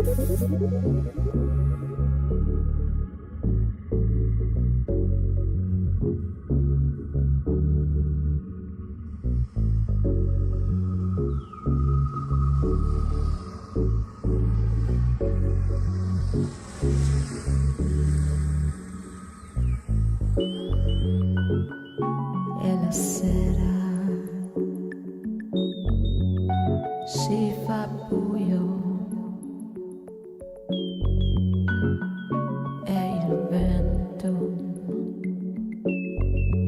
E la sera si fa buio e il vento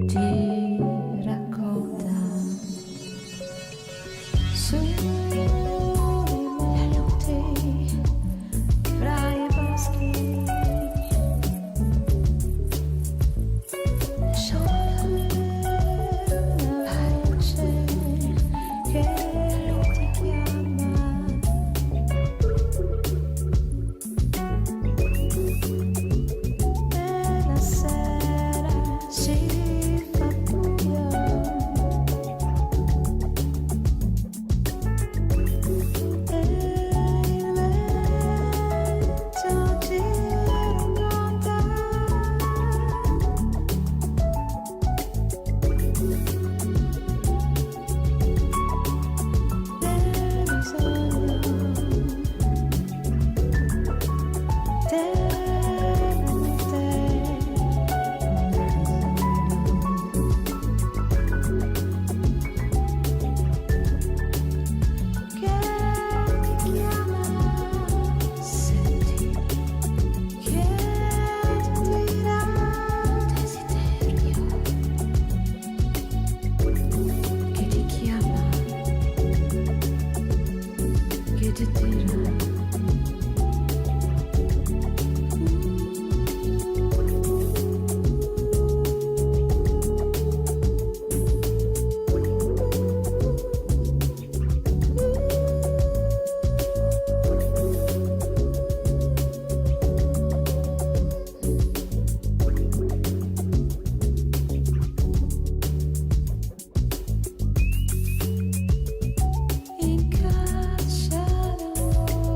ti racconta sulle luci fra i boschi. In caccia d'amore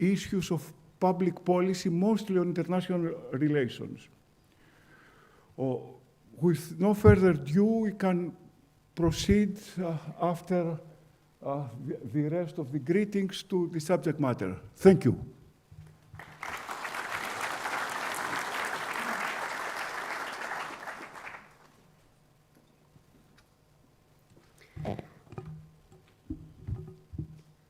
issues of public policy, mostly on international relations. With no further ado, we can proceed after the rest of the greetings to the subject matter. Thank you.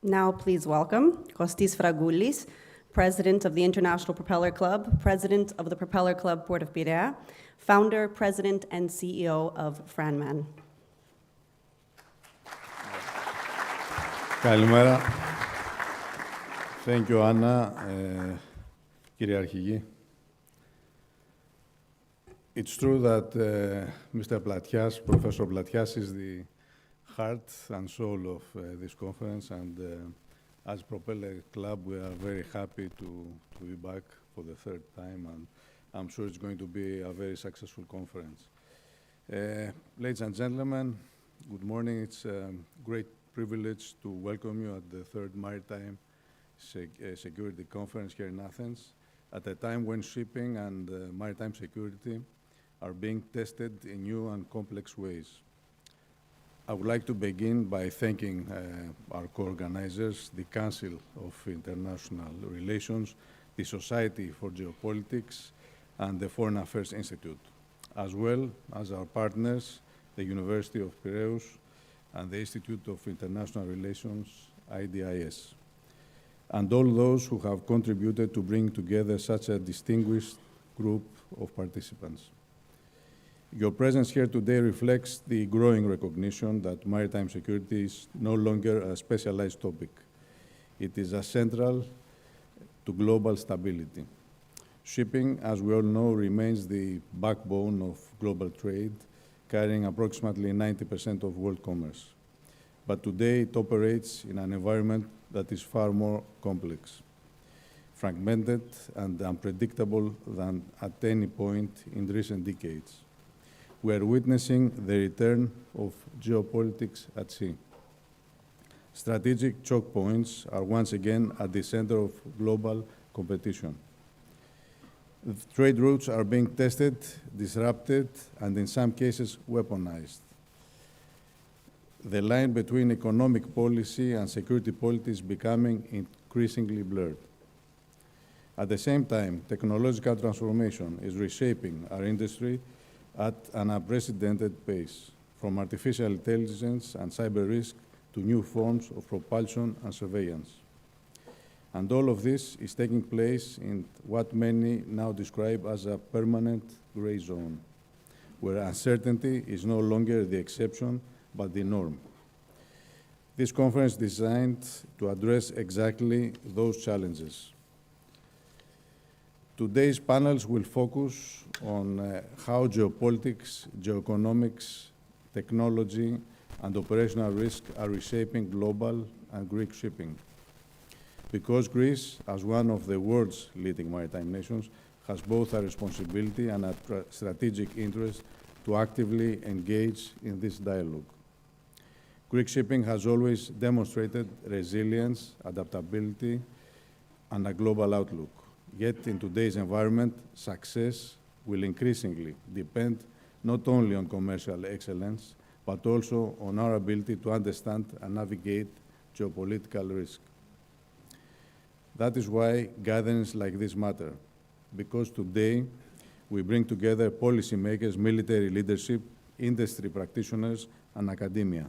Now, please welcome Kostis Fragoulis, President of the International Propeller Club, President of the Propeller Club Port of Piraeus, Founder, President, and CEO of Franman. Καλημέρα. Thank you, Anna. Κύριε Αρχηγή. It's true that Mr. Platias, Professor Platias, is the heart and soul of this conference, and as Propeller Club, we are very happy to be back for the third time, and I'm sure it's going to be a very successful conference. Ladies and gentlemen, good morning. It's a great privilege to welcome you at the third Maritime Security Conference here in Athens, at a time when shipping and maritime security are being tested in new and complex ways. I would like to begin by thanking our co-organizers, the Council of International Relations, the Society for Geopolitics, and the Foreign Affairs Institute, as well as our partners, the University of Piraeus and the Institute of International Relations, IDIS, and all those who have contributed to bring together such a distinguished group of participants. Your presence here today reflects the growing recognition that maritime security is no longer a specialized topic. It is central to global stability. Shipping, as we all know, remains the backbone of global trade, carrying approximately 90% of world commerce. But today it operates in an environment that is far more complex, fragmented, and unpredictable than at any point in recent decades. We are witnessing the return of geopolitics at sea. Strategic choke points are once again at the center of global competition. The trade routes are being tested, disrupted, and in some cases weaponized. The line between economic policy and security policy is becoming increasingly blurred. At the same time, technological transformation is reshaping our industry at an unprecedented pace, from artificial intelligence and cyber risk to new forms of propulsion and surveillance. And all of this is taking place in what many now describe as a permanent gray zone, where uncertainty is no longer the exception, but the norm. This conference is designed to address exactly those challenges. Today's panels will focus on how geopolitics, geoeconomics, technology, and operational risk are reshaping global and Greek shipping. Because Greece, as one of the world's leading maritime nations, has both a responsibility and a strategic interest to actively engage in this dialogue. Greek shipping has always demonstrated resilience, adaptability, and a global outlook. Yet in today's environment, success will increasingly depend not only on commercial excellence, but also on our ability to understand and navigate geopolitical risk. That is why gatherings like this matter, because today we bring together policymakers, military leadership, industry practitioners, and academia,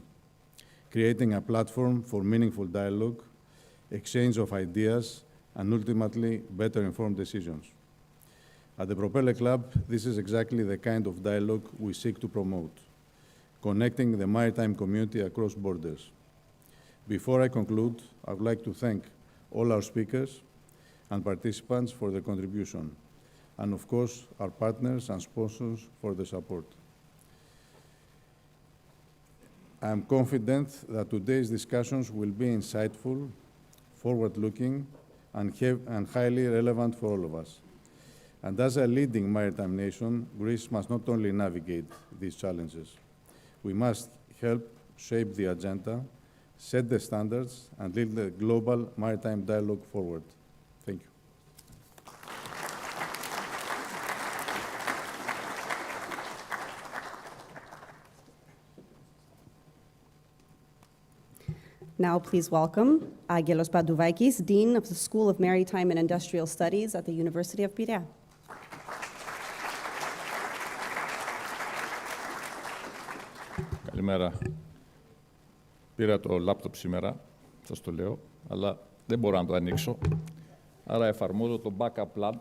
creating a platform for meaningful dialogue, exchange of ideas, and ultimately better informed decisions. At the Propeller Club, this is exactly the kind of dialogue we seek to promote, connecting the maritime community across borders. Before I conclude, I would like to thank all our speakers and participants for their contribution, and of course, our partners and sponsors for the support. I am confident that today's discussions will be insightful, forward-looking, and highly relevant for all of us. And as a leading maritime nation, Greece must not only navigate these challenges, we must help shape the agenda, set the standards, and lead the global maritime dialogue forward. Now please welcome Angelos Padouvakis, Dean of the School of Maritime and Industrial Studies at the University of Piraeus. Καλημέρα. Πήρα το λάπτοπ σήμερα, σας το λέω, αλλά δεν μπορώ να το ανοίξω. Άρα εφαρμόζω το backup plan,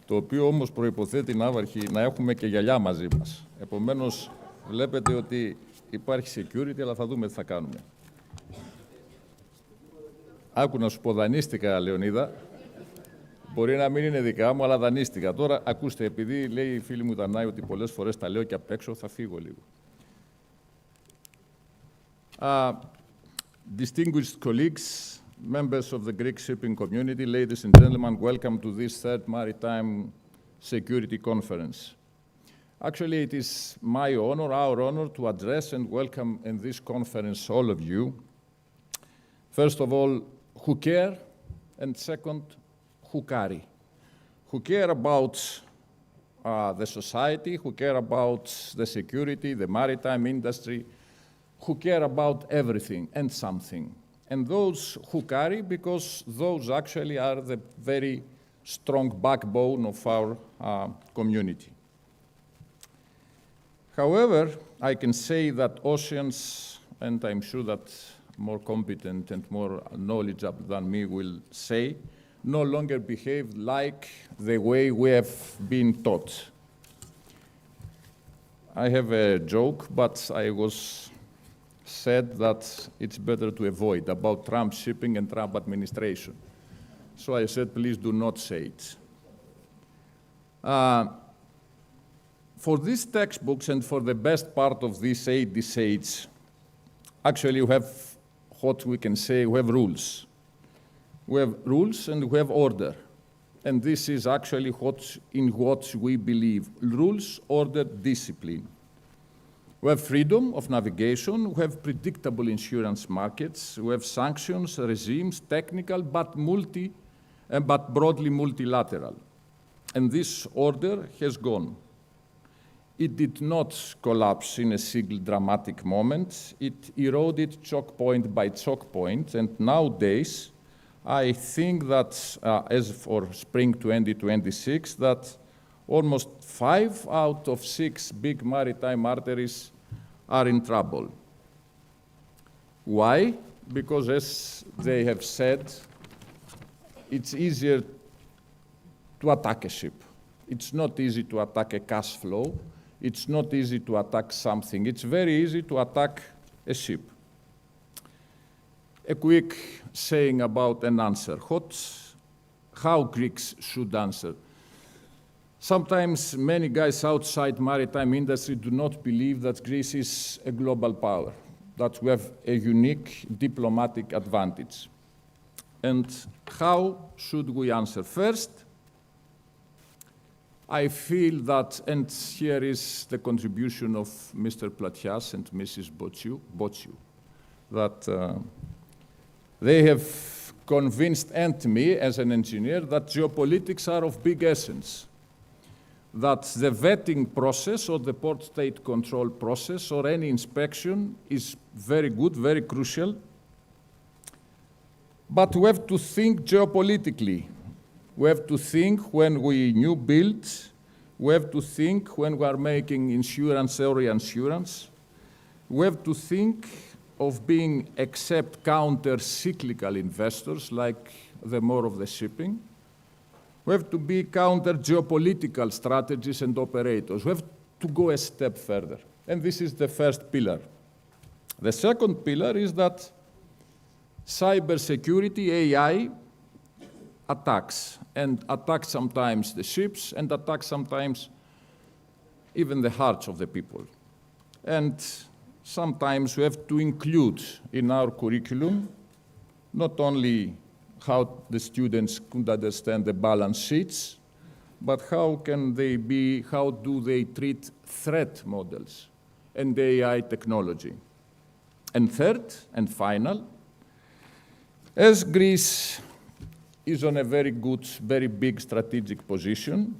το οποίο όμως προϋποθέτει να έχουμε και γυαλιά μαζί μας. Επομένως, βλέπετε ότι υπάρχει security, αλλά θα δούμε τι θα κάνουμε. Άκου να σου πω, δανείστηκα, Λεωνίδα. Μπορεί να μην είναι δικά μου, αλλά δανείστηκα. Τώρα, ακούστε, επειδή λέει η φίλη μου Δανάη ότι πολλές φορές τα λέω και απ' έξω, θα φύγω λίγο. Distinguished colleagues, members of the Greek shipping community, ladies and gentlemen, welcome to this third Maritime Security Conference. Actually, it is my honor, our honor, to address and welcome in this conference all of you. First of all, who care, and second, who carry. Who care about the society, who care about the security, the maritime industry, who care about everything and something. And those who carry, because those actually are the very strong backbone of our community. However, I can say that oceans, and I'm sure that more competent and more knowledgeable than me will say, no longer behave like the way we have been taught. I have a joke, but I was said that it's better to avoid about Trump shipping and Trump administration. So I said, please do not say it. For these textbooks and for the best part of these 8 decades, actually we have what we can say, we have rules. We have rules and we have order. And this is actually in what we believe. Rules, order, discipline. We have freedom of navigation, we have predictable insurance markets, we have sanctions, regimes, technical, but broadly multilateral. And this order has gone. It did not collapse in a single dramatic moment. It eroded choke point by choke point, and nowadays, I think that as for spring 2026, that almost 5 out of 6 big maritime arteries are in trouble. Why? Because as they have said, it's easier to attack a ship. It's not easy to attack a cash flow. It's not easy to attack something. It's very easy to attack a ship. A quick saying about an answer. How Greeks should answer. Sometimes many guys outside maritime industry do not believe that Greece is a global power, that we have a unique diplomatic advantage. And how should we answer? First, I feel that, and here is the contribution of Mr. Platias and Mrs. Botsiou, that they have convinced and me as an engineer that geopolitics are of big essence, that the vetting process or the port state control process or any inspection is very good, very crucial, but we have to think geopolitically. We have to think when we new build, we have to think when we are making insurance or reinsurance, we have to think of being except counter-cyclical investors, like the more of the shipping. We have to be counter-geopolitical strategies and operators. We have to go a step further. And this is the first pillar. The second pillar is that cybersecurity, AI, attacks, and attacks sometimes the ships, and attacks sometimes even the hearts of the people. And sometimes we have to include in our curriculum not only how the students could understand the balance sheets, but how do they treat threat models and AI technology. And third and final, as Greece is on a very good, very big strategic position,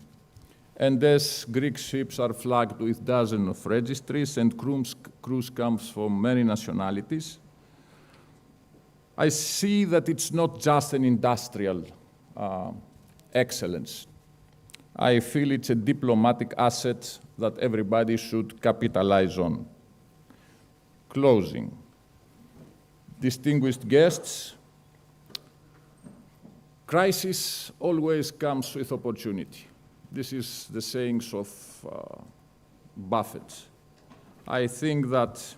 and as Greek ships are flagged with dozens of registries and crews comes from many nationalities. I see that it's not just an industrial excellence. I feel it's a diplomatic asset that everybody should capitalize on. Closing. Distinguished guests, crisis always comes with opportunity. This is the sayings of Buffett. I think that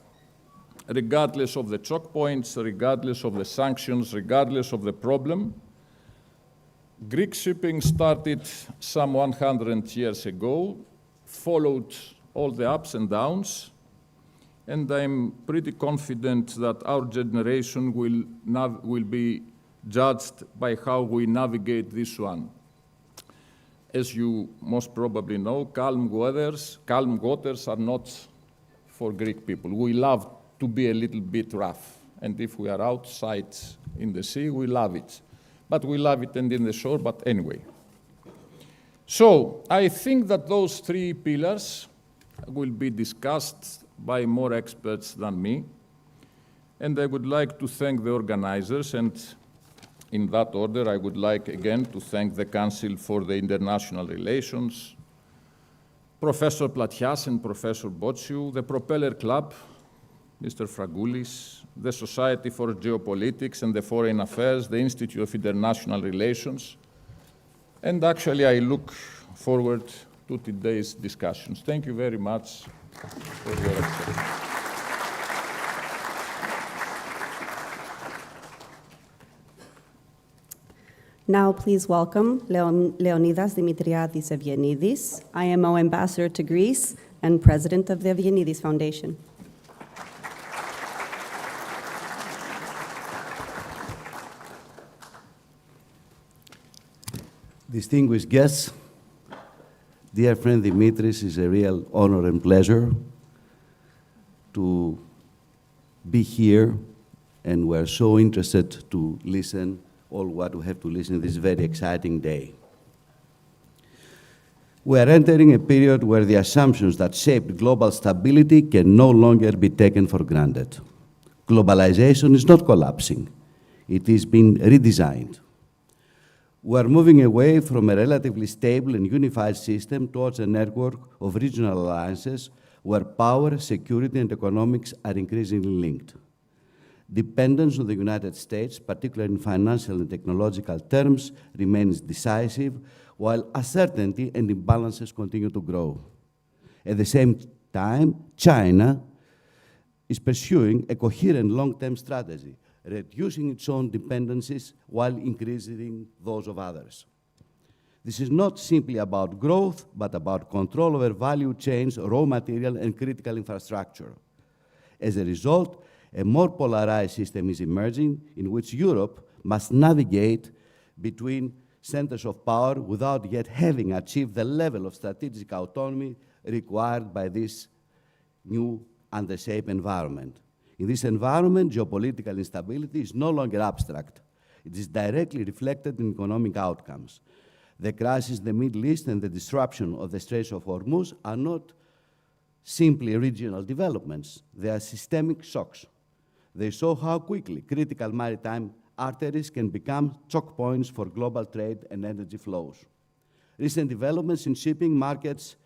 regardless of the choke points, regardless of the sanctions, regardless of the problem, Greek shipping started some 100 years ago, followed all the ups and downs, and I'm pretty confident that our generation will be judged by how we navigate this one. As you most probably know, calm waters are not for Greek people. We love to be a little bit rough, and if we are outside in the sea, we love it. But we love it and in the shore, but anyway. So I think that those three pillars will be discussed by more experts than me. And I would like to thank the organizers, and in that order, I would like again to thank the Council for the International Relations, Professor Platias and Professor Botsiou, the Propeller Club, Mr. Fragoulis, the Society for Geopolitics and the Foreign Affairs, the Institute of International Relations, and actually I look forward to today's discussions. Thank you very much for your attention. Now, please welcome Leonidas Dimitriadis Evienidis, IMO Ambassador to Greece and President of the Evienidis Foundation. Distinguished guests, dear friend Dimitris, it's a real honor and pleasure to be here, and we're so interested to listen all what we have to listen this very exciting day. We are entering a period where the assumptions that shaped global stability can no longer be taken for granted. Globalization is not collapsing. It is being redesigned. We are moving away from a relatively stable and unified system towards a network of regional alliances where power, security, and economics are increasingly linked. Dependence on the United States, particularly in financial and technological terms, remains decisive, while uncertainty and imbalances continue to grow. At the same time, China is pursuing a coherent long-term strategy, reducing its own dependencies while increasing those of others. This is not simply about growth, but about control over value chains, raw material, and critical infrastructure. As a result, a more polarized system is emerging in which Europe must navigate between centers of power without yet having achieved the level of strategic autonomy required by this new under-shape environment. In this environment, geopolitical instability is no longer abstract. It is directly reflected in economic outcomes. The crisis in the Middle East and the disruption of the Straits of Hormuz are not simply regional developments. They are systemic shocks. They show how quickly critical maritime arteries can become choke points for global trade and energy flows. Recent developments in shipping markets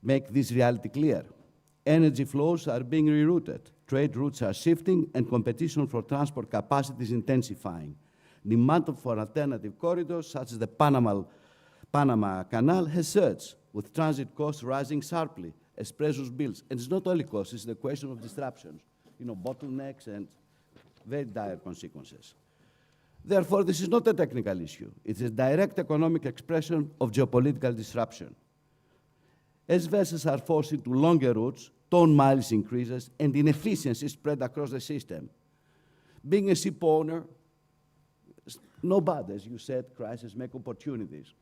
make this reality clear. Energy flows are being rerouted. Trade routes are shifting, and competition for transport capacity is intensifying. Demand for alternative corridors, such as the Panama Canal, has surged, with transit costs rising sharply as pressures builds. And it's not only costs, it's the question of disruptions, bottlenecks and very dire consequences. Therefore, this is not a technical issue. It's a direct economic expression of geopolitical disruption. As vessels are forced into longer routes, ton miles increases, and inefficiencies spread across the system. Being a ship owner, no bad, as you said, crises make opportunities.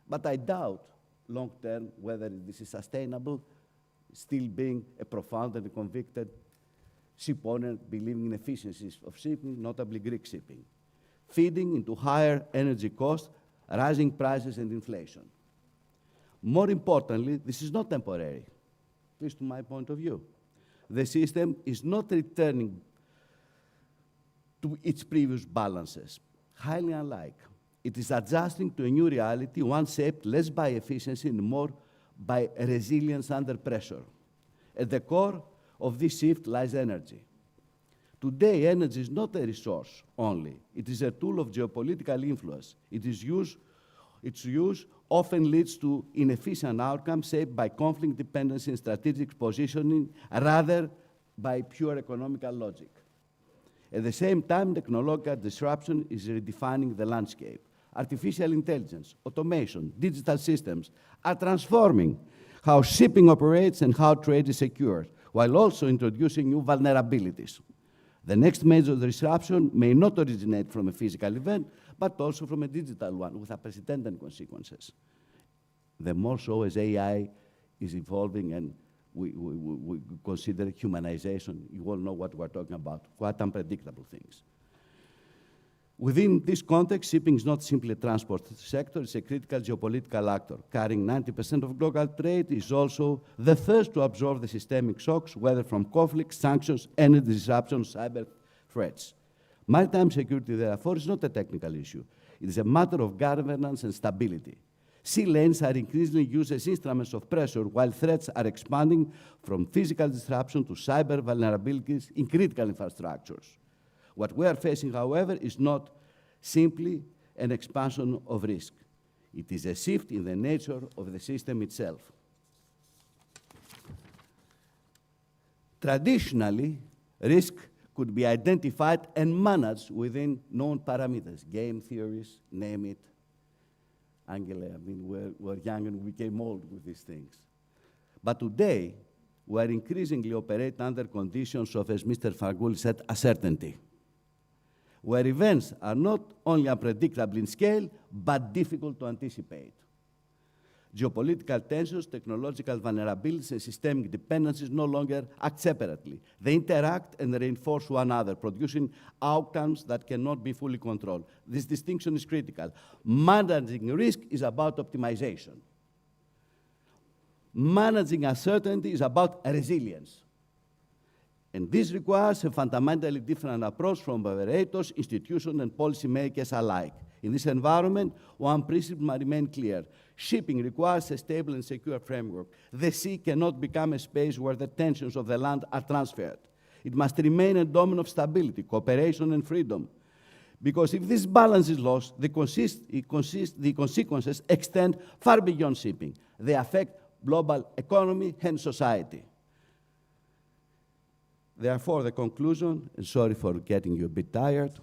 But I doubt, long term, whether this is sustainable, still being a profound and a convicted ship owner believing in efficiencies of shipping, notably Greek shipping, feeding into higher energy costs, rising prices, and inflation. More importantly, this is not temporary, at least to my point of view. the system is not returning to its previous balances. Highly unlike. It is adjusting to a new reality, one shaped less by efficiency and more by resilience under pressure. At the core of this shift lies energy. Today, energy is not a resource only. It is a tool of geopolitical influence. Its use often leads to inefficient outcomes shaped by conflict dependency and strategic positioning rather by pure economical logic. At the same time, technological disruption is redefining the landscape. Artificial intelligence, automation, digital systems are transforming how shipping operates and how trade is secured, while also introducing new vulnerabilities. The next major disruption may not originate from a physical event, but also from a digital one with unprecedented consequences. The more so as AI is evolving and we consider humanization. You all know what we're talking about, quite unpredictable things. Within this context, shipping is not simply a transport sector, it's a critical geopolitical actor. Carrying 90% of global trade, is also the first to absorb the systemic shocks, whether from conflicts, sanctions, energy disruptions, cyber threats. Maritime security, therefore, is not a technical issue. It is a matter of governance and stability. Sea lanes are increasingly used as instruments of pressure, while threats are expanding from physical disruption to cyber vulnerabilities in critical infrastructures. What we are facing, however, is not simply an expansion of risk. It is a shift in the nature of the system itself. Traditionally, risk could be identified and managed within known parameters, game theories, name it. Angela, I mean, we're young and we became old with these things. But today, we are increasingly operate under conditions of, as Mr. Fargul said, uncertainty, where events are not only unpredictable in scale, but difficult to anticipate. Geopolitical tensions, technological vulnerabilities, and systemic dependencies no longer act separately. They interact and reinforce one another, producing outcomes that cannot be fully controlled. This distinction is critical. Managing risk is about optimization. Managing uncertainty is about resilience. And this requires a fundamentally different approach from operators, institutions, and policymakers alike. In this environment, one principle must remain clear. Shipping requires a stable and secure framework. The sea cannot become a space where the tensions of the land are transferred. It must remain a domain of stability, cooperation, and freedom. Because if this balance is lost, the consequences extend far beyond shipping. They affect global economy and society. Therefore, the conclusion, and sorry for getting you a bit tired,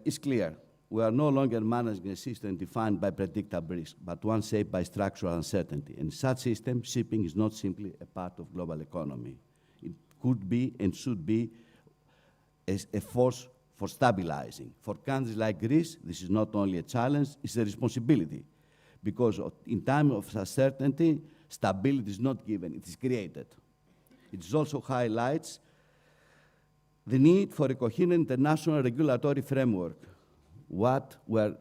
is clear. We are no longer managing a system defined by predictable risk, but one shaped by structural uncertainty. In such system, shipping is not simply a part of global economy. It could be and should be a force for stabilizing. For countries like Greece, this is not only a challenge, it's a responsibility. Because in time of uncertainty, stability is not given, it is created. It also highlights the need for a coherent international regulatory framework. What we're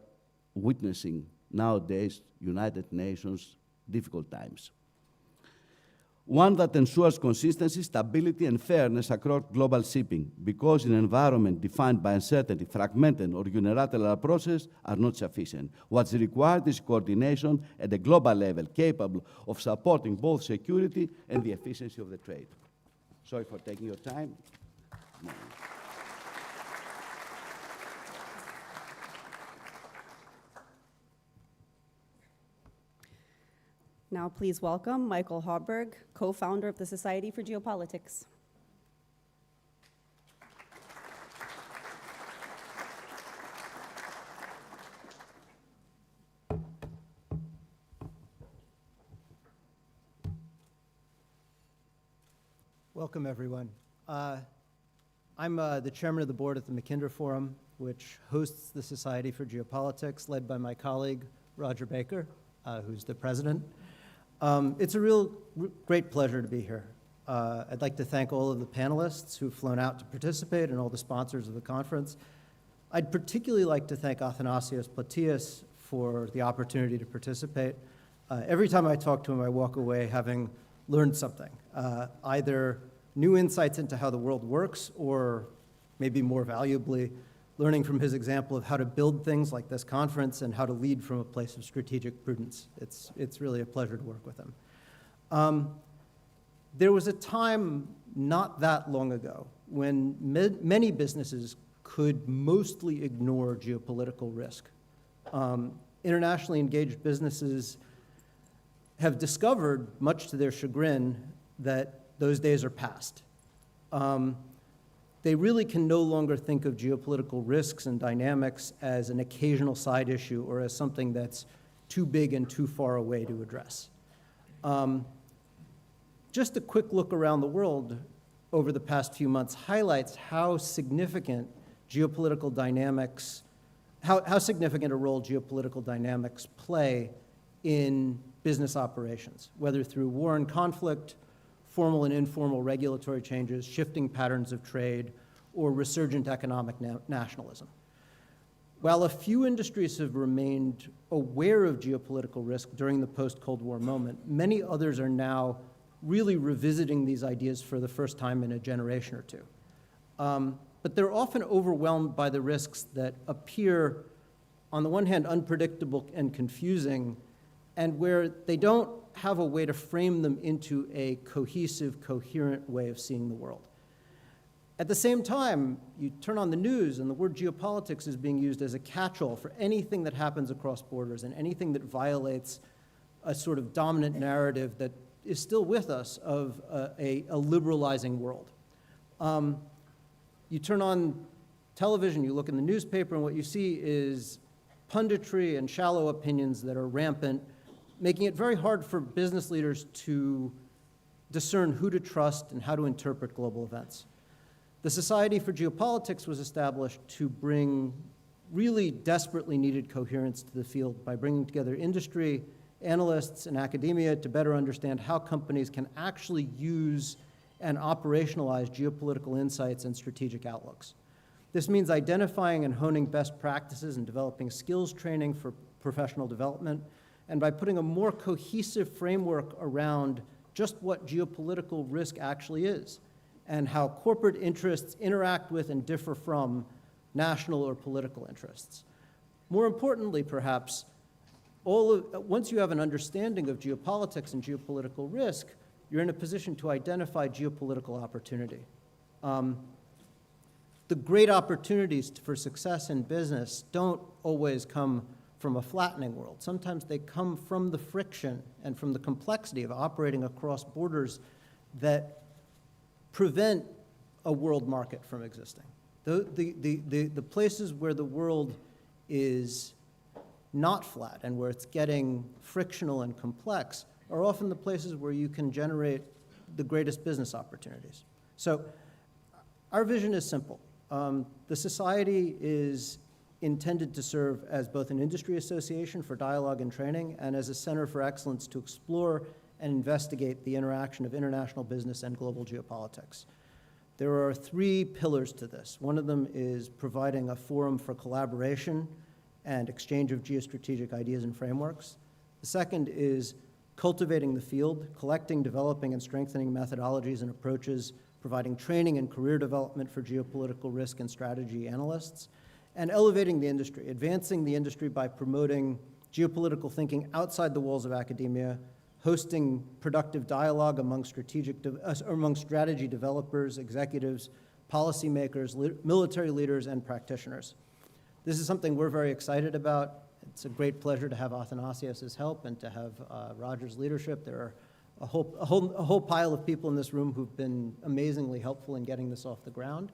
witnessing nowadays, United Nations, difficult times. One that ensures consistency, stability, and fairness across global shipping, because in an environment defined by uncertainty, fragmented or unilateral approaches are not sufficient. What's required is coordination at a global level, capable of supporting both security and the efficiency of the trade. Sorry for taking your time. Now please welcome Michael Hauberg, co-founder of the Society for Geopolitics. Welcome, everyone. I'm the chairman of the board at the Mackinder Forum, which hosts the Society for Geopolitics, led by my colleague, Roger Baker, who's the president. It's a real great pleasure to be here. I'd like to thank all of the panelists who've flown out to participate and all the sponsors of the conference. I'd particularly like to thank Athanasios Platias for the opportunity to participate. Every time I talk to him, I walk away having learned something, either new insights into how the world works, or maybe more valuably, learning from his example of how to build things like this conference and how to lead from a place of strategic prudence. It's really a pleasure to work with him. There was a time not that long ago when many businesses could mostly ignore geopolitical risk. Internationally engaged businesses have discovered, much to their chagrin, that those days are past. They really can no longer think of geopolitical risks and dynamics as an occasional side issue or as something that's too big and too far away to address. Just a quick look around the world over the past few months highlights how significant geopolitical dynamics, how significant a role geopolitical dynamics play in business operations, whether through war and conflict, formal and informal regulatory changes, shifting patterns of trade, or resurgent economic nationalism. While a few industries have remained aware of geopolitical risk during the post-Cold War moment, many others are now really revisiting these ideas for the first time in a generation or two. But they're often overwhelmed by the risks that appear, on the one hand, unpredictable and confusing, and where they don't have a way to frame them into a cohesive, coherent way of seeing the world. At the same time, you turn on the news and the word geopolitics is being used as a catch-all for anything that happens across borders and anything that violates a sort of dominant narrative that is still with us of a liberalizing world. You turn on television, you look in the newspaper, and what you see is punditry and shallow opinions that are rampant, making it very hard for business leaders to discern who to trust and how to interpret global events. The Society for Geopolitics was established to bring really desperately needed coherence to the field by bringing together industry, analysts, and academia to better understand how companies can actually use and operationalize geopolitical insights and strategic outlooks. This means identifying and honing best practices and developing skills training for professional development, and by putting a more cohesive framework around just what geopolitical risk actually is, and how corporate interests interact with and differ from national or political interests. More importantly, perhaps, once you have an understanding of geopolitics and geopolitical risk, you're in a position to identify geopolitical opportunity. The great opportunities for success in business don't always come from a flattening world. Sometimes they come from the friction and from the complexity of operating across borders that prevent a world market from existing. The places where the world is not flat and where it's getting frictional and complex are often the places where you can generate the greatest business opportunities. So our vision is simple. The Society is intended to serve as both an industry association for dialogue and training and as a center for excellence to explore and investigate the interaction of international business and global geopolitics. There are 3 pillars to this. One of them is providing a forum for collaboration and exchange of geostrategic ideas and frameworks. The second is cultivating the field, collecting, developing, and strengthening methodologies and approaches, providing training and career development for geopolitical risk and strategy analysts, and elevating the industry, advancing the industry by promoting geopolitical thinking outside the walls of academia, hosting productive dialogue among strategy developers, executives, policymakers, military leaders, and practitioners. This is something we're very excited about. It's a great pleasure to have Athanasios' help and to have Roger's leadership. There are a whole pile of people in this room who've been amazingly helpful in getting this off the ground.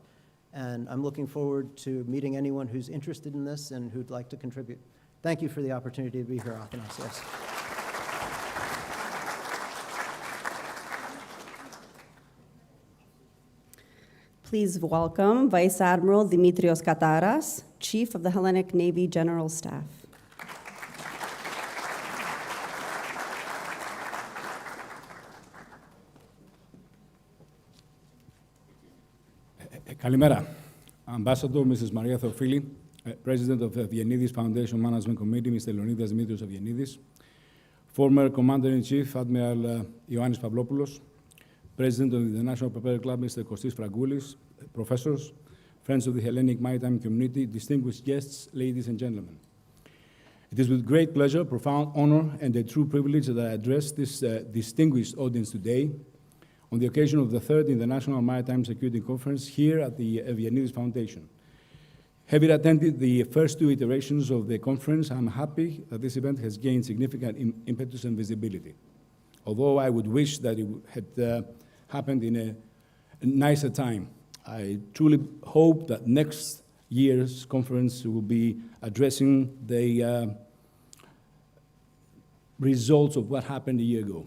And I'm looking forward to meeting anyone who's interested in this and who'd like to contribute. Thank you for the opportunity to be here, Athanasios. Please welcome Vice Admiral Dimitrios Kataras, Chief of the Hellenic Navy General Staff. Kalimera. Ambassador Mrs. Maria Theophili, President of the Viennidis Foundation Management Committee, Mr. Leonidas Dimitrios of Viennidis, former Commander-in-Chief Admiral Ioannis Pavlopoulos, President of the International Propeller Club Mr. Kostis Fragoulis, professors, friends of the Hellenic Maritime community, distinguished guests, ladies and gentlemen. It is with great pleasure, profound honor, and a true privilege that I address this distinguished audience today on the occasion of the third International Maritime Security Conference here at the Evianidis Foundation. Having attended the first two iterations of the conference, I'm happy that this event has gained significant impetus and visibility. Although I would wish that it had happened in a nicer time, I truly hope that next year's conference will be addressing the results of what happened a year ago.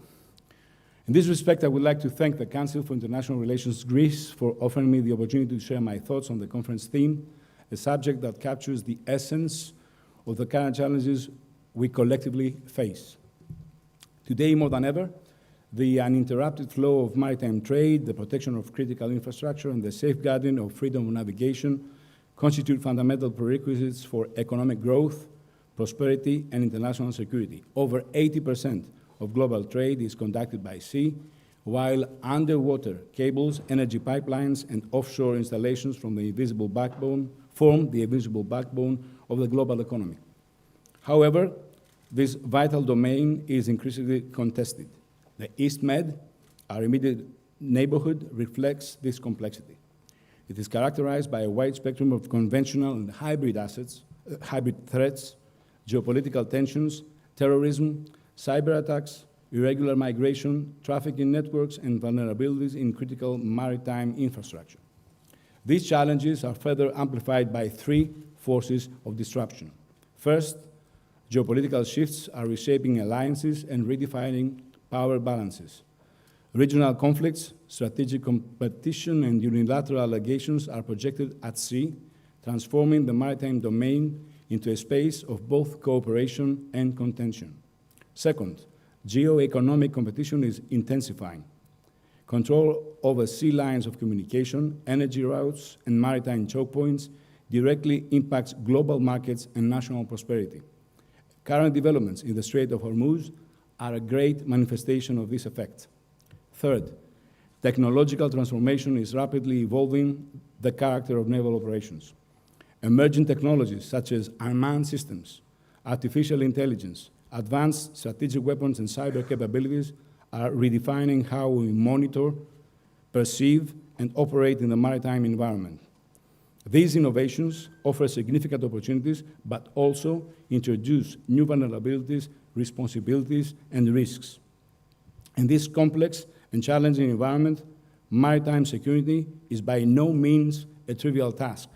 In this respect, I would like to thank the Council for International Relations Greece for offering me the opportunity to share my thoughts on the conference theme, a subject that captures the essence of the current challenges we collectively face. Today, more than ever, the uninterrupted flow of maritime trade, the protection of critical infrastructure, and the safeguarding of freedom of navigation constitute fundamental prerequisites for economic growth, prosperity, and international security. Over 80% of global trade is conducted by sea, while underwater cables, energy pipelines, and offshore installations form the invisible backbone of the global economy. However, this vital domain is increasingly contested. The East Med, our immediate neighborhood, reflects this complexity. It is characterized by a wide spectrum of conventional and hybrid threats, geopolitical tensions, terrorism, cyber attacks, irregular migration, trafficking networks, and vulnerabilities in critical maritime infrastructure. These challenges are further amplified by three forces of disruption. First, geopolitical shifts are reshaping alliances and redefining power balances. Regional conflicts, strategic competition, and unilateral allegations are projected at sea, transforming the maritime domain into a space of both cooperation and contention. Second, geo-economic competition is intensifying. Control over sea lines of communication, energy routes, and maritime choke points directly impacts global markets and national prosperity. Current developments in the Strait of Hormuz are a great manifestation of this effect. Third, technological transformation is rapidly evolving the character of naval operations. Emerging technologies such as unmanned systems, artificial intelligence, advanced strategic weapons, and cyber capabilities are redefining how we monitor, perceive, and operate in the maritime environment. These innovations offer significant opportunities, but also introduce new vulnerabilities, responsibilities, and risks. In this complex and challenging environment, maritime security is by no means a trivial task.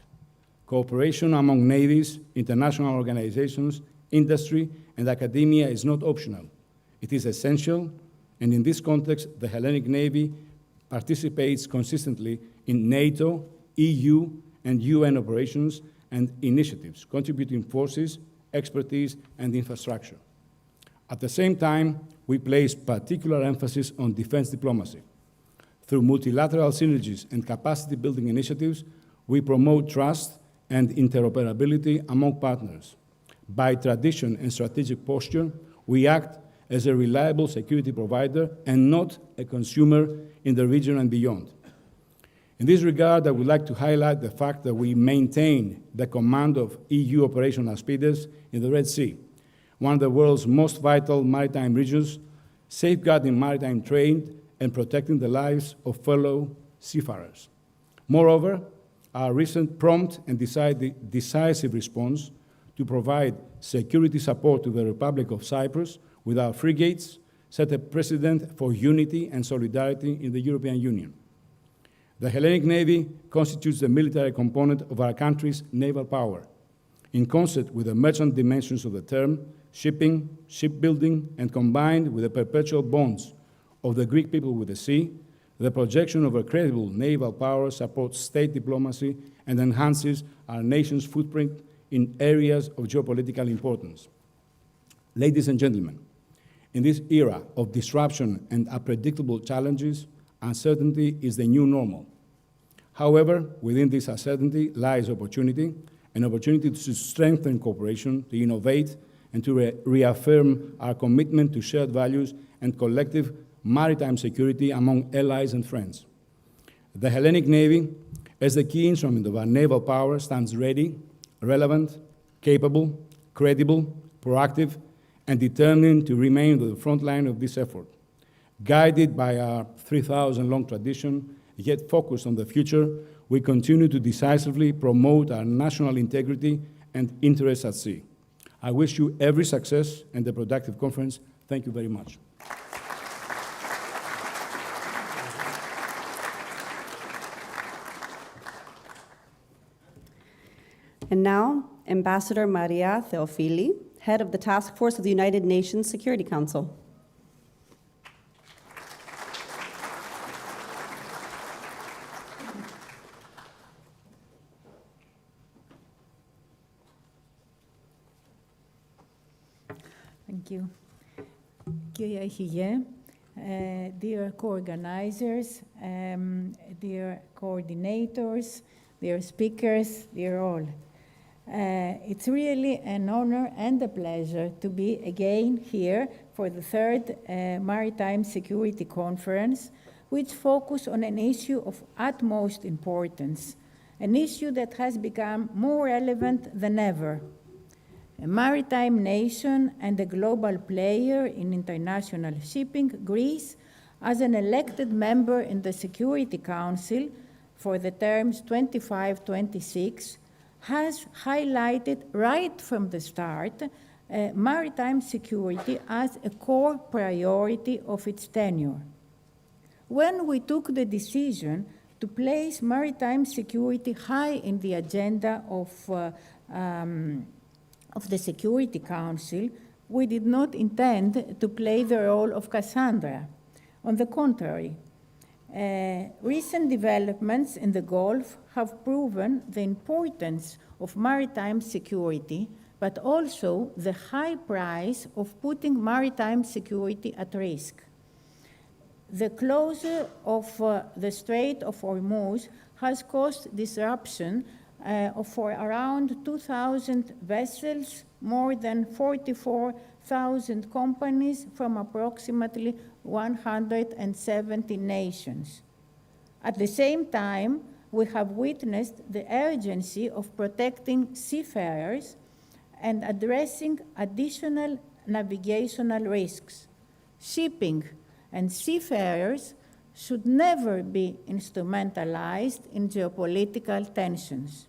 Cooperation among navies, international organizations, industry, and academia is not optional. It is essential, and in this context, the Hellenic Navy participates consistently in NATO, EU, and UN operations and initiatives, contributing forces, expertise, and infrastructure. At the same time, we place particular emphasis on defense diplomacy. Through multilateral synergies and capacity-building initiatives, we promote trust and interoperability among partners. By tradition and strategic posture, we act as a reliable security provider and not a consumer in the region and beyond. In this regard, I would like to highlight the fact that we maintain the command of EU operational speeders in the Red Sea, one of the world's most vital maritime regions, safeguarding maritime trade and protecting the lives of fellow seafarers. Moreover, our recent prompt and decisive response to provide security support to the Republic of Cyprus with our frigates set a precedent for unity and solidarity in the European Union. The Hellenic Navy constitutes the military component of our country's naval power. In concert with the merchant dimensions of the term, shipping, shipbuilding, and combined with the perpetual bonds of the Greek people with the sea, the projection of a credible naval power supports state diplomacy and enhances our nation's footprint in areas of geopolitical importance. Ladies and gentlemen, in this era of disruption and unpredictable challenges, uncertainty is the new normal. However, within this uncertainty lies opportunity, an opportunity to strengthen cooperation, to innovate, and to reaffirm our commitment to shared values and collective maritime security among allies and friends. The Hellenic Navy, as the key instrument of our naval power, stands ready, relevant, capable, credible, proactive, and determined to remain at the front line of this effort. Guided by our 3,000-long tradition, yet focused on the future, we continue to decisively promote our national integrity and interests at sea. I wish you every success and a productive conference. Thank you very much. And now, Ambassador Maria Theophili, head of the Task Force of the United Nations Security Council. Thank you. Kyria Hige, dear co-organizers, dear coordinators, dear speakers, dear all. It's really an honor and a pleasure to be again here for the third Maritime Security Conference, which focused on an issue of utmost importance, an issue that has become more relevant than ever. A maritime nation and a global player in international shipping, Greece, as an elected member in the Security Council for the terms 25-26, has highlighted right from the start maritime security as a core priority of its tenure. When we took the decision to place maritime security high in the agenda of the Security Council, we did not intend to play the role of Cassandra. On the contrary, recent developments in the Gulf have proven the importance of maritime security, but also the high price of putting maritime security at risk. The closure of the Strait of Hormuz has caused disruption for around 2,000 vessels, more than 44,000 companies from approximately 170 nations. At the same time, we have witnessed the urgency of protecting seafarers and addressing additional navigational risks. Shipping and seafarers should never be instrumentalized in geopolitical tensions.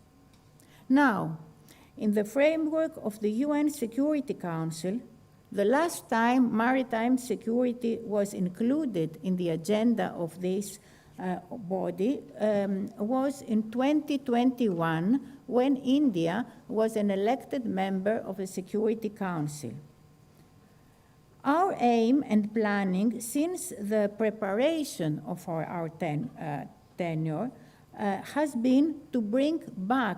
Now, in the framework of the UN Security Council, the last time maritime security was included in the agenda of this body was in 2021, when India was an elected member of the Security Council. Our aim and planning since the preparation of our tenure has been to bring back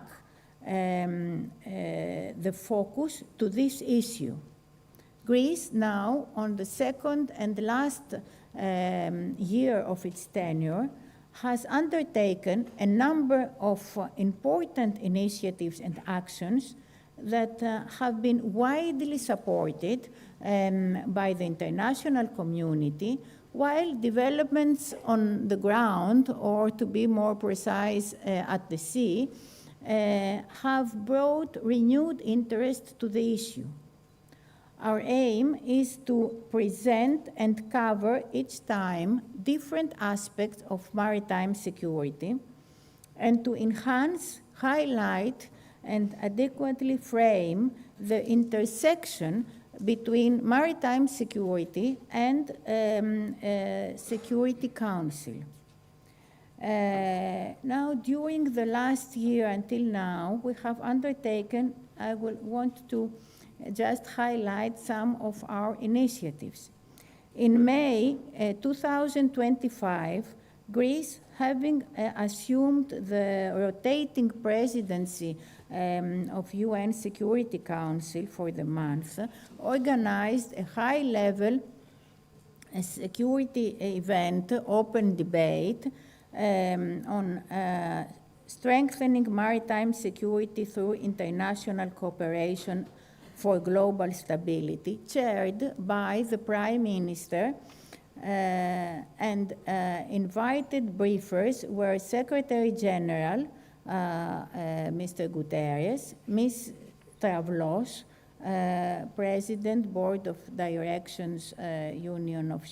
the focus to this issue. Greece now, on the second and last year of its tenure, has undertaken a number of important initiatives and actions that have been widely supported by the international community, while developments on the ground, or to be more precise, at the sea, have brought renewed interest to the issue. Our aim is to present and cover each time different aspects of maritime security, and to enhance, highlight, and adequately frame the intersection between maritime security and Security Council. Now, during the last year until now, we have undertaken, I will want to just highlight some of our initiatives. In May 2025, Greece, having assumed the rotating presidency of UN Security Council for the month, organized a high-level security event, open debate, on strengthening maritime security through international cooperation for Global Stability, chaired by the Prime Minister, and invited briefers were Secretary General, Mr. Guterres, Ms. Travlos, President, Board of Directions, Union of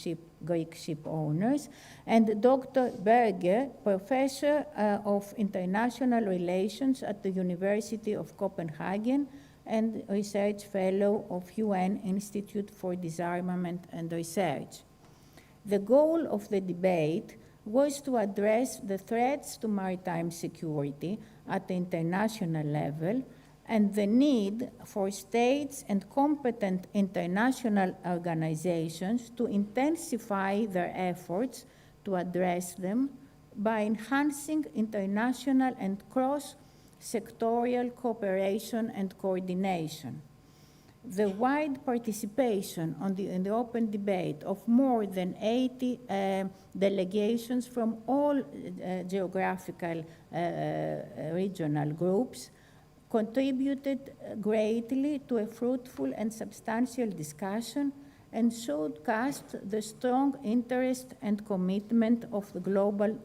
Greek Ship Owners, and Dr. Berger, Professor of International Relations at the University of Copenhagen and Research Fellow of UN Institute for Disarmament and Research. The goal of the debate was to address the threats to maritime security at the international level and the need for states and competent international organizations to intensify their efforts to address them by enhancing international and cross-sectorial cooperation and coordination. The wide participation in the open debate of more than 80 delegations from all geographical regional groups contributed greatly to a fruitful and substantial discussion and showcased the strong interest and commitment of the global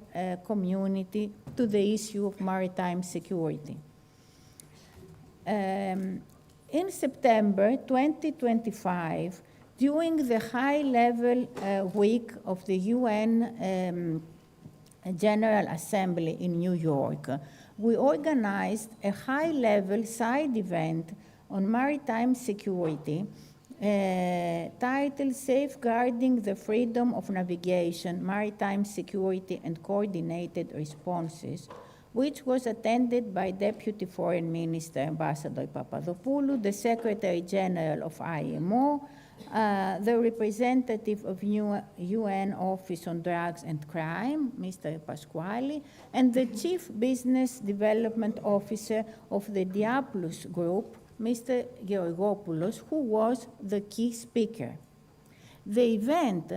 community to the issue of maritime security. In September 2025, during the high-level week of the UN General Assembly in New York, we organized a high-level side event on maritime security titled Safeguarding the Freedom of Navigation, Maritime Security and Coordinated Responses, which was attended by Deputy Foreign Minister Ambassador Papadopoulou, the Secretary General of IMO, the representative of UN Office on Drugs and Crime, Mr. Pasquale, and the Chief Business Development Officer of the Diaplus Group, Mr. Georgopoulos, who was the key speaker. The event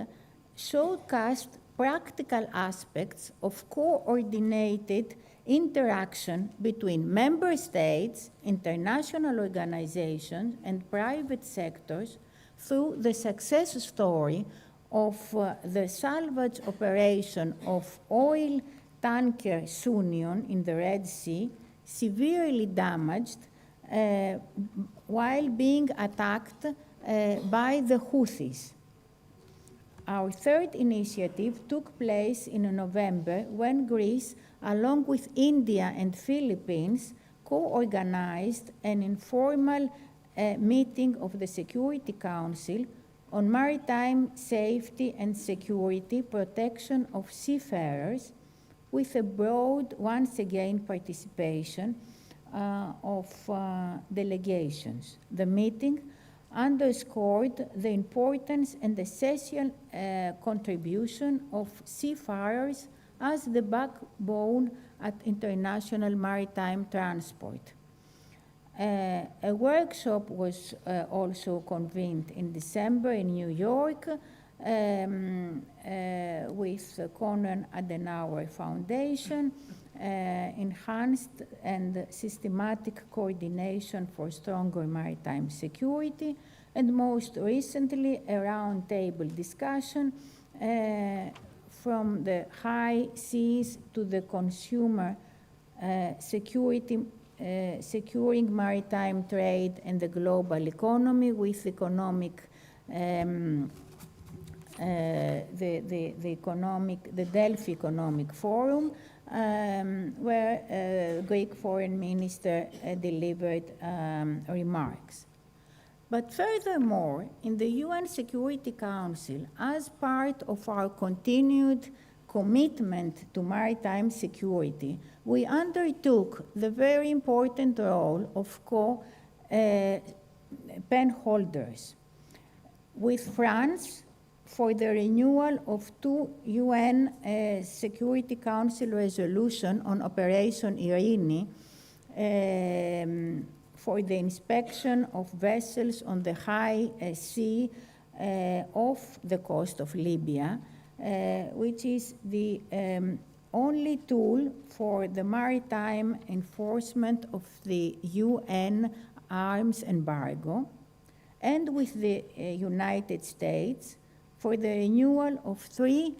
showcased practical aspects of coordinated interaction between member states, international organizations, and private sectors through the success story of the salvage operation of oil tanker Sunion in the Red Sea, severely damaged while being attacked by the Houthis. Our third initiative took place in November when Greece, along with India and Philippines, co-organized an informal meeting of the Security Council on maritime safety and security protection of seafarers, with a broad, once again, participation of delegations. The meeting underscored the importance and essential contribution of seafarers as the backbone at international maritime transport. A workshop was also convened in December in New York with the Konrad Adenauer Foundation, enhanced and systematic coordination for stronger maritime security, and most recently a roundtable discussion from the high seas to the consumer security, securing maritime trade and the global economy with the Delphi Economic Forum, where Greek Foreign Minister delivered remarks. But furthermore, in the UN Security Council, as part of our continued commitment to maritime security, we undertook the very important role of co-penholders with France for the renewal of 2 UN Security Council resolutions on Operation Irini for the inspection of vessels on the high sea off the coast of Libya, which is the only tool for the maritime enforcement of the UN arms embargo, and with the United States for the renewal of 3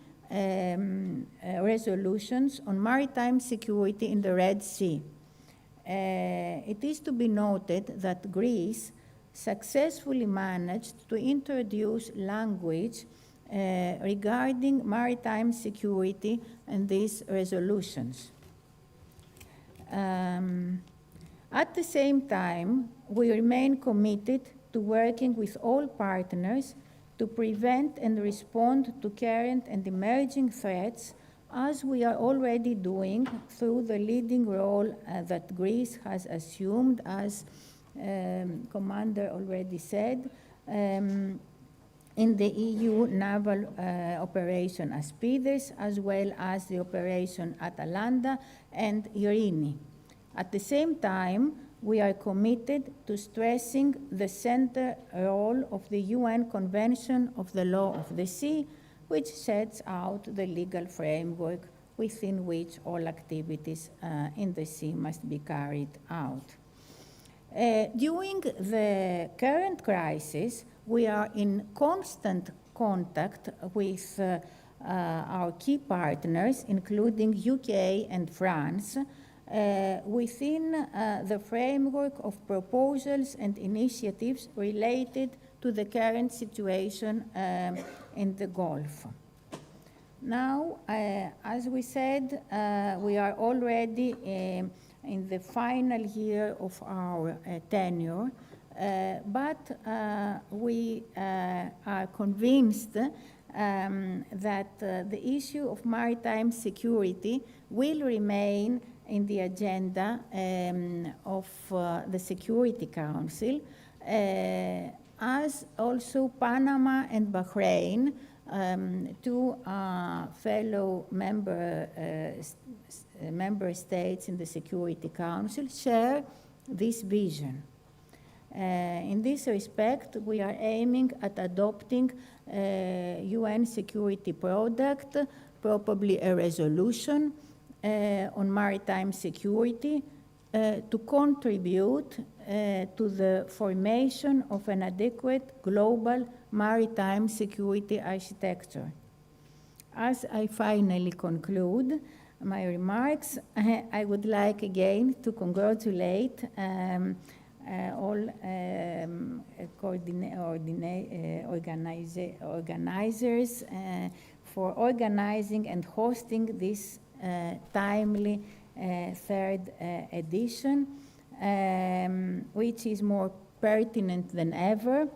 resolutions on maritime security in the Red Sea. It is to be noted that Greece successfully managed to introduce language regarding maritime security in these resolutions. At the same time, we remain committed to working with all partners to prevent and respond to current and emerging threats, as we are already doing through the leading role that Greece has assumed, as Commander already said, in the EU naval operation Aspides, as well as the operation Atalanta and Irini. At the same time, we are committed to stressing the central role of the UN Convention of the Law of the Sea, which sets out the legal framework within which all activities in the sea must be carried out. During the current crisis, we are in constant contact with our key partners, including UK and France, within the framework of proposals and initiatives related to the current situation in the Gulf. Now, as we said, we are already in the final year of our tenure, but we are convinced that the issue of maritime security will remain in the agenda of the Security Council, as also Panama and Bahrain, 2 fellow member states in the Security Council, share this vision. In this respect, we are aiming at adopting a UN security product, probably a resolution on maritime security, to contribute to the formation of an adequate global maritime security architecture. As I finally conclude my remarks, I would like again to congratulate all organizers for organizing and hosting this timely 3rd edition, which is more pertinent than ever.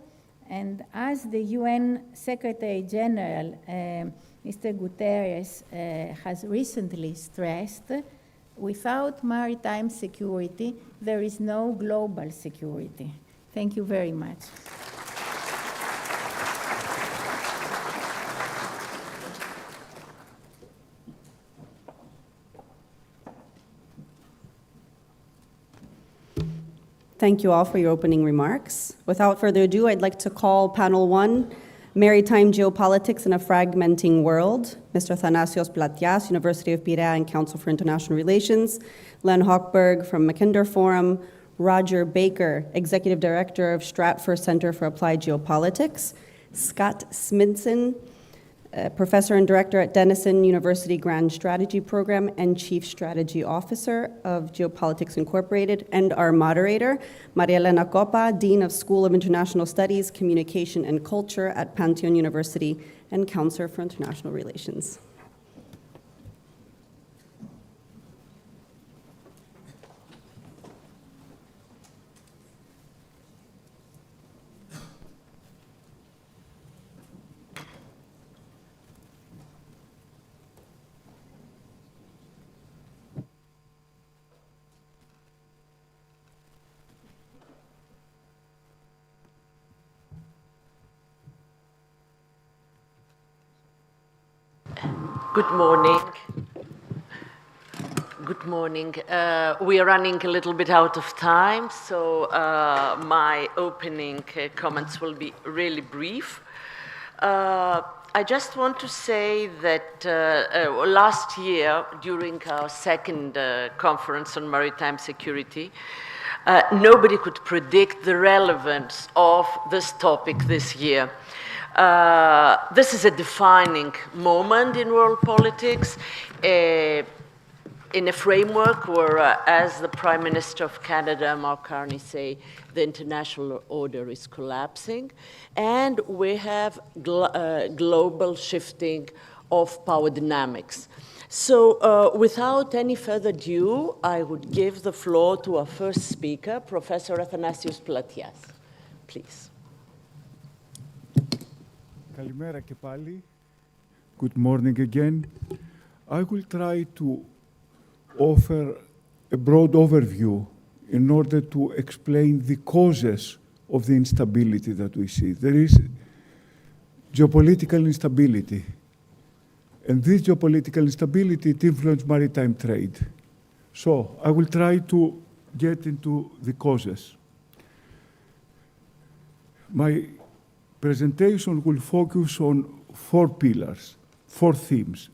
And as the UN Secretary General, Mr. Guterres, has recently stressed, without maritime security, there is no global security. Thank you very much. Thank you all for your opening remarks. Without further ado, I'd like to call panel 1, Maritime Geopolitics in a Fragmenting World, Mr. Thanasios Platias, University of Piraeus and Council for International Relations, Len Hochberg from Mackinder Forum, Roger Baker, Executive Director of Stratfor Center for Applied Geopolitics, Scott Smidson, Professor and Director at Denison University Grand Strategy Program and Chief Strategy Officer of Geopolitics Incorporated, and our moderator, Maria Elena Copa, Dean of School of International Studies, Communication and Culture at Pantheon University and Counselor for International Relations. Good morning. Good morning. We are running a little bit out of time, so my opening comments will be really brief. I just want to say that last year, during our 2nd conference on maritime security, Nobody could predict the relevance of this topic this year. This is a defining moment in world politics, in a framework where, as the Prime Minister of Canada, Mark Carney, say, the international order is collapsing, and we have global shifting of power dynamics. So without any further ado, I would give the floor to our first speaker, Professor Athanasios Platias. Please. Kalimera και πάλι. Good morning again. I will try to offer a broad overview in order to explain the causes of the instability that we see. There is geopolitical instability. And this geopolitical instability, it influences maritime trade. So I will try to get into the causes. My presentation will focus on 4 pillars, 4 themes.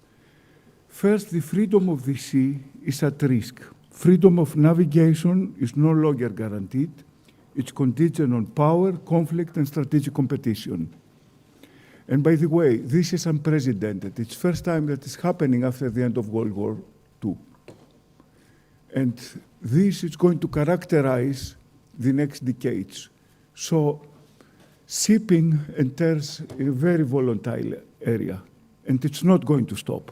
First, the freedom of the sea is at risk. Freedom of navigation is no longer guaranteed. It's contingent on power, conflict, and strategic competition. And by the way, this is unprecedented. It's the first time that it's happening after the end of World War II. And this is going to characterize the next decades. So shipping enters a very volatile area, and it's not going to stop.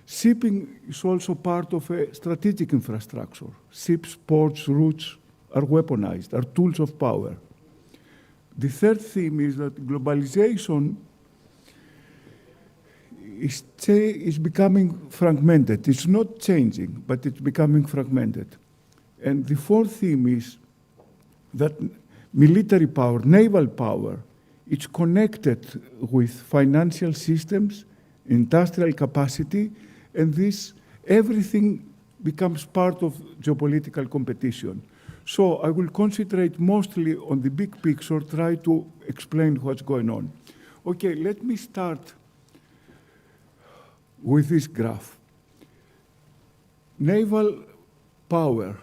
Shipping is also part of a strategic infrastructure. Ships, ports, routes are weaponized, are tools of power. The third theme is that globalization is becoming fragmented. It's not changing, but it's becoming fragmented. And the fourth theme is that military power, naval power, it's connected with financial systems, industrial capacity, and this, everything becomes part of geopolitical competition. So I will concentrate mostly on the big picture, try to explain what's going on. Okay, let me start with this graph. Naval power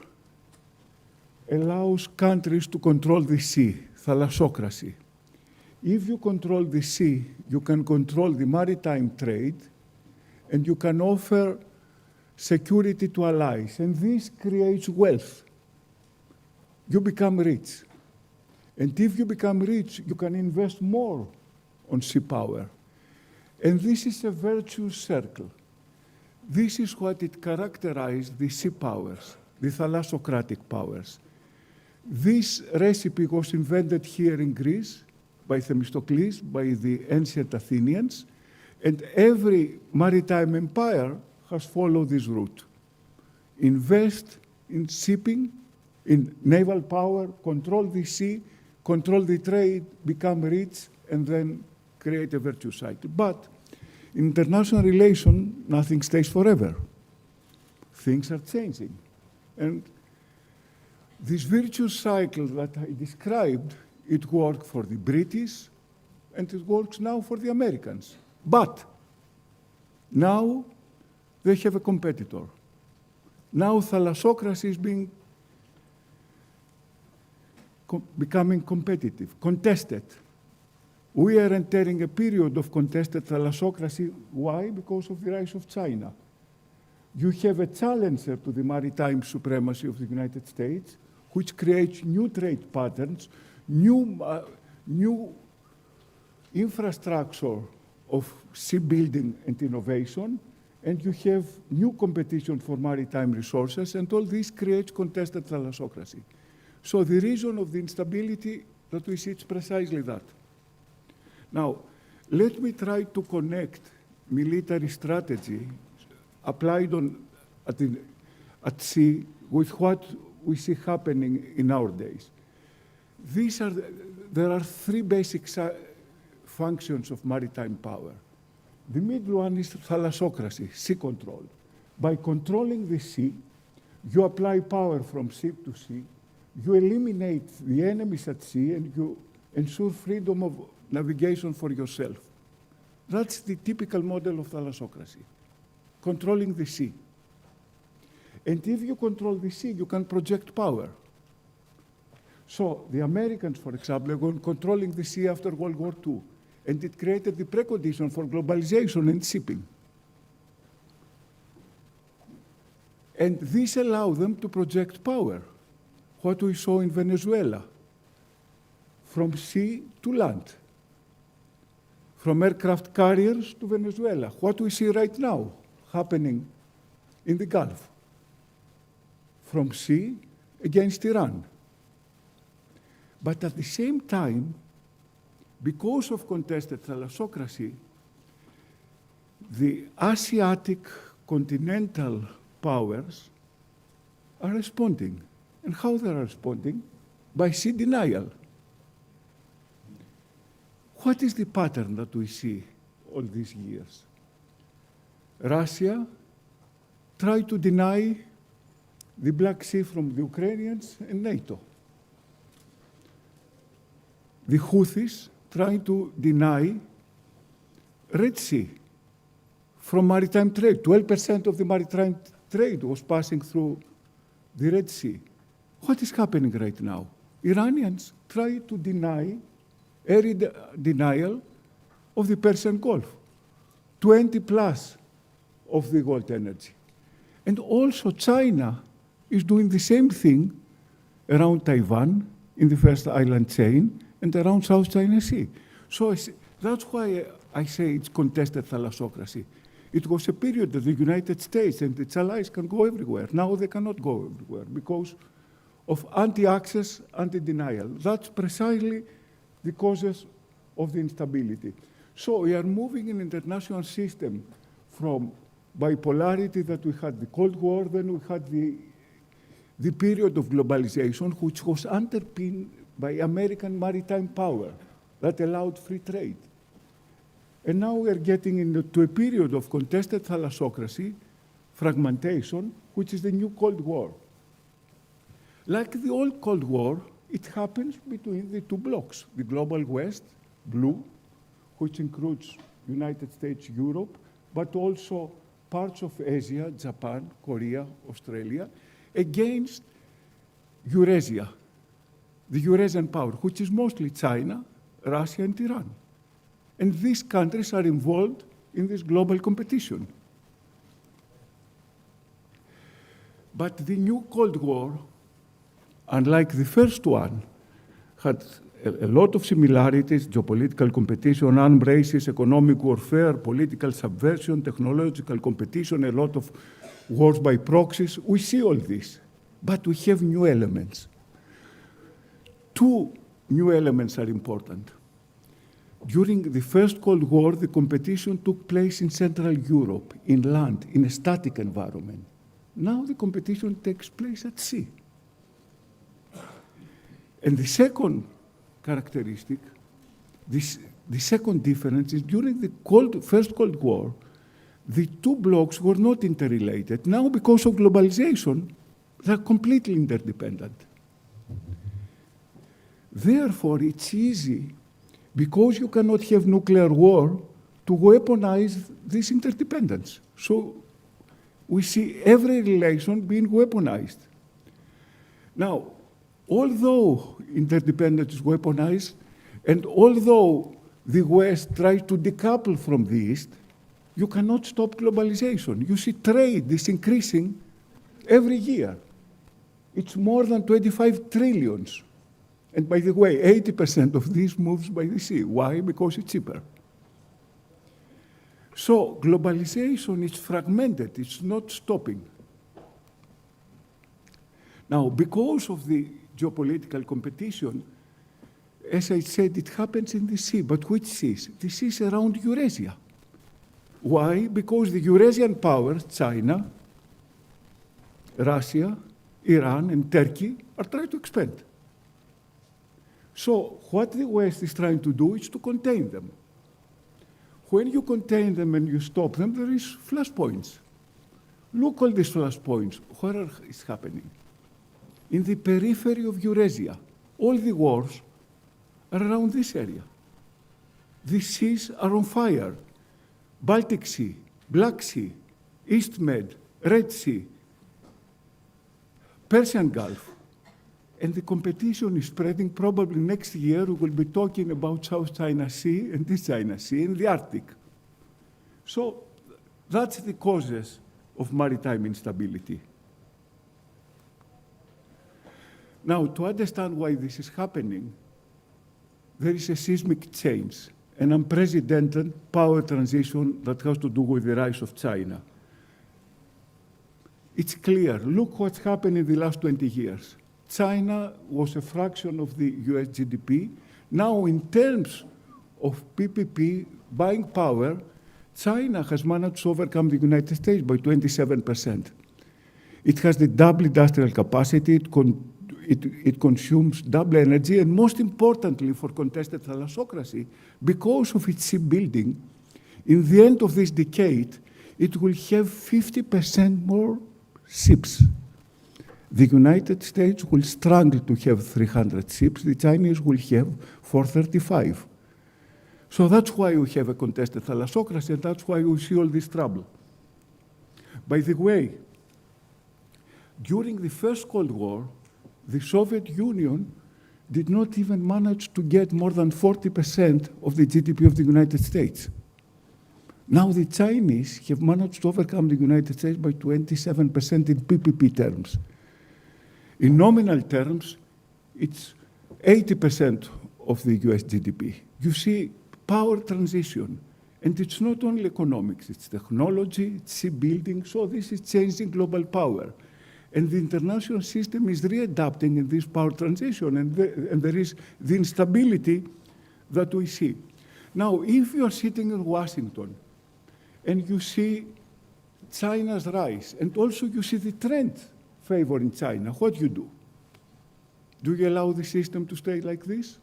allows countries to control the sea, thalassocracy. If you control the sea, you can control the maritime trade, and you can offer security to allies, and this creates wealth. You become rich. And if you become rich, you can invest more on sea power. And this is a virtuous circle. This is what it characterized the sea powers, the thalassocratic powers. This recipe was invented here in Greece by Themistocles, by the ancient Athenians, and every maritime empire has followed this route. Invest in shipping, in naval power, control the sea, control the trade, become rich, and then create a virtuous cycle. But in international relations, nothing stays forever. Things are changing. And this virtuous cycle that I described, it worked for the British, and it works now for the Americans. But now they have a competitor. Now thalassocracy is becoming competitive, contested. We are entering a period of contested thalassocracy. Why? Because of the rise of China. You have a challenger to the maritime supremacy of the United States, which creates new trade patterns, new infrastructure of shipbuilding and innovation, and you have new competition for maritime resources, and all this creates contested thalassocracy. So the reason of the instability that we see is precisely that. Now, let me try to connect military strategy applied at sea with what we see happening in our days. There are 3 basic functions of maritime power. The middle one is thalassocracy, sea control. By controlling the sea, you apply power from ship to sea, you eliminate the enemies at sea, and you ensure freedom of navigation for yourself. That's the typical model of thalassocracy, controlling the sea. And if you control the sea, you can project power. So the Americans, for example, were controlling the sea after World War II, and it created the precondition for globalization and shipping. And this allowed them to project power, what we saw in Venezuela, from sea to land, from aircraft carriers to Venezuela, what we see right now happening in the Gulf, from sea against Iran. But at the same time, because of contested thalassocracy, the Asiatic continental powers are responding. And how they are responding? By sea denial. What is the pattern that we see all these years? Russia tried to deny the Black Sea from the Ukrainians and NATO. The Houthis trying to deny Red Sea from maritime trade. 12% of the maritime trade was passing through the Red Sea. What is happening right now? Iranians try to deny area denial of the Persian Gulf, 20 plus of the world energy. And also China is doing the same thing around Taiwan in the first island chain and around South China Sea. So that's why I say it's contested thalassocracy. It was a period that the United States and its allies can go everywhere. Now they cannot go everywhere because of anti-access, anti-denial. That's precisely the causes of the instability. So we are moving in international system from bipolarity that we had the Cold War, then we had the period of globalization, which was underpinned by American maritime power that allowed free trade. And now we are getting into a period of contested thalassocracy, fragmentation, which is the new Cold War. Like the old Cold War, it happens between the two blocks, the global West, blue, which includes United States, Europe, but also parts of Asia, Japan, Korea, Australia, against Eurasia, the Eurasian power, which is mostly China, Russia, and Iran. And these countries are involved in this global competition. But the new Cold War, unlike the first one, had a lot of similarities: geopolitical competition, arms races, economic warfare, political subversion, technological competition, a lot of wars by proxies. We see all this, but we have new elements. Two new elements are important. During the first Cold War, the competition took place in Central Europe, inland, in a static environment. Now the competition takes place at sea. And the second characteristic, the second difference is during the first Cold War, the two blocks were not interrelated. Now, because of globalization, they're completely interdependent. Therefore, it's easy, because you cannot have nuclear war, to weaponize this interdependence. So we see every relation being weaponized. Now, although interdependence is weaponized, and although the West tries to decouple from the East, you cannot stop globalization. You see trade is increasing every year. It's more than 25 trillions. And by the way, 80% of this moves by the sea. Why? Because it's cheaper. So globalization is fragmented, it's not stopping. Now, because of the geopolitical competition, as I said, it happens in the sea, but which seas? The seas around Eurasia. Why? Because the Eurasian powers, China, Russia, Iran, and Turkey, are trying to expand. So what the West is trying to do is to contain them. When you contain them and you stop them, there is flashpoints. Look all these flashpoints. Where is happening? In the periphery of Eurasia. All the wars are around this area. The seas are on fire. Baltic Sea, Black Sea, East Med, Red Sea, Persian Gulf. And the competition is spreading. Probably next year we will be talking about South China Sea and East China Sea and the Arctic. So that's the causes of maritime instability. Now, to understand why this is happening, there is a seismic change, an unprecedented power transition that has to do with the rise of China. It's clear. Look what's happened in the last 20 years. China was a fraction of the US GDP. Now, in terms of PPP, buying power, China has managed to overcome the United States by 27%. It has the double industrial capacity, it consumes double energy, and most importantly for contested thalassocracy, because of its shipbuilding, in the end of this decade, it will have 50% more ships. The United States will struggle to have 300 ships. The Chinese will have 435. So that's why we have a contested thalassocracy, and that's why we see all this trouble. By the way, during the First Cold War, the Soviet Union did not even manage to get more than 40% of the GDP of the United States. Now the Chinese have managed to overcome the United States by 27% in PPP terms. In nominal terms, it's 80% of the US GDP. You see, power transition, and it's not only economics, it's technology, it's shipbuilding, so this is changing global power. And the international system is readapting in this power transition, and there is the instability that we see. Now, if you are sitting in Washington and you see China's rise, and also you see the trend favoring China, what do? Do you allow the system to stay like this?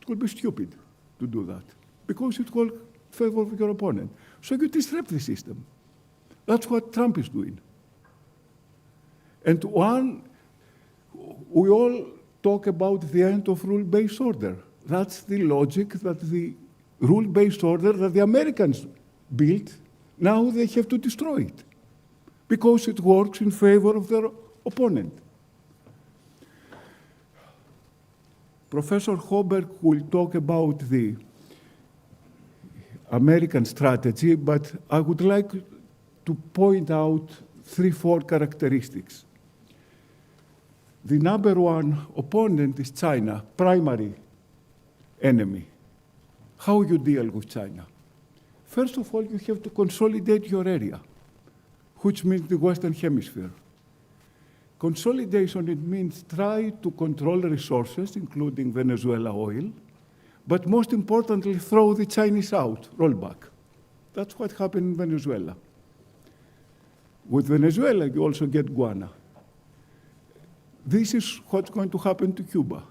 It would be stupid to do that, because it will favor your opponent. So you disrupt the system. That's what Trump is doing. And we all talk about the end of rule-based order. That's the logic that the rule-based order that the Americans built, now they have to destroy it, because it works in favor of their opponent. Professor Hoberg will talk about the American strategy, but I would like to point out 3-4 characteristics. The number one opponent is China, primary enemy. How you deal with China? First of all, you have to consolidate your area, which means the Western Hemisphere. Consolidation, it means try to control resources, including Venezuela oil, but most importantly, throw the Chinese out, roll back. That's what happened in Venezuela. With Venezuela, you also get Guana. This is what's going to happen to Cuba.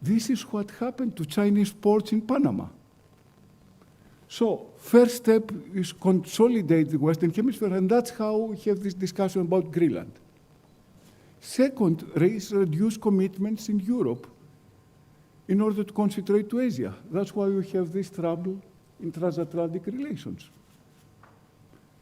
This is what happened to Chinese ports in Panama. So, first step is consolidate the Western Hemisphere, and that's how we have this discussion about Greenland. Second, reduce commitments in Europe in order to concentrate to Asia. That's why we have this trouble in transatlantic relations.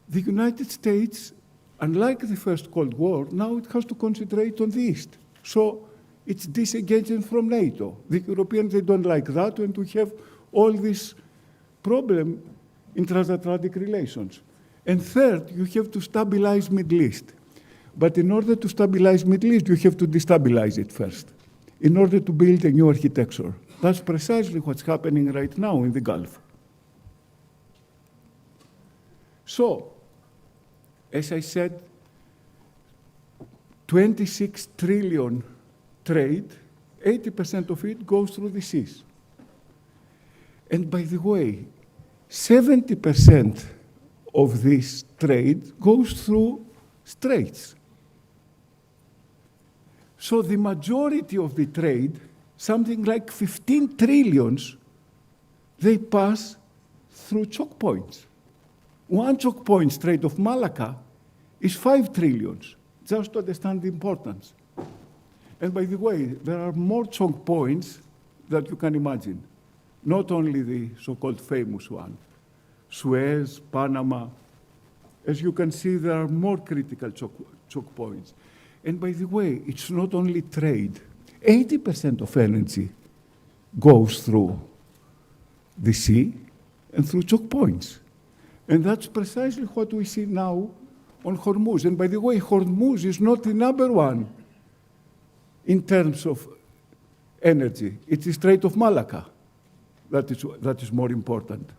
The United States, unlike the first Cold War, now it has to concentrate on the East. So it's disengaging from NATO. The Europeans, they don't like that, and we have all this problem in transatlantic relations. And third, you have to stabilize Middle East. But in order to stabilize Middle East, you have to destabilize it first, in order to build a new architecture. That's precisely what's happening right now in the Gulf. So, as I said, 26 trillion trade, 80% of it goes through the seas. And by the way, 70% of this trade goes through straits. So the majority of the trade, something like 15 trillions, they pass through choke points. One choke point, Strait of Malacca, is 5 trillions, just to understand the importance. And by the way, there are more choke points that you can imagine, not only the so-called famous one, Suez, Panama. As you can see, there are more critical choke points. And by the way, it's not only trade. 80% of energy goes through the sea and through choke points. And that's precisely what we see now on Hormuz. And by the way, Hormuz is not the number one in terms of energy. It's the Strait of Malacca that is more important.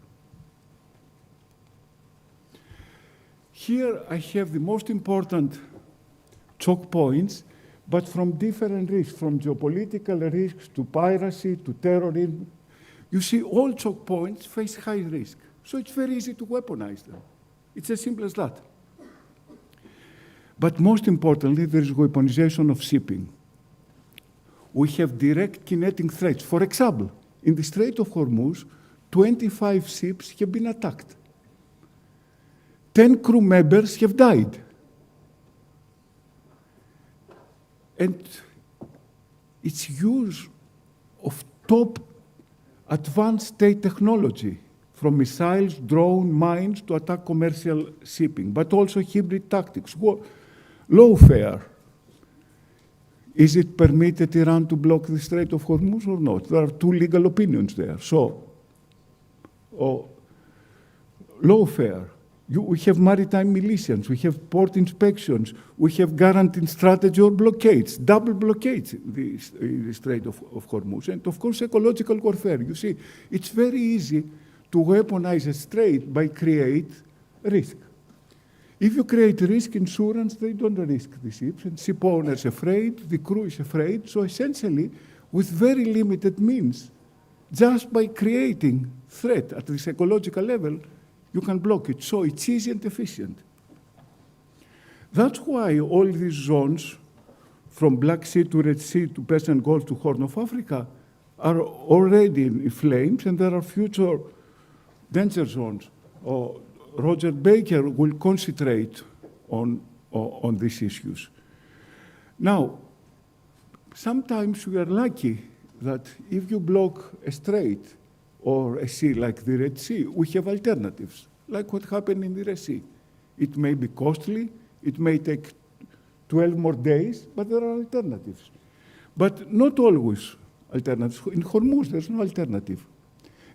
Here I have the most important choke points, but from different risks, from geopolitical risks to piracy to terrorism. You see, all choke points face high risk, so it's very easy to weaponize them. It's as simple as that. But most importantly, there is weaponization of shipping. We have direct kinetic threats. For example, in the Strait of Hormuz, 25 ships have been attacked. 10 crew members have died. And its use of top advanced state technology, from missiles, drone, mines, to attack commercial shipping, but also hybrid tactics, lawfare. Is it permitted Iran to block the Strait of Hormuz or not? There are two legal opinions there. So, lawfare. We have maritime militias, we have port inspections, we have guaranteed strategy or blockades, double blockades in the Strait of Hormuz. And of course, ecological warfare. You see, it's very easy to weaponize a strait by create risk. If you create risk insurance, they don't risk the ships, and ship owners afraid, the crew is afraid. So essentially, with very limited means, just by creating threat at this ecological level, you can block it. So it's easy and efficient. That's why all these zones, from Black Sea to Red Sea to Persian Gulf to Horn of Africa, are already in flames, and there are future danger zones. Roger Baker will concentrate on these issues. Now, sometimes we are lucky that if you block a strait or a sea like the Red Sea, we have alternatives, like what happened in the Red Sea. It may be costly, it may take 12 more days, but there are alternatives. But not always alternatives. In Hormuz, there's no alternative.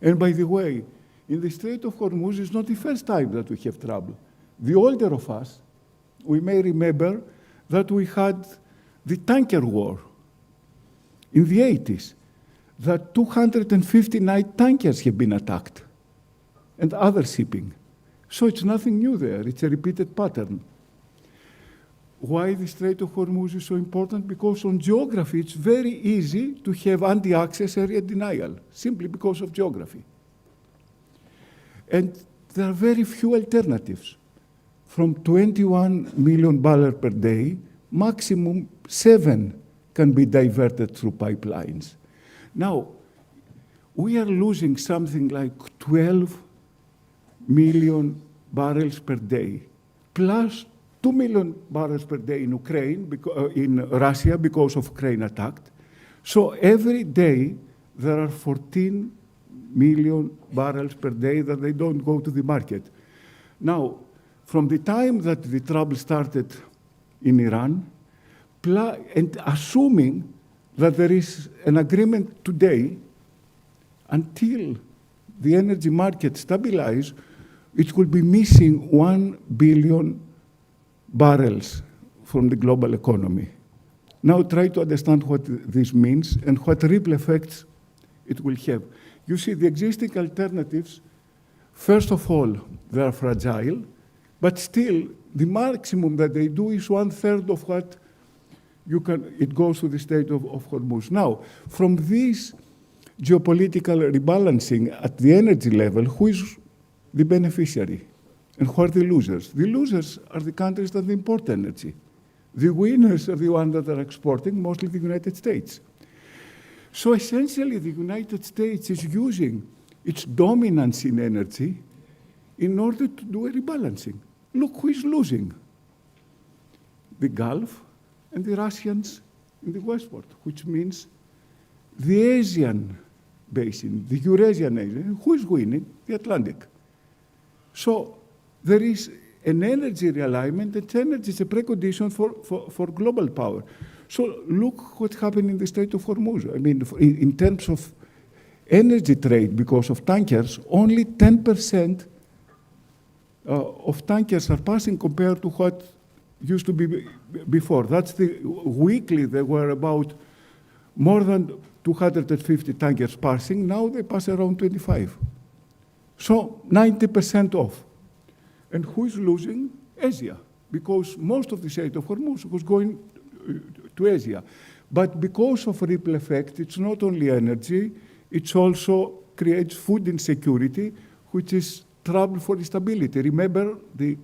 And by the way, in the Strait of Hormuz, it's not the first time that we have trouble. The older of us, we may remember that we had the tanker war in the 80s, that 259 tankers have been attacked, and other shipping. So it's nothing new there, it's a repeated pattern. Why the Strait of Hormuz is so important? Because on geography, it's very easy to have anti-access area denial, simply because of geography. And there are very few alternatives. From 21 million barrels per day, maximum 7 can be diverted through pipelines. Now, we are losing something like 12 million barrels per day, plus 2 million barrels per day in Ukraine, in Russia, because of Ukraine attacked. So every day, there are 14 million barrels per day that they don't go to the market. Now, from the time that the trouble started in Iran, and assuming that there is an agreement today, until the energy market stabilize, it will be missing 1 billion barrels from the global economy. Now try to understand what this means and what ripple effects it will have. You see, the existing alternatives, first of all, they are fragile, but still, the maximum that they do is 1/3 of what it goes to the Strait of Hormuz. Now, from this geopolitical rebalancing at the energy level, who is the beneficiary? And who are the losers? The losers are the countries that import energy. The winners are the ones that are exporting, mostly the United States. So essentially, the United States is using its dominance in energy in order to do a rebalancing. Look who is losing. The Gulf and the Russians in the westward, which means the Asian basin, the Eurasian Asian. Who is winning? The Atlantic. So there is an energy realignment, and energy is a precondition for global power. So look what's happening in the Strait of Hormuz. I mean, in terms of energy trade, because of tankers, only 10% of tankers are passing compared to what used to be before. That's the weekly, there were about more than 250 tankers passing. Now they pass around 25. So 90% off. And who is losing? Asia, because most of the Strait of Hormuz was going to Asia. But because of ripple effect, it's not only energy, it also creates food insecurity, which is trouble for stability. Remember, the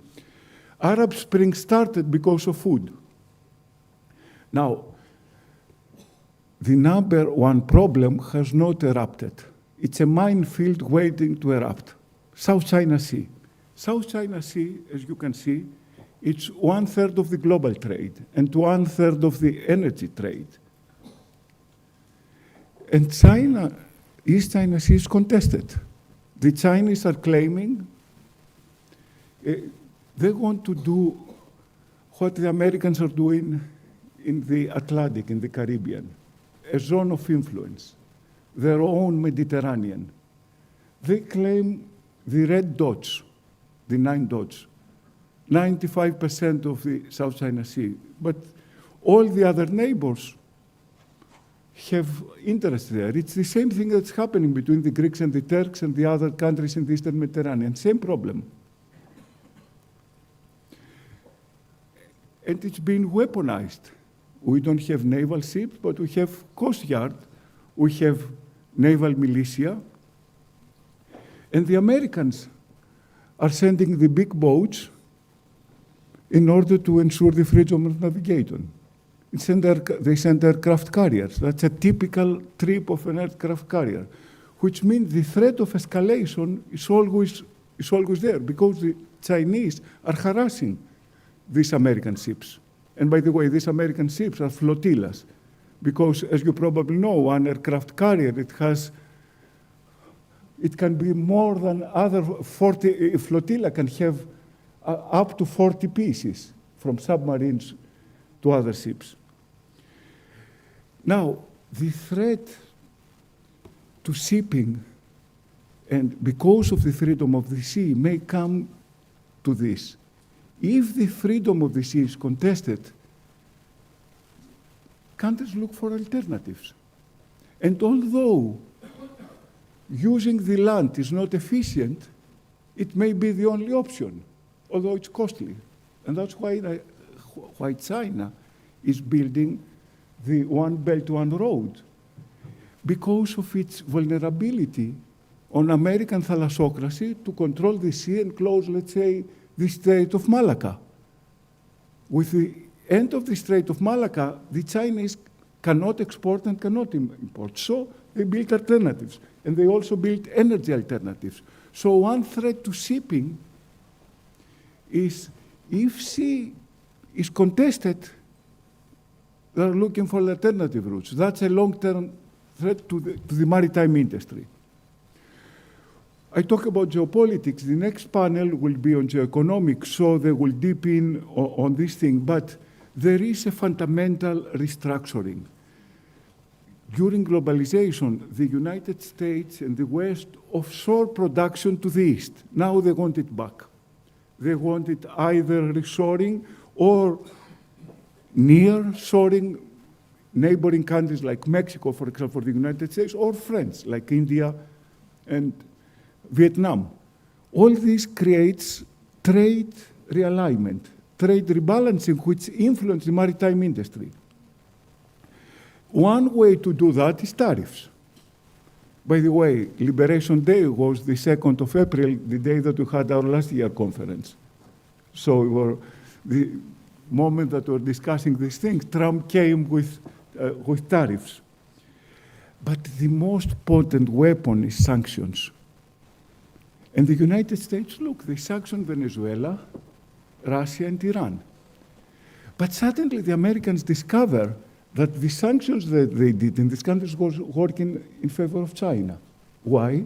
Arab Spring started because of food. Now, the number one problem has not erupted. It's a minefield waiting to erupt. South China Sea. South China Sea, as you can see, it's 1/3 of the global trade and 1/3 of the energy trade. And China, East China Sea is contested. The Chinese are claiming they want to do what the Americans are doing in the Atlantic, in the Caribbean, a zone of influence, their own Mediterranean. They claim the red dots, the 9 dots, 95% of the South China Sea. But all the other neighbors have interest there. It's the same thing that's happening between the Greeks and the Turks and the other countries in the Eastern Mediterranean. Same problem. And it's been weaponized. We don't have naval ships, but we have Coast Guard, we have naval militia, and the Americans are sending the big boats in order to ensure the freedom of navigation. They send aircraft carriers. That's a typical trip of an aircraft carrier, which means the threat of escalation is always there, because the Chinese are harassing these American ships. And by the way, these American ships are flotillas, because as you probably know, one aircraft carrier, it can be more than other 40, a flotilla can have up to 40 pieces from submarines to other ships. Now, the threat to shipping, and because of the freedom of the sea, may come to this. If the freedom of the sea is contested, countries look for alternatives. And although using the land is not efficient, it may be the only option, although it's costly. And that's why China is building the One Belt, One Road, because of its vulnerability on American thalassocracy to control the sea and close, let's say, the Strait of Malacca. With the end of the Strait of Malacca, the Chinese cannot export and cannot import. So they built alternatives, and they also built energy alternatives. So one threat to shipping is if sea is contested, they're looking for alternative routes. That's a long-term threat to the maritime industry. I talk about geopolitics. The next panel will be on geoeconomics, so they will deep in on this thing. But there is a fundamental restructuring. During globalization, the United States and the West offshore production to the East. Now they want it back. They want it either reshoring or near-shoring neighboring countries like Mexico, for example, for the United States, or friends like India and Vietnam. All this creates trade realignment, trade rebalancing, which influences the maritime industry. One way to do that is tariffs. By the way, Liberation Day was the 2nd of April, the day that we had our last year conference. So the moment that we're discussing these things, Trump came with tariffs. But the most potent weapon is sanctions. And the United States, look, they sanctioned Venezuela, Russia, and Iran. But suddenly the Americans discover that the sanctions that they did in these countries was working in favor of China. Why?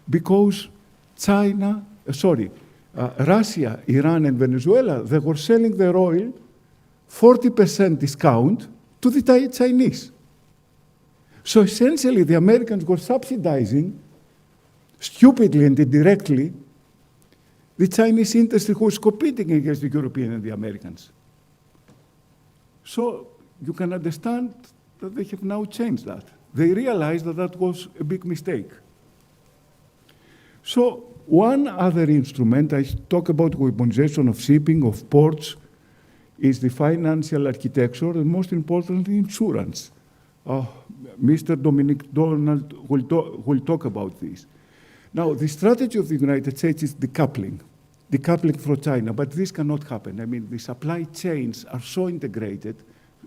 Because Russia, Iran, and Venezuela, they were selling their oil 40% discount to the Chinese. So essentially, the Americans were subsidizing, stupidly and indirectly, the Chinese industry who was competing against the European and the Americans. So you can understand that they have now changed that. They realized that that was a big mistake. So one other instrument, I talk about weaponization of shipping, of ports, is the financial architecture, and most importantly, insurance. Mr. Dominic Donald will talk about this. Now, the strategy of the United States is decoupling from China, but this cannot happen. I mean, the supply chains are so integrated,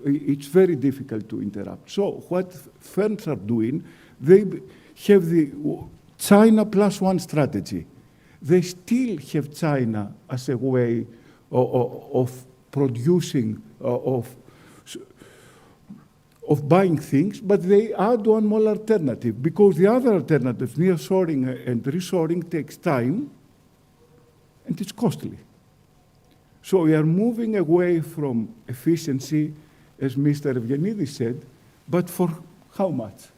it's very difficult to interrupt. So what firms are doing, they have the China plus one strategy. They still have China as a way of producing, of buying things, but they add one more alternative, because the other alternative, nearshoring and reshoring, takes time, and it's costly. So we are moving away from efficiency, as Mr. Evgenidis said, but for how much?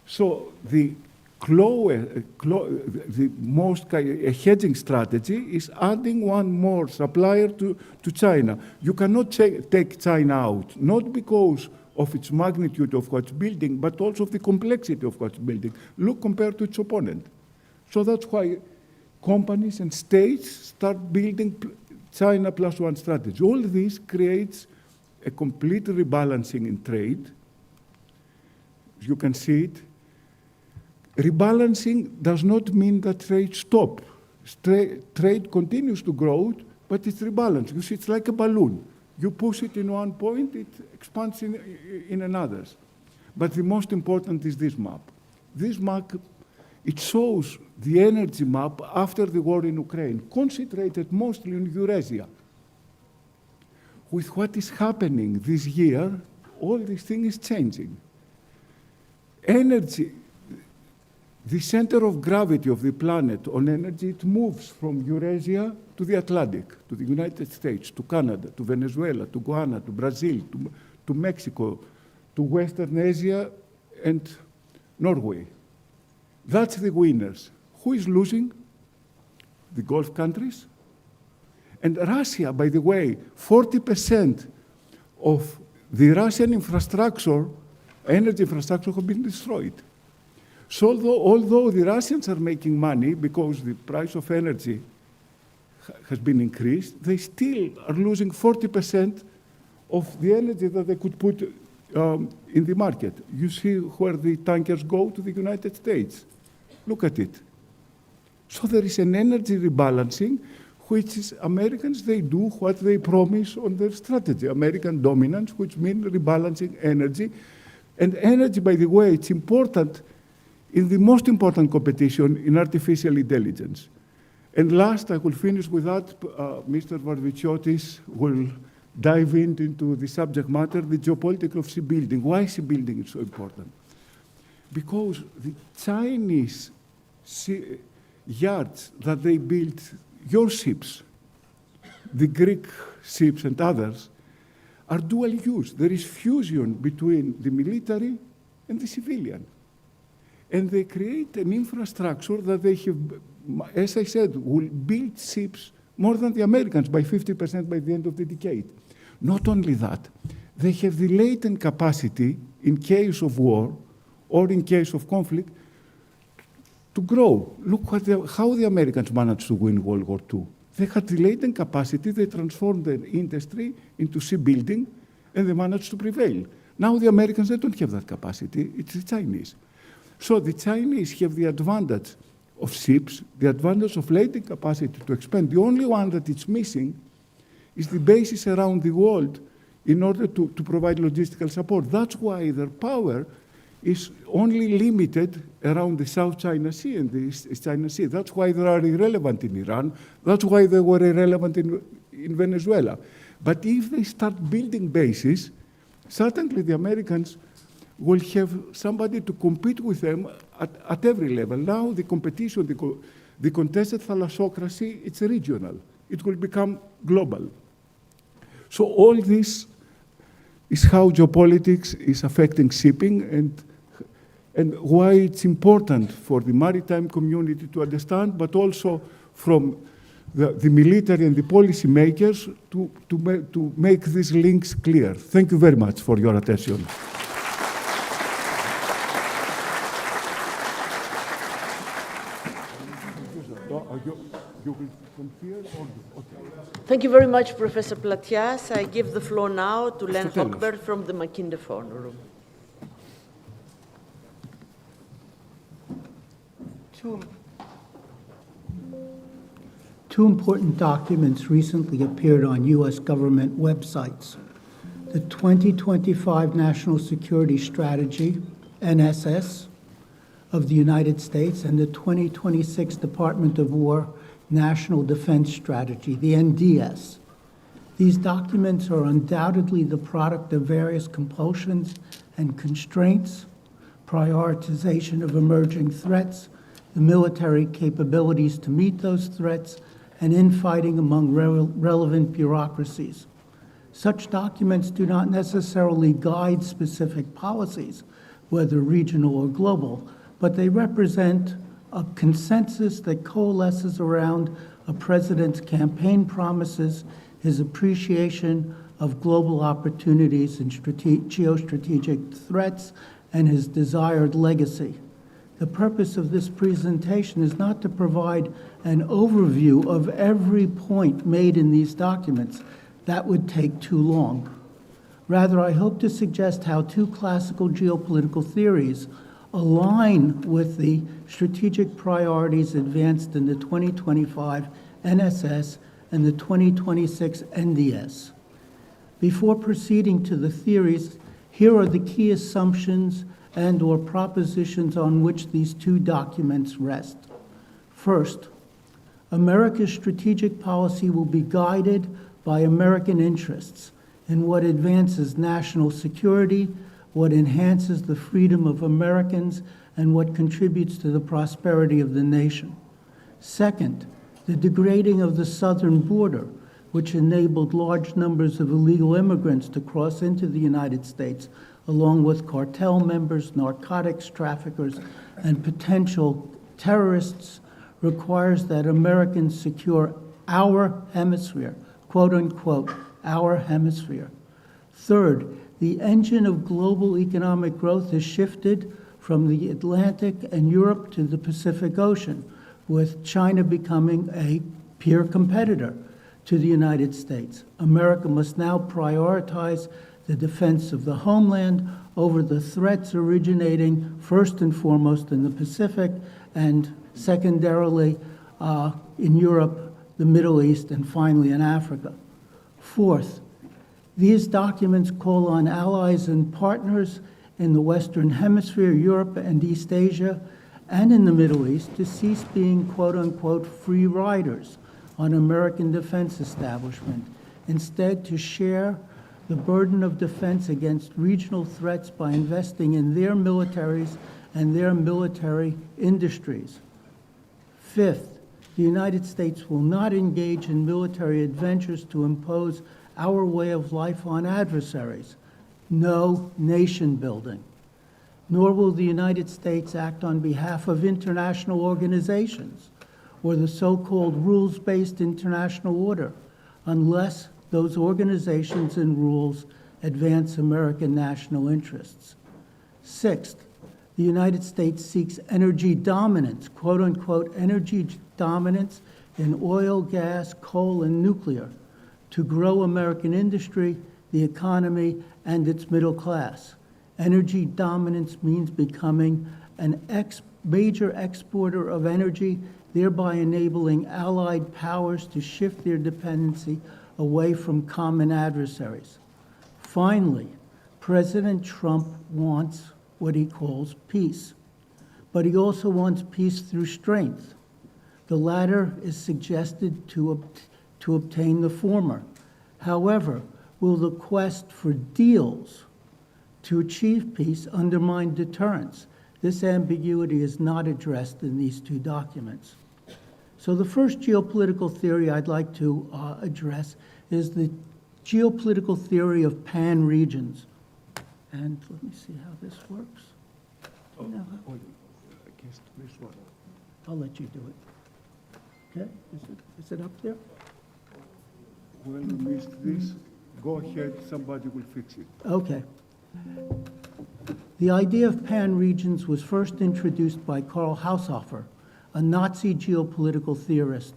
So the most hedging strategy is adding one more supplier to China. You cannot take China out, not because of its magnitude of what's building, but also of the complexity of what's building. Look compared to its opponent. So that's why companies and states start building China plus one strategy. All this creates a complete rebalancing in trade. You can see it. Rebalancing does not mean that trade stops. Trade continues to grow, but it's rebalanced. You see, it's like a balloon. You push it in one point, it expands in another. But the most important is this map. This map, it shows the energy map after the war in Ukraine, concentrated mostly in Eurasia. With what is happening this year, all this thing is changing. Energy, the center of gravity of the planet on energy, it moves from Eurasia to the Atlantic, to the United States, to Canada, to Venezuela, to Guyana, to Brazil, to Mexico, to Western Asia, and Norway. That's the winners. Who is losing? The Gulf countries. And Russia, by the way, 40% of the Russian infrastructure, energy infrastructure, have been destroyed. So although the Russians are making money because the price of energy has been increased, they still are losing 40% of the energy that they could put in the market. You see where the tankers go? To the United States. Look at it. So there is an energy rebalancing, which is Americans, they do what they promise on their strategy. American dominance, which means rebalancing energy. And energy, by the way, it's important in the most important competition in artificial intelligence. And last, I will finish with that. Mr. Varviciotis will dive into the subject matter, the geopolitics of shipbuilding. Why shipbuilding is so important? Because the Chinese yards that they built, your ships, the Greek ships and others, are dual use. There is fusion between the military and the civilian. And they create an infrastructure that they have, as I said, will build ships more than the Americans by 50% by the end of the decade. Not only that, they have the latent capacity in case of war or in case of conflict to grow. Look how the Americans managed to win World War II. They had the latent capacity, they transformed their industry into shipbuilding, and they managed to prevail. Now the Americans, they don't have that capacity, it's the Chinese. So the Chinese have the advantage of ships, the advantage of latent capacity to expand. The only one that it's missing is the bases around the world in order to provide logistical support. That's why their power is only limited around the South China Sea and the East China Sea. That's why they are irrelevant in Iran. That's why they were irrelevant in Venezuela. But if they start building bases, certainly the Americans will have somebody to compete with them at every level. Now the competition, The contested thalassocracy, it's regional. It will become global. So all this is how geopolitics is affecting shipping and why it's important for the maritime community to understand, but also from the military and the policy makers to make these links clear. Thank you very much for your attention. Thank you very much, Professor Platias. I give the floor now to Len Telos. Hochberg from the Mackinder Forum Room. Two important documents recently appeared on U.S. government websites. The 2025 National Security Strategy, NSS, of the United States, and the 2026 Department of War National Defense Strategy, the NDS. These documents are undoubtedly the product of various compulsions and constraints, prioritization of emerging threats, the military capabilities to meet those threats, and infighting among relevant bureaucracies. Such documents do not necessarily guide specific policies, whether regional or global, but they represent a consensus that coalesces around a president's campaign promises, his appreciation of global opportunities and geostrategic threats, and his desired legacy. The purpose of this presentation is not to provide an overview of every point made in these documents. That would take too long. Rather, I hope to suggest how two classical geopolitical theories align with the strategic priorities advanced in the 2025 NSS and the 2026 NDS. Before proceeding to the theories, here are the key assumptions and/or propositions on which these two documents rest. First, America's strategic policy will be guided by American interests in what advances national security, what enhances the freedom of Americans, and what contributes to the prosperity of the nation. Second, the degrading of the southern border, which enabled large numbers of illegal immigrants to cross into the United States, along with cartel members, narcotics traffickers, and potential terrorists, requires that Americans secure our hemisphere, quote unquote, our hemisphere. Third, the engine of global economic growth has shifted from the Atlantic and Europe to the Pacific Ocean, with China becoming a peer competitor to the United States. America must now prioritize the defense of the homeland over the threats originating first and foremost in the Pacific and secondarily in Europe, the Middle East, and finally in Africa. Fourth, these documents call on allies and partners in the Western Hemisphere, Europe and East Asia, and in the Middle East to cease being quote-unquote free riders on American defense establishment, instead to share the burden of defense against regional threats by investing in their militaries and their military industries. Fifth, the United States will not engage in military adventures to impose our way of life on adversaries. No nation building. Nor will the United States act on behalf of international organizations or the so-called rules-based international order unless those organizations and rules advance American national interests. Sixth, the United States seeks energy dominance, quote unquote, energy dominance in oil, gas, coal, and nuclear to grow American industry, the economy, and its middle class. Energy dominance means becoming an major exporter of energy, thereby enabling allied powers to shift their dependency away from common adversaries. Finally, President Trump wants what he calls peace, but he also wants peace through strength. The latter is suggested to obtain the former. However, will the quest for deals to achieve peace undermine deterrence? This ambiguity is not addressed in these two documents. So the first geopolitical theory I'd like to address is the geopolitical theory of pan-regions. And let me see how this works. No, I'll let you do it. Okay, is it up there? Well, you missed this. Go ahead, somebody will fix it. Okay. The idea of pan-regions was first introduced by Karl Haushofer, a Nazi geopolitical theorist.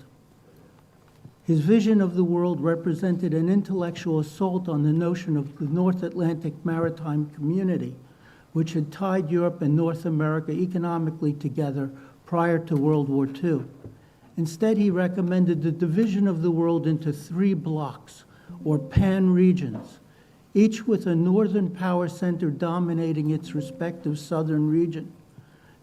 His vision of the world represented an intellectual assault on the notion of the North Atlantic maritime community, which had tied Europe and North America economically together prior to World War II. Instead, he recommended the division of the world into 3 blocks, or pan-regions, each with a northern power center dominating its respective southern region.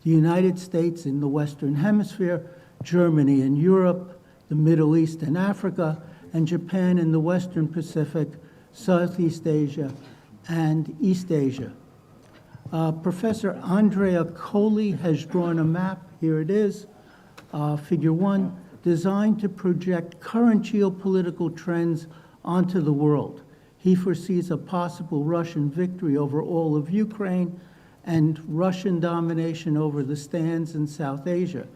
The United States in the Western Hemisphere, Germany in Europe, the Middle East and Africa, and Japan in the Western Pacific, Southeast Asia, and East Asia. Professor Andrea Colli has drawn a map, here it is, figure 1, designed to project current geopolitical trends onto the world. He foresees a possible Russian victory over all of Ukraine and Russian domination over the stands in South Asia.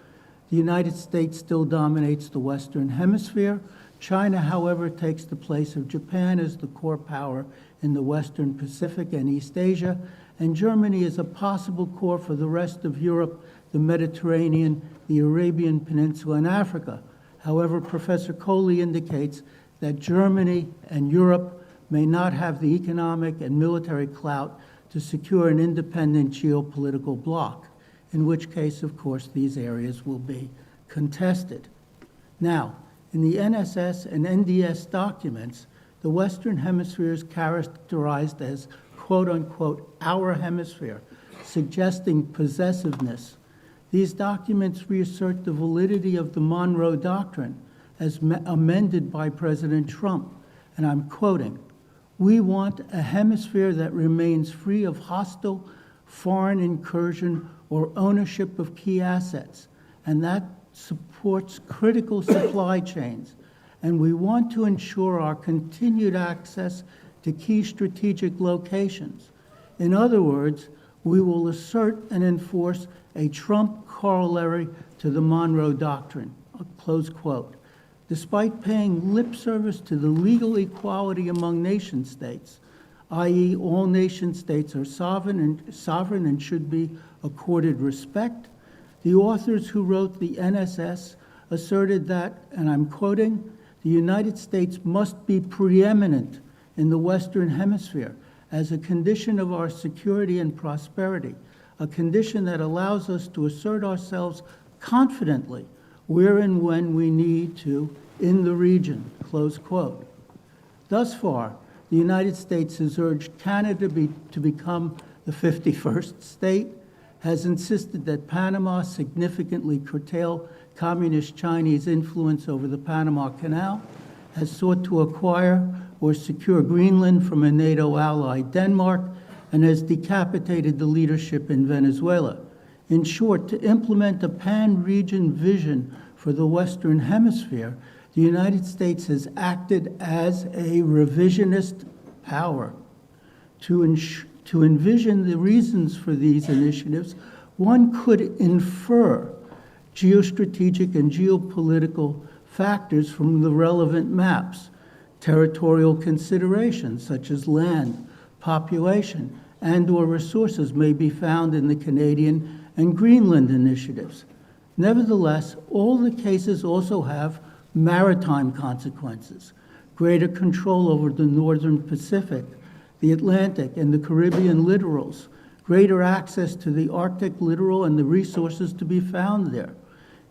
The United States still dominates the Western Hemisphere. China, however, takes the place of Japan as the core power in the Western Pacific and East Asia, and Germany is a possible core for the rest of Europe, the Mediterranean, the Arabian Peninsula, and Africa. However, Professor Colli indicates that Germany and Europe may not have the economic and military clout to secure an independent geopolitical bloc, in which case, of course, these areas will be contested. Now, in the NSS and NDS documents, the Western Hemisphere is characterized as, quote unquote, our hemisphere, suggesting possessiveness. These documents reassert the validity of the Monroe Doctrine as amended by President Trump, and I'm quoting, "We want a hemisphere that remains free of hostile foreign incursion or ownership of key assets, and that supports critical supply chains. And we want to ensure our continued access to key strategic locations. In other words, we will assert and enforce a Trump corollary to the Monroe Doctrine," close quote. Despite paying lip service to the legal equality among nation states, i.e. all nation states are sovereign and should be accorded respect, the authors who wrote the NSS asserted that, and I'm quoting, "the United States must be preeminent in the Western Hemisphere as a condition of our security and prosperity, a condition that allows us to assert ourselves confidently where and when we need to in the region," close quote. Thus far, the United States has urged Canada to become the 51st state, has insisted that Panama significantly curtail communist Chinese influence over the Panama Canal, has sought to acquire or secure Greenland from a NATO ally, Denmark, and has decapitated the leadership in Venezuela. In short, to implement a pan-region vision for the Western Hemisphere, the United States has acted as a revisionist power. To envision the reasons for these initiatives, one could infer geostrategic and geopolitical factors from the relevant maps. Territorial considerations such as land, population, and/or resources may be found in the Canadian and Greenland initiatives. Nevertheless, all the cases also have maritime consequences, greater control over the northern Pacific, the Atlantic, and the Caribbean littorals, greater access to the Arctic littoral and the resources to be found there,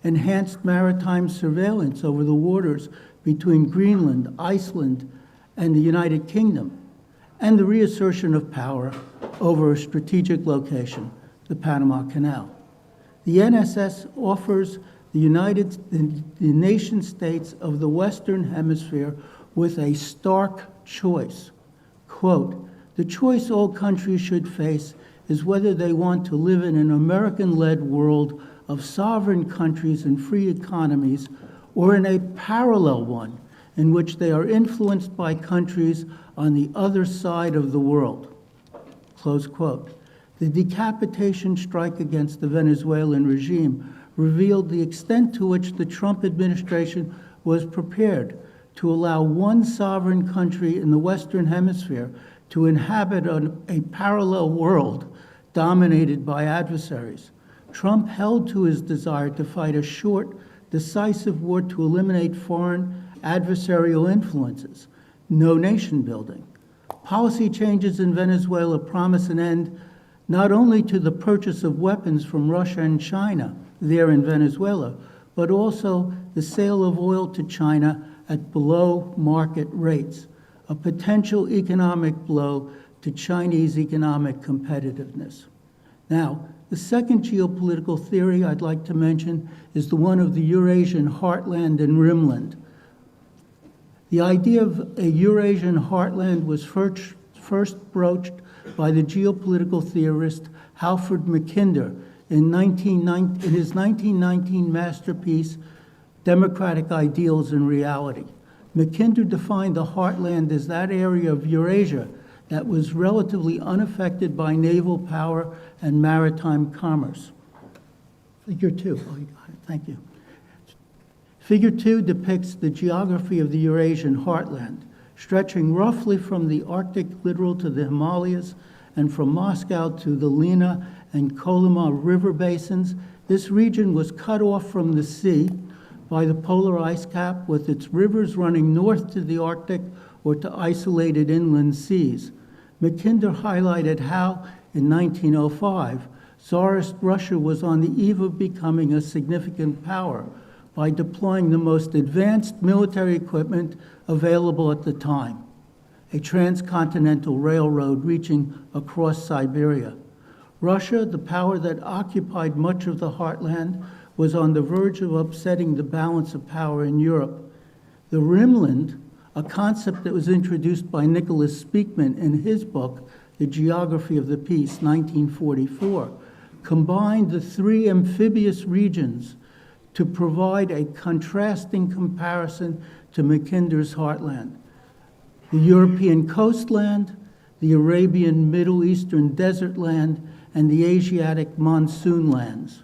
enhanced maritime surveillance over the waters between Greenland, Iceland, and the United Kingdom, and the reassertion of power over a strategic location, the Panama Canal. The NSS offers the nation states of the Western Hemisphere with a stark choice. Quote, "The choice all countries should face is whether they want to live in an American-led world of sovereign countries and free economies, or in a parallel one in which they are influenced by countries on the other side of the world. Close quote. The decapitation strike against the Venezuelan regime revealed the extent to which the Trump administration was prepared to allow one sovereign country in the Western Hemisphere to inhabit a parallel world dominated by adversaries. Trump held to his desire to fight a short, decisive war to eliminate foreign adversarial influences, no nation building. Policy changes in Venezuela promise an end not only to the purchase of weapons from Russia and China there in Venezuela, but also the sale of oil to China at below market rates, a potential economic blow to Chinese economic competitiveness. Now, the second geopolitical theory I'd like to mention is the one of the Eurasian heartland and rimland. The idea of a Eurasian heartland was first broached by the geopolitical theorist Halford Mackinder in his 1919 masterpiece, Democratic Ideals and Reality. Mackinder defined the heartland as that area of Eurasia that was relatively unaffected by naval power and maritime commerce. Figure 2, oh, you got it, thank you. Figure 2 depicts the geography of the Eurasian heartland, stretching roughly from the Arctic littoral to the Himalayas and from Moscow to the Lena and Kolyma river basins. This region was cut off from the sea by the polar ice cap, with its rivers running north to the Arctic or to isolated inland seas. Mackinder highlighted how, in 1905, Tsarist Russia was on the eve of becoming a significant power by deploying the most advanced military equipment available at the time, a transcontinental railroad reaching across Siberia. Russia, the power that occupied much of the heartland, was on the verge of upsetting the balance of power in Europe. The Rimland, a concept that was introduced by Nicholas Speakman in his book, The Geography of the Peace, 1944, combined the three amphibious regions to provide a contrasting comparison to Mackinder's heartland. The European coastland, the Arabian Middle Eastern desert land, and the Asiatic monsoon lands.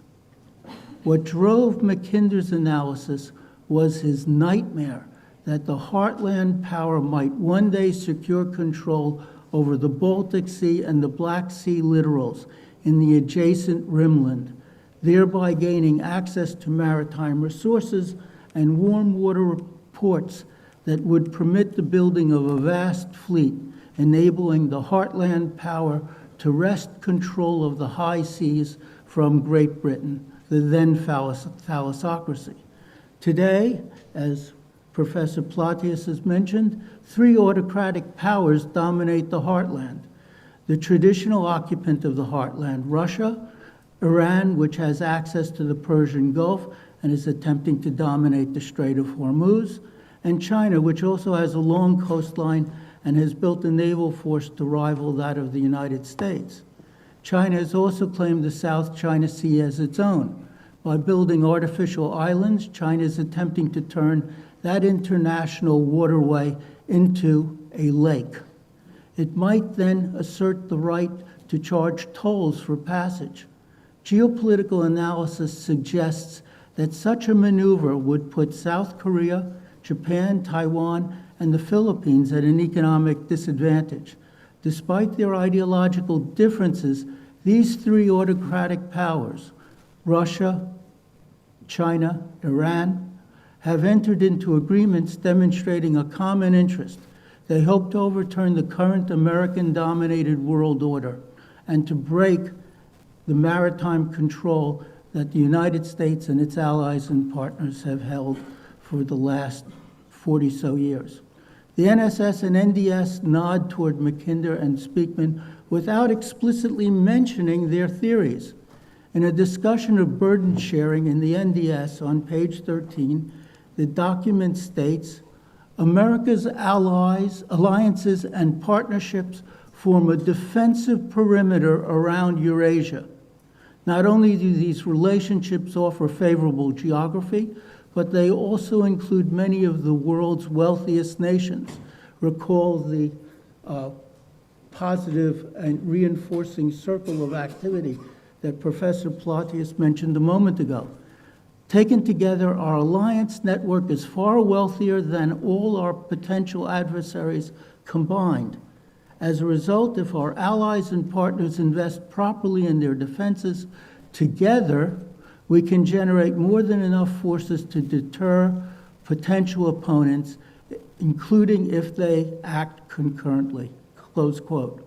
What drove Mackinder's analysis was his nightmare that the heartland power might one day secure control over the Baltic Sea and the Black Sea littorals in the adjacent Rimland, thereby gaining access to maritime resources and warm water ports that would permit the building of a vast fleet, enabling the heartland power to wrest control of the high seas from Great Britain, the then thalassocracy. Today, as Professor Platius has mentioned, three autocratic powers dominate the heartland. The traditional occupant of the heartland, Russia, Iran, which has access to the Persian Gulf and is attempting to dominate the Strait of Hormuz, and China, which also has a long coastline and has built a naval force to rival that of the United States. China has also claimed the South China Sea as its own. By building artificial islands, China is attempting to turn that international waterway into a lake. It might then assert the right to charge tolls for passage. Geopolitical analysis suggests that such a maneuver would put South Korea, Japan, Taiwan, and the Philippines at an economic disadvantage. Despite their ideological differences, these three autocratic powers, Russia, China, Iran, have entered into agreements demonstrating a common interest. They hope to overturn the current American-dominated world order and to break the maritime control that the United States and its allies and partners have held for the last 40-so years. The NSS and NDS nod toward Mackinder and Speakman without explicitly mentioning their theories. In a discussion of burden sharing in the NDS on page 13, the document states, America's alliances, and partnerships form a defensive perimeter around Eurasia. Not only do these relationships offer favorable geography, but they also include many of the world's wealthiest nations. Recall the positive and reinforcing circle of activity that Professor Platius mentioned a moment ago. Taken together, our alliance network is far wealthier than all our potential adversaries combined. As a result, if our allies and partners invest properly in their defenses, together we can generate more than enough forces to deter potential opponents, including if they act concurrently, close quote.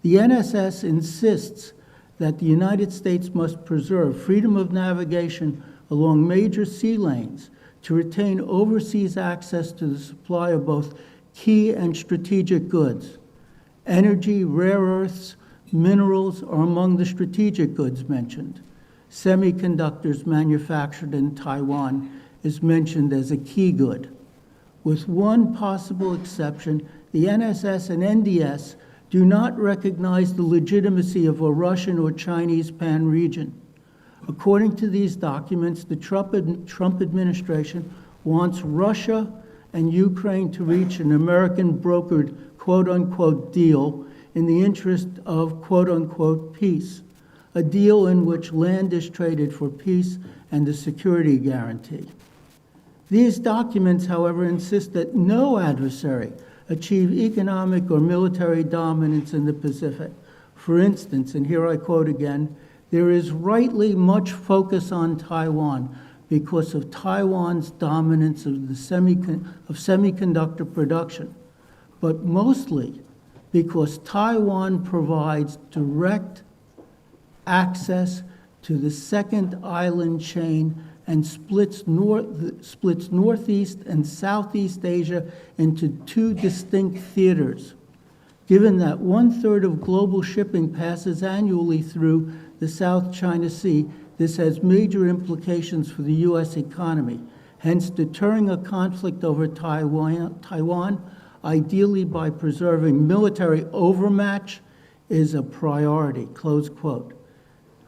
The NSS insists that the United States must preserve freedom of navigation along major sea lanes to retain overseas access to the supply of both key and strategic goods. Energy, rare earths, minerals are among the strategic goods mentioned. Semiconductors manufactured in Taiwan is mentioned as a key good. With one possible exception, the NSS and NDS do not recognize the legitimacy of a Russian or Chinese pan-region. According to these documents, the Trump administration wants Russia and Ukraine to reach an American-brokered quote-unquote deal in the interest of quote-unquote peace, a deal in which land is traded for peace and a security guarantee. These documents, however, insist that no adversary achieve economic or military dominance in the Pacific. For instance, and here I quote again, there is rightly much focus on Taiwan because of Taiwan's dominance of semiconductor production, but mostly because Taiwan provides direct access to the second island chain and splits Northeast and Southeast Asia into two distinct theaters. Given that 1/3 of global shipping passes annually through the South China Sea, this has major implications for the U.S. economy. Hence, deterring a conflict over Taiwan, ideally by preserving military overmatch, is a priority, close quote.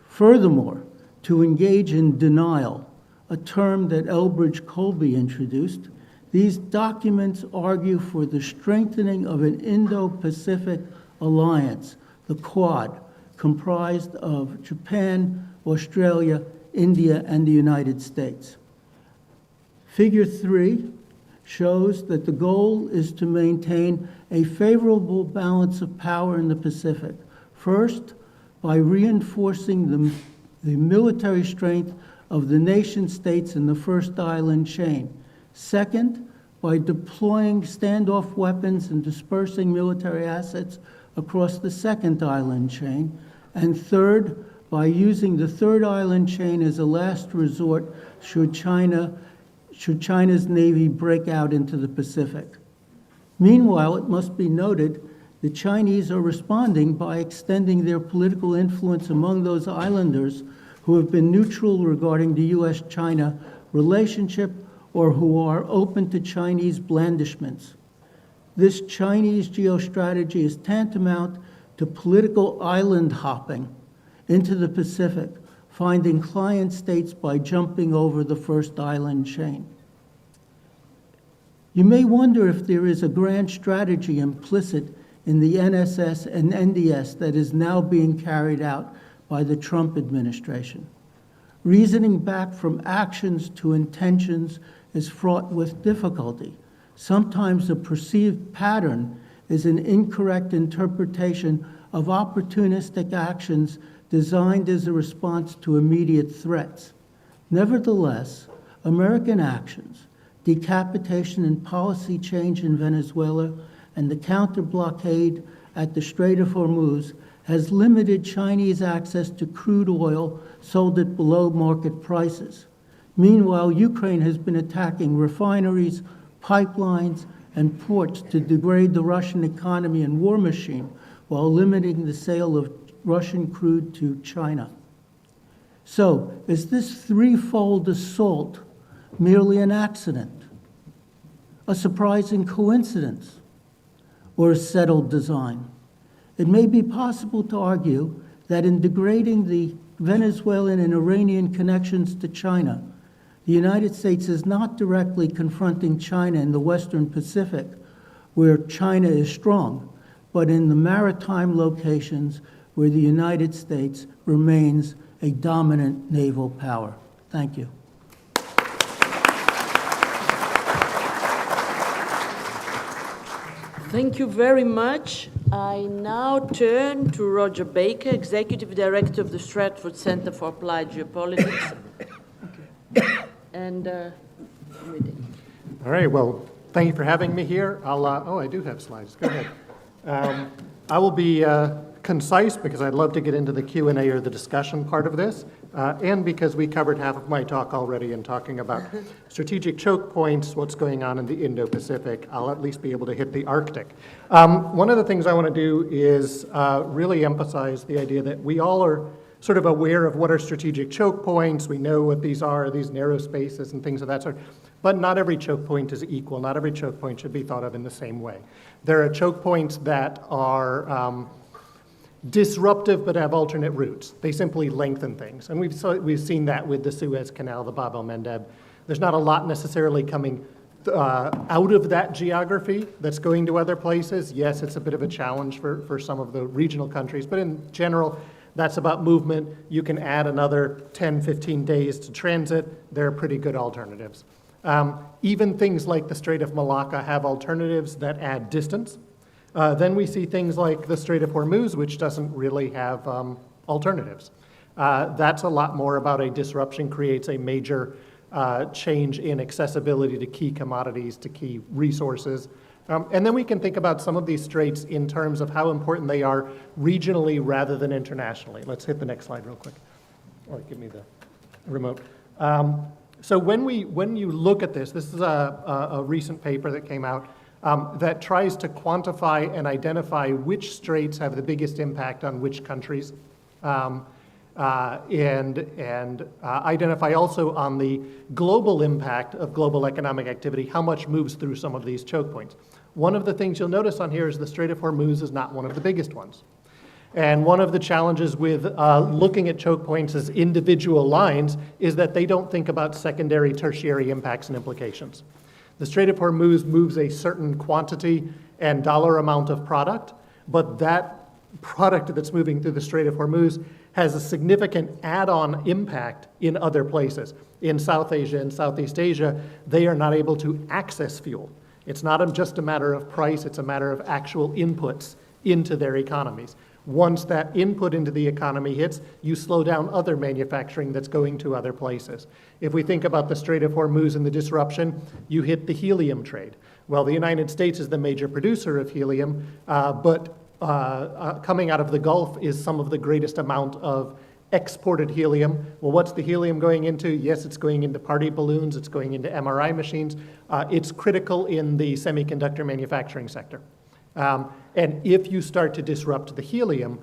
Furthermore, to engage in denial, a term that Elbridge Colby introduced, these documents argue for the strengthening of an Indo-Pacific alliance, the Quad, comprised of Japan, Australia, India, and the United States. Figure 3 shows that the goal is to maintain a favorable balance of power in the Pacific. First, by reinforcing the military strength of the nation states in the first island chain. Second, by deploying standoff weapons and dispersing military assets across the second island chain. And third, by using the third island chain as a last resort should China's Navy break out into the Pacific. Meanwhile, it must be noted, the Chinese are responding by extending their political influence among those islanders who have been neutral regarding the U.S.-China relationship or who are open to Chinese blandishments. This Chinese geostrategy is tantamount to political island hopping into the Pacific, finding client states by jumping over the first island chain. You may wonder if there is a grand strategy implicit in the NSS and NDS that is now being carried out by the Trump administration. Reasoning back from actions to intentions is fraught with difficulty. Sometimes a perceived pattern is an incorrect interpretation of opportunistic actions designed as a response to immediate threats. Nevertheless, American actions, decapitation and policy change in Venezuela, and the counter-blockade at the Strait of Hormuz has limited Chinese access to crude oil sold at below market prices. Meanwhile, Ukraine has been attacking refineries, pipelines, and ports to degrade the Russian economy and war machine while limiting the sale of Russian crude to China. So, is this threefold assault merely an accident, a surprising coincidence, or a settled design? It may be possible to argue that in degrading the Venezuelan and Iranian connections to China, The United States is not directly confronting China in the Western Pacific, where China is strong, but in the maritime locations where the United States remains a dominant naval power. Thank you. Thank you very much. I now turn to Roger Baker, Executive Director of the Stratford Center for Applied Geopolitics. And all right, well, thank you for having me here. I do have slides. Go ahead. I will be concise because I'd love to get into the Q&A or the discussion part of this, and because we covered half of my talk already in talking about strategic choke points, what's going on in the Indo-Pacific. I'll at least be able to hit the Arctic. One of the things I want to do is really emphasize the idea that we all are sort of aware of what are strategic choke points. We know what these are, these narrow spaces and things of that sort. But not every choke point is equal. Not every choke point should be thought of in the same way. There are choke points that are disruptive but have alternate routes. They simply lengthen things. And we've seen that with the Suez Canal, the Bab el-Mandeb. There's not a lot necessarily coming out of that geography that's going to other places. Yes, it's a bit of a challenge for some of the regional countries, but in general, that's about movement. You can add another 10, 15 days to transit. They're pretty good alternatives. Even things like the Strait of Malacca have alternatives that add distance. Then we see things like the Strait of Hormuz, which doesn't really have alternatives. That's a lot more about a disruption creates a major change in accessibility to key commodities, to key resources. And then we can think about some of these straits in terms of how important they are regionally rather than internationally. Let's hit the next slide real quick. Or give me the remote. So when you look at this is a recent paper that came out that tries to quantify and identify which straits have the biggest impact on which countries, and identify also on the global impact of global economic activity, how much moves through some of these choke points. One of the things you'll notice on here is the Strait of Hormuz is not one of the biggest ones. And one of the challenges with looking at choke points as individual lines is that they don't think about secondary, tertiary impacts and implications. The Strait of Hormuz moves a certain quantity and dollar amount of product, but that product that's moving through the Strait of Hormuz has a significant add-on impact in other places. In South Asia and Southeast Asia, they are not able to access fuel. It's not just a matter of price, it's a matter of actual inputs into their economies. Once that input into the economy hits, you slow down other manufacturing that's going to other places. If we think about the Strait of Hormuz and the disruption, you hit the helium trade. Well, the United States is the major producer of helium, but coming out of the Gulf is some of the greatest amount of exported helium. Well, what's the helium going into? Yes, it's going into party balloons, it's going into MRI machines. It's critical in the semiconductor manufacturing sector. And if you start to disrupt the helium,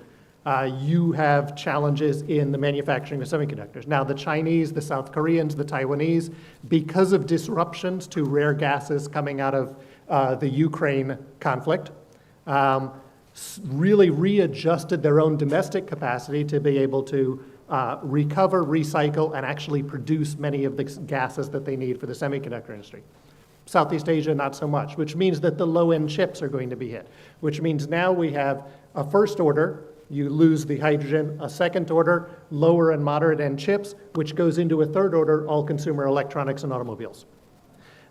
you have challenges in the manufacturing of semiconductors. Now, the Chinese, the South Koreans, the Taiwanese, because of disruptions to rare gases coming out of the Ukraine conflict, really readjusted their own domestic capacity to be able to recover, recycle, and actually produce many of the gases that they need for the semiconductor industry. Southeast Asia, not so much, which means that the low-end chips are going to be hit, which means now we have a first order, you lose the hydrogen, a second order, lower and moderate end chips, which goes into a third order, all consumer electronics and automobiles.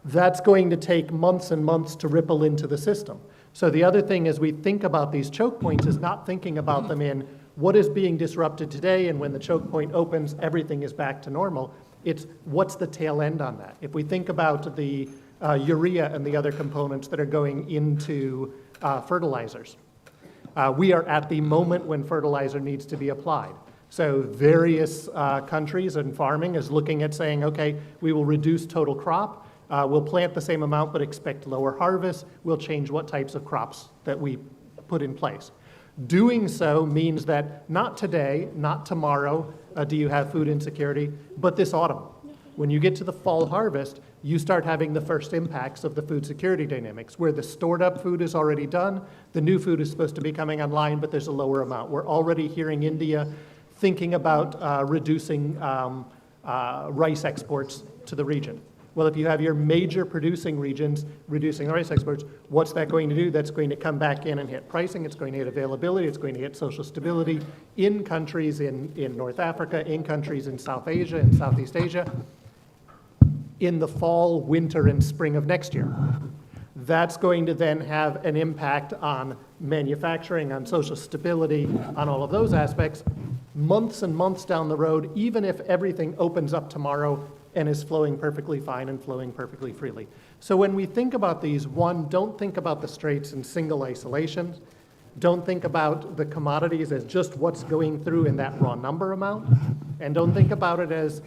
That's going to take months and months to ripple into the system. So the other thing as we think about these choke points is not thinking about them in what is being disrupted today, and when the choke point opens, everything is back to normal. It's what's the tail end on that. If we think about the urea and the other components that are going into fertilizers, we are at the moment when fertilizer needs to be applied. So various countries and farming is looking at saying, okay, we will reduce total crop. We'll plant the same amount but expect lower harvest. We'll change what types of crops that we put in place. Doing so means that not today, not tomorrow, do you have food insecurity, but this autumn. When you get to the fall harvest, you start having the first impacts of the food security dynamics, where the stored up food is already done, the new food is supposed to be coming online, but there's a lower amount. We're already hearing India thinking about reducing rice exports to the region. Well, if you have your major producing regions reducing rice exports, what's that going to do? That's going to come back in and hit pricing. It's going to hit availability. It's going to hit social stability in countries in North Africa, in countries in South Asia, in Southeast Asia, in the fall, winter, and spring of next year. That's going to then have an impact on manufacturing, on social stability, on all of those aspects, months and months down the road, even if everything opens up tomorrow and is flowing perfectly fine and flowing perfectly freely. So when we think about these, one, don't think about the straits in single isolation. Don't think about the commodities as just what's going through in that raw number amount. And don't think about it as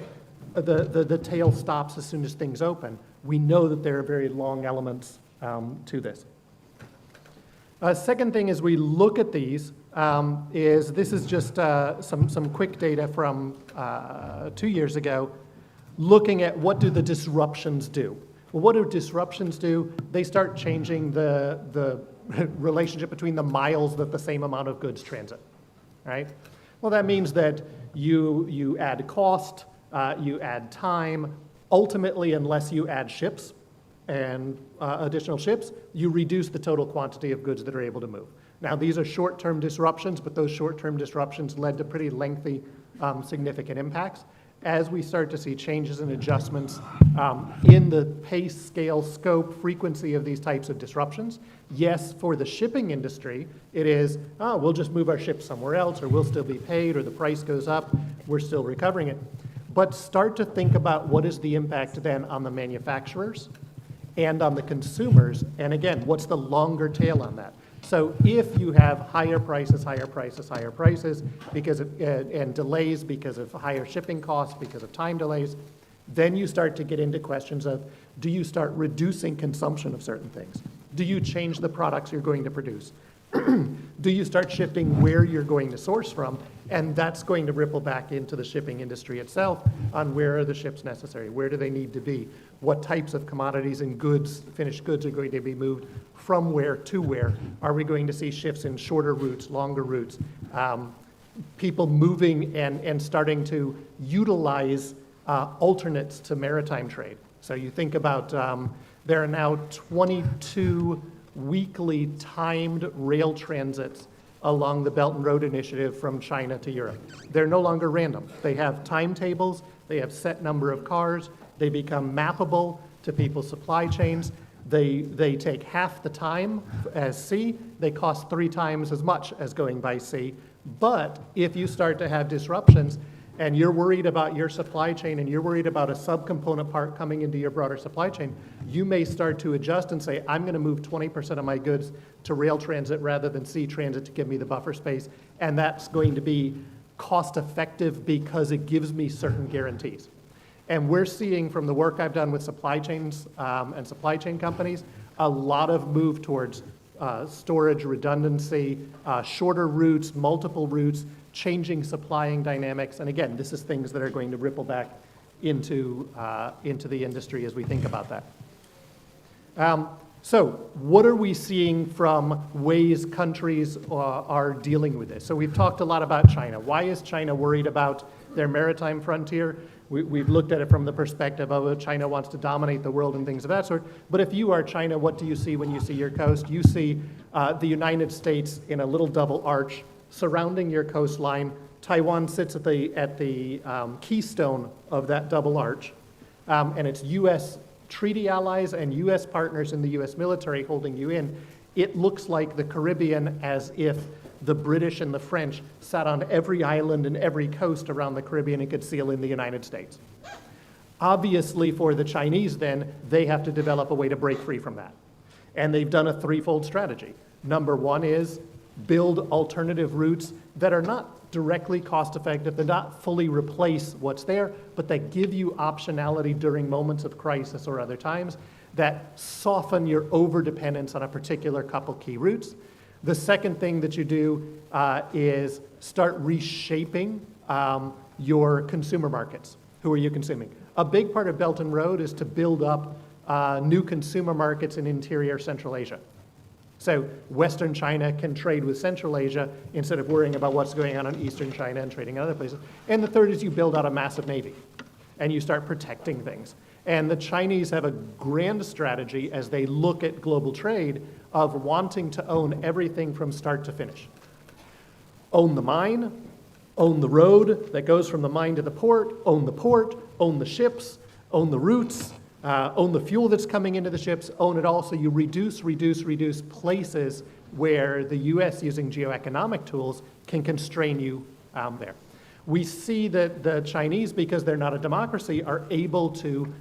the tail stops as soon as things open. We know that there are very long elements to this. Second thing as we look at these is this is just some quick data from 2 years ago, looking at what do the disruptions do. Well, what do disruptions do? They start changing the relationship between the miles that the same amount of goods transit, right? Well, that means that you add cost, you add time. Ultimately, unless you add ships and additional ships, you reduce the total quantity of goods that are able to move. Now, these are short-term disruptions, but those short-term disruptions led to pretty lengthy, significant impacts. As we start to see changes and adjustments in the pace, scale, scope, frequency of these types of disruptions, yes, for the shipping industry, it is, we'll just move our ships somewhere else, or we'll still be paid, or the price goes up, we're still recovering it. But start to think about what is the impact then on the manufacturers and on the consumers, and again, what's the longer tail on that? So if you have higher prices because of, and delays because of higher shipping costs, because of time delays, then you start to get into questions of, do you start reducing consumption of certain things? Do you change the products you're going to produce? Do you start shifting where you're going to source from? And that's going to ripple back into the shipping industry itself on where are the ships necessary? Where do they need to be? What types of commodities and goods, finished goods, are going to be moved from where to where? Are we going to see shifts in shorter routes, longer routes? People moving and starting to utilize alternates to maritime trade. So you think about, there are now 22 weekly timed rail transits along the Belt and Road Initiative from China to Europe. They're no longer random. They have timetables, they have set number of cars, they become mappable to people's supply chains. They take half the time as sea, they cost 3 times as much as going by sea. But if you start to have disruptions and you're worried about your supply chain and you're worried about a subcomponent part coming into your broader supply chain, you may start to adjust and say, I'm going to move 20% of my goods to rail transit rather than sea transit to give me the buffer space. And that's going to be cost effective because it gives me certain guarantees. And we're seeing from the work I've done with supply chains and supply chain companies, a lot of move towards storage redundancy, shorter routes, multiple routes, changing supplying dynamics. And again, this is things that are going to ripple back into the industry as we think about that. So what are we seeing from ways countries are dealing with this? So we've talked a lot about China. Why is China worried about their maritime frontier? We've looked at it from the perspective of China wants to dominate the world and things of that sort. But if you are China, what do you see when you see your coast? You see the United States in a little double arch surrounding your coastline. Taiwan sits at the keystone of that double arch. And it's U.S. treaty allies and U.S. partners in the U.S. military holding you in. It looks like the Caribbean as if the British and the French sat on every island and every coast around the Caribbean and could seal in the United States. Obviously, for the Chinese then, they have to develop a way to break free from that. And they've done a threefold strategy. Number one is build alternative routes that are not directly cost effective, that not fully replace what's there, but that give you optionality during moments of crisis or other times that soften your overdependence on a particular couple key routes. The second thing that you do is start reshaping your consumer markets. Who are you consuming? A big part of Belt and Road is to build up new consumer markets in interior Central Asia. So Western China can trade with Central Asia instead of worrying about what's going on in Eastern China and trading in other places. And the third is you build out a massive navy. and you start protecting things. And the Chinese have a grand strategy as they look at global trade of wanting to own everything from start to finish. Own the mine, own the road that goes from the mine to the port, own the ships, own the routes, own the fuel that's coming into the ships, own it all, so you reduce places where the US, using geoeconomic tools, can constrain you there. We see that the Chinese, because they're not a democracy, are able to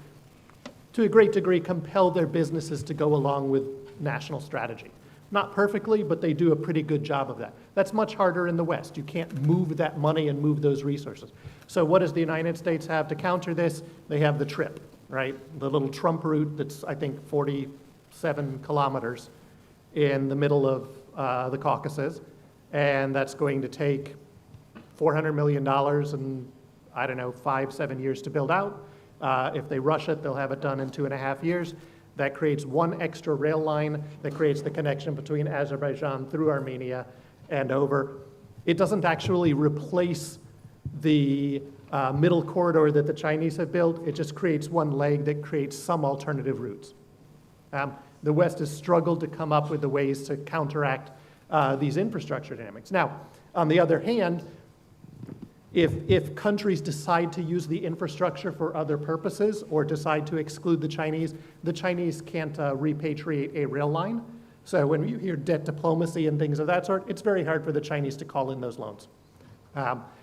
a great degree, compel their businesses to go along with national strategy. Not perfectly, but they do a pretty good job of that. That's much harder in the West. You can't move that money and move those resources. So what does the United States have to counter this? They have the TRIP, right? The little Trump route that's, I think, 47 kilometers in the middle of the Caucasus. And that's going to take $400 million and, I don't know, 5-7 years to build out. If they rush it, they'll have it done in 2.5 years. That creates one extra rail line that creates the connection between Azerbaijan through Armenia and over. It doesn't actually replace the middle corridor that the Chinese have built. It just creates one leg that creates some alternative routes. The West has struggled to come up with the ways to counteract these infrastructure dynamics. Now, on the other hand, if countries decide to use the infrastructure for other purposes or decide to exclude the Chinese can't repatriate a rail line. So when you hear debt diplomacy and things of that sort, it's very hard for the Chinese to call in those loans.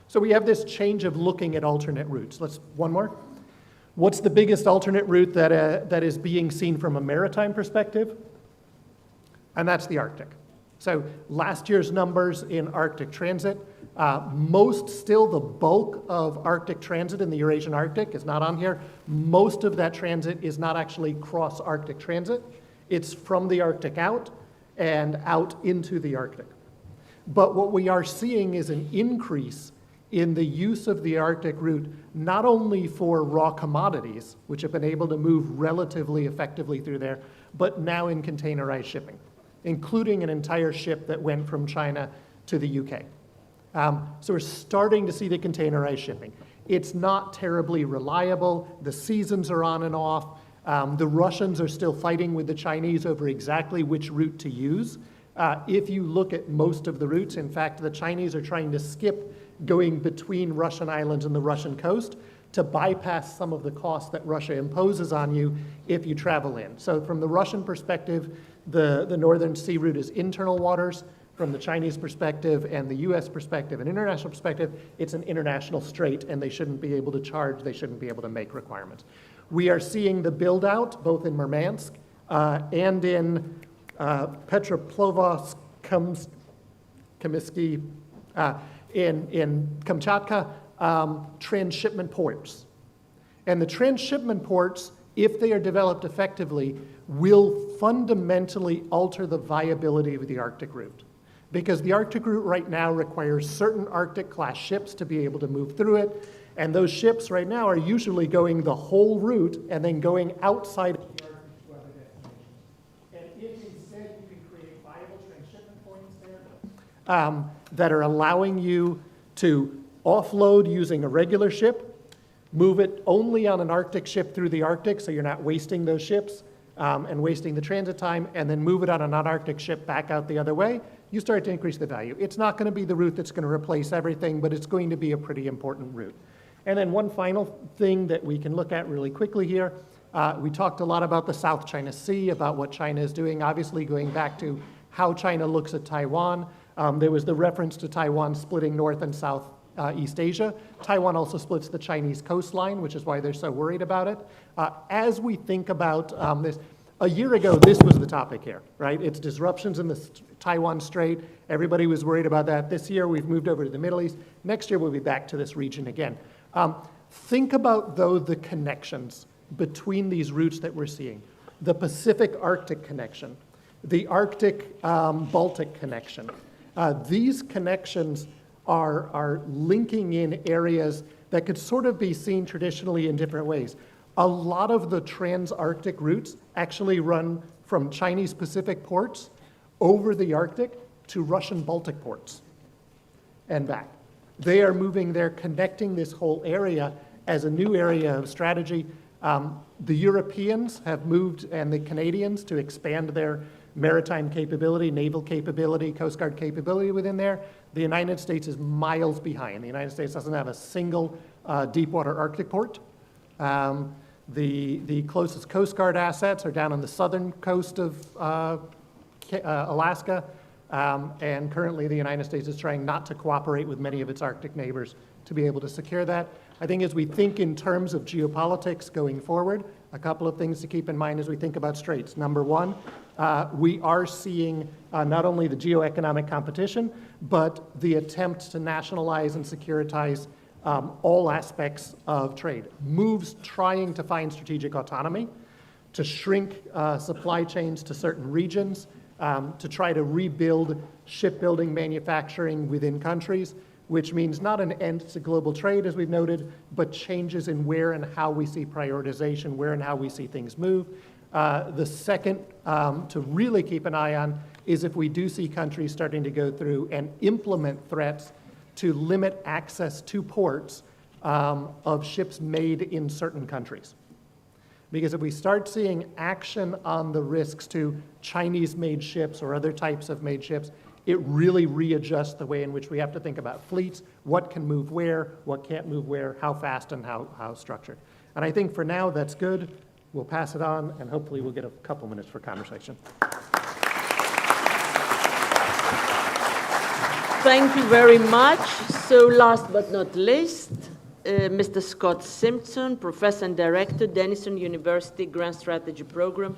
So we have this change of looking at alternate routes. One more. What's the biggest alternate route that is being seen from a maritime perspective? And that's the Arctic. So last year's numbers in Arctic transit, still the bulk of Arctic transit in the Eurasian Arctic is not on here. Most of that transit is not actually cross-Arctic transit. It's from the Arctic out and out into the Arctic. But what we are seeing is an increase in the use of the Arctic route, not only for raw commodities, which have been able to move relatively effectively through there, but now in containerized shipping, including an entire ship that went from China to the UK. So we're starting to see the containerized shipping. It's not terribly reliable. The seasons are on and off. The Russians are still fighting with the Chinese over exactly which route to use. If you look at most of the routes, in fact, the Chinese are trying to skip going between Russian islands and the Russian coast to bypass some of the costs that Russia imposes on you if you travel in. So from the Russian perspective, the Northern Sea route is internal waters. From the Chinese perspective and the US perspective and international perspective, it's an international strait, and they shouldn't be able to charge, they shouldn't be able to make requirements. We are seeing the build out both in Murmansk and in Petropavlovsk, Kamsky, in Kamchatka, transshipment ports. And the transshipment ports, if they are developed effectively, will fundamentally alter the viability of the Arctic route. Because the Arctic route right now requires certain Arctic-class ships to be able to move through it, and those ships right now are usually going the whole route and then going outside of the Arctic to other destinations. And if instead you can create viable transshipment points there that are allowing you to offload using a regular ship, move it only on an Arctic ship through the Arctic so you're not wasting those ships and wasting the transit time, and then move it on a non-Arctic ship back out the other way, you start to increase the value. It's not going to be the route that's going to replace everything, but it's going to be a pretty important route. And then one final thing that we can look at really quickly here, we talked a lot about the South China Sea, about what China is doing, obviously going back to how China looks at Taiwan. There was the reference to Taiwan splitting North and South East Asia. Taiwan also splits the Chinese coastline, which is why they're so worried about it. As we think about this, a year ago, this was the topic here, right? It's disruptions in the Taiwan Strait. Everybody was worried about that. This year, we've moved over to the Middle East. Next year, we'll be back to this region again. Think about, though, the connections between these routes that we're seeing. The Pacific-Arctic connection, the Arctic-Baltic connection. These connections are linking in areas that could sort of be seen traditionally in different ways. A lot of the trans-Arctic routes actually run from Chinese Pacific ports over the Arctic to Russian Baltic ports and back. They are moving there, connecting this whole area, as a new area of strategy. The Europeans have moved, and the Canadians, to expand their maritime capability, naval capability, Coast Guard capability within there. The United States is miles behind. The United States doesn't have a single deepwater Arctic port. The closest Coast Guard assets are down on the southern coast of Alaska, and currently the United States is trying not to cooperate with many of its Arctic neighbors to be able to secure that. I think as we think in terms of geopolitics going forward, a couple of things to keep in mind as we think about straits. Number one, we are seeing not only the geoeconomic competition, but the attempt to nationalize and securitize all aspects of trade. Moves trying to find strategic autonomy, to shrink supply chains to certain regions, to try to rebuild shipbuilding, manufacturing within countries, which means not an end to global trade, as we've noted, but changes in where and how we see prioritization, where and how we see things move. The second to really keep an eye on is if we do see countries starting to go through and implement threats to limit access to ports of ships made in certain countries. Because if we start seeing action on the risks to Chinese-made ships or other types of made ships, it really readjusts the way in which we have to think about fleets, what can move where, what can't move where, how fast and how structured. And I think for now that's good. We'll pass it on, and hopefully we'll get a couple minutes for conversation. Thank you very much. So last but not least, Mr. Scott Simpson, Professor and Director, Denison University Grand Strategy Program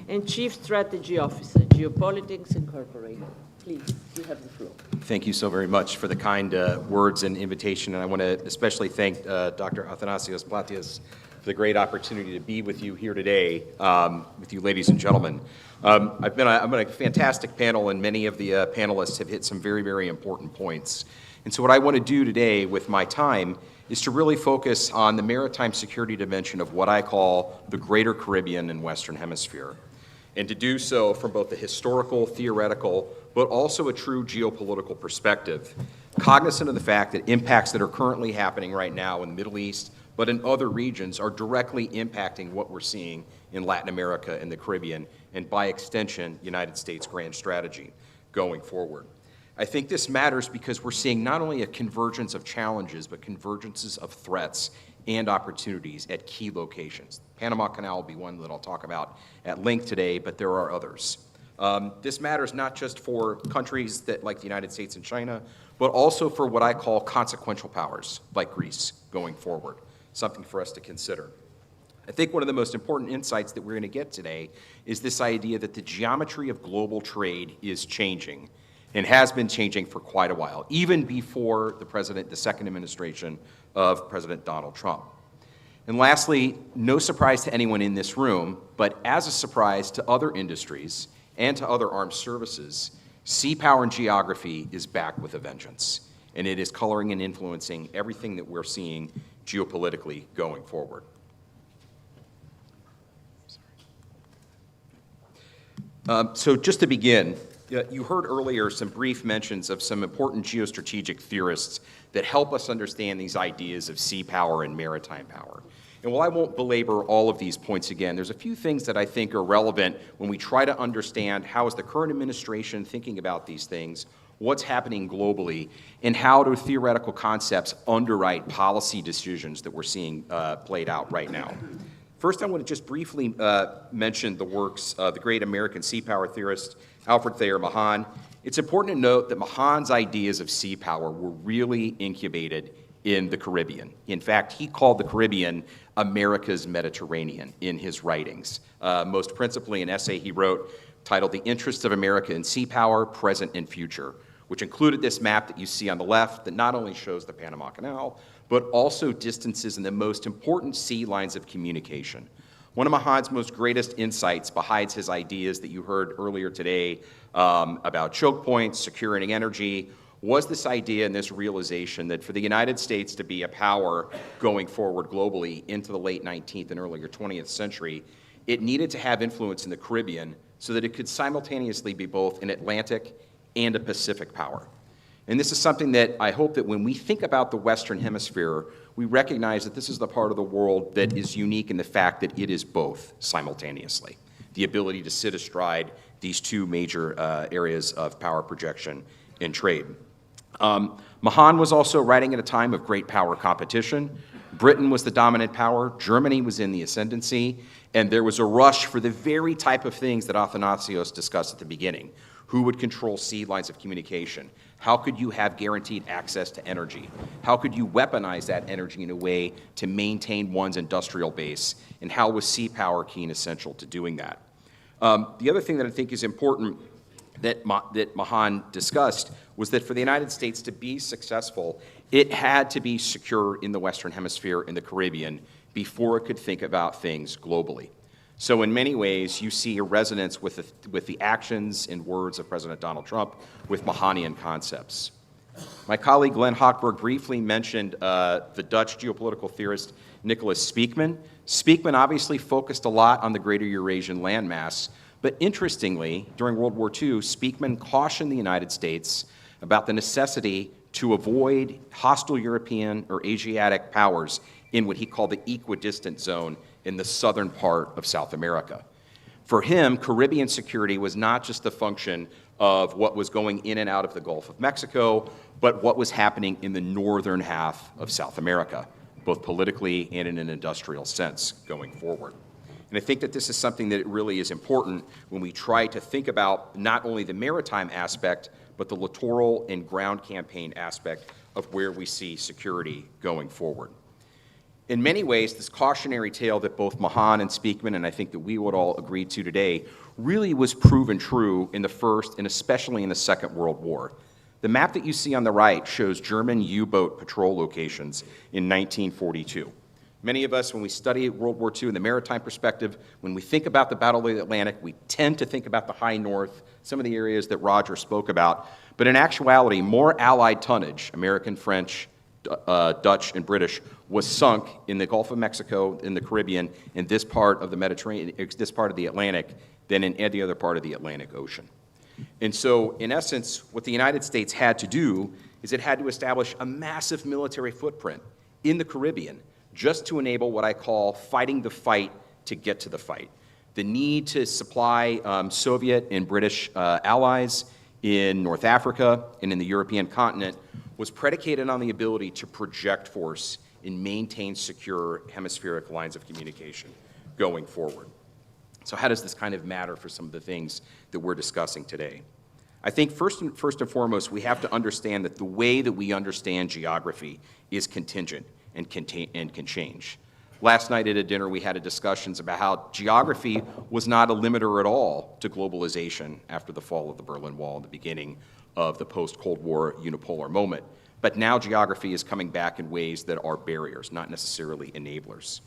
and Chief Strategy Officer, Geopolitics Incorporated. Please, you have the floor. Thank you so very much for the kind words and invitation, and I want to especially thank Dr. Athanasios Platias for the great opportunity to be with you here today, with you ladies and gentlemen. I've been on a fantastic panel, and many of the panelists have hit some very, very important points. And so what I want to do today with my time is to really focus on the maritime security dimension of what I call the greater Caribbean and Western Hemisphere, and to do so from both the historical, theoretical, but also a true geopolitical perspective, cognizant of the fact that impacts that are currently happening right now in the Middle East, but in other regions, are directly impacting what we're seeing in Latin America and the Caribbean, and by extension, United States grand strategy going forward. I think this matters because we're seeing not only a convergence of challenges, but convergences of threats and opportunities at key locations. Panama Canal will be one that I'll talk about at length today, but there are others. This matters not just for countries like the United States and China, but also for what I call consequential powers, like Greece, going forward, something for us to consider. I think one of the most important insights that we're going to get today is this idea that the geometry of global trade is changing, and has been changing for quite a while, even before the second administration of President Donald Trump. And lastly, no surprise to anyone in this room, but as a surprise to other industries and to other armed services, sea power and geography is back with a vengeance, and it is coloring and influencing everything that we're seeing geopolitically going forward. So just to begin, you heard earlier some brief mentions of some important geostrategic theorists that help us understand these ideas of sea power and maritime power. And while I won't belabor all of these points again, there's a few things that I think are relevant when we try to understand how is the current administration thinking about these things, what's happening globally, and how do theoretical concepts underwrite policy decisions that we're seeing played out right now. First, I want to just briefly mention the works of the great American sea power theorist, Alfred Thayer Mahan. It's important to note that Mahan's ideas of sea power were really incubated in the Caribbean. In fact, he called the Caribbean America's Mediterranean in his writings, most principally an essay he wrote titled The Interests of America in Sea Power, Present and Future, which included this map that you see on the left that not only shows the Panama Canal, but also distances in the most important sea lines of communication. One of Mahan's most greatest insights behind his ideas that you heard earlier today about choke points, securing energy, was this idea and this realization that for the United States to be a power going forward globally into the late 19th and earlier 20th century, it needed to have influence in the Caribbean so that it could simultaneously be both an Atlantic and a Pacific power. And this is something that I hope that when we think about the Western Hemisphere, we recognize that this is the part of the world that is unique in the fact that it is both simultaneously. The ability to sit astride these two major areas of power projection and trade. Mahan was also writing at a time of great power competition. Britain was the dominant power, Germany was in the ascendancy, and there was a rush for the very type of things that Athanasios discussed at the beginning. Who would control sea lines of communication? How could you have guaranteed access to energy? How could you weaponize that energy in a way to maintain one's industrial base? And how was sea power key and essential to doing that? The other thing that I think is important that Mahan discussed was that for the United States to be successful, it had to be secure in the Western Hemisphere, in the Caribbean, before it could think about things globally. So in many ways, you see a resonance with the actions and words of President Donald Trump with Mahanian concepts. My colleague Glenn Hochberg briefly mentioned the Dutch geopolitical theorist Nicholas Speakman. Speakman obviously focused a lot on the greater Eurasian landmass, but interestingly, during World War II, Speakman cautioned the United States about the necessity to avoid hostile European or Asiatic powers in what he called the equidistant zone in the southern part of South America. For him, Caribbean security was not just a function of what was going in and out of the Gulf of Mexico, but what was happening in the northern half of South America, both politically and in an industrial sense going forward. And I think that this is something that really is important when we try to think about not only the maritime aspect, but the littoral and ground campaign aspect of where we see security going forward. In many ways, this cautionary tale that both Mahan and Speakman, and I think that we would all agree to today, really was proven true in the First and especially in the Second World War. The map that you see on the right shows German U-boat patrol locations in 1942. Many of us, when we study World War II in the maritime perspective, when we think about the Battle of the Atlantic, we tend to think about the high north, some of the areas that Roger spoke about. But in actuality, more Allied tonnage, American, French, Dutch, and British, was sunk in the Gulf of Mexico, in the Caribbean, in this part of the Mediterranean, this part of the Atlantic, than in any other part of the Atlantic Ocean. And so, in essence, what the United States had to do is it had to establish a massive military footprint in the Caribbean just to enable what I call fighting the fight to get to the fight. The need to supply Soviet and British allies in North Africa and in the European continent was predicated on the ability to project force and maintain secure hemispheric lines of communication going forward. So how does this kind of matter for some of the things that we're discussing today? I think first and foremost, we have to understand that the way that we understand geography is contingent and can change. Last night at a dinner, we had discussions about how geography was not a limiter at all to globalization after the fall of the Berlin Wall and the beginning of the post-Cold War unipolar moment. But now geography is coming back in ways that are barriers, not necessarily enablers.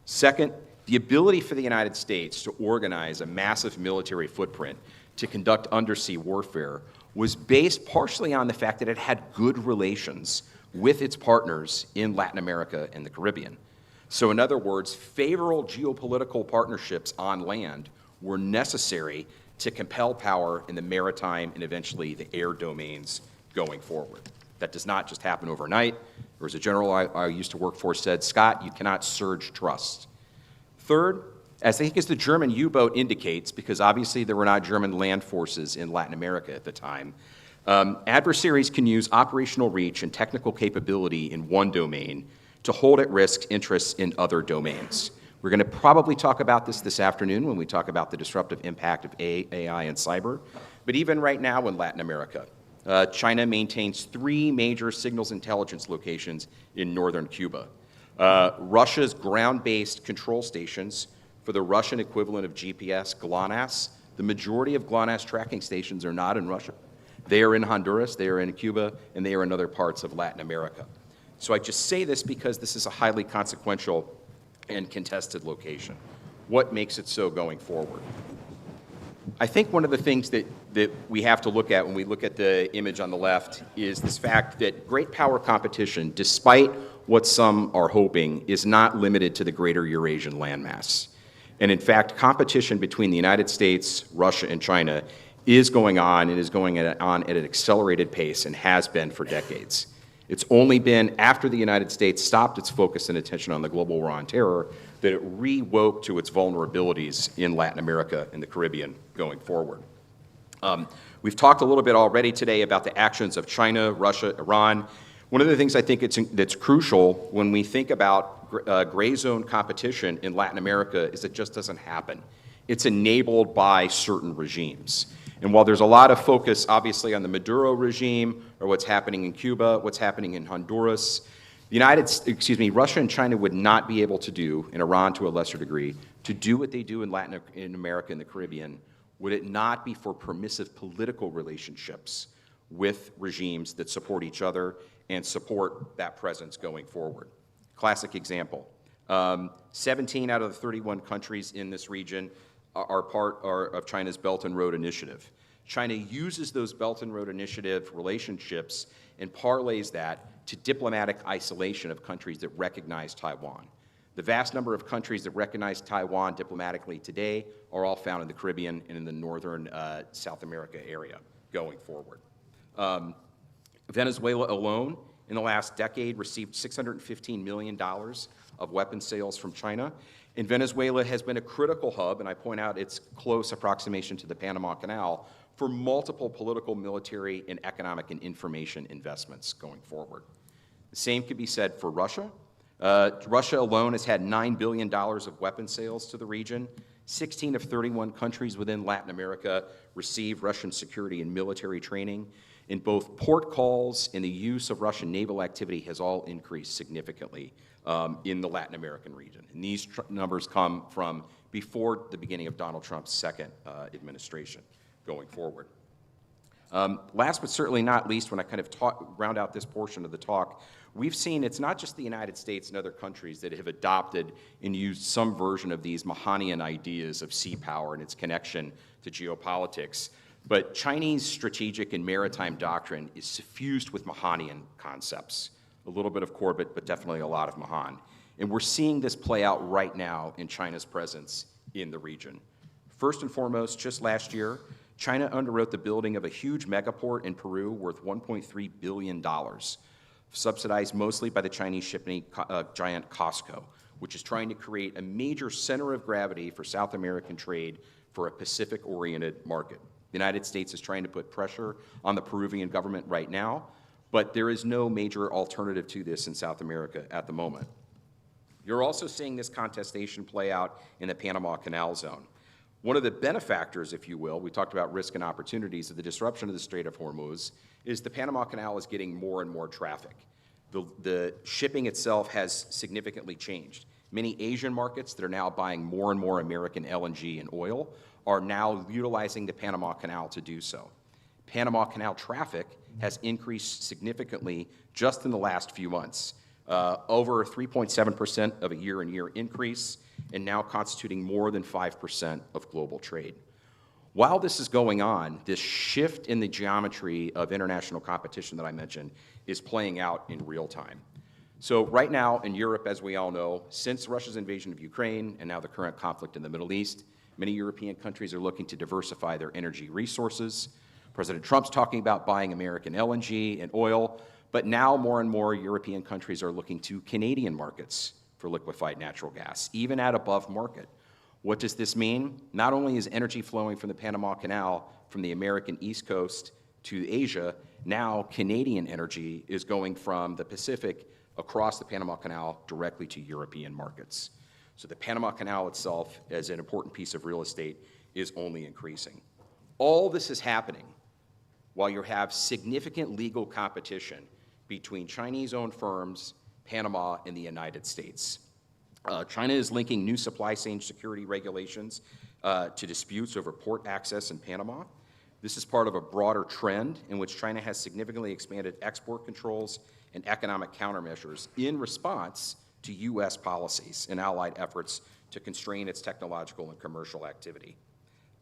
Second, the ability for the United States to organize a massive military footprint to conduct undersea warfare was based partially on the fact that it had good relations with its partners in Latin America and the Caribbean. So in other words, favorable geopolitical partnerships on land were necessary to compel power in the maritime and eventually the air domains going forward. That does not just happen overnight. There was a general I used to work for said, Scott, you cannot surge trust. Third, as I think as the German U-boat indicates, because obviously there were not German land forces in Latin America at the time, adversaries can use operational reach and technical capability in one domain to hold at risk interests in other domains. We're going to probably talk about this afternoon when we talk about the disruptive impact of AI and cyber. But even right now in Latin America, China maintains 3 major signals intelligence locations in northern Cuba. Russia's ground-based control stations for the Russian equivalent of GPS, GLONASS, the majority of GLONASS tracking stations are not in Russia. They are in Honduras, they are in Cuba, and they are in other parts of Latin America. So I just say this because this is a highly consequential and contested location. What makes it so going forward? I think one of the things that we have to look at when we look at the image on the left is this fact that great power competition, despite what some are hoping, is not limited to the greater Eurasian landmass. And in fact, competition between the United States, Russia, and China is going on and is going on at an accelerated pace and has been for decades. It's only been after the United States stopped its focus and attention on the global war on terror that it re-woke to its vulnerabilities in Latin America and the Caribbean going forward. We've talked a little bit already today about the actions of China, Russia, Iran. One of the things I think that's crucial when we think about gray zone competition in Latin America is it just doesn't happen. It's enabled by certain regimes. And while there's a lot of focus, obviously, on the Maduro regime or what's happening in Cuba, what's happening in Honduras, Russia and China would not be able to do, and Iran to a lesser degree, to do what they do in America and the Caribbean, would it not be for permissive political relationships with regimes that support each other and support that presence going forward. Classic example, 17 out of the 31 countries in this region are part of China's Belt and Road Initiative. China uses those Belt and Road Initiative relationships and parlays that to diplomatic isolation of countries that recognize Taiwan. The vast number of countries that recognize Taiwan diplomatically today are all found in the Caribbean and in the northern South America area going forward. Venezuela alone, in the last decade, received $615 million of weapons sales from China. And Venezuela has been a critical hub, and I point out its close approximation to the Panama Canal, for multiple political, military, and economic and information investments going forward. The same could be said for Russia. Russia alone has had $9 billion of weapons sales to the region. 16 of 31 countries within Latin America receive Russian security and military training. And both port calls and the use of Russian naval activity has all increased significantly in the Latin American region. And these numbers come from before the beginning of Donald Trump's second administration going forward. Last but certainly not least, when I kind of round out this portion of the talk, we've seen it's not just the United States and other countries that have adopted and used some version of these Mahanian ideas of sea power and its connection to geopolitics, but Chinese strategic and maritime doctrine is suffused with Mahanian concepts. A little bit of Corbett, but definitely a lot of Mahan. And we're seeing this play out right now in China's presence in the region. First and foremost, just last year, China underwrote the building of a huge megaport in Peru worth $1.3 billion, subsidized mostly by the Chinese shipping giant COSCO, which is trying to create a major center of gravity for South American trade for a Pacific-oriented market. The United States is trying to put pressure on the Peruvian government right now, but there is no major alternative to this in South America at the moment. You're also seeing this contestation play out in the Panama Canal zone. One of the benefactors, if you will, we talked about risk and opportunities of the disruption of the Strait of Hormuz, is the Panama Canal is getting more and more traffic. The shipping itself has significantly changed. Many Asian markets that are now buying more and more American LNG and oil are now utilizing the Panama Canal to do so. Panama Canal traffic has increased significantly just in the last few months, over 3.7% of a year-on-year increase, and now constituting more than 5% of global trade. While this is going on, this shift in the geometry of international competition that I mentioned is playing out in real time. So right now in Europe, as we all know, since Russia's invasion of Ukraine and now the current conflict in the Middle East, many European countries are looking to diversify their energy resources. President Trump's talking about buying American LNG and oil, but now more and more European countries are looking to Canadian markets for liquefied natural gas, even at above market. What does this mean? Not only is energy flowing from the Panama Canal from the American East Coast to Asia, now Canadian energy is going from the Pacific across the Panama Canal directly to European markets. So the Panama Canal itself, as an important piece of real estate, is only increasing. All this is happening while you have significant legal competition between Chinese-owned firms, Panama, and the United States. China is linking new supply chain security regulations to disputes over port access in Panama. This is part of a broader trend in which China has significantly expanded export controls and economic countermeasures in response to U.S. policies and allied efforts to constrain its technological and commercial activity.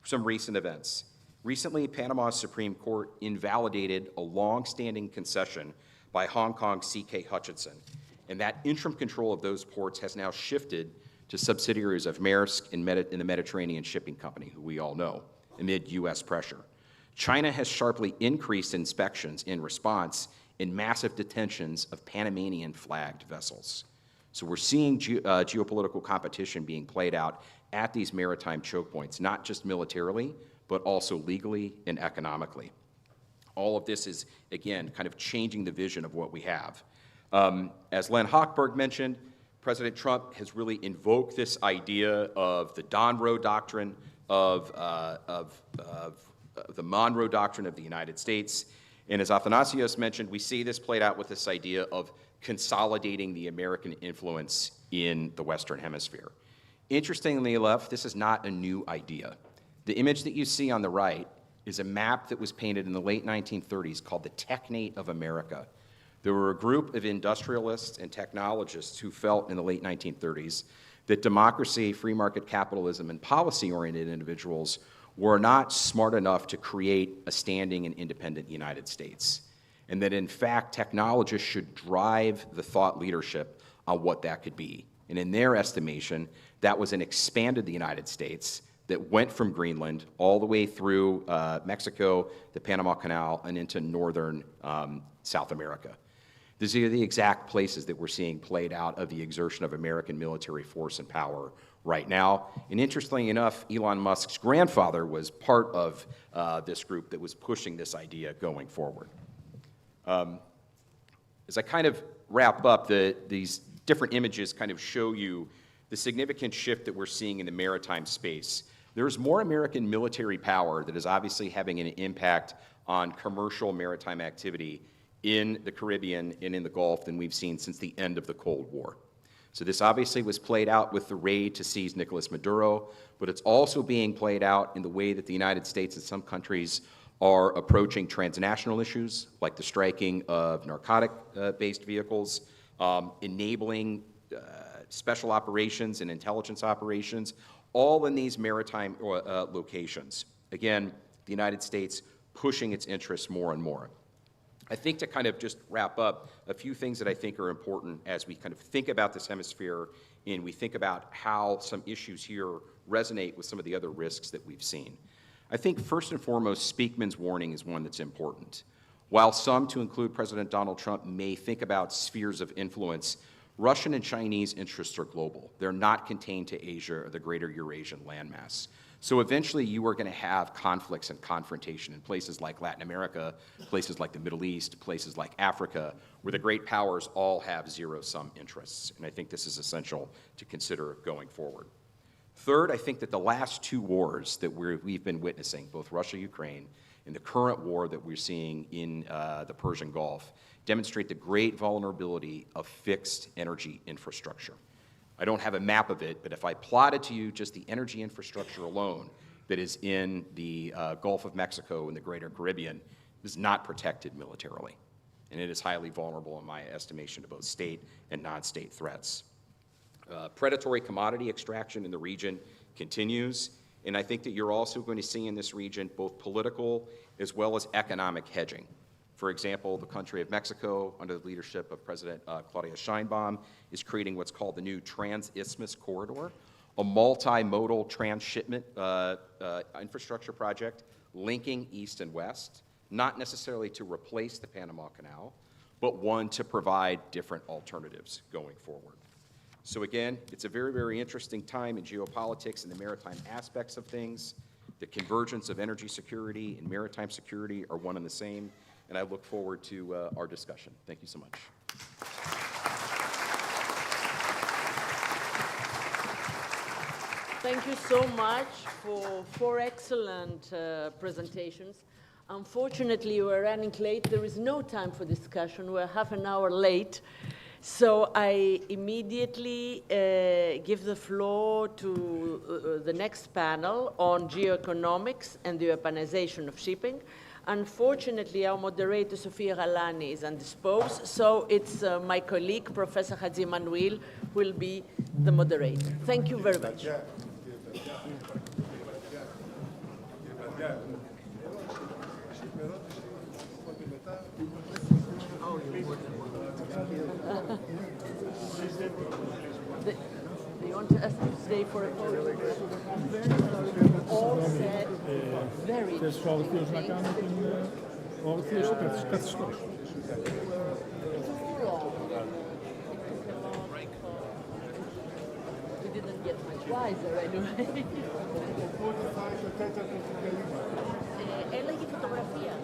Some recent events. Recently, Panama's Supreme Court invalidated a long-standing concession by Hong Kong's C.K. Hutchison, and that interim control of those ports has now shifted to subsidiaries of Maersk in the Mediterranean Shipping Company, who we all know, amid U.S. pressure. China has sharply increased inspections in response in massive detentions of Panamanian flagged vessels. So we're seeing geopolitical competition being played out at these maritime choke points, not just militarily, but also legally and economically. All of this is, again, kind of changing the vision of what we have. As Len Hochberg mentioned, President Trump has really invoked this idea of the Monroe Doctrine of the Monroe Doctrine of the United States. And as Athanasios mentioned, we see this played out with this idea of consolidating the American influence in the Western Hemisphere. Interestingly enough, this is not a new idea. The image that you see on the right is a map that was painted in the late 1930s called the Technate of America. There were a group of industrialists and technologists who felt in the late 1930s that democracy, free market capitalism, and policy-oriented individuals were not smart enough to create a standing and independent United States, and that in fact technologists should drive the thought leadership on what that could be. And in their estimation, that was an expanded the United States that went from Greenland all the way through Mexico, the Panama Canal, and into northern South America. These are the exact places that we're seeing played out of the exertion of American military force and power right now. And interestingly enough, Elon Musk's grandfather was part of this group that was pushing this idea going forward. As I kind of wrap up, these different images kind of show you the significant shift that we're seeing in the maritime space. There's more American military power that is obviously having an impact on commercial maritime activity in the Caribbean and in the Gulf than we've seen since the end of the Cold War. So this obviously was played out with the raid to seize Nicolas Maduro, but it's also being played out in the way that the United States and some countries are approaching transnational issues, like the striking of narcotic-based vehicles, enabling special operations and intelligence operations, all in these maritime locations. Again, the United States pushing its interests more and more. I think to kind of just wrap up, a few things that I think are important as we kind of think about this hemisphere and we think about how some issues here resonate with some of the other risks that we've seen. I think first and foremost, Speakman's warning is one that's important. While some, to include President Donald Trump, may think about spheres of influence, Russian and Chinese interests are global. They're not contained to Asia or the greater Eurasian landmass. So eventually you are going to have conflicts and confrontation in places like Latin America, places like the Middle East, places like Africa, where the great powers all have zero-sum interests. And I think this is essential to consider going forward. Third, I think that the last two wars that we've been witnessing, both Russia-Ukraine and the current war that we're seeing in the Persian Gulf, demonstrate the great vulnerability of fixed energy infrastructure. I don't have a map of it, but if I plotted to you just the energy infrastructure alone that is in the Gulf of Mexico and the greater Caribbean, it is not protected militarily. And it is highly vulnerable in my estimation to both state and non-state threats. Predatory commodity extraction in the region continues, and I think that you're also going to see in this region both political as well as economic hedging. For example, the country of Mexico, under the leadership of President Claudia Sheinbaum, is creating what's called the new Trans-Isthmus Corridor, a multimodal transshipment infrastructure project linking east and west, not necessarily to replace the Panama Canal, but one to provide different alternatives going forward. So again, it's a very, very interesting time in geopolitics and the maritime aspects of things. The convergence of energy security and maritime security are one and the same, and I look forward to our discussion. Thank you so much. Thank you so much for four excellent presentations. Unfortunately, we're running late. There is no time for discussion. We're half an hour late. So I immediately give the floor to the next panel on geoeconomics and the urbanization of shipping. Unfortunately, our moderator, Sofia Galani, is indisposed, so it's my colleague, Professor Hadzi Manuel, who will be the moderator. Thank you very much. They want us to stay for a photo. All said very Θες όρθιος να κάνω την όρθιος καθιστός. We didn't get much wiser anyway. Έλεγε φωτογραφία.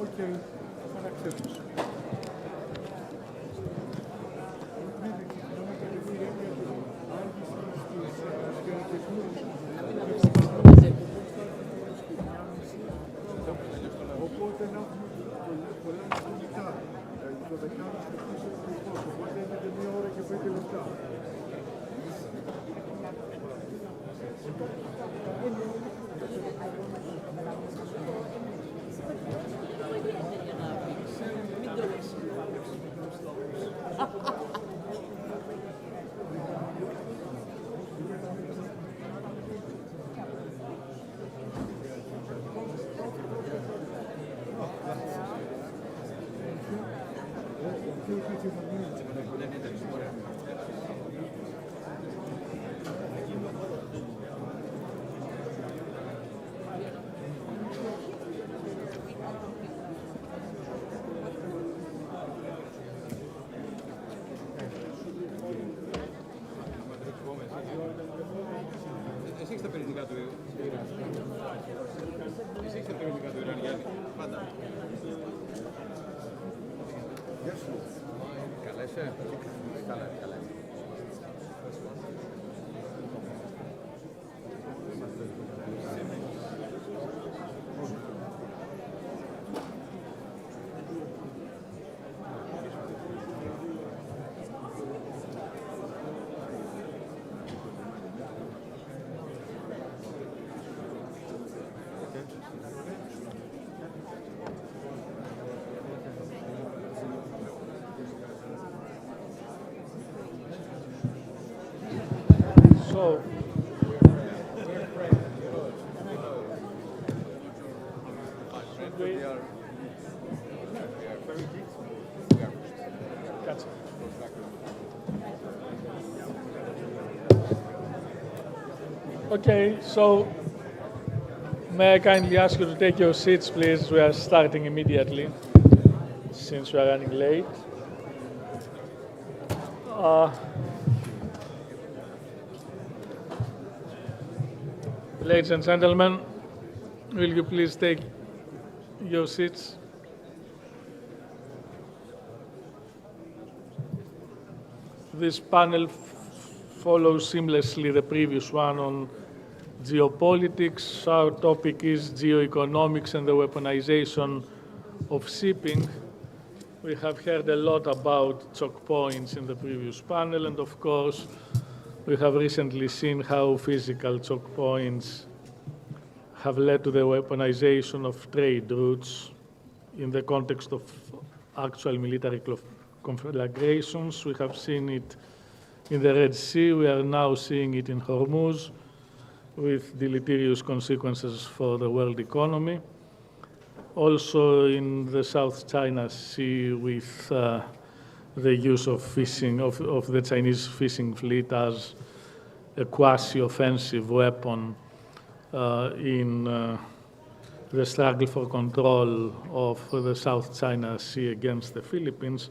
Okay, παραξέφως. Οπότε να έχουμε πολλά λεπτά. Το δεκάδο στο πίσω ακριβώς, οπότε είναι 1 ώρα και 5 λεπτά. Εσύ έχεις τα περιοδικά του Ιράν. Εσύ έχεις τα περιοδικά του Ιράν, Γιάννη. Πάντα. Γεια σου. Καλά είσαι. Καλά, καλά. So, okay, so may I kindly ask you to take your seats, please? We are starting immediately, since we are running late. Ladies and gentlemen, will you please take your seats? This panel follows seamlessly the previous one on geopolitics. Our topic is geoeconomics and the weaponization of shipping. We have heard a lot about choke points in the previous panel, and of course, we have recently seen how physical choke points have led to the weaponization of trade routes in the context of actual military conflagrations. We have seen it in the Red Sea. We are now seeing it in Hormuz, with deleterious consequences for the world economy. Also in the South China Sea, with the use of fishing, of the Chinese fishing fleet as a quasi-offensive weapon in the struggle for control of the South China Sea against the Philippines.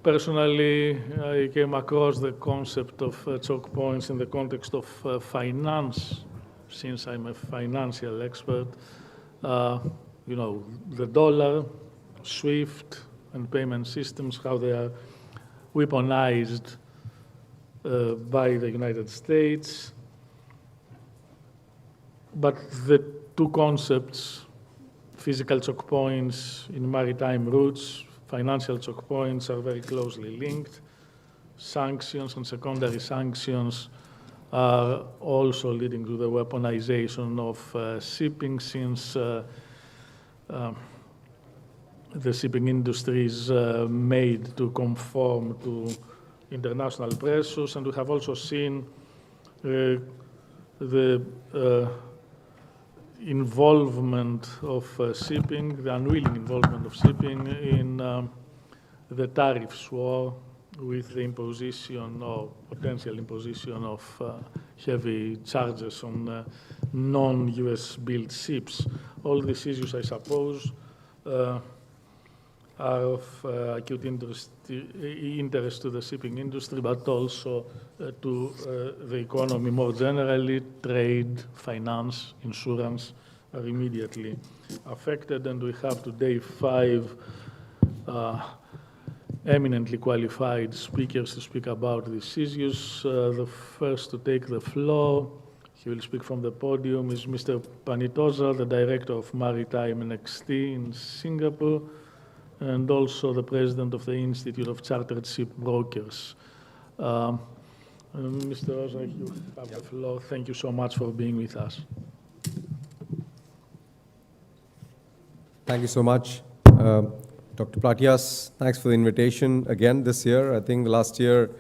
Personally, I came across the concept of choke points in the context of finance, since I'm a financial expert. You know, the dollar, SWIFT, and payment systems, how they are weaponized by the United States. But the two concepts, physical choke points in maritime routes, financial choke points, are very closely linked. Sanctions and secondary sanctions are also leading to the weaponization of shipping, since the shipping industry is made to conform to international pressures, and we have also seen the involvement of shipping, the unwilling involvement of shipping in the tariffs war with the imposition or potential imposition of heavy charges on non-US built ships. All these issues, I suppose, are of acute interest to the shipping industry, but also to the economy more generally. Trade, finance, insurance are immediately affected, and we have today 5 eminently qualified speakers to speak about these issues. The first to take the floor, he will speak from the podium, is Mr. Panitoza, the Director of Maritime NXT in Singapore, and also the President of the Institute of Chartered Ship Brokers. Mr. Rosa, you have the floor. Thank you so much for being with us. Thank you so much. Dr. Platias, thanks for the invitation again this year. I think the last year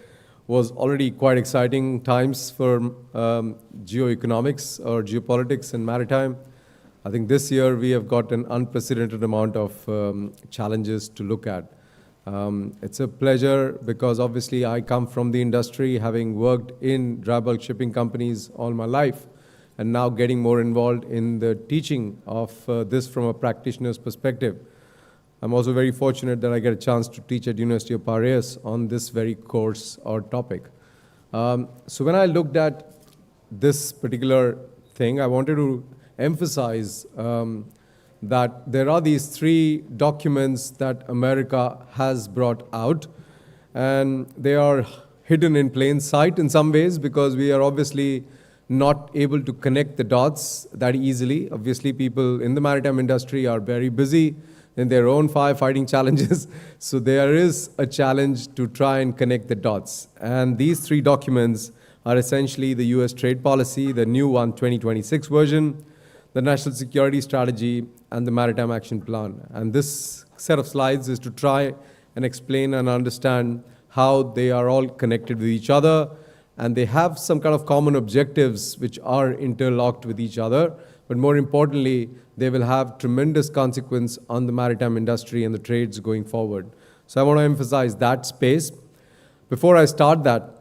was already quite exciting times for geoeconomics or geopolitics and maritime. I think this year we have got an unprecedented amount of challenges to look at. It's a pleasure because obviously I come from the industry, having worked in dry bulk shipping companies all my life, and now getting more involved in the teaching of this from a practitioner's perspective. I'm also very fortunate that I get a chance to teach at University of Piraeus on this very course or topic. So when I looked at this particular thing, I wanted to emphasize that there are these 3 documents that America has brought out, and they are hidden in plain sight in some ways because we are obviously not able to connect the dots that easily. Obviously, people in the maritime industry are very busy in their own firefighting challenges. So there is a challenge to try and connect the dots. And these 3 documents are essentially the US trade policy, the new one, 2026 version, the national security strategy, and the maritime action plan. And this set of slides is to try and explain and understand how they are all connected with each other, and they have some kind of common objectives which are interlocked with each other. But more importantly, they will have tremendous consequence on the maritime industry and the trades going forward. So I want to emphasize that space. Before I start that,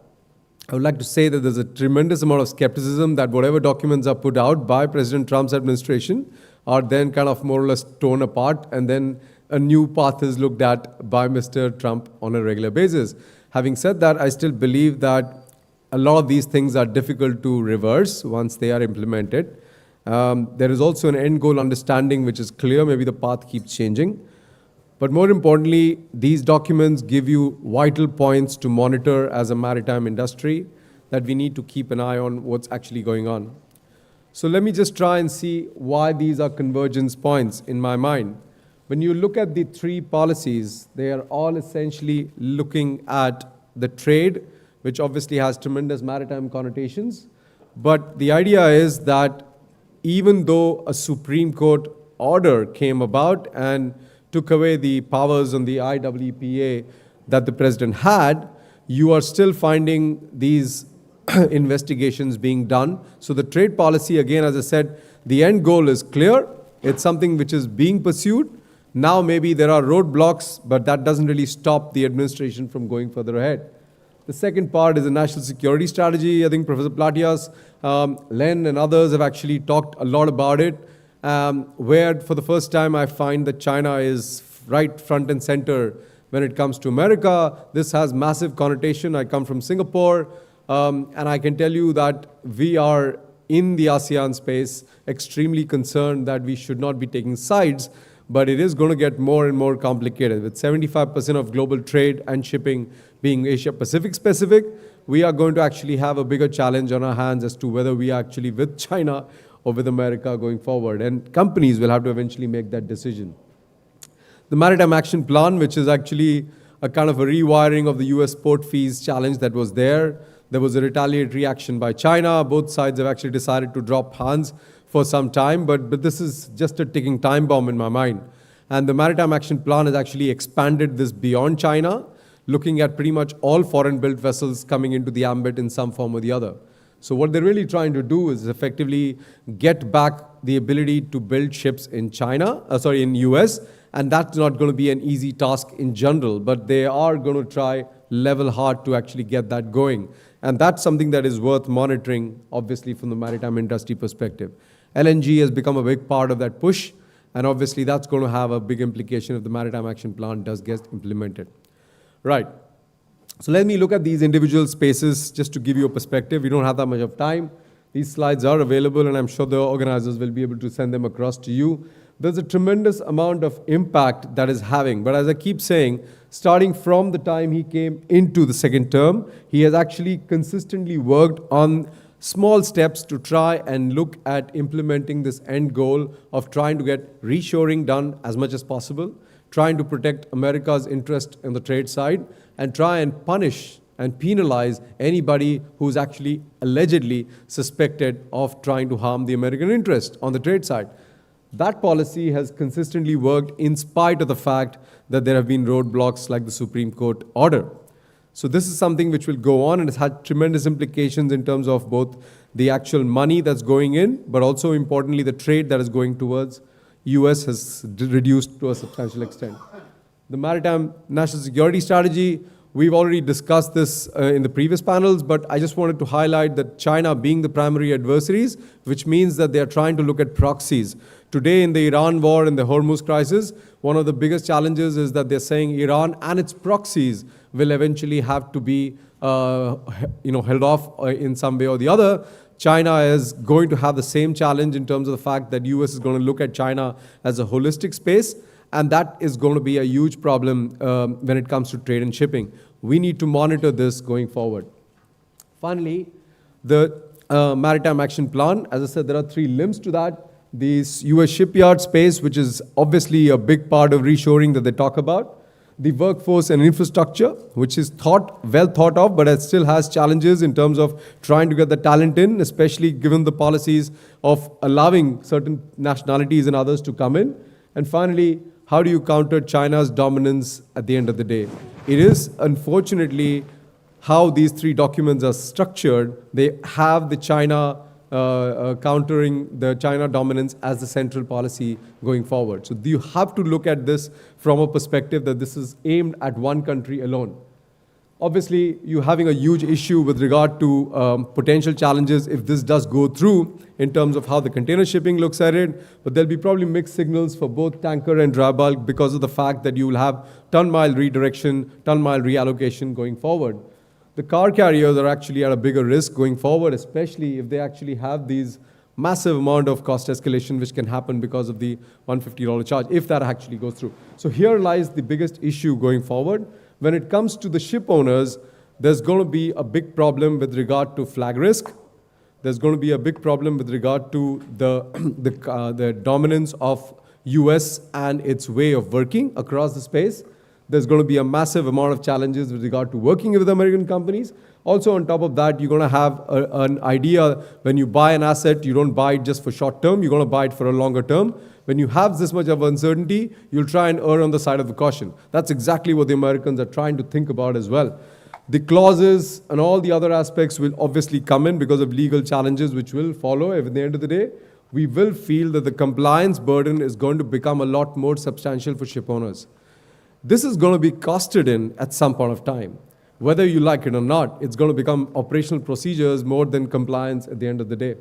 I would like to say that there's a tremendous amount of skepticism that whatever documents are put out by President Trump's administration are then kind of more or less torn apart, and then a new path is looked at by Mr. Trump on a regular basis. Having said that, I still believe that a lot of these things are difficult to reverse once they are implemented. There is also an end goal understanding which is clear. Maybe the path keeps changing. But more importantly, these documents give you vital points to monitor as a maritime industry that we need to keep an eye on what's actually going on. So let me just try and see why these are convergence points in my mind. When you look at the 3 policies, they are all essentially looking at the trade, which obviously has tremendous maritime connotations. But the idea is that even though a Supreme Court order came about and took away the powers on the IEEPA that the president had, you are still finding these investigations being done. So the trade policy, again, as I said, the end goal is clear. It's something which is being pursued. Now maybe there are roadblocks, but that doesn't really stop the administration from going further ahead. The second part is the national security strategy. I think Professor Platias, Len, and others have actually talked a lot about it, where for the first time I find that China is right front and center when it comes to America. This has massive connotation. I come from Singapore, and I can tell you that we are in the ASEAN space extremely concerned that we should not be taking sides, but it is going to get more and more complicated. With 75% of global trade and shipping being Asia-Pacific specific, we are going to actually have a bigger challenge on our hands as to whether we are actually with China or with America going forward. And companies will have to eventually make that decision. The Maritime Action Plan, which is actually a kind of a rewiring of the US port fees challenge that was there. There was a retaliatory action by China. Both sides have actually decided to drop hands for some time, but this is just a ticking time bomb in my mind. And the Maritime Action Plan has actually expanded this beyond China, looking at pretty much all foreign-built vessels coming into the ambit in some form or the other. So what they're really trying to do is effectively get back the ability to build ships in in US, and that's not going to be an easy task in general, but they are going to try level hard to actually get that going. And that's something that is worth monitoring, obviously, from the maritime industry perspective. LNG has become a big part of that push, and obviously that's going to have a big implication if the Maritime Action Plan does get implemented. Right. So let me look at these individual spaces just to give you a perspective. We don't have that much of time. These slides are available, and I'm sure the organizers will be able to send them across to you. There's a tremendous amount of impact that is having. But as I keep saying, starting from the time he came into the second term, he has actually consistently worked on small steps to try and look at implementing this end goal of trying to get reshoring done as much as possible, trying to protect America's interest in the trade side, and try and punish and penalize anybody who's actually allegedly suspected of trying to harm the American interest on the trade side. That policy has consistently worked in spite of the fact that there have been roadblocks like the Supreme Court order. So this is something which will go on, and it's had tremendous implications in terms of both the actual money that's going in, but also importantly the trade that is going towards US has reduced to a substantial extent. The Maritime National Security Strategy, we've already discussed this in the previous panels, but I just wanted to highlight that China being the primary adversaries, which means that they are trying to look at proxies. Today in the Iran war and the Hormuz crisis, one of the biggest challenges is that they're saying Iran and its proxies will eventually have to be held off in some way or the other. China is going to have the same challenge in terms of the fact that US is going to look at China as a holistic space, and that is going to be a huge problem when it comes to trade and shipping. We need to monitor this going forward. Finally, the Maritime Action Plan, as I said, there are 3 limbs to that. This US shipyard space, which is obviously a big part of reshoring that they talk about. The workforce and infrastructure, which is well thought of, but it still has challenges in terms of trying to get the talent in, especially given the policies of allowing certain nationalities and others to come in. And finally, how do you counter China's dominance at the end of the day? It is, unfortunately, how these 3 documents are structured. They have the China countering the China dominance as the central policy going forward. So you have to look at this from a perspective that this is aimed at one country alone. Obviously, you're having a huge issue with regard to potential challenges if this does go through in terms of how the container shipping looks at it, but there'll be probably mixed signals for both tanker and dry bulk because of the fact that you will have ton-mile redirection, ton-mile reallocation going forward. The car carriers are actually at a bigger risk going forward, especially if they actually have these massive amount of cost escalation which can happen because of the $150 charge, if that actually goes through. So here lies the biggest issue going forward. When it comes to the ship owners, there's going to be a big problem with regard to flag risk. There's going to be a big problem with regard to the dominance of US and its way of working across the space. There's going to be a massive amount of challenges with regard to working with American companies. Also, on top of that, you're going to have an idea when you buy an asset, you don't buy it just for short term, you're going to buy it for a longer term. When you have this much of uncertainty, you'll try and err on the side of the caution. That's exactly what the Americans are trying to think about as well. The clauses and all the other aspects will obviously come in because of legal challenges which will follow. At the end of the day, we will feel that the compliance burden is going to become a lot more substantial for ship owners. This is going to be costed in at some point of time. Whether you like it or not, it's going to become operational procedures more than compliance at the end of the day.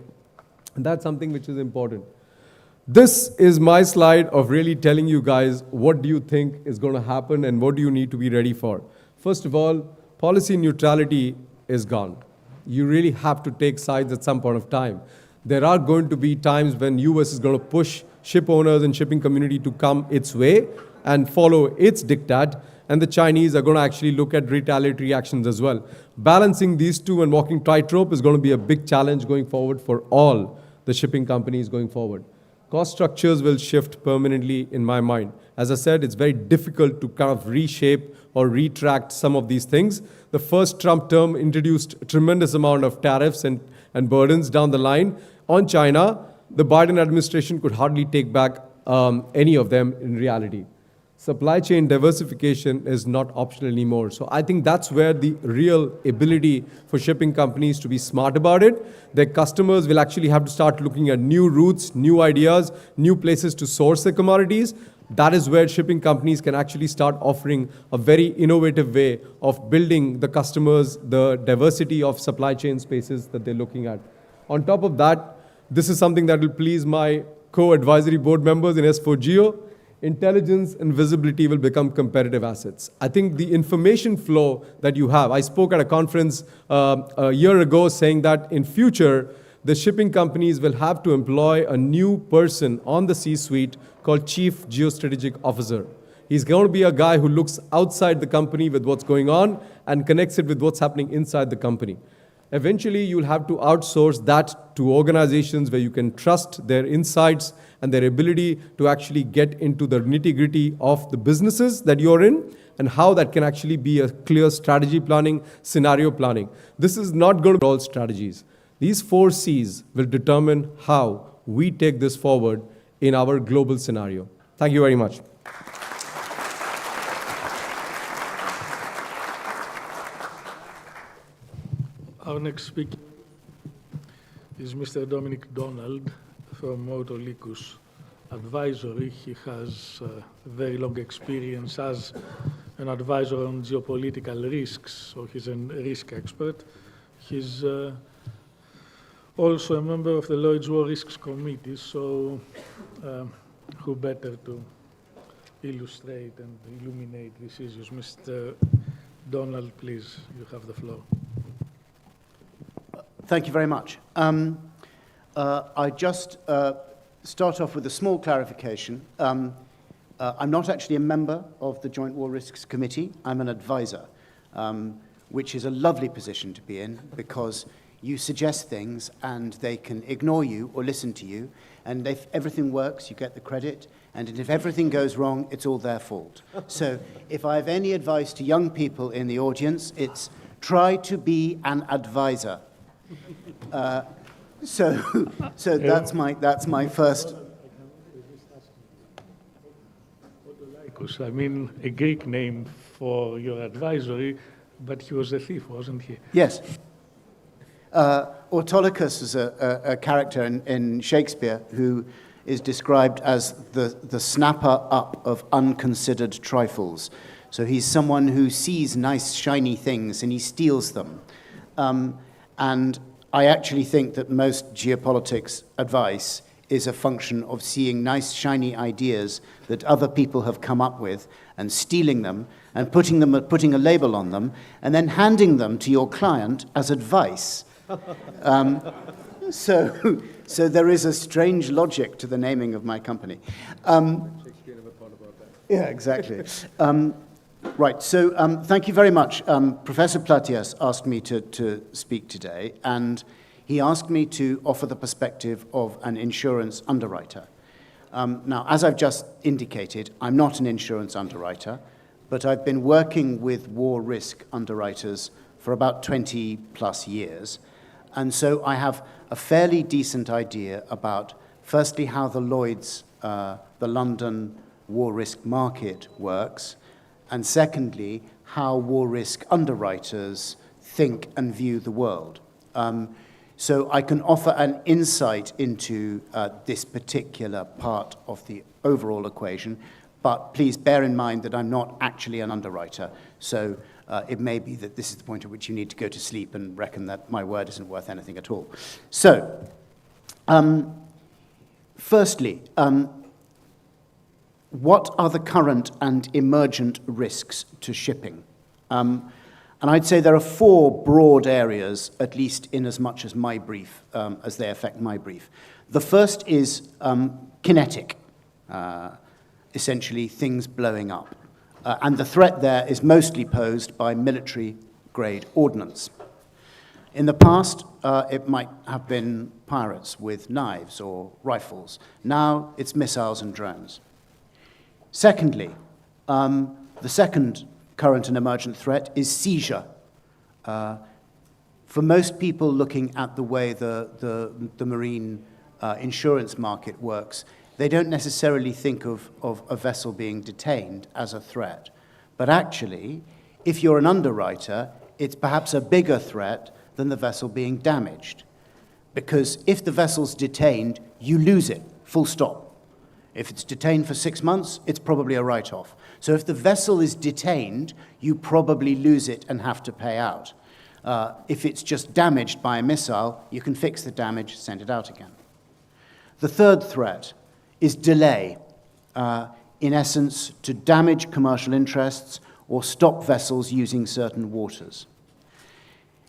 And that's something which is important. This is my slide of really telling you guys what do you think is going to happen and what do you need to be ready for. First of all, policy neutrality is gone. You really have to take sides at some point of time. There are going to be times when US is going to push ship owners and shipping community to come its way and follow its diktat, and the Chinese are going to actually look at retaliatory actions as well. Balancing these two and walking tightrope is going to be a big challenge going forward for all the shipping companies going forward. Cost structures will shift permanently in my mind. As I said, it's very difficult to kind of reshape or retract some of these things. The first Trump term introduced a tremendous amount of tariffs and burdens down the line on China. The Biden administration could hardly take back any of them in reality. Supply chain diversification is not optional anymore. So I think that's where the real ability for shipping companies to be smart about it. Their customers will actually have to start looking at new routes, new ideas, new places to source their commodities. That is where shipping companies can actually start offering a very innovative way of building the customers, the diversity of supply chain spaces that they're looking at. On top of that, this is something that will please my co-advisory board members in S4Geo. Intelligence and visibility will become competitive assets. I think the information flow that you have, I spoke at a conference a year ago saying that in future, the shipping companies will have to employ a new person on the C-suite called Chief Geostrategic Officer. He's going to be a guy who looks outside the company with what's going on and connects it with what's happening inside the company. Eventually, you'll have to outsource that to organizations where you can trust their insights and their ability to actually get into the nitty-gritty of the businesses that you're in and how that can actually be a clear strategy planning, scenario planning. This is not going to be all strategies. These 4 C's will determine how we take this forward in our global scenario. Thank you very much. Our next speaker is Mr. Dominic Donald from Autolicus Advisory. He has very long experience as an advisor on geopolitical risks, so he's a risk expert. He's also a member of the Lloyd's War Risks Committee, so who better to illustrate and illuminate these issues? Mr. Donald, please, you have the floor. Thank you very much. I just start off with a small clarification. I'm not actually a member of the Joint War Risks Committee. I'm an advisor, which is a lovely position to be in because you suggest things and they can ignore you or listen to you. And if everything works, you get the credit. And if everything goes wrong, it's all their fault. So if I have any advice to young people in the audience, it's try to be an advisor. So that's my first. I mean, a Greek name for your advisory, but he was a thief, wasn't he? Yes. Autolycus is a character in Shakespeare who is described as the snapper up of unconsidered trifles. So he's someone who sees nice, shiny things and he steals them. And I actually think that most geopolitics advice is a function of seeing nice, shiny ideas that other people have come up with and stealing them and putting a label on them and then handing them to your client as advice. So there is a strange logic to the naming of my company. Shakespeare never thought about that. Yeah, exactly. Right, so thank you very much. Professor Platias asked me to speak today, and he asked me to offer the perspective of an insurance underwriter. Now, as I've just indicated, I'm not an insurance underwriter, but I've been working with war risk underwriters for about 20 plus years. And so I have a fairly decent idea about, firstly, how the Lloyd's, the London war risk market works, and secondly, how war risk underwriters think and view the world. So I can offer an insight into this particular part of the overall equation, but please bear in mind that I'm not actually an underwriter. So it may be that this is the point at which you need to go to sleep and reckon that my word isn't worth anything at all. So, firstly, what are the current and emergent risks to shipping? And I'd say there are 4 broad areas, at least in as much as my brief, as they affect my brief. The first is kinetic, essentially things blowing up. And the threat there is mostly posed by military-grade ordnance. In the past, it might have been pirates with knives or rifles. Now, it's missiles and drones. Secondly, the second current and emergent threat is seizure. For most people looking at the way the marine insurance market works, they don't necessarily think of a vessel being detained as a threat. But actually, if you're an underwriter, it's perhaps a bigger threat than the vessel being damaged. Because if the vessel's detained, you lose it, full stop. If it's detained for 6 months, it's probably a write-off. So if the vessel is detained, you probably lose it and have to pay out. If it's just damaged by a missile, you can fix the damage, send it out again. The third threat is delay, in essence, to damage commercial interests or stop vessels using certain waters.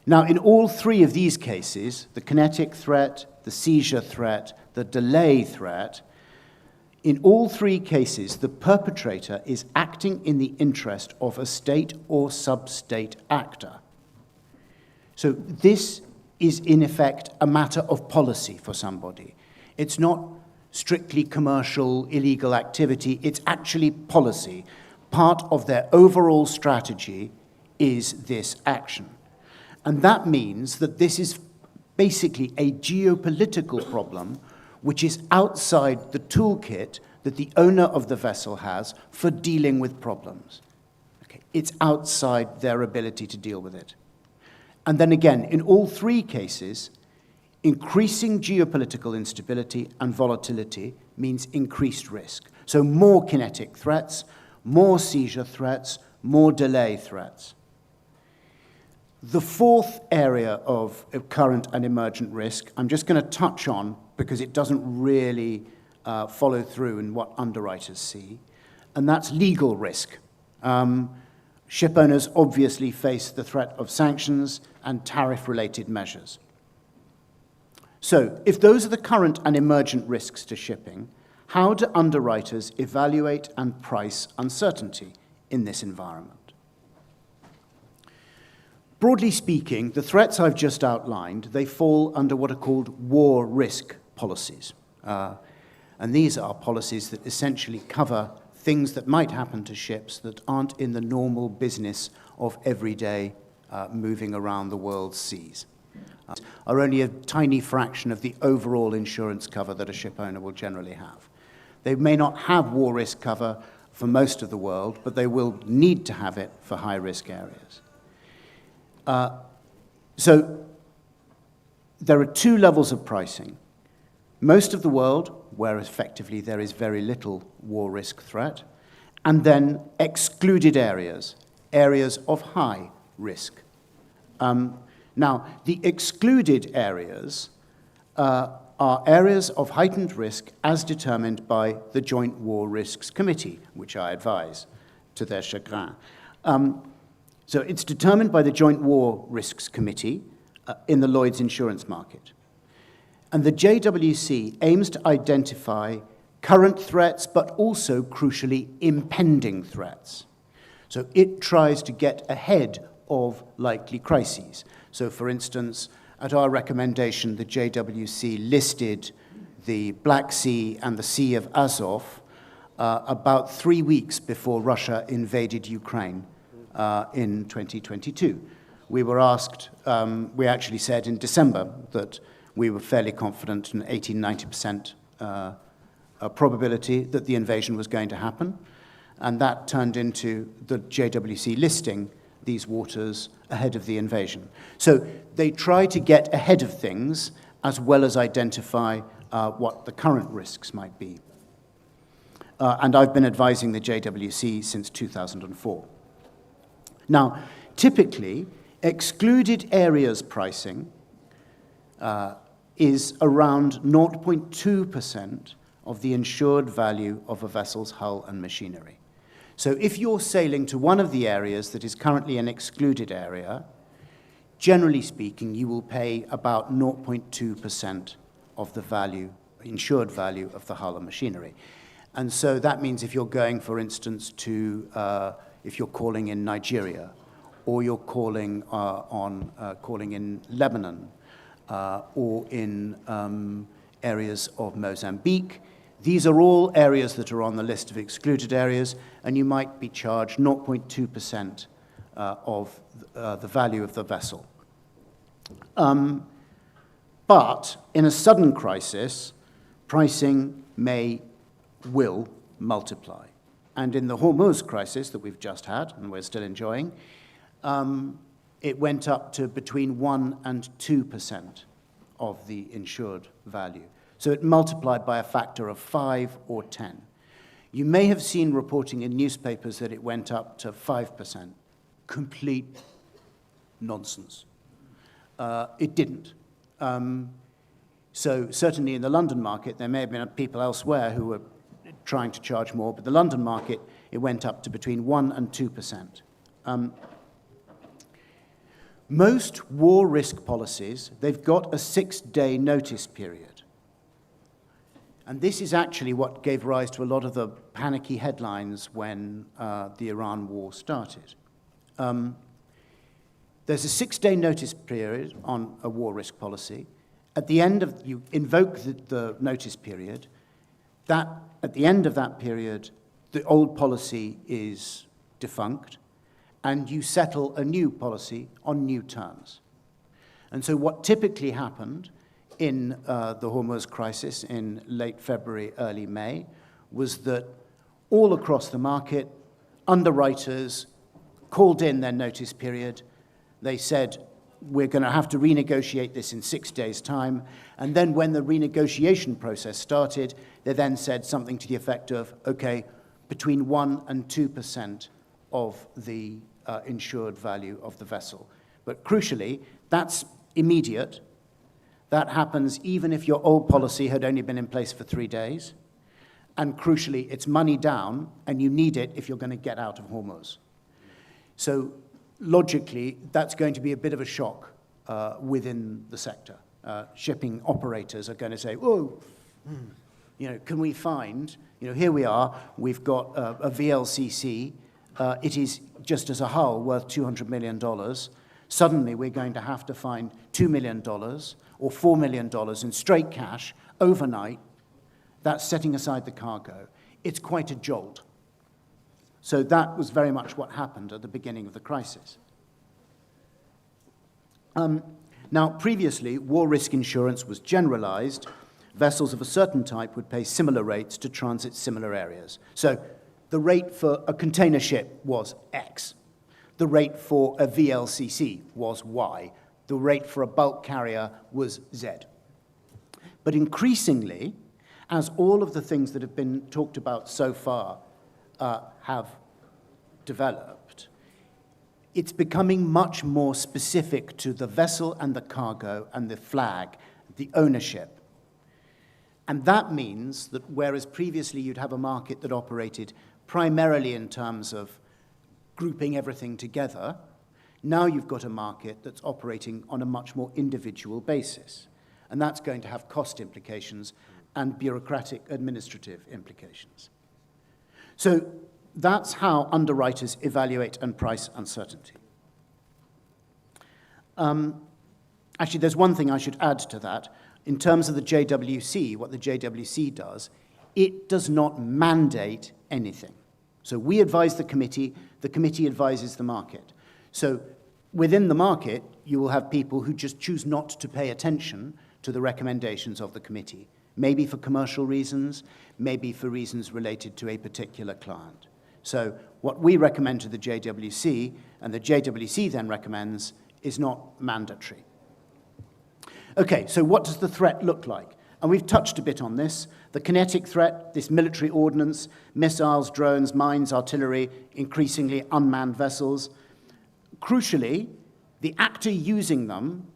Now, in all three of these cases, the kinetic threat, the seizure threat, the delay threat, in all three cases, the perpetrator is acting in the interest of a state or sub-state actor. So this is, in effect, a matter of policy for somebody. It's not strictly commercial, illegal activity. It's actually policy. Part of their overall strategy is this action. And that means that this is basically a geopolitical problem which is outside the toolkit that the owner of the vessel has for dealing with problems. Okay. It's outside their ability to deal with it. And then again, in all three cases, increasing geopolitical instability and volatility means increased risk. So more kinetic threats, more seizure threats, more delay threats. The fourth area of current and emergent risk, I'm just going to touch on because it doesn't really follow through in what underwriters see, and that's legal risk. Ship owners obviously face the threat of sanctions and tariff-related measures. So, if those are the current and emergent risks to shipping, how do underwriters evaluate and price uncertainty in this environment? Broadly speaking, the threats I've just outlined, they fall under what are called war risk policies. And these are policies that essentially cover things that might happen to ships that aren't in the normal business of everyday moving around the world's seas. Are only a tiny fraction of the overall insurance cover that a ship owner will generally have. They may not have war risk cover for most of the world, but they will need to have it for high-risk areas. So there are two levels of pricing. Most of the world, where effectively there is very little war risk threat, and then excluded areas, areas of high risk. Now, the excluded areas are areas of heightened risk as determined by the Joint War Risks Committee, which I advise, to their chagrin. So it's determined by the Joint War Risks Committee in the Lloyd's insurance market. And the JWC aims to identify current threats, but also, crucially, impending threats. So it tries to get ahead of likely crises. So, for instance, at our recommendation, the JWC listed the Black Sea and the Sea of Azov about 3 weeks before Russia invaded Ukraine in 2022. We were asked, we actually said in December that we were fairly confident, an 80-90% probability that the invasion was going to happen. And that turned into the JWC listing these waters ahead of the invasion. So they try to get ahead of things as well as identify what the current risks might be. And I've been advising the JWC since 2004. Now, typically, excluded areas pricing is around 0.2% of the insured value of a vessel's hull and machinery. So if you're sailing to one of the areas that is currently an excluded area, generally speaking, you will pay about 0.2% of the value, insured value of the hull and machinery. And so that means if you're going, for instance, to, if you're calling in Nigeria, or you're calling calling in Lebanon, or in areas of Mozambique, these are all areas that are on the list of excluded areas, and you might be charged 0.2% of the value of the vessel. But in a sudden crisis, pricing may will multiply. And in the Hormuz crisis that we've just had, and we're still enjoying, it went up to between 1% and 2% of the insured value. So it multiplied by a factor of 5 or 10. You may have seen reporting in newspapers that it went up to 5%. Complete nonsense. It didn't. So certainly in the London market, there may have been people elsewhere who were trying to charge more, but the London market, it went up to between 1% and 2%. Most war risk policies, they've got a 6-day notice period. And this is actually what gave rise to a lot of the panicky headlines when the Iran war started. There's a 6-day notice period on a war risk policy. At the end of, you invoke the notice period, at the end of that period, the old policy is defunct, and you settle a new policy on new terms. And so what typically happened in the Hormuz crisis in late February, early May, was that all across the market, underwriters called in their notice period. They said, we're going to have to renegotiate this in 6 days' time. And then when the renegotiation process started, they then said something to the effect of, okay, between 1% and 2% of the insured value of the vessel. But crucially, that's immediate. That happens even if your old policy had only been in place for 3 days. And crucially, it's money down, and you need it if you're going to get out of Hormuz. So logically, that's going to be a bit of a shock within the sector. Shipping operators are going to say, whoa, can we find, here we are, we've got a VLCC, it is just as a hull worth $200 million. Suddenly, we're going to have to find $2 million or $4 million in straight cash overnight. That's setting aside the cargo. It's quite a jolt. So that was very much what happened at the beginning of the crisis. Now, previously, war risk insurance was generalized. Vessels of a certain type would pay similar rates to transit similar areas. So the rate for a container ship was X. The rate for a VLCC was Y. The rate for a bulk carrier was Z. But increasingly, as all of the things that have been talked about so far have developed, it's becoming much more specific to the vessel and the cargo and the flag, the ownership. And that means that whereas previously you'd have a market that operated primarily in terms of grouping everything together, now you've got a market that's operating on a much more individual basis. And that's going to have cost implications and bureaucratic administrative implications. So that's how underwriters evaluate and price uncertainty. Actually, there's one thing I should add to that. In terms of the JWC, what the JWC does, it does not mandate anything. So we advise the committee advises the market. So within the market, you will have people who just choose not to pay attention to the recommendations of the committee, maybe for commercial reasons, maybe for reasons related to a particular client. So what we recommend to the JWC, and the JWC then recommends, is not mandatory. Okay, so what does the threat look like? And we've touched a bit on this. The kinetic threat, this military ordnance, missiles, drones, mines, artillery, increasingly unmanned vessels. Crucially, the actor using them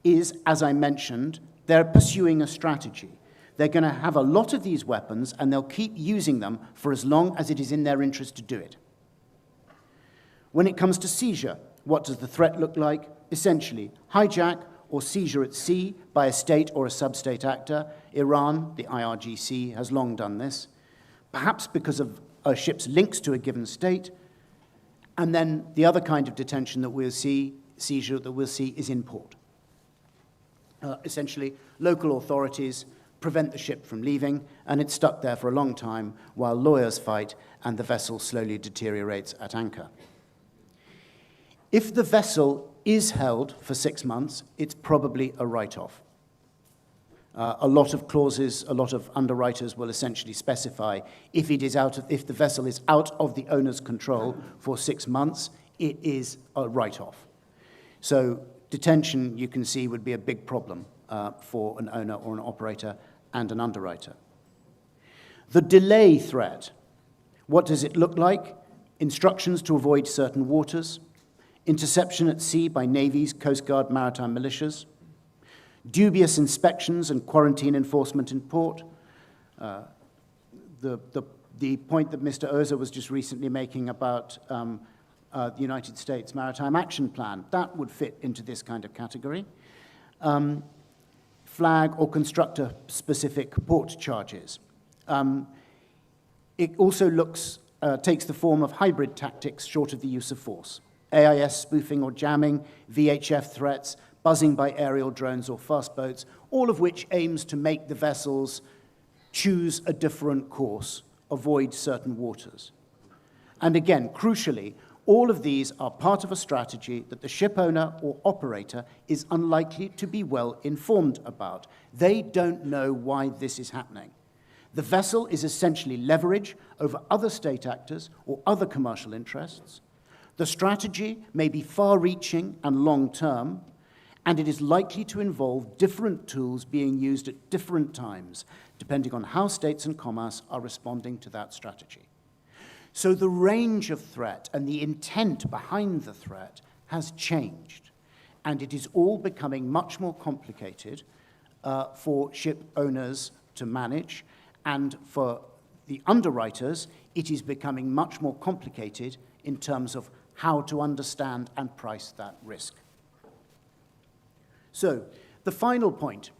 is, as I mentioned, they're pursuing a strategy. They're going to have a lot of these weapons, and they'll keep using them for as long as it is in their interest to do it. When it comes to seizure, what does the threat look like? Essentially, hijack or seizure at sea by a state or a sub-state actor. Iran, the IRGC, has long done this, perhaps because of a ship's links to a given state. And then the other kind of detention that we'll see, seizure that we'll see, is in port. Essentially, local authorities prevent the ship from leaving, and it's stuck there for a long time while lawyers fight and the vessel slowly deteriorates at anchor. If the vessel is held for 6 months, it's probably a write-off. A lot of clauses, a lot of underwriters will essentially specify if the vessel is out of the owner's control for 6 months, it is a write-off. So detention, you can see, would be a big problem for an owner or an operator and an underwriter. The delay threat. What does it look like? Instructions to avoid certain waters, interception at sea by navies, Coast Guard, maritime militias, dubious inspections and quarantine enforcement in port. The point that Mr. Oza was just recently making about the United States Maritime Action Plan, that would fit into this kind of category. Flag or constructor-specific port charges. It also takes the form of hybrid tactics short of the use of force. AIS spoofing or jamming, VHF threats, buzzing by aerial drones or fast boats, all of which aims to make the vessels choose a different course, avoid certain waters. And again, crucially, all of these are part of a strategy that the ship owner or operator is unlikely to be well informed about. They don't know why this is happening. The vessel is essentially leverage over other state actors or other commercial interests. The strategy may be far-reaching and long-term, and it is likely to involve different tools being used at different times, depending on how states and commerce are responding to that strategy. So the range of threat and the intent behind the threat has changed, and it is all becoming much more complicated for ship owners to manage, and for the underwriters, it is becoming much more complicated in terms of how to understand and price that risk. So the final point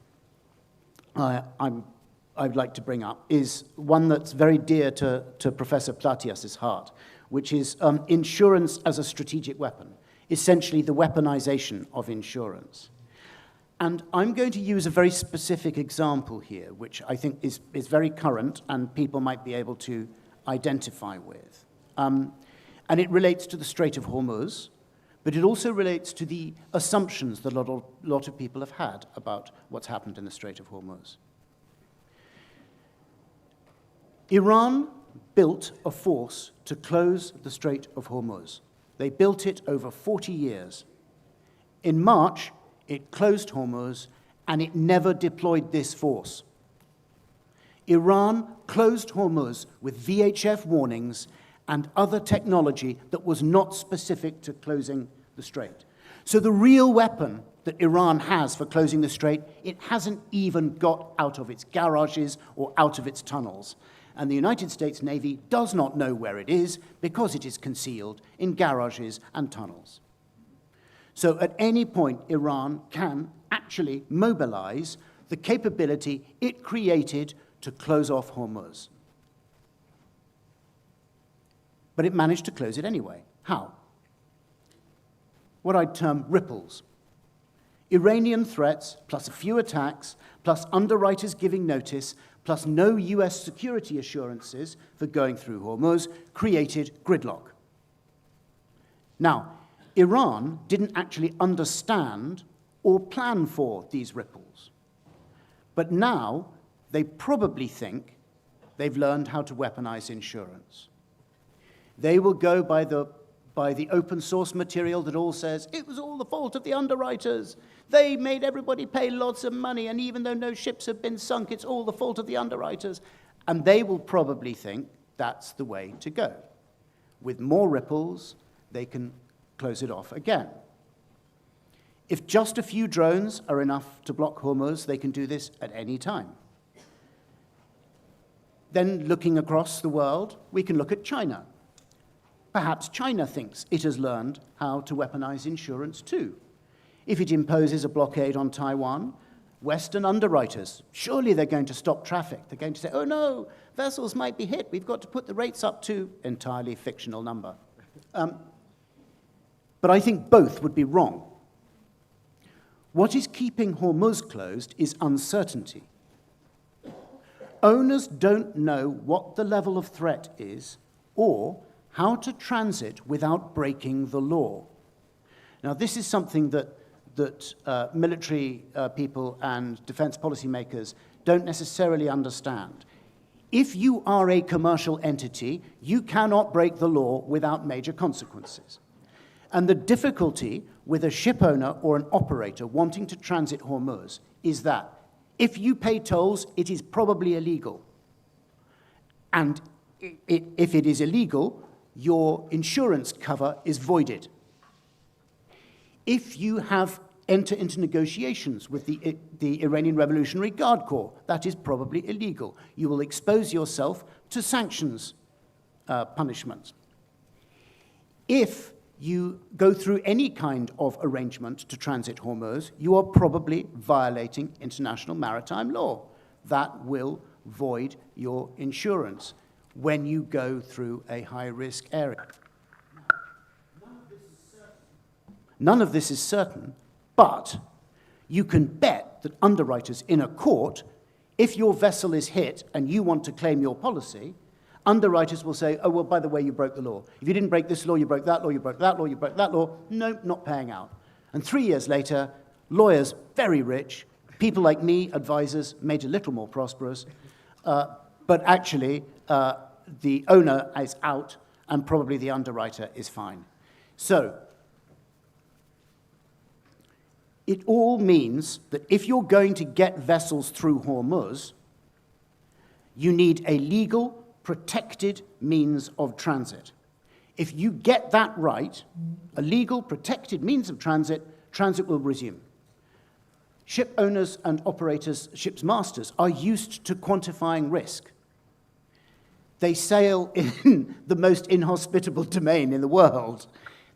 I'd like to bring up is one that's very dear to Professor Platias's heart, which is insurance as a strategic weapon, essentially the weaponization of insurance. And I'm going to use a very specific example here, which I think is very current and people might be able to identify with. And it relates to the Strait of Hormuz, but it also relates to the assumptions that a lot of people have had about what's happened in the Strait of Hormuz. Iran built a force to close the Strait of Hormuz. They built it over 40 years. In March, it closed Hormuz, and it never deployed this force. Iran closed Hormuz with VHF warnings and other technology that was not specific to closing the strait. So the real weapon that Iran has for closing the strait, it hasn't even got out of its garages or out of its tunnels. And the United States Navy does not know where it is because it is concealed in garages and tunnels. So at any point, Iran can actually mobilize the capability it created to close off Hormuz. But it managed to close it anyway. How? What I'd term ripples. Iranian threats, plus a few attacks, plus underwriters giving notice, plus no US security assurances for going through Hormuz, created gridlock. Now, Iran didn't actually understand or plan for these ripples. But now, they probably think they've learned how to weaponize insurance. They will go by the open source material that all says, it was all the fault of the underwriters. They made everybody pay lots of money, and even though no ships have been sunk, it's all the fault of the underwriters. And they will probably think that's the way to go. With more ripples, they can close it off again. If just a few drones are enough to block Hormuz, they can do this at any time. Then looking across the world, we can look at China. Perhaps China thinks it has learned how to weaponize insurance too. If it imposes a blockade on Taiwan, Western underwriters, surely they're going to stop traffic. They're going to say, oh no, vessels might be hit. We've got to put the rates up to entirely fictional number. But I think both would be wrong. What is keeping Hormuz closed is uncertainty. Owners don't know what the level of threat is or how to transit without breaking the law. Now, this is something that that military people and defense policymakers don't necessarily understand. If you are a commercial entity, you cannot break the law without major consequences. And the difficulty with a ship owner or an operator wanting to transit Hormuz is that if you pay tolls, it is probably illegal. And if it is illegal, your insurance cover is voided. If you enter into negotiations with the Iranian Revolutionary Guard Corps, that is probably illegal. You will expose yourself to sanctions punishments. If you go through any kind of arrangement to transit Hormuz, you are probably violating international maritime law. That will void your insurance when you go through a high-risk area. None of this is certain, but you can bet that underwriters in a court, if your vessel is hit and you want to claim your policy, underwriters will say, oh, well, by the way, you broke the law. If you didn't break this law, you broke that law, you broke that law, you broke that law. No, not paying out. And 3 years later, lawyers, very rich, people like me, advisors, made a little more prosperous, but actually the owner is out and probably the underwriter is fine. So it all means that if you're going to get vessels through Hormuz, you need a legal, protected means of transit. If you get that right, a legal, protected means of transit, transit will resume. Ship owners and operators, ship's masters, are used to quantifying risk. They sail in the most inhospitable domain in the world.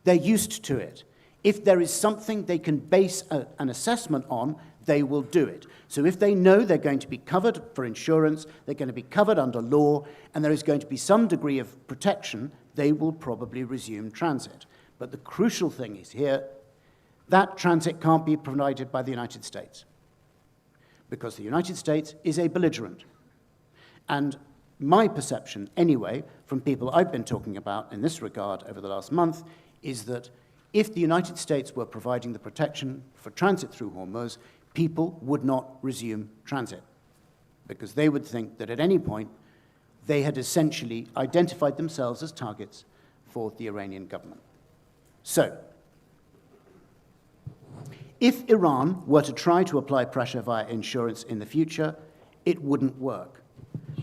They're used to it. If there is something they can base an assessment on, they will do it. So if they know they're going to be covered for insurance, they're going to be covered under law, and there is going to be some degree of protection, they will probably resume transit. But the crucial thing is here, that transit can't be provided by the United States, because the United States is a belligerent. And my perception, anyway, from people I've been talking about in this regard over the last month, is that if the United States were providing the protection for transit through Hormuz, people would not resume transit, because they would think that at any point they had essentially identified themselves as targets for the Iranian government. So, if Iran were to try to apply pressure via insurance in the future, it wouldn't work,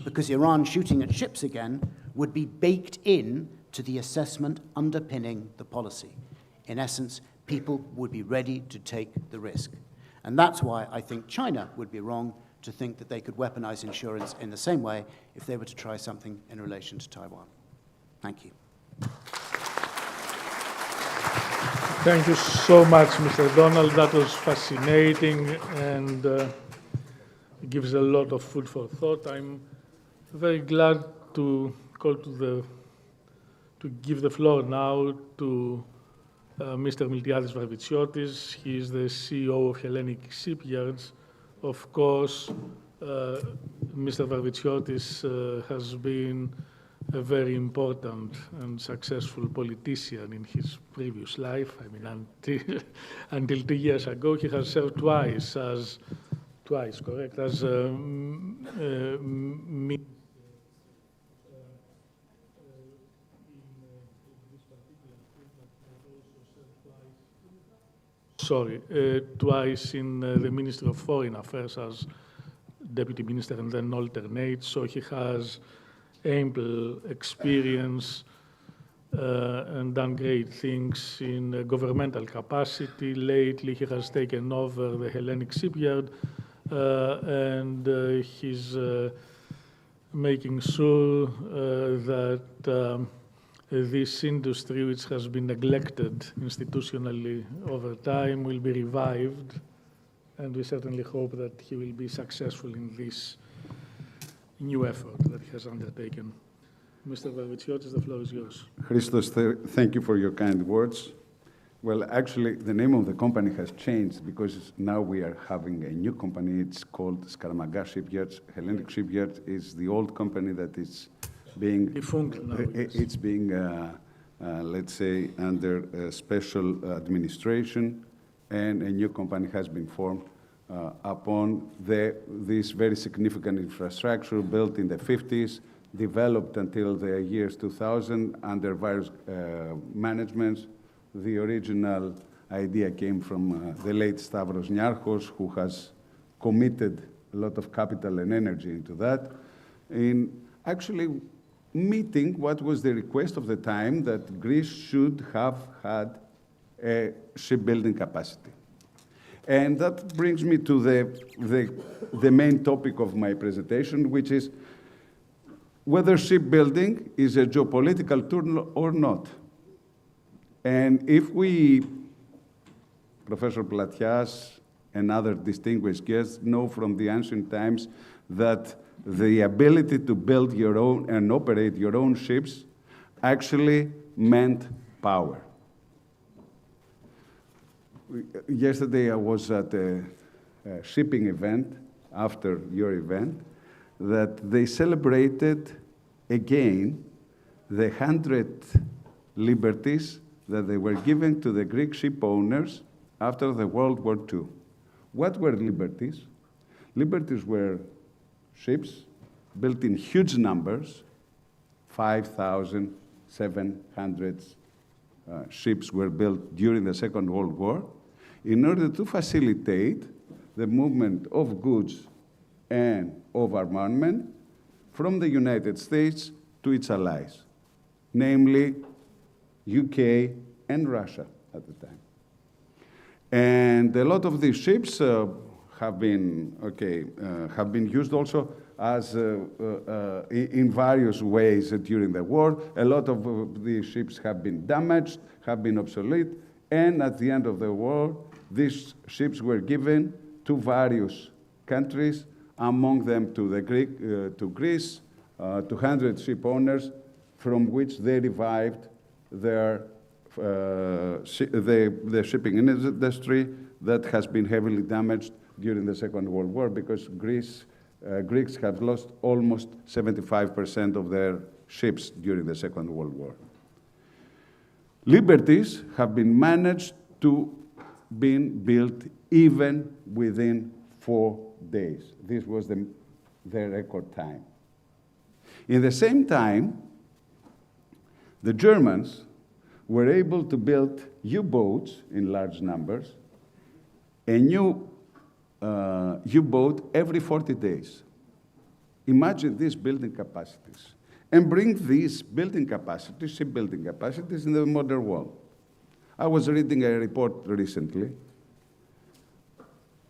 because Iran shooting at ships again would be baked in to the assessment underpinning the policy. In essence, people would be ready to take the risk. And that's why I think China would be wrong to think that they could weaponize insurance in the same way if they were to try something in relation to Taiwan. Thank you. Thank you so much, Mr. Donald. That was fascinating and gives a lot of food for thought. I'm very glad to give the floor now to Mr. Miltiadis Varvitsiotis. He is the CEO of Hellenic Shipyards. Of course, Mr. Varvitsiotis has been a very important and successful politician in his previous life. I mean, until 2 years ago, he has served twice, correct, as twice in the Ministry of Foreign Affairs as Deputy Minister and then alternate. So he has ample experience and done great things in a governmental capacity. Lately, he has taken over the Hellenic Shipyard and he's making sure that this industry, which has been neglected institutionally over time, will be revived, and we certainly hope that he will be successful in this new effort that he has undertaken. Mr. Varvitsiotis, the floor is yours. Christos, thank you for your kind words. Well, actually, the name of the company has changed because now we are having a new company. It's called Skaramaga Shipyards. Hellenic Shipyard is the old company that is being defunct now. It's being, let's say, under special administration, and a new company has been formed upon this very significant infrastructure built in the 50s, developed until the years 2000 under various managements. The original idea came from the late Stavros Niarchos, who has committed a lot of capital and energy into that, in actually meeting what was the request of the time, that Greece should have had a shipbuilding capacity. And that brings me to the main topic of my presentation, which is whether shipbuilding is a geopolitical tool or not. And if we, Professor Platias and other distinguished guests, know from the ancient times that the ability to build your own and operate your own ships actually meant power. Yesterday, I was at a shipping event after your event that they celebrated again the 100 liberties that they were given to the Greek ship owners after the World War II. What were liberties? Liberties were ships built in huge numbers, 5,700 ships were built during the Second World War, in order to facilitate the movement of goods and of armament from the United States to its allies, namely UK and Russia at the time. And a lot of these ships have been used also as in various ways during the war. A lot of these ships have been damaged, have been obsolete, and at the end of the war, these ships were given to various countries, among them to Greece, 200 ship owners, from which they revived the shipping industry that has been heavily damaged during the Second World War, because Greeks have lost almost 75% of their ships during the Second World War. Liberties have been managed to be built even within 4 days. This was the record time. In the same time, the Germans were able to build U-boats in large numbers, a new U-boat every 40 days. Imagine these building capacities, and bring these building capacities, shipbuilding capacities, in the modern world. I was reading a report recently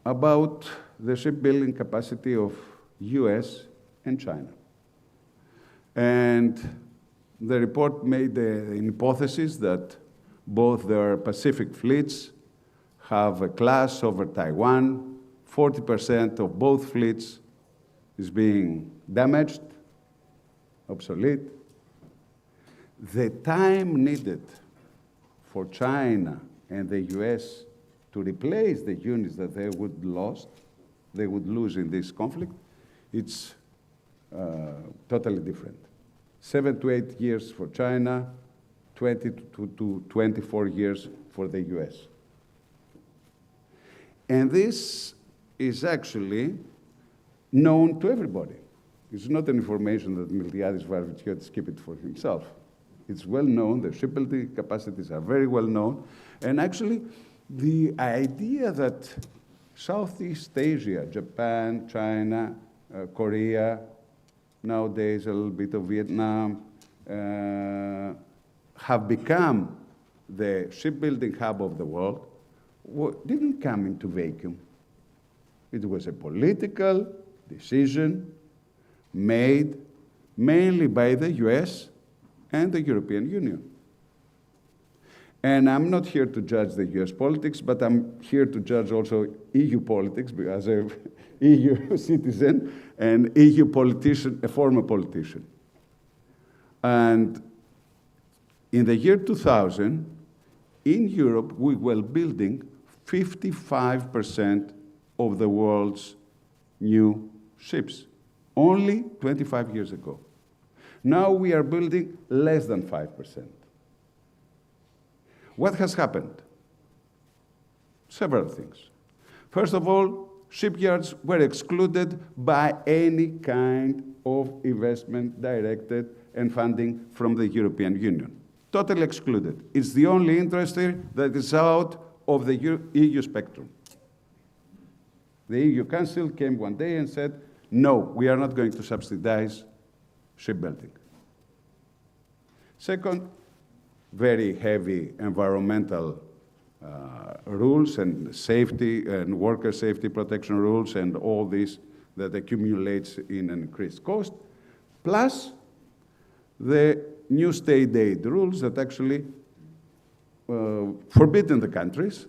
about the shipbuilding capacity of US and China. And the report made an hypothesis that both their Pacific fleets have a class over Taiwan. 40% of both fleets is being damaged, obsolete. The time needed for China and the US to replace the units that they would lose in this conflict, it's totally different. 7 to 8 years for China, 20 to 24 years for the US. And this is actually known to everybody. It's not an information that Miltiadis Varvitsiotis keep it for himself. It's well known, the shipbuilding capacities are very well known, and actually the idea that Southeast Asia, Japan, China, Korea, nowadays a little bit of Vietnam, have become the shipbuilding hub of the world, didn't come into vacuum. It was a political decision made mainly by the US and the European Union. And I'm not here to judge the US politics, but I'm here to judge also EU politics as a EU citizen and EU politician, a former politician. And in the year 2000, in Europe, we were building 55% of the world's new ships, only 25 years ago. Now we are building less than 5%. What has happened? Several things. First of all, shipyards were excluded by any kind of investment directed and funding from the European Union. Totally excluded. It's the only industry that is out of the EU spectrum. The EU Council came one day and said, no, we are not going to subsidize shipbuilding. Second, very heavy environmental rules and safety and worker safety protection rules and all this that accumulates in an increased cost, plus the new state aid rules that actually forbidden the countries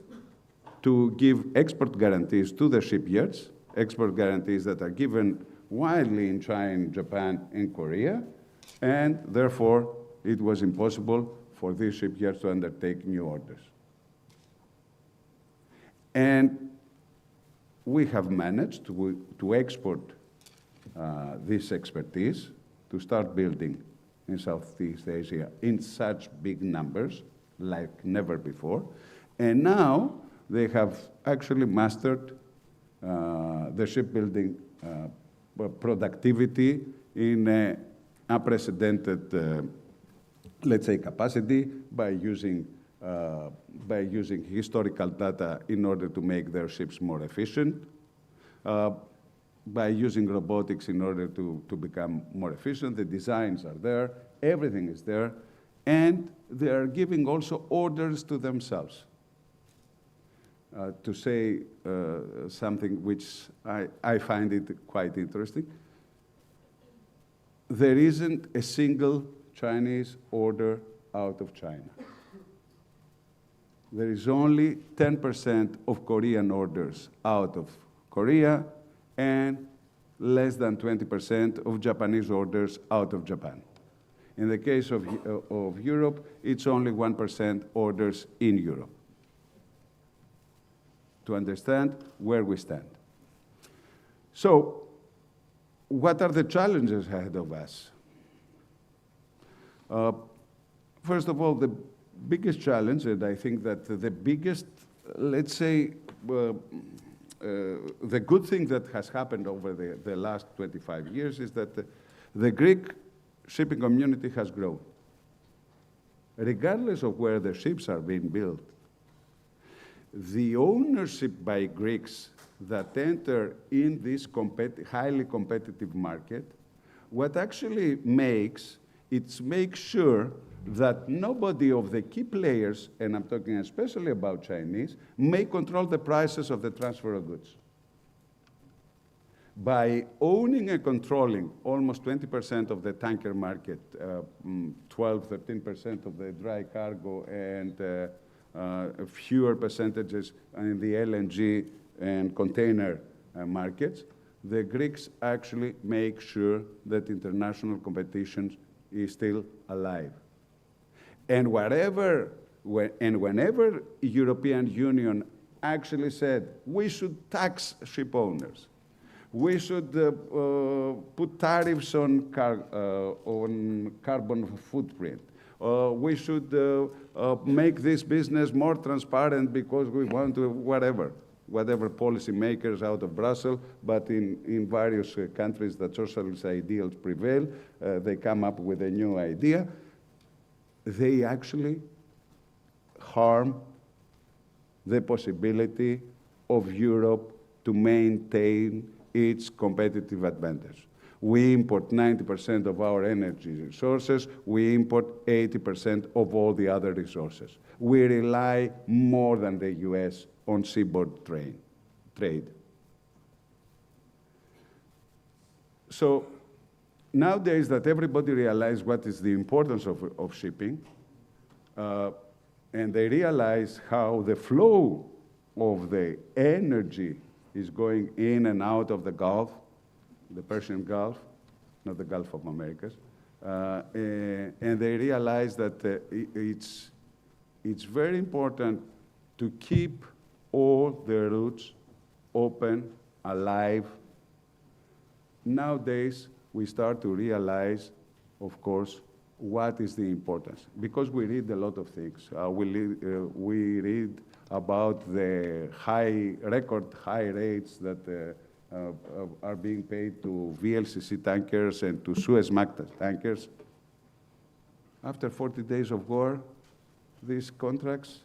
to give export guarantees to the shipyards, export guarantees that are given widely in China, Japan, and Korea, and therefore it was impossible for these shipyards to undertake new orders. And we have managed to export this expertise, to start building in Southeast Asia in such big numbers, like never before. And now they have actually mastered the shipbuilding productivity in an unprecedented, let's say, capacity by using historical data in order to make their ships more efficient, by using robotics in order to become more efficient. The designs are there, everything is there, and they are giving also orders to themselves. To say something which I find it quite interesting, there isn't a single Chinese order out of China. There is only 10% of Korean orders out of Korea and less than 20% of Japanese orders out of Japan. In the case of Europe, it's only 1% orders in Europe. To understand where we stand. So, what are the challenges ahead of us? First of all, the biggest challenge, and I think that the biggest, let's say, the good thing that has happened over the last 25 years is that the Greek shipping community has grown. Regardless of where the ships are being built, the ownership by Greeks that enter in this highly competitive market, what actually makes sure that nobody of the key players, and I'm talking especially about Chinese, may control the prices of the transfer of goods. By owning and controlling almost 20% of the tanker market, 12, 13% of the dry cargo, and fewer percentages in the LNG and container markets, the Greeks actually make sure that international competition is still alive. And whenever European Union actually said we should tax ship owners, we should put tariffs on carbon footprint, we should make this business more transparent because we want to, whatever policy makers out of Brussels, but in various countries that socialist ideals prevail, they come up with a new idea. They actually harm the possibility of Europe to maintain its competitive advantage. We import 90% of our energy resources. We import 80% of all the other resources. We rely more than the US on seaboard trade. So nowadays that everybody realizes what is the importance of shipping, and they realize how the flow of the energy is going in and out of the Gulf, the Persian Gulf, not the Gulf of Americas, and they realize that it's very important to keep all the routes open, alive. Nowadays, we start to realize, of course, what is the importance. Because we read a lot of things. We read about the record high rates that are being paid to VLCC tankers and to Suezmax tankers. After 40 days of war, these contracts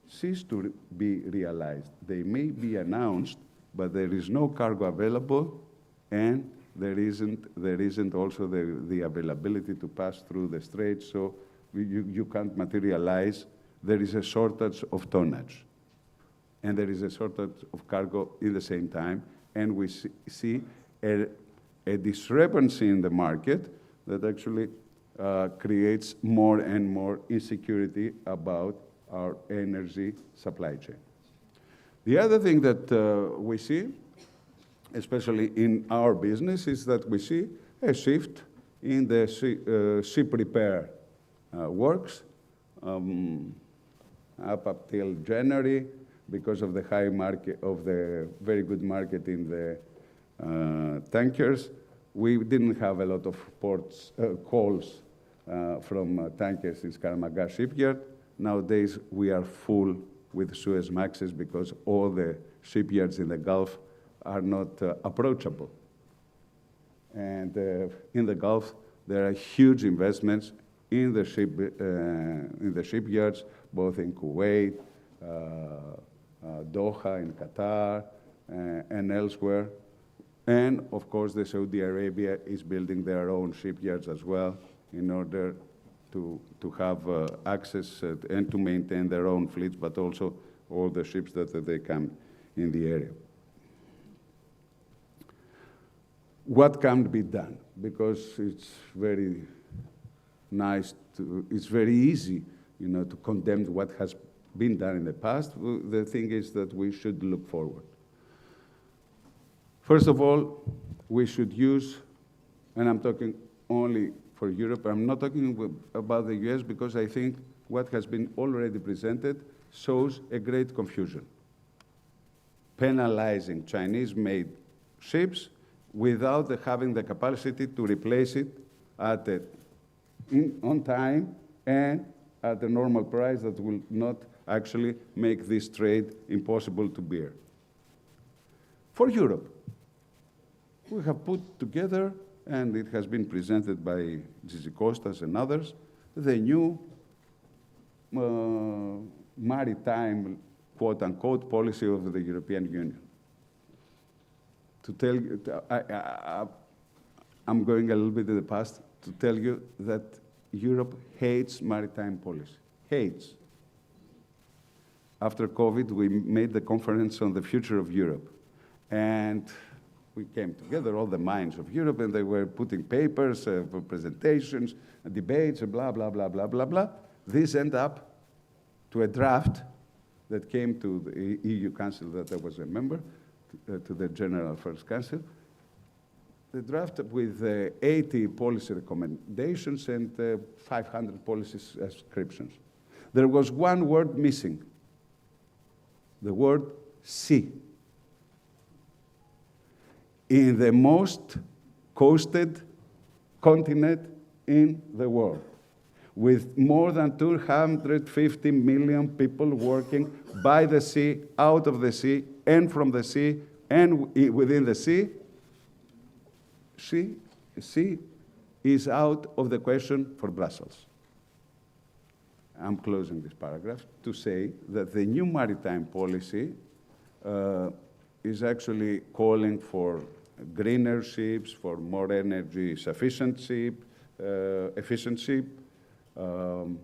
cease to be realized. They may be announced, but there is no cargo available, and there isn't also the availability to pass through the straits, so you can't materialize. There is a shortage of tonnage, and there is a shortage of cargo in the same time, and we see a discrepancy in the market that actually creates more and more insecurity about our energy supply chain. The other thing that we see, especially in our business, is that we see a shift in the ship repair works up till January, because of the high market, of the very good market in the tankers. We didn't have a lot of calls from tankers in Skaramaga shipyard. Nowadays, we are full with Suezmaxes because all the shipyards in the Gulf are not approachable. And in the Gulf, there are huge investments in the shipyards, both in Kuwait, Doha in Qatar, and elsewhere. And of course, the Saudi Arabia is building their own shipyards as well in order to have access and to maintain their own fleets, but also all the ships that they come in the area. What can be done? Because it's very nice it's very easy, to condemn what has been done in the past. The thing is that we should look forward. First of all, we should use, and I'm talking only for Europe, I'm not talking about the US, because I think what has been already presented shows a great confusion. Penalizing Chinese-made ships without having the capacity to replace it on time and at a normal price that will not actually make this trade impossible to bear. For Europe, we have put together, and it has been presented by Gigi Kostas and others, the new maritime, quote-unquote, policy of the European Union. To tell you, I'm going a little bit to the past to tell you that Europe hates maritime policy, hates. After COVID, we made the conference on the future of Europe. And we came together, all the minds of Europe, and they were putting papers, presentations, debates, blah, blah, blah, blah, blah, blah. This ended up to a draft that came to the EU Council that I was a member, to the General Affairs Council. The draft with 80 policy recommendations and 500 policy subscriptions. There was one word missing, the word sea. In the most coasted continent in the world, with more than 250 million people working by the sea, out of the sea, and from the sea, and within the sea, sea is out of the question for Brussels. I'm closing this paragraph to say that the new maritime policy is actually calling for greener ships, for more energy sufficient ship, efficient ship, and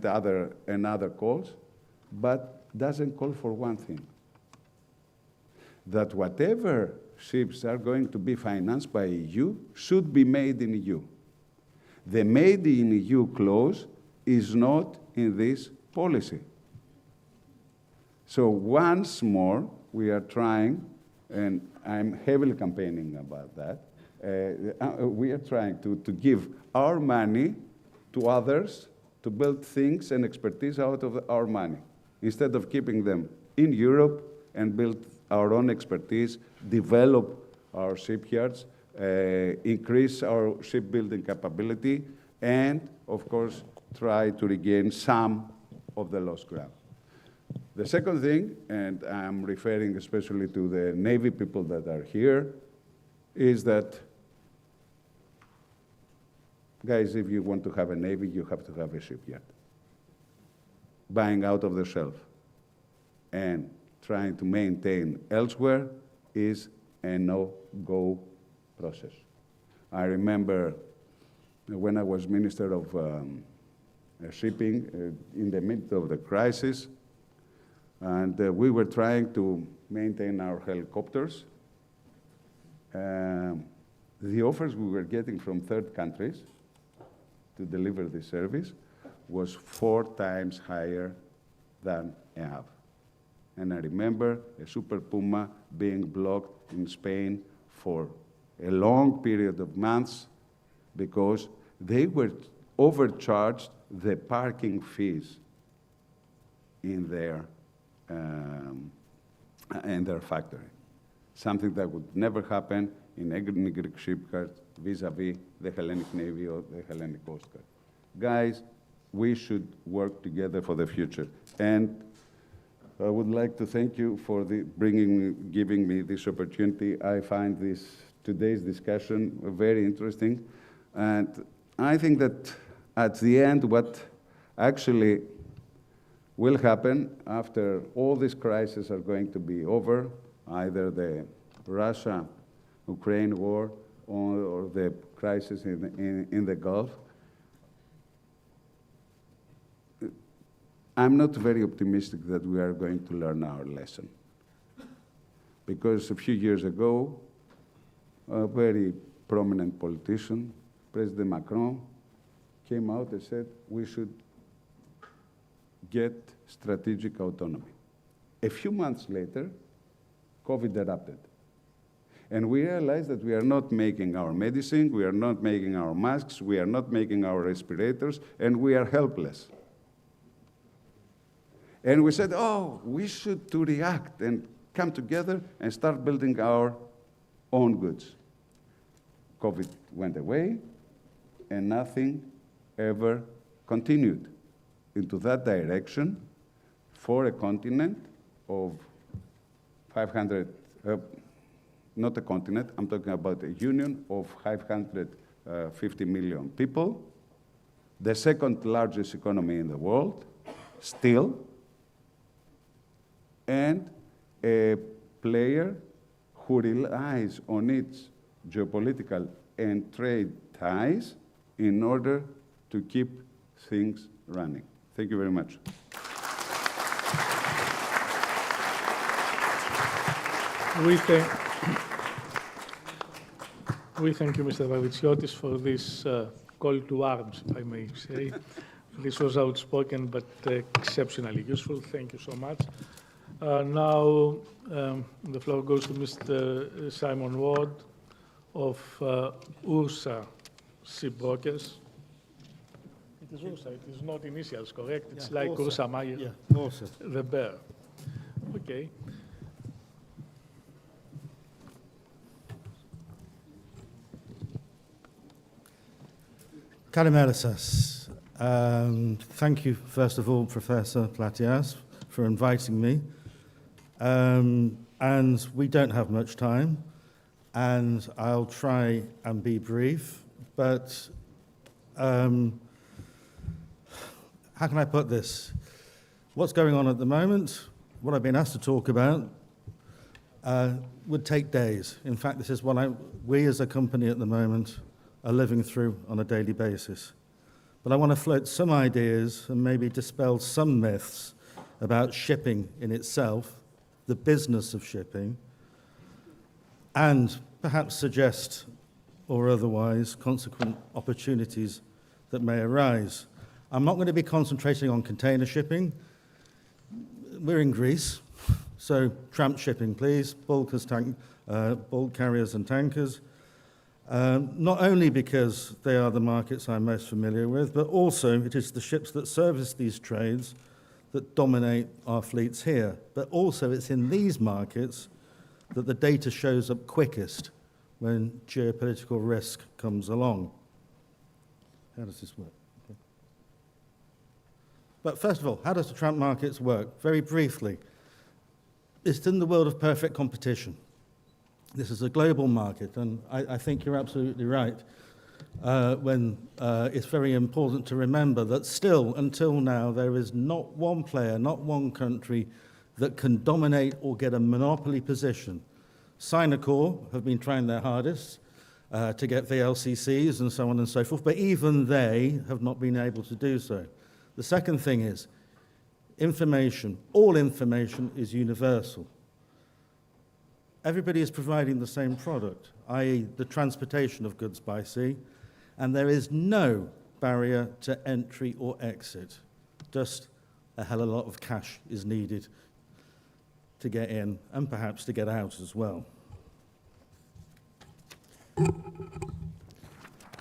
other calls, but doesn't call for one thing, that whatever ships are going to be financed by EU should be made in EU. The made in EU clause is not in this policy. So once more, we are trying, and I'm heavily campaigning about that, we are trying to give our money to others to build things and expertise out of our money, instead of keeping them in Europe and build our own expertise, develop our shipyards, increase our shipbuilding capability, and, of course, try to regain some of the lost ground. The second thing, and I'm referring especially to the Navy people that are here, is that, guys, if you want to have a Navy, you have to have a shipyard. Buying out of the shelf and trying to maintain elsewhere is a no-go process. I remember when I was Minister of Shipping in the midst of the crisis, and we were trying to maintain our helicopters. The offers we were getting from third countries to deliver the service was 4 times higher than EAV. And I remember a Super Puma being blocked in Spain for a long period of months because they were overcharged the parking fees in their factory. Something that would never happen in any Greek shipyard vis-a-vis the Hellenic Navy or the Hellenic Coast Guard. Guys, we should work together for the future. And I would like to thank you for giving me this opportunity. I find today's discussion very interesting. And I think that at the end, what actually will happen after all these crises are going to be over, either the Russia-Ukraine war or the crisis in the Gulf. I'm not very optimistic that we are going to learn our lesson. Because a few years ago, a very prominent politician, President Macron, came out and said we should get strategic autonomy. A few months later, COVID erupted. And we realized that we are not making our medicine, we are not making our masks, we are not making our respirators, and we are helpless. And we said, oh, we should to react and come together and start building our own goods. COVID went away, and nothing ever continued into that direction for a continent of 500, not a continent, I'm talking about a union of 550 million people, the second largest economy in the world, still, and a player who relies on its geopolitical and trade ties in order to keep things running. Thank you very much. We thank you, Mr. Vavitsiotis, for this call to arms, if I may say. This was outspoken, but exceptionally useful. Thank you so much. Now, the floor goes to Mr. Simon Ward of Ursa Shipbrokers. It is Ursa, it is not initials, correct? It's like Ursa Meyer, Ursa. the bear. Okay. Kalimera σας. Thank you, first of all, Professor Platias, for inviting me. And we don't have much time, and I'll try and be brief, but how can I put this? What's going on at the moment, what I've been asked to talk about, would take days. In fact, this is what we as a company at the moment are living through on a daily basis. But I want to float some ideas and maybe dispel some myths about shipping in itself, the business of shipping, and perhaps suggest, or otherwise, consequent opportunities that may arise. I'm not going to be concentrating on container shipping. We're in Greece, so tramp shipping, please, bulk carriers and tankers. Not only because they are the markets I'm most familiar with, but also it is the ships that service these trades that dominate our fleets here. But also it's in these markets that the data shows up quickest when geopolitical risk comes along. How does this work? Okay. But first of all, how does the tramp markets work? Very briefly, it's in the world of perfect competition. This is a global market, and I think you're absolutely right when it's very important to remember that still, until now, there is not one player, not one country that can dominate or get a monopoly position. Sinocor have been trying their hardest to get VLCCs and so on and so forth, but even they have not been able to do so. The second thing is information. All information is universal. Everybody is providing the same product, i.e. the transportation of goods by sea, and there is no barrier to entry or exit. Just a hell of a lot of cash is needed to get in and perhaps to get out as well.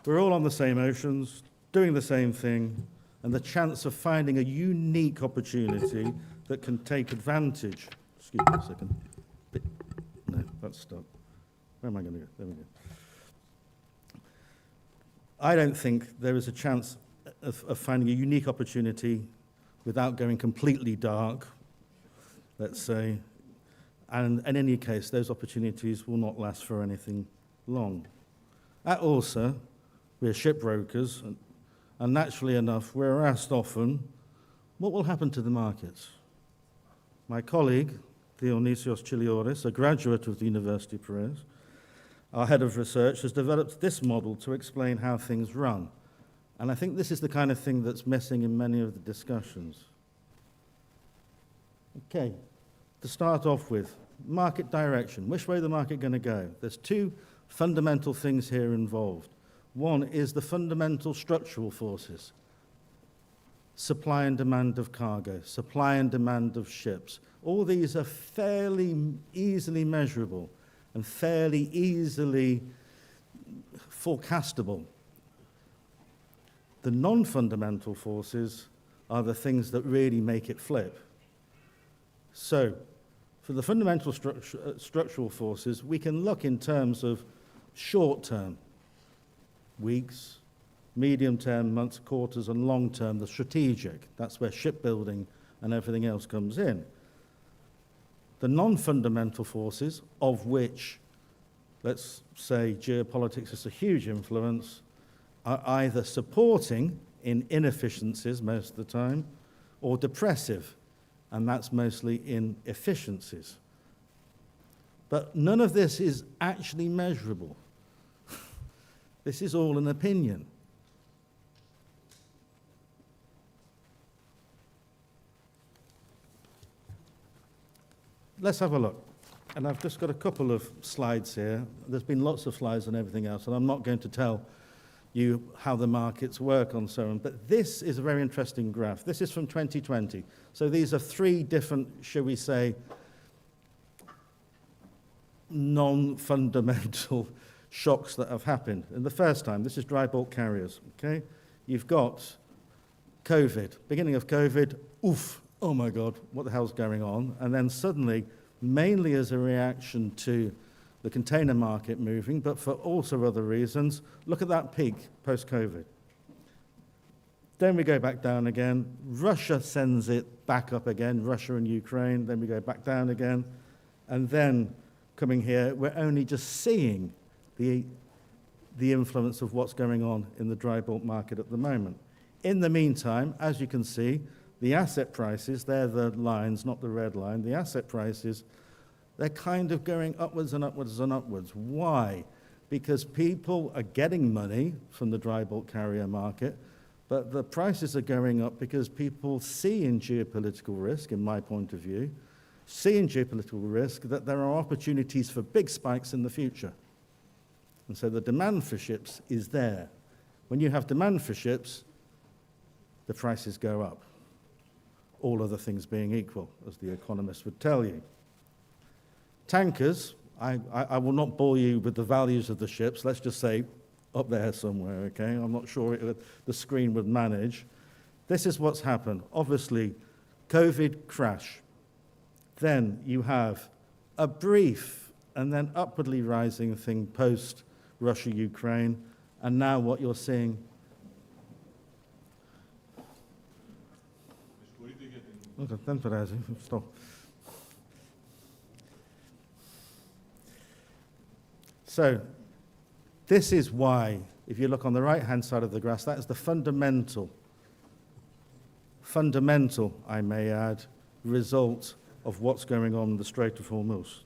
We're all on the same oceans, doing the same thing, and the chance of finding a unique opportunity that can take advantage. Excuse me a second. No, that's stopped. Where am I going to go? There we go. I don't think there is a chance of finding a unique opportunity without going completely dark, let's say. And in any case, those opportunities will not last for anything long. At Orsa, we're shipbrokers, and naturally enough, we're asked often, what will happen to the markets? My colleague, Dionysios Chilioris, a graduate of the University of Piraeus, our head of research, has developed this model to explain how things run. And I think this is the kind of thing that's missing in many of the discussions. Okay, to start off with, market direction. Which way is the market going to go? There's two fundamental things here involved. One is the fundamental structural forces. Supply and demand of cargo, supply and demand of ships. All these are fairly easily measurable and fairly easily forecastable. The non-fundamental forces are the things that really make it flip. So, for the fundamental structural forces, we can look in terms of short-term, weeks, medium-term, months, quarters, and long-term, the strategic. That's where shipbuilding and everything else comes in. The non-fundamental forces, of which, let's say, geopolitics is a huge influence, are either supporting in inefficiencies most of the time, or depressive, and that's mostly in efficiencies. But none of this is actually measurable. This is all an opinion. Let's have a look. And I've just got a couple of slides here. There's been lots of slides and everything else, and I'm not going to tell you how the markets work and so on. But this is a very interesting graph. This is from 2020. So these are three different, shall we say, non-fundamental shocks that have happened. And the first time, this is dry bulk carriers, okay? You've got COVID, beginning of COVID, oof, oh my God, what the hell's going on? And then suddenly, mainly as a reaction to the container market moving, but for also other reasons, look at that peak post-COVID. Then we go back down again. Russia sends it back up again, Russia and Ukraine. Then we go back down again. And then coming here, we're only just seeing the influence of what's going on in the dry bulk market at the moment. In the meantime, as you can see, the asset prices, they're the lines, not the red line. The asset prices, they're kind of going upwards and upwards and upwards. Why? Because people are getting money from the dry bulk carrier market, but the prices are going up because people see in geopolitical risk, in my point of view, see in geopolitical risk that there are opportunities for big spikes in the future. And so the demand for ships is there. When you have demand for ships, the prices go up. All other things being equal, as the economists would tell you. Tankers, I will not bore you with the values of the ships. Let's just say up there somewhere, okay? I'm not sure the screen would manage. This is what's happened. Obviously, COVID crash. Then you have a brief and then upwardly rising thing post-Russia-Ukraine, and now what you're seeing. Stop. So, this is why, if you look on the right-hand side of the graph, that is the fundamental, I may add, result of what's going on in the Strait of Hormuz.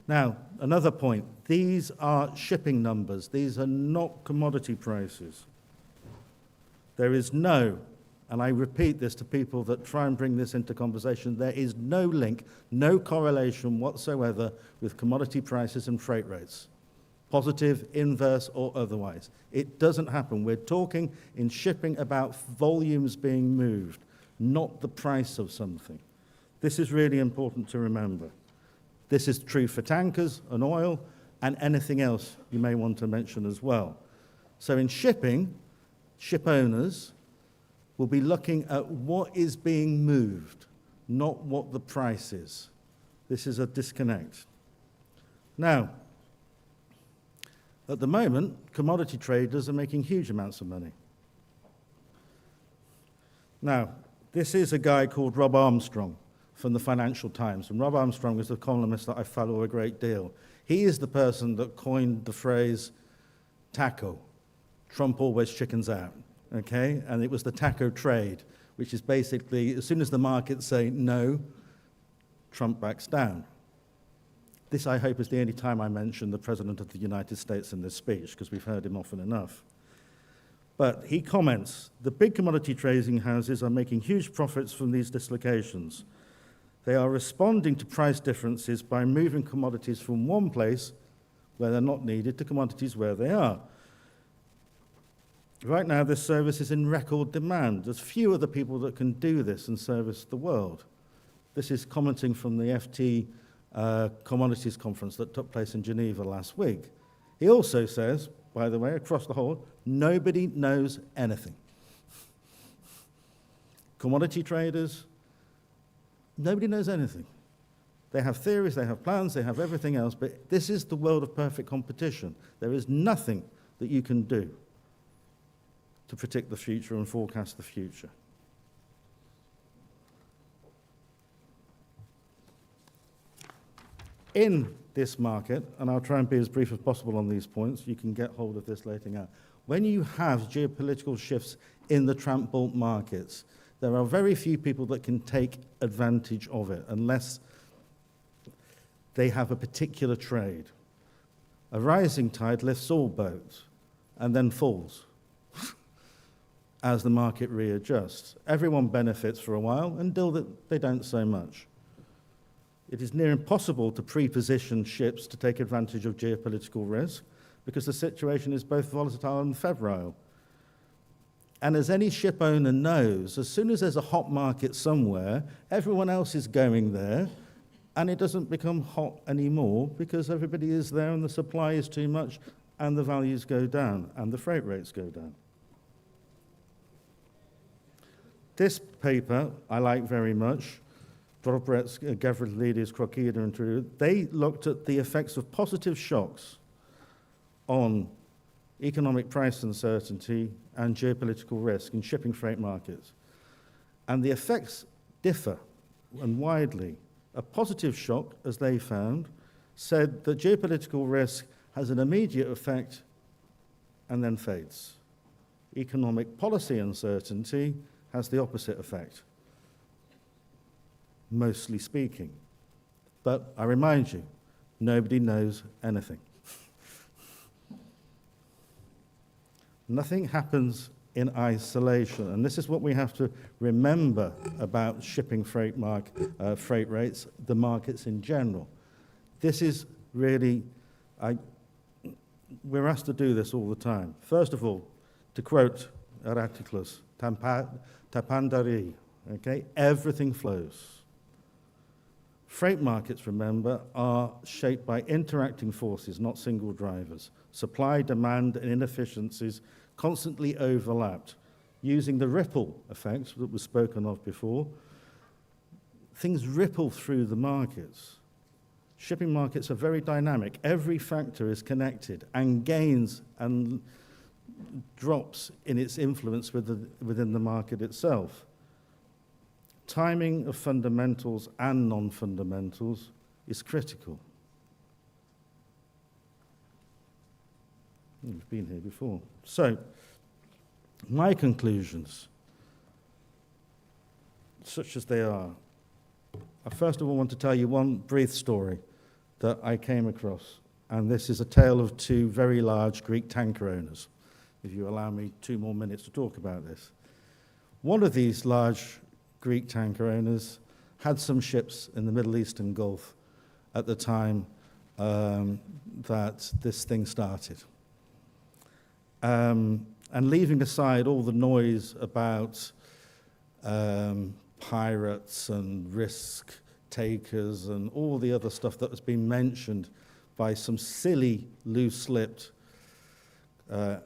Now, another point, these are shipping numbers. These are not commodity prices. There is no, and I repeat this to people that try and bring this into conversation, there is no link, no correlation whatsoever with commodity prices and freight rates, positive, inverse, or otherwise. It doesn't happen. We're talking in shipping about volumes being moved, not the price of something. This is really important to remember. This is true for tankers and oil and anything else you may want to mention as well. So in shipping, ship owners will be looking at what is being moved, not what the price is. This is a disconnect. Now, at the moment, commodity traders are making huge amounts of money. Now, this is a guy called Rob Armstrong from the Financial Times, and Rob Armstrong is a columnist that I follow a great deal. He is the person that coined the phrase taco, Trump always chickens out, okay? And it was the taco trade, which is basically, as soon as the markets say no, Trump backs down. This, I hope, is the only time I mention the President of the United States in this speech, because we've heard him often enough. But he comments, the big commodity trading houses are making huge profits from these dislocations. They are responding to price differences by moving commodities from one place where they're not needed to commodities where they are. Right now, this service is in record demand. There's few other people that can do this and service the world. This is commenting from the FT Commodities Conference that took place in Geneva last week. He also says, by the way, across the whole, nobody knows anything. Commodity traders, nobody knows anything. They have theories, they have plans, they have everything else, but this is the world of perfect competition. There is nothing that you can do to predict the future and forecast the future. In this market, and I'll try and be as brief as possible on these points, you can get hold of this later out. When you have geopolitical shifts in the tramp bulk markets, there are very few people that can take advantage of it unless they have a particular trade. A rising tide lifts all boats and then falls as the market readjusts. Everyone benefits for a while until they don't so much. It is near impossible to pre-position ships to take advantage of geopolitical risk because the situation is both volatile and febrile. And as any ship owner knows, as soon as there's a hot market somewhere, everyone else is going there, and it doesn't become hot anymore because everybody is there and the supply is too much and the values go down and the freight rates go down. This paper I like very much. Drobret's, Gavrilidis, Krokida, and Drew, they looked at the effects of positive shocks on economic price uncertainty and geopolitical risk in shipping freight markets. And the effects differ and widely. A positive shock, as they found, said that geopolitical risk has an immediate effect and then fades. Economic policy uncertainty has the opposite effect, mostly speaking. But I remind you, nobody knows anything. Nothing happens in isolation, and this is what we have to remember about shipping freight rates, the markets in general. This is really, we're asked to do this all the time. First of all, to quote Heraclitus, tapandari, okay, everything flows. Freight markets, remember, are shaped by interacting forces, not single drivers. Supply, demand, and inefficiencies constantly overlapped. Using the ripple effect that was spoken of before, things ripple through the markets. Shipping markets are very dynamic. Every factor is connected and gains and drops in its influence within the market itself. timing of fundamentals and non-fundamentals is critical. We've been here before. So, my conclusions, such as they are, I first of all want to tell you one brief story that I came across, and this is a tale of two very large Greek tanker owners, if you allow me 2 more minutes to talk about this. One of these large Greek tanker owners had some ships in the Middle Eastern Gulf at the time that this thing started. And leaving aside all the noise about pirates and risk takers and all the other stuff that has been mentioned by some silly, loose-lipped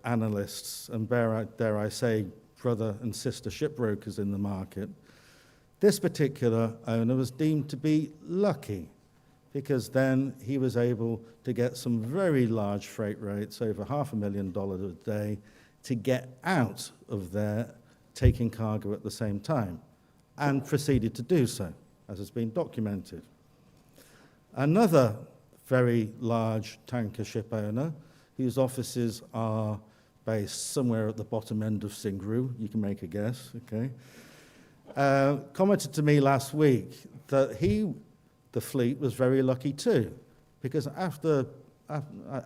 analysts and, dare I say, brother and sister shipbrokers in the market, this particular owner was deemed to be lucky because then he was able to get some very large freight rates, over $500,000 a day, to get out of there taking cargo at the same time, and proceeded to do so, as has been documented. Another very large tanker ship owner, whose offices are based somewhere at the bottom end of Singru, you can make a guess, okay, commented to me last week that the fleet was very lucky too, because after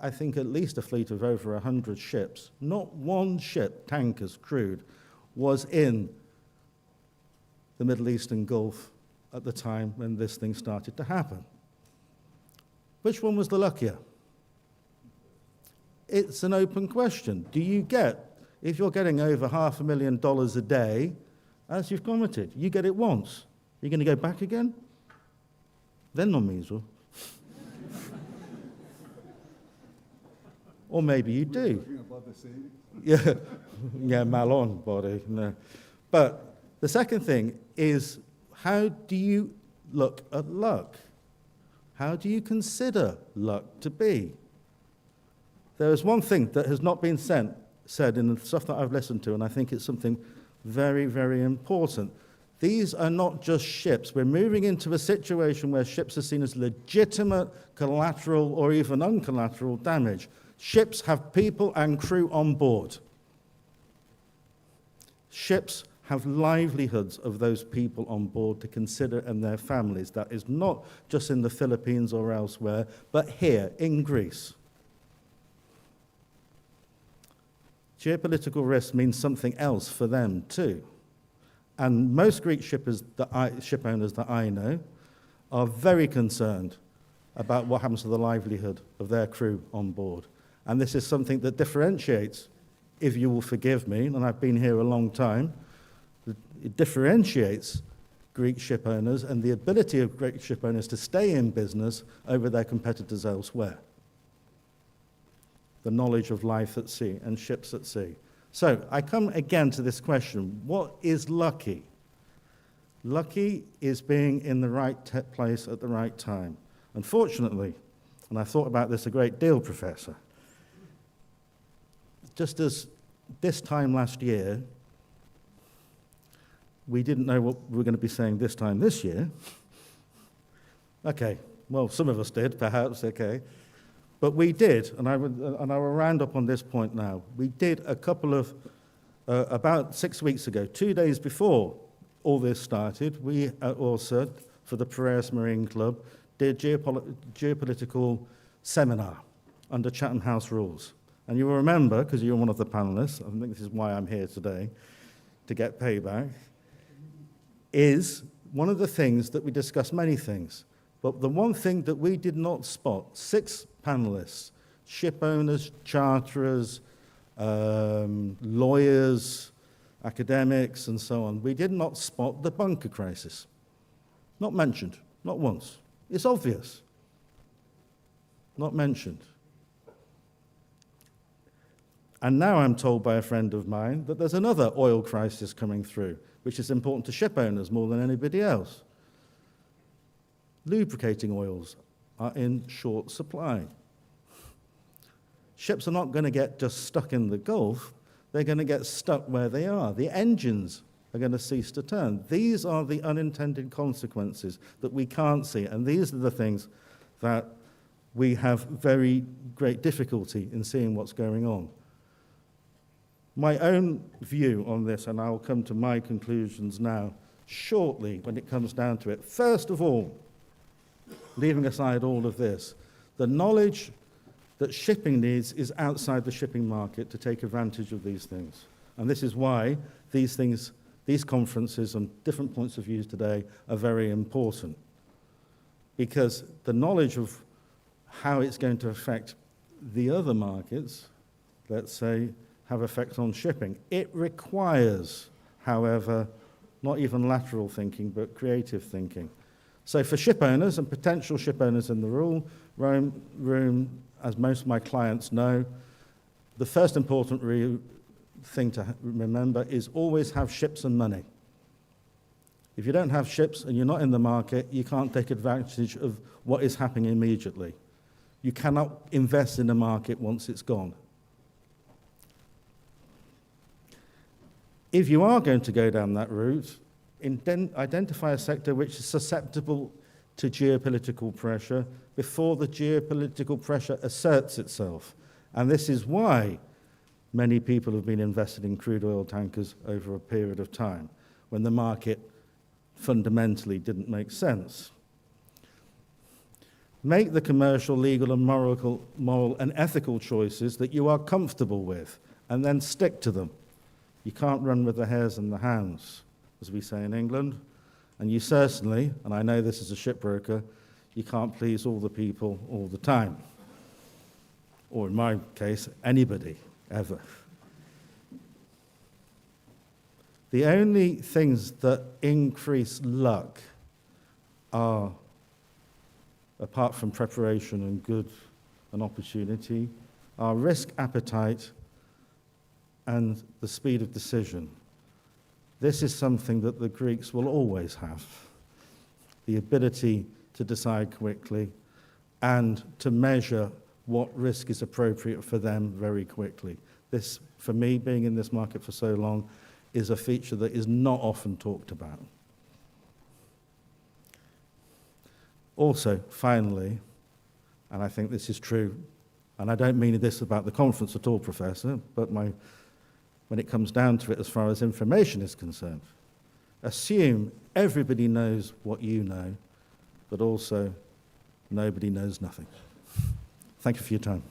I think at least a fleet of over 100 ships, not one ship, tankers, crude, was in the Middle Eastern Gulf at the time when this thing started to happen. Which one was the luckier? It's an open question. Do you get, if you're getting over $500,000 a day, as you've commented, you get it once. You're going to go back again? Then non miso. Or maybe you do. Yeah, yeah, malon body. No. But the second thing is, how do you look at luck? How do you consider luck to be? There is one thing that has not been said in the stuff that I've listened to, and I think it's something very, very important. These are not just ships. We're moving into a situation where ships are seen as legitimate collateral or even uncollateral damage. Ships have people and crew on board. Ships have livelihoods of those people on board to consider and their families. That is not just in the Philippines or elsewhere, but here in Greece. Geopolitical risk means something else for them too. And most Greek ship owners that I know are very concerned about what happens to the livelihood of their crew on board. And this is something that differentiates, if you will forgive me, and I've been here a long time, it differentiates Greek ship owners and the ability of Greek ship owners to stay in business over their competitors elsewhere. The knowledge of life at sea and ships at sea. So I come again to this question, what is lucky? Lucky is being in the right place at the right time. Unfortunately, and I thought about this a great deal, Professor, just as this time last year, we didn't know what we were going to be saying this time this year. Okay, well, some of us did, perhaps, okay. But we did, and I will round up on this point now. We did a couple of, about 6 weeks ago, 2 days before all this started, we also, for the Piraeus Marine Club, did geopolitical seminar under Chatham House rules. And you will remember, because you're one of the panelists, I think this is why I'm here today, to get payback, is one of the things that we discussed many things. But the one thing that we did not spot, 6 panelists, ship owners, charterers, lawyers, academics, and so on, we did not spot the bunker crisis. Not mentioned, not once. It's obvious. Not mentioned. And now I'm told by a friend of mine that there's another oil crisis coming through, which is important to ship owners more than anybody else. Lubricating oils are in short supply. Ships are not going to get just stuck in the Gulf. They're going to get stuck where they are. The engines are going to cease to turn. These are the unintended consequences that we can't see, and these are the things that we have very great difficulty in seeing what's going on. My own view on this, and I'll come to my conclusions now, shortly when it comes down to it. First of all, leaving aside all of this, the knowledge that shipping needs is outside the shipping market to take advantage of these things. And this is why these things, these conferences and different points of view today are very important. Because the knowledge of how it's going to affect the other markets, let's say, have effect on shipping. It requires, however, not even lateral thinking, but creative thinking. So for ship owners and potential ship owners in the room, as most of my clients know, the first important thing to remember is always have ships and money. If you don't have ships and you're not in the market, you can't take advantage of what is happening immediately. You cannot invest in the market once it's gone. If you are going to go down that route, identify a sector which is susceptible to geopolitical pressure before the geopolitical pressure asserts itself. And this is why many people have been invested in crude oil tankers over a period of time, when the market fundamentally didn't make sense. Make the commercial, legal, and moral and ethical choices that you are comfortable with, and then stick to them. You can't run with the hares and the hounds, as we say in England. And you certainly, and I know this as a shipbroker, you can't please all the people all the time. Or in my case, anybody, ever. The only things that increase luck are, apart from preparation and good and opportunity, are risk appetite and the speed of decision. This is something that the Greeks will always have, the ability to decide quickly and to measure what risk is appropriate for them very quickly. This, for me, being in this market for so long, is a feature that is not often talked about. Also, finally, and I think this is true, and I don't mean this about the conference at all, Professor, but when it comes down to it as far as information is concerned, assume everybody knows what you know, but also nobody knows nothing. Thank you for your time.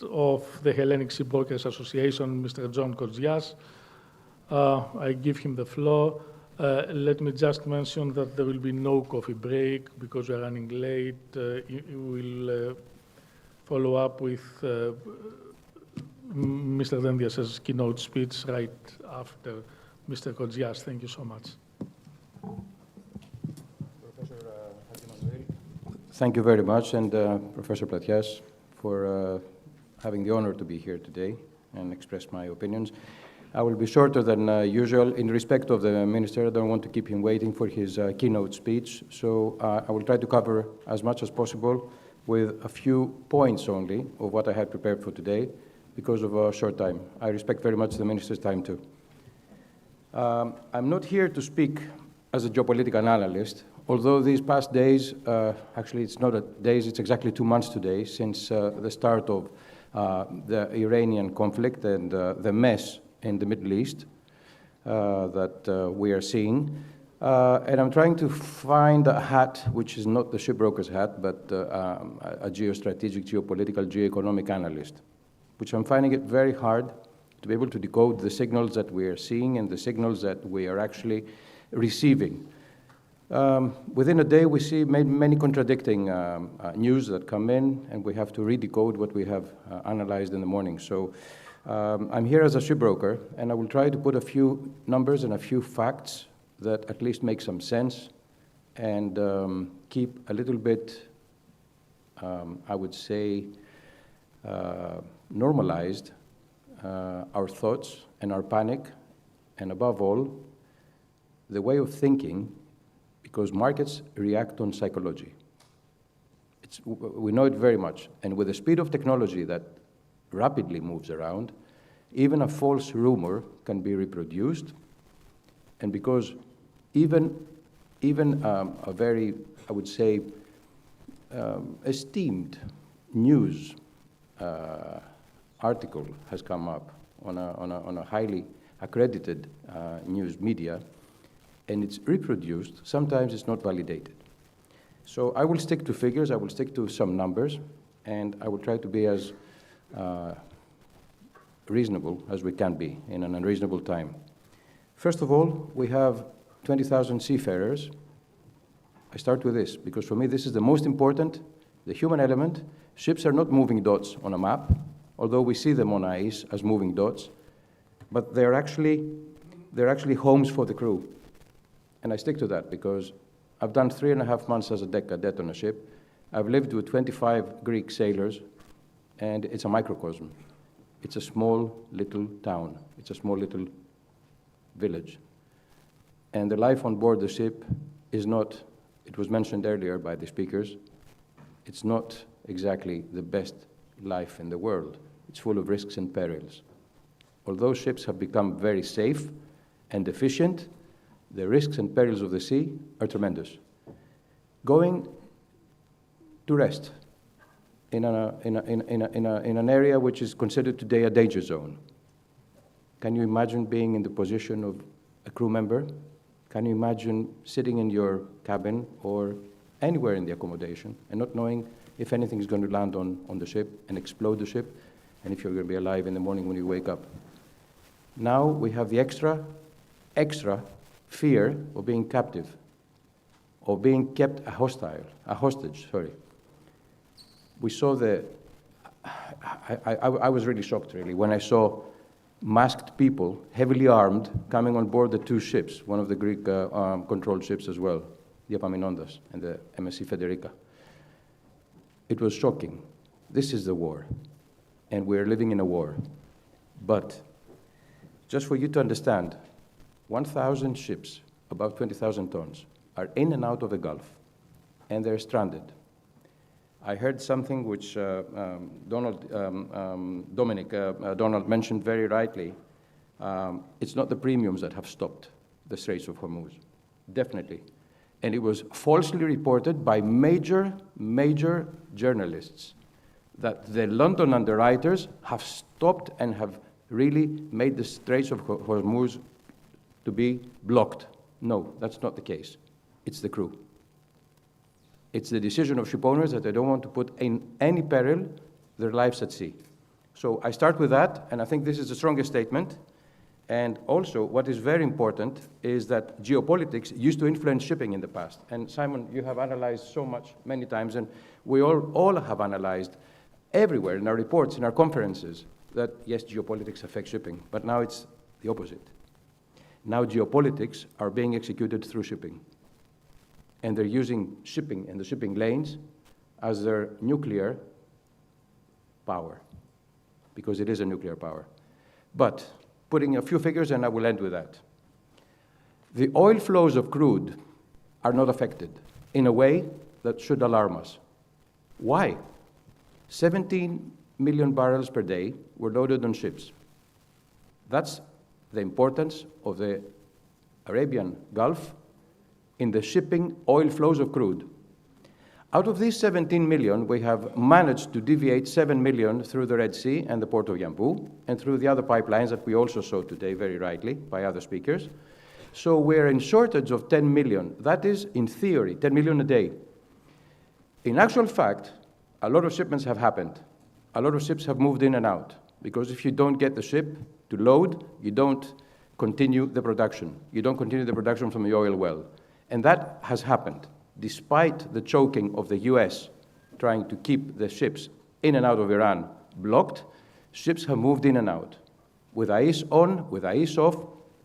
Of the Hellenic Shipbrokers Association, Mr. John Kodzias. I give him the floor. Let me just mention that there will be no coffee break because we are running late. You will follow up with Mr. Dendias's keynote speech right after Mr. Kodzias. Thank you so much. Thank you very much, and Professor Platias, for having the honor to be here today and express my opinions. I will be shorter than usual. In respect of the Minister, I don't want to keep him waiting for his keynote speech, so I will try to cover as much as possible with a few points only of what I had prepared for today because of a short time. I respect very much the Minister's time too. I'm not here to speak as a geopolitical analyst, although these past days, actually it's not days, it's exactly 2 months today since the start of the Iranian conflict and the mess in the Middle East that we are seeing. And I'm trying to find a hat, which is not the shipbroker's hat, but a geostrategic, geopolitical, geoeconomic analyst, which I'm finding it very hard to be able to decode the signals that we are seeing and the signals that we are actually receiving. Within a day, we see many contradicting news that come in, and we have to redecode what we have analyzed in the morning. So I'm here as a shipbroker, and I will try to put a few numbers and a few facts that at least make some sense and keep a little bit, I would say, normalized our thoughts and our panic, and above all, the way of thinking because markets react on psychology. We know it very much. And with the speed of technology that rapidly moves around, even a false rumor can be reproduced. And because even a very, I would say, esteemed news article has come up on a highly accredited news media, and it's reproduced, sometimes it's not validated. So I will stick to figures, I will stick to some numbers, and I will try to be as reasonable as we can be in an unreasonable time. First of all, we have 20,000 seafarers. I start with this, because for me this is the most important, the human element. Ships are not moving dots on a map, although we see them on ice as moving dots, but they're actually homes for the crew. And I stick to that because I've done 3.5 months as a deck cadet on a ship. I've lived with 25 Greek sailors, and it's a microcosm. It's a small little town. It's a small little village. And the life on board the ship is not, it was mentioned earlier by the speakers, it's not exactly the best life in the world. It's full of risks and perils. Although ships have become very safe and efficient, the risks and perils of the sea are tremendous. Going to rest in an area which is considered today a danger zone. Can you imagine being in the position of a crew member? Can you imagine sitting in your cabin or anywhere in the accommodation and not knowing if anything is going to land on the ship and explode the ship, and if you're going to be alive in the morning when you wake up? Now we have the extra fear of being captive, or being kept a hostage. We saw I was really shocked, really, when I saw masked people, heavily armed, coming on board the two ships, one of the Greek controlled ships as well, the Epaminondas and the MSC Federica. It was shocking. This is the war, and we're living in a war. But just for you to understand, 1,000 ships, about 20,000 tons, are in and out of the Gulf, and they're stranded. I heard something which Donald mentioned very rightly. It's not the premiums that have stopped the Straits of Hormuz, definitely. And it was falsely reported by major journalists that the London underwriters have stopped and have really made the Straits of Hormuz to be blocked. No, that's not the case. It's the crew. It's the decision of ship owners that they don't want to put in any peril their lives at sea. So I start with that, and I think this is the strongest statement. And also, what is very important is that geopolitics used to influence shipping in the past. And Simon, you have analyzed so much, many times, and we all have analyzed everywhere in our reports, in our conferences, that yes, geopolitics affect shipping, but now it's the opposite. Now geopolitics are being executed through shipping. And they're using shipping and the shipping lanes as their nuclear power, because it is a nuclear power. But putting a few figures, and I will end with that. The oil flows of crude are not affected in a way that should alarm us. Why? 17 million barrels per day were loaded on ships. That's the importance of the Arabian Gulf in the shipping oil flows of crude. Out of these 17 million, we have managed to deviate 7 million through the Red Sea and the port of Yanbu, and through the other pipelines that we also saw today very rightly by other speakers. So we're in shortage of 10 million. That is, in theory, 10 million a day. In actual fact, a lot of shipments have happened. A lot of ships have moved in and out, because if you don't get the ship to load, you don't continue the production. You don't continue the production from the oil well. And that has happened, despite the choking of the US trying to keep the ships in and out of Iran blocked. Ships have moved in and out. With ICE on, with ICE off,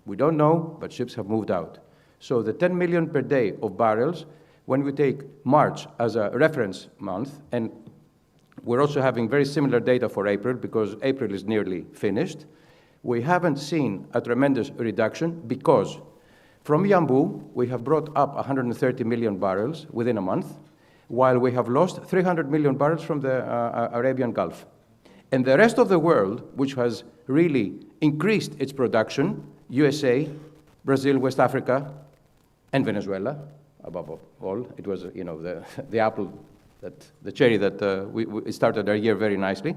we don't know, but ships have moved out. So the 10 million per day of barrels, when we take March as a reference month, and we're also having very similar data for April, because April is nearly finished, we haven't seen a tremendous reduction because From Yanbu, we have brought up 130 million barrels within a month, while we have lost 300 million barrels from the Arabian Gulf. And the rest of the world, which has really increased its production, USA, Brazil, West Africa, and Venezuela, above all, it was, the apple, the cherry that we started our year very nicely.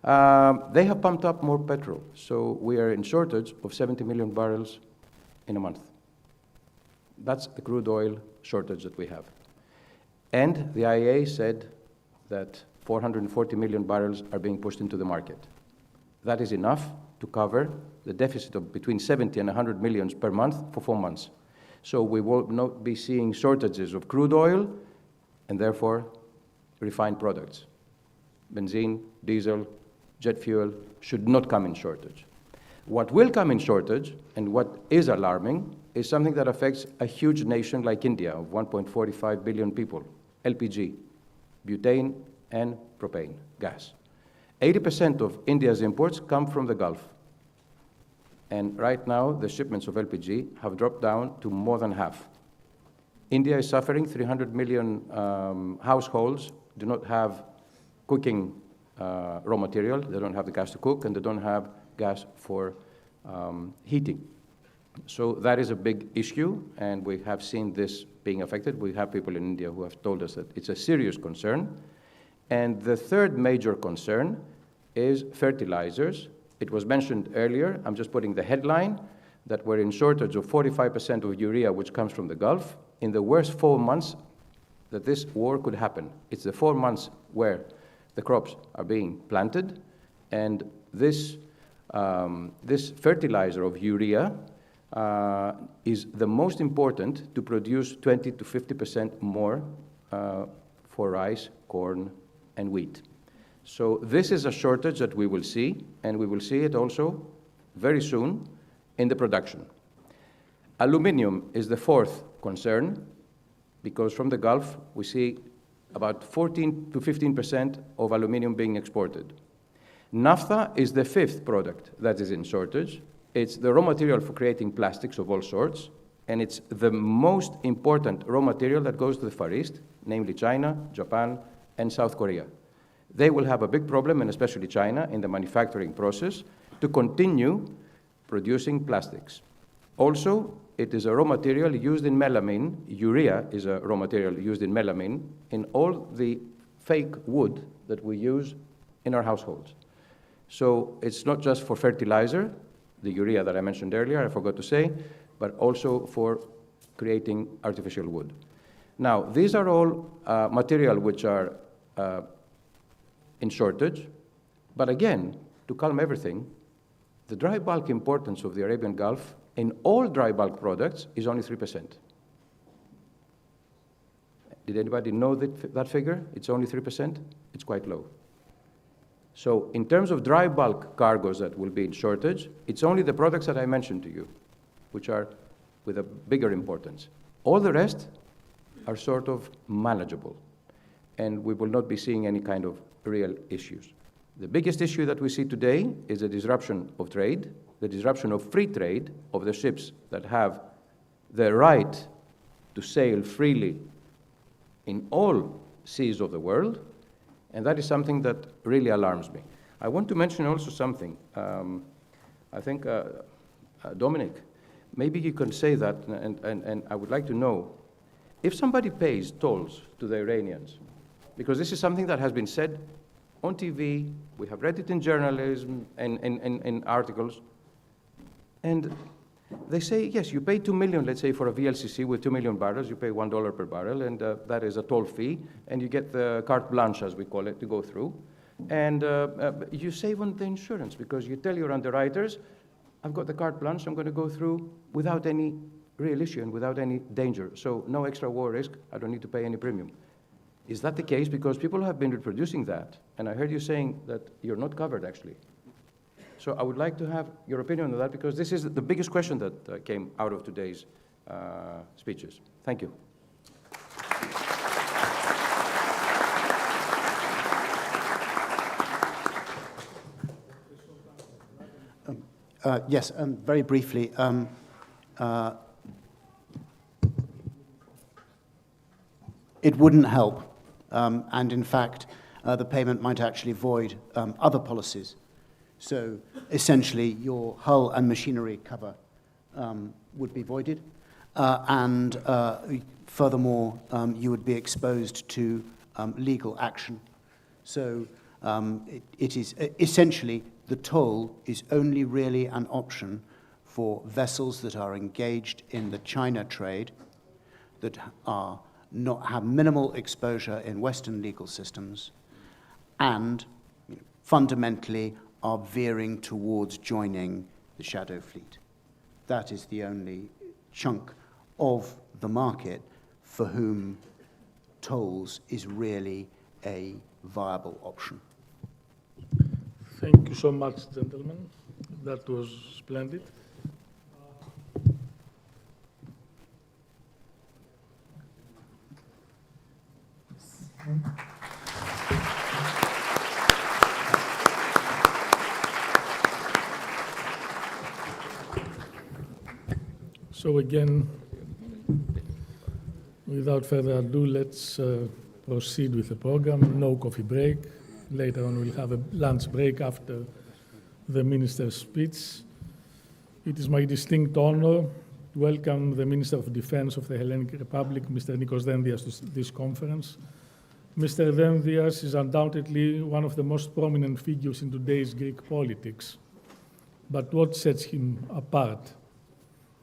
They have pumped up more petrol. So we are in shortage of 70 million barrels in a month. That's the crude oil shortage that we have. And the IEA said that 440 million barrels are being pushed into the market. That is enough to cover the deficit of between 70 and 100 million per month for 4 months. So we will not be seeing shortages of crude oil and therefore refined products. Benzene, diesel, jet fuel should not come in shortage. What will come in shortage, and what is alarming, is something that affects a huge nation like India of 1.45 billion people, LPG, butane and propane, gas. 80% of India's imports come from the Gulf. And right now, the shipments of LPG have dropped down to more than half. India is suffering. 300 million households do not have cooking raw material. They don't have the gas to cook, and they don't have gas for heating. So that is a big issue, and we have seen this being affected. We have people in India who have told us that it's a serious concern. And the third major concern is fertilizers. It was mentioned earlier, I'm just putting the headline, that we're in shortage of 45% of urea, which comes from the Gulf, in the worst 4 months that this war could happen. It's the 4 months where the crops are being planted, and this fertilizer of urea is the most important to produce 20 to 50% more for rice, corn, and wheat. So this is a shortage that we will see, and we will see it also very soon in the production. Aluminium is the fourth concern, because from the Gulf we see about 14 to 15% of aluminium being exported. Naphtha is the fifth product that is in shortage. It's the raw material for creating plastics of all sorts, and it's the most important raw material that goes to the Far East, namely China, Japan, and South Korea. They will have a big problem, and especially China, in the manufacturing process to continue producing plastics. Also, it is a raw material used in melamine. Urea is a raw material used in melamine in all the fake wood that we use in our households. So it's not just for fertilizer, the urea that I mentioned earlier, I forgot to say, but also for creating artificial wood. Now, these are all material which are in shortage, but again, to calm everything, the dry bulk importance of the Arabian Gulf in all dry bulk products is only 3%. Did anybody know that figure? It's only 3%? It's quite low. So in terms of dry bulk cargoes that will be in shortage, it's only the products that I mentioned to you, which are with a bigger importance. All the rest are sort of manageable, and we will not be seeing any kind of real issues. The biggest issue that we see today is the disruption of trade, the disruption of free trade of the ships that have the right to sail freely in all seas of the world, and that is something that really alarms me. I want to mention also something. I think, Dominic, maybe you can say that, and I would like to know, if somebody pays tolls to the Iranians, because this is something that has been said on TV, we have read it in journalism and in articles, and they say, yes, you pay 2 million, let's say, for a VLCC with 2 million barrels, you pay $1 per barrel, and that is a toll fee, and you get the carte blanche, as we call it, to go through. And you save on the insurance, because you tell your underwriters, I've got the carte blanche, I'm going to go through without any real issue and without any danger. So no extra war risk, I don't need to pay any premium. Is that the case? Because people have been reproducing that, and I heard you saying that you're not covered, actually. So I would like to have your opinion on that, because this is the biggest question that came out of today's speeches. Thank you. Yes, very briefly. it wouldn't help. And in fact, the payment might actually void other policies. So essentially, your hull and machinery cover would be voided. And furthermore, you would be exposed to legal action. So it is essentially, the toll is only really an option for vessels that are engaged in the China trade, that are have minimal exposure in Western legal systems, and fundamentally are veering towards joining the shadow fleet. That is the only chunk of the market for whom tolls is really a viable option. Thank you so much, gentlemen. That was splendid. So again, without further ado, let's proceed with the program. No coffee break. Later on, we'll have a lunch break after the minister's speech. It is my distinct honor to welcome the Minister of Defense of the Hellenic Republic, Mr. Nikos Dendias, to this conference. Mr. Dendias is undoubtedly one of the most prominent figures in today's Greek politics. But what sets him apart?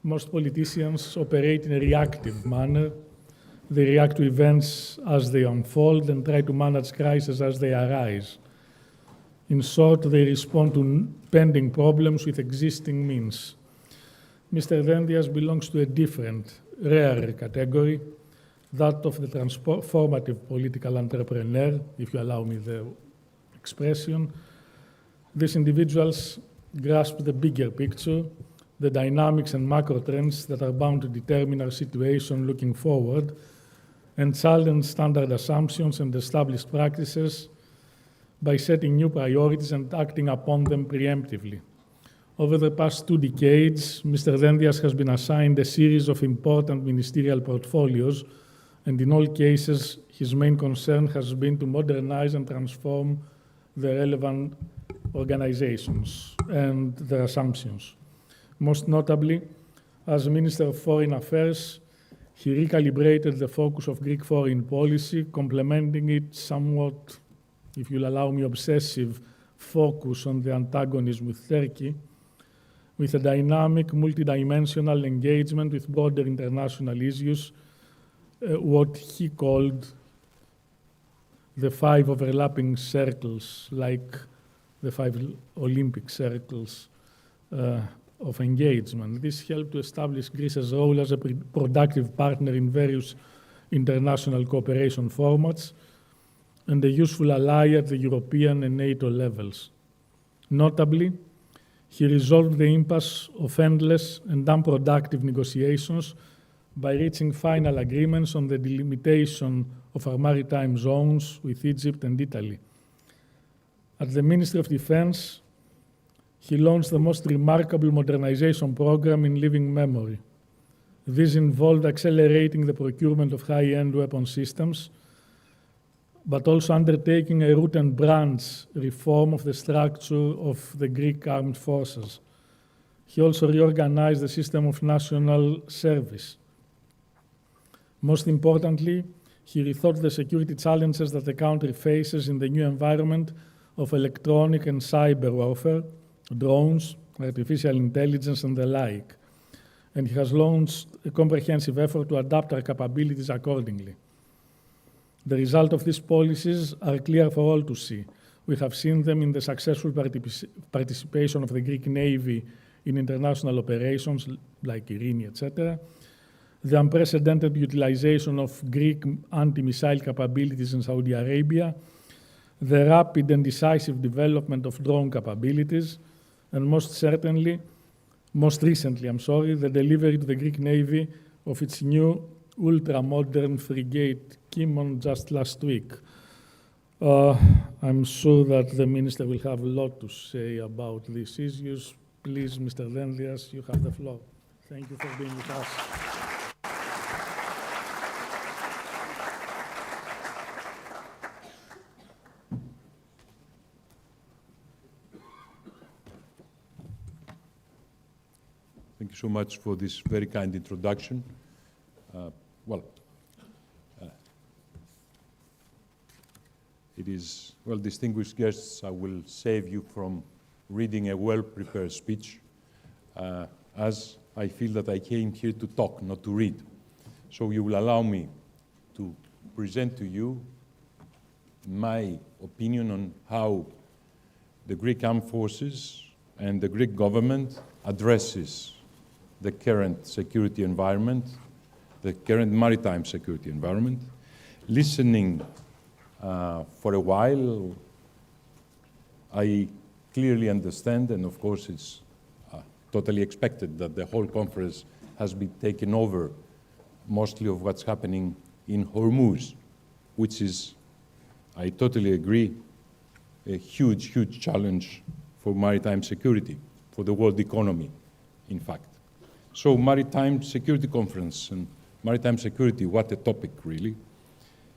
Most politicians operate in a reactive manner. They react to events as they unfold and try to manage crises as they arise. In short, they respond to pending problems with existing means. Mr. Dendias belongs to a different, rarer category, that of the transformative political entrepreneur, if you allow me the expression. These individuals grasp the bigger picture, the dynamics and macro trends that are bound to determine our situation looking forward, and challenge standard assumptions and established practices by setting new priorities and acting upon them preemptively. Over the past 2 decades, Mr. Dendias has been assigned a series of important ministerial portfolios, and in all cases, his main concern has been to modernize and transform the relevant organizations and their assumptions. Most notably, as Minister of Foreign Affairs, he recalibrated the focus of Greek foreign policy, complementing it somewhat, if you'll allow me, obsessive focus on the antagonism with Turkey, with a dynamic, multidimensional engagement with broader international issues, what he called the 5 overlapping circles, like the 5 Olympic circles of engagement. This helped to establish Greece's role as a productive partner in various international cooperation formats and a useful ally at the European and NATO levels. Notably, he resolved the impasse of endless and unproductive negotiations by reaching final agreements on the delimitation of our maritime zones with Egypt and Italy. At the Ministry of Defense, he launched the most remarkable modernization program in living memory. This involved accelerating the procurement of high-end weapon systems, but also undertaking a root and branch reform of the structure of the Greek armed forces. He also reorganized the system of national service. Most importantly, he rethought the security challenges that the country faces in the new environment of electronic and cyber warfare, drones, artificial intelligence, and the like. And he has launched a comprehensive effort to adapt our capabilities accordingly. The result of these policies are clear for all to see. We have seen them in the successful participation of the Greek Navy in international operations like Irini, etc., the unprecedented utilization of Greek anti-missile capabilities in Saudi Arabia, the rapid and decisive development of drone capabilities, and most recently, the delivery to the Greek Navy of its new ultra-modern frigate, Kimon, just last week. I'm sure that the Minister will have a lot to say about these issues. Please, Mr. Dendias, you have the floor. Thank you for being with us. Thank you so much for this very kind introduction. It is, well, distinguished guests, I will save you from reading a well-prepared speech, as I feel that I came here to talk, not to read. So you will allow me to present to you my opinion on how the Greek armed forces and the Greek government addresses the current security environment, the current maritime security environment, listening for a while. I clearly understand, and of course it's totally expected, that the whole conference has been taken over mostly of what's happening in Hormuz, which is, I totally agree, a huge, huge challenge for maritime security, for the world economy, in fact. So Maritime Security Conference and maritime security, what a topic, really.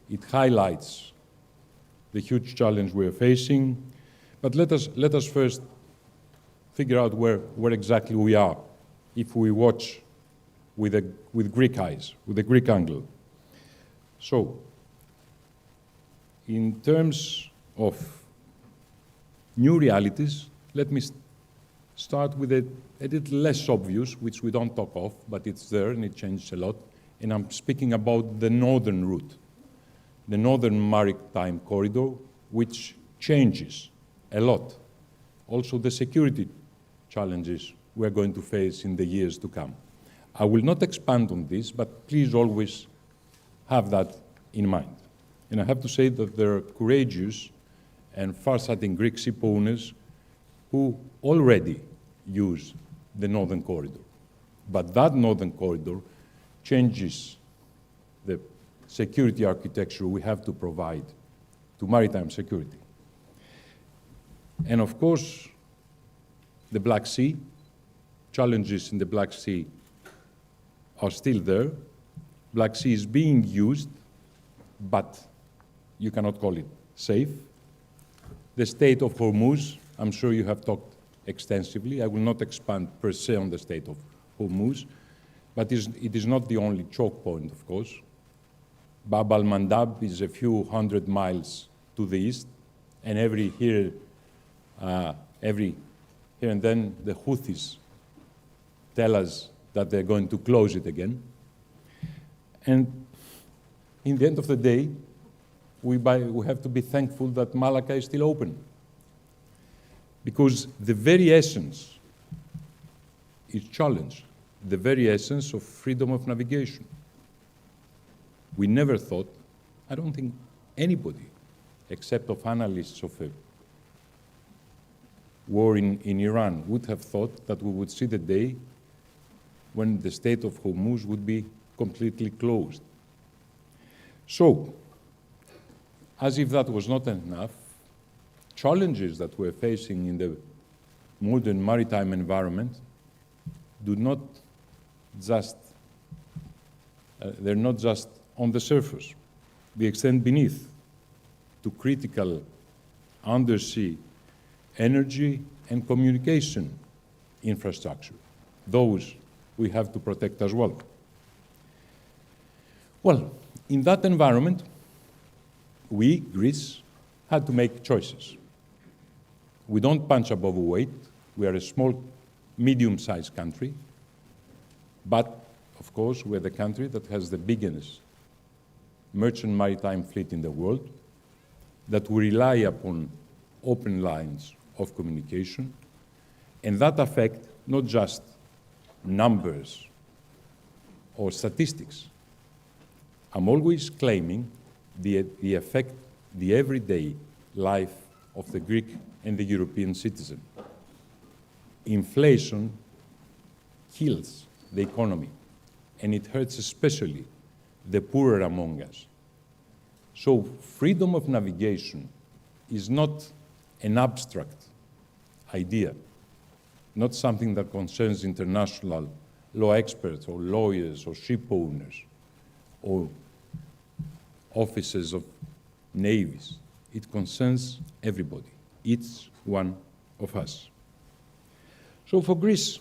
It highlights the huge challenge we are facing, but let us first figure out where exactly we are if we watch with Greek eyes, with a Greek angle. So, in terms of new realities, let me start with a little less obvious, which we don't talk of, but it's there and it changes a lot. And I'm speaking about the northern route, the northern maritime corridor, which changes a lot. Also the security challenges we're going to face in the years to come. I will not expand on this, but please always have that in mind. And I have to say that there are courageous and far-sighting Greek ship owners who already use the northern corridor. But that northern corridor changes the security architecture we have to provide to maritime security. And of course, the Black Sea, challenges in the Black Sea are still there. Black Sea is being used, but you cannot call it safe. The state of Hormuz, I'm sure you have talked extensively. I will not expand per se on the state of Hormuz, but it is not the only choke point, of course. Bab al-Mandab is a few hundred miles to the east, and every here and then the Houthis tell us that they're going to close it again. And in the end of the day, we have to be thankful that Malacca is still open, because the very essence is challenged, the very essence of freedom of navigation. We never thought, I don't think anybody, except of analysts of a war in Iran, would have thought that we would see the day when the Strait of Hormuz would be completely closed. So, as if that was not enough, challenges that we're facing in the modern maritime environment do not just, they're not just on the surface. They extend beneath to critical undersea energy and communication infrastructure. Those we have to protect as well. Well, in that environment, we, Greece, had to make choices. We don't punch above our weight. We are a small, medium-sized country. But, of course, we're the country that has the biggest merchant maritime fleet in the world, that we rely upon open lines of communication, and that affect not just numbers or statistics. I'm always claiming the effect, the everyday life of the Greek and the European citizen. Inflation kills the economy, and it hurts especially the poorer among us. So freedom of navigation is not an abstract idea, not something that concerns international law experts or lawyers or ship owners or officers of navies. It concerns everybody, each one of us. So for Greece,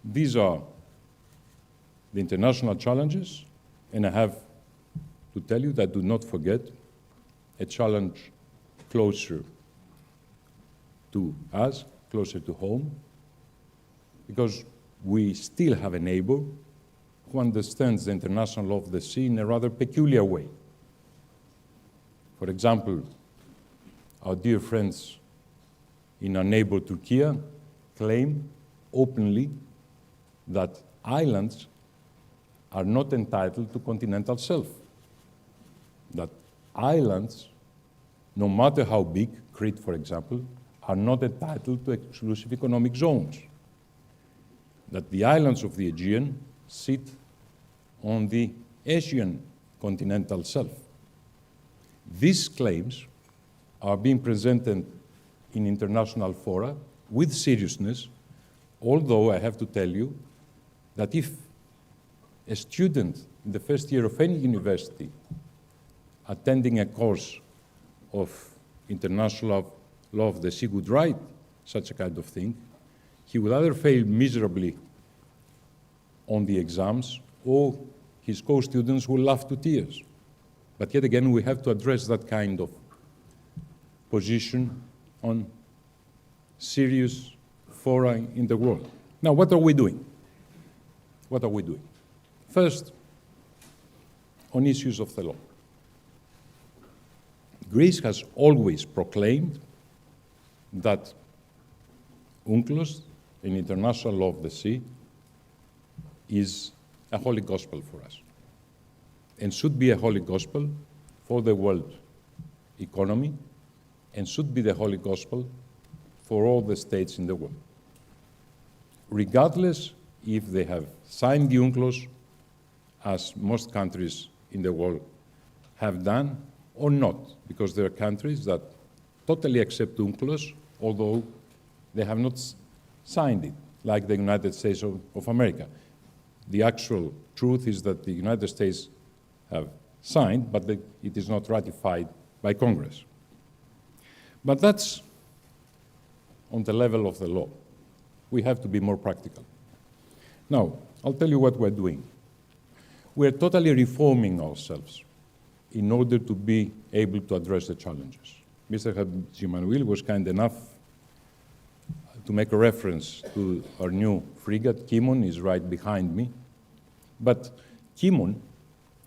These are the international challenges, and I have to tell you that do not forget a challenge closer to us, closer to home, because we still have a neighbor who understands the international law of the sea in a rather peculiar way. For example, our dear friends in our neighbor Turkey claim openly that islands are not entitled to continental shelf. That islands, no matter how big, Crete for example, are not entitled to exclusive economic zones. That the islands of the Aegean sit on the Asian continental shelf. These claims are being presented in international fora with seriousness, although I have to tell you that if a student in the first year of any university attending a course of international law of the sea would write such a kind of thing, he will either fail miserably on the exams or his co-students will laugh to tears. But yet again, we have to address that kind of position on serious fora in the world. Now, what are we doing? What are we doing? First, on issues of the law. Greece has always proclaimed that UNCLOS, an international law of the sea, is a holy gospel for us and should be a holy gospel for the world economy and should be the holy gospel for all the states in the world, regardless if they have signed the UNCLOS, as most countries in the world have done, or not, because there are countries that totally accept UNCLOS, although they have not signed it, like the United States of America. The actual truth is that the United States have signed, but it is not ratified by Congress. But that's on the level of the law. We have to be more practical. Now, I'll tell you what we're doing. We're totally reforming ourselves in order to be able to address the challenges. Mr. Hadjimanuil was kind enough to make a reference to our new frigate. Kimon is right behind me. But Kimon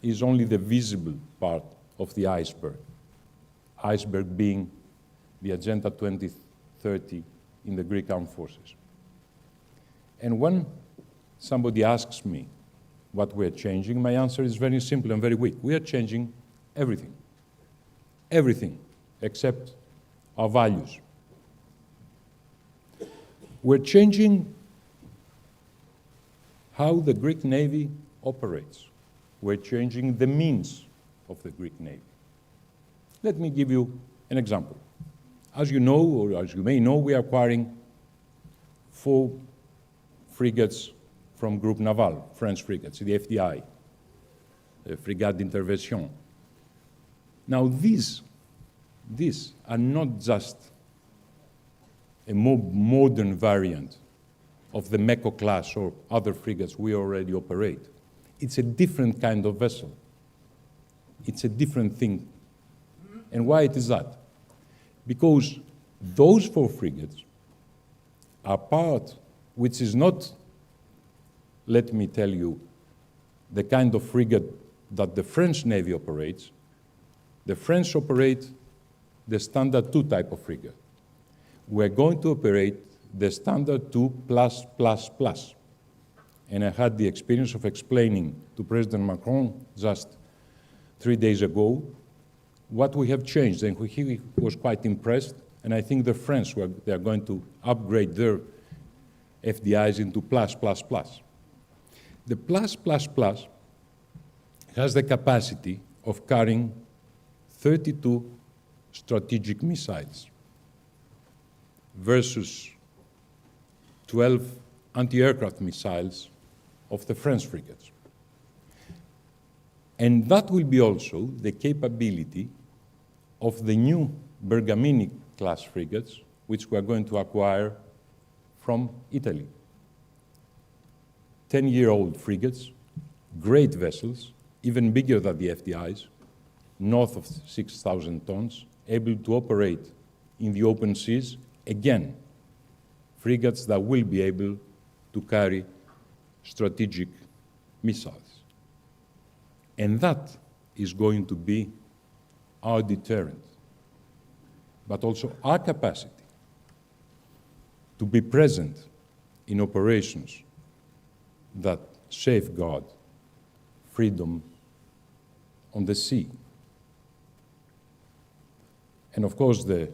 is only the visible part of the iceberg. Iceberg being the Agenda 2030 in the Greek armed forces. And when somebody asks me what we're changing, my answer is very simple and very weak. We are changing everything. Everything except our values. We're changing how the Greek Navy operates. We're changing the means of the Greek Navy. Let me give you an example. As you know, or as you may know, we are acquiring 4 frigates from Groupe Naval, French frigates, the FDI, the Frigate d'Intervention. Now, these are not just a more modern variant of the Meko class or other frigates we already operate. It's a different kind of vessel. It's a different thing. And why it is that? Because those 4 frigates are part which is not, let me tell you, the kind of frigate that the French Navy operates. The French operate the Standard 2 type of frigate. We're going to operate the Standard 2+++. And I had the experience of explaining to President Macron just 3 days ago what we have changed, and he was quite impressed. And I think the French, they are going to upgrade their FDIs into +++. The +++ has the capacity of carrying 32 strategic missiles versus 12 anti-aircraft missiles of the French frigates. And that will be also the capability of the new Bergamini-class frigates, which we are going to acquire from Italy. 10-year-old frigates, great vessels, even bigger than the FDIs, north of 6,000 tons, able to operate in the open seas, again, frigates that will be able to carry strategic missiles. And that is going to be our deterrent, but also our capacity to be present in operations that safeguard freedom on the sea. And of course, the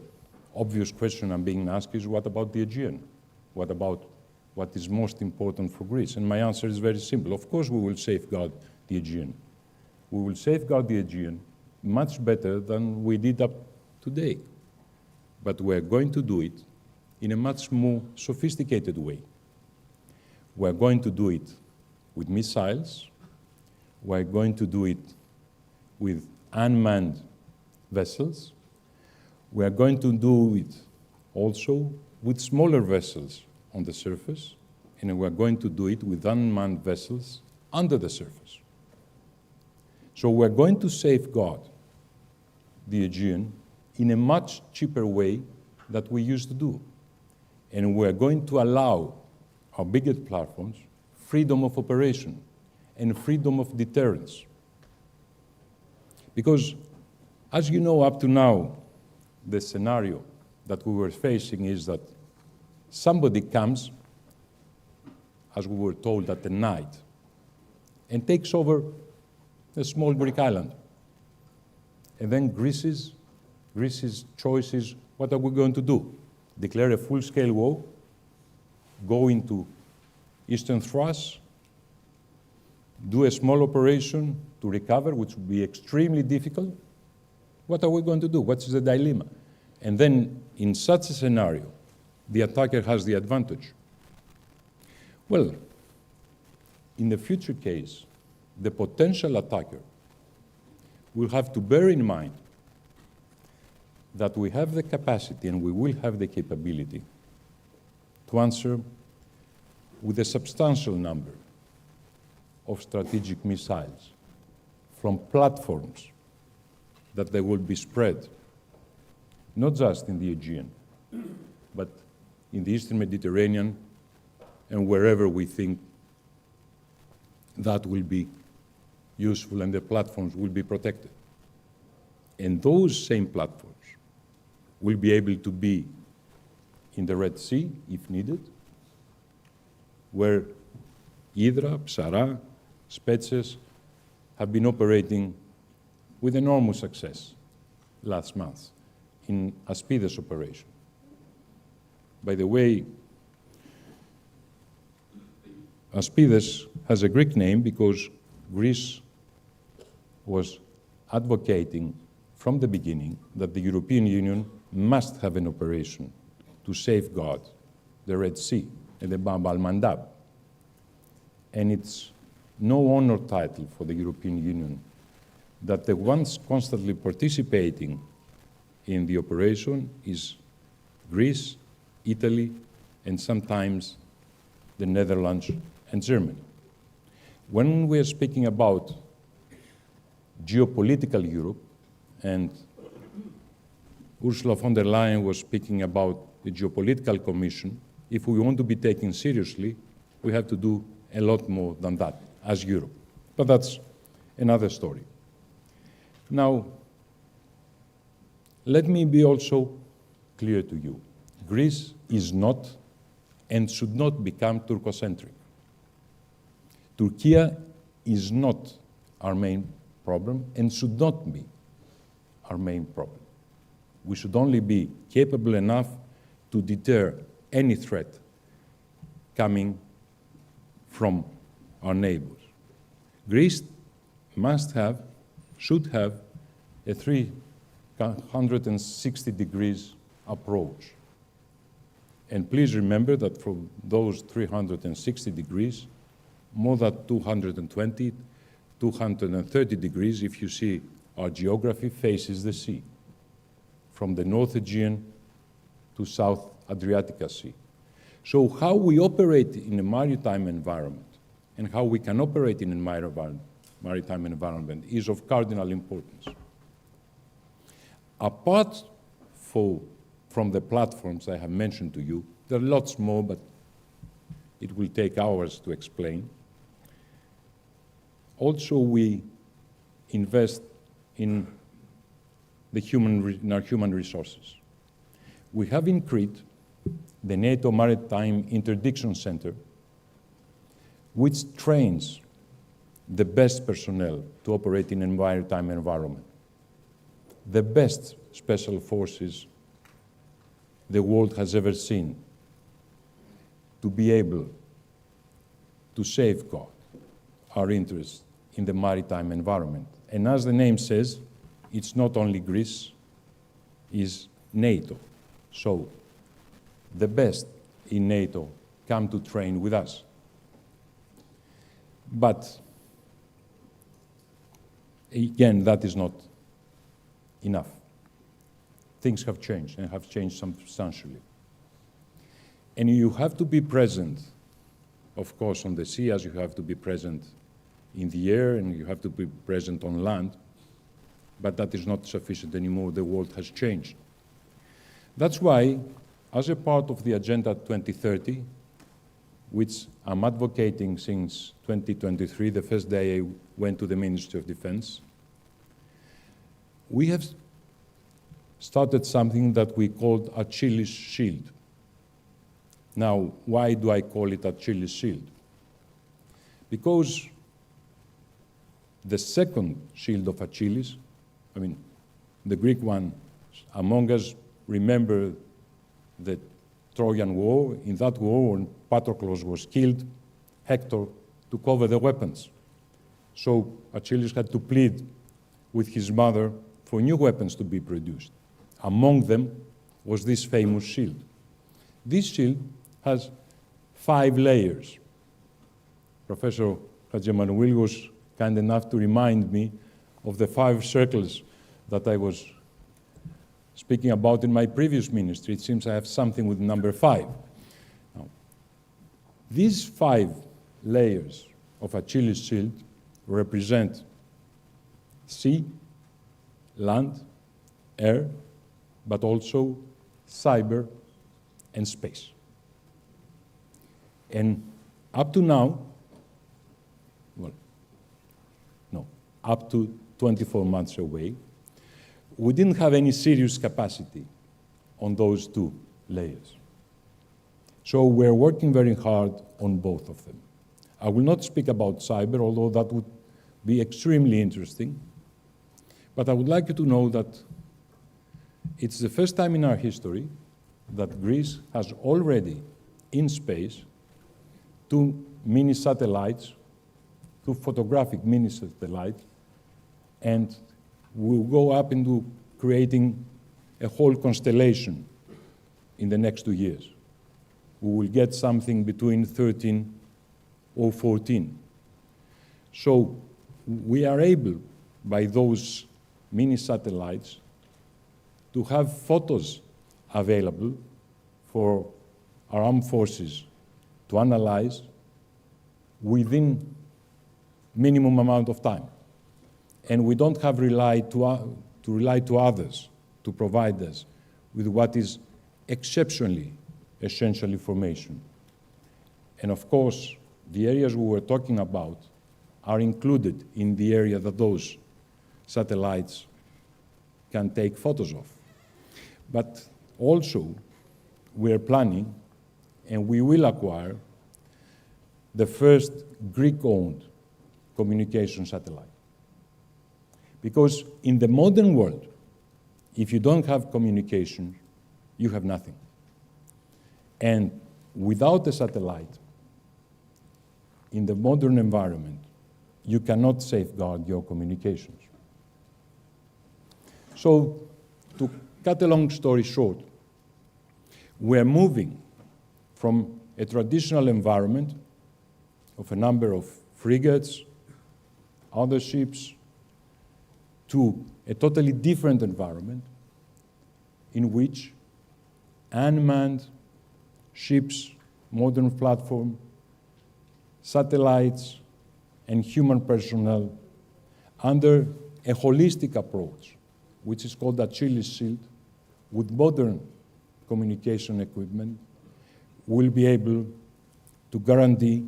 obvious question I'm being asked is, what about the Aegean? What about what is most important for Greece? And my answer is very simple. Of course, we will safeguard the Aegean. We will safeguard the Aegean much better than we did up today. But we're going to do it in a much more sophisticated way. We're going to do it with missiles. We're going to do it with unmanned vessels. We're going to do it also with smaller vessels on the surface, and we're going to do it with unmanned vessels under the surface. So we're going to safeguard the Aegean in a much cheaper way than we used to do. And we're going to allow our biggest platforms freedom of operation and freedom of deterrence. Because, as you know, up to now, the scenario that we were facing is that somebody comes, as we were told at the night, and takes over a small Greek island. And then Greece's choice is, what are we going to do? Declare a full-scale war, go into Eastern Thrace, do a small operation to recover, which would be extremely difficult. What are we going to do? What's the dilemma? And then, in such a scenario, the attacker has the advantage. Well, in the future case, the potential attacker will have to bear in mind that we have the capacity and we will have the capability to answer with a substantial number of strategic missiles from platforms that they will be spread, not just in the Aegean, but in the Eastern Mediterranean and wherever we think that will be useful and the platforms will be protected. And those same platforms will be able to be in the Red Sea, if needed, where Hydra, Psara, Spetses have been operating with enormous success last month in Aspides operation. By the way, Aspides has a Greek name because Greece was advocating from the beginning that the European Union must have an operation to safeguard the Red Sea and the Bab al-Mandab. And it's no honor title for the European Union that the ones constantly participating in the operation is Greece, Italy, and sometimes the Netherlands and Germany. When we are speaking about geopolitical Europe, and Ursula von der Leyen was speaking about the Geopolitical Commission, if we want to be taken seriously, we have to do a lot more than that as Europe. But that's another story. Now, let me be also clear to you. Greece is not and should not become Turcocentric. Turkey is not our main problem and should not be our main problem. We should only be capable enough to deter any threat coming from our neighbors. Greece must have, should have, a 360 degrees approach. And please remember that from those 360 degrees, more than 220, 230 degrees, if you see our geography, faces the sea, from the North Aegean to South Adriatic Sea. So how we operate in a maritime environment and how we can operate in a maritime environment is of cardinal importance. Apart from the platforms I have mentioned to you, there are lots more, but it will take hours to explain. Also, we invest in our human resources. We have in Crete the NATO Maritime Interdiction Center, which trains the best personnel to operate in a maritime environment, the best special forces the world has ever seen, to be able to safeguard our interests in the maritime environment. And as the name says, it's not only Greece, it's NATO. So the best in NATO come to train with us. But again, that is not enough. Things have changed and have changed substantially. And you have to be present, of course, on the sea, as you have to be present in the air, and you have to be present on land. But that is not sufficient anymore. The world has changed. That's why, as a part of the Agenda 2030, which I'm advocating since 2023, the first day I went to the Ministry of Defense, we have started something that we called Achilles' Shield. Now, why do I call it Achilles' Shield? Because the second shield of Achilles, I mean, the Greek one, among us remember the Trojan War. In that war, when Patroclus was killed, Hector took over the weapons. So Achilles had to plead with his mother for new weapons to be produced. Among them was this famous shield. This shield has 5 layers. Professor Hadjiemanuil was kind enough to remind me of the 5 circles that I was speaking about in my previous ministry. It seems I have something with number 5. Now, these 5 layers of Achilles' shield represent sea, land, air, but also cyber and space. And up to now, up to 24 months away, we didn't have any serious capacity on those 2 layers. So we're working very hard on both of them. I will not speak about cyber, although that would be extremely interesting. But I would like you to know that it's the first time in our history that Greece has already in space 2 mini satellites, 2 photographic mini satellites, and we'll go up into creating a whole constellation in the next 2 years. We will get something between 13 or 14. So we are able, by those mini satellites, to have photos available for our armed forces to analyze within minimum amount of time. And we don't have to rely to others to provide us with what is exceptionally essential information. And of course, the areas we were talking about are included in the area that those satellites can take photos of. But also, we're planning, and we will acquire, the first Greek-owned communication satellite. Because in the modern world, if you don't have communication, you have nothing. And without a satellite, in the modern environment, you cannot safeguard your communications. So, to cut a long story short, we're moving from a traditional environment of a number of frigates, other ships, to a totally different environment in which unmanned ships, modern platform, satellites, and human personnel under a holistic approach, which is called Achilles Shield, with modern communication equipment, will be able to guarantee,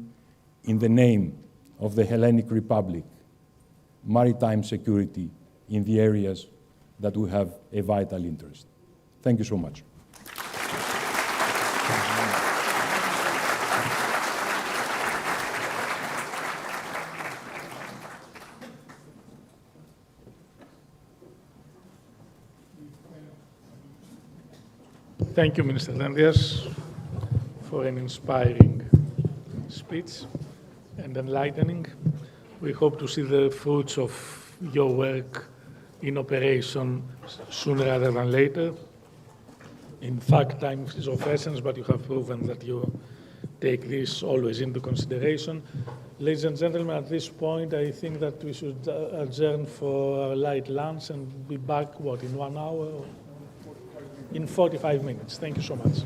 in the name of the Hellenic Republic, maritime security in the areas that we have a vital interest. Thank you so much. Thank you, Minister Landias, for an inspiring speech and enlightening. We hope to see the fruits of your work in operation sooner rather than later. In fact, time is of essence, but you have proven that you take this always into consideration. Ladies and gentlemen, at this point, I think that we should adjourn for a light lunch and be back, what, in 1 hour? In 45 minutes. Thank you so much.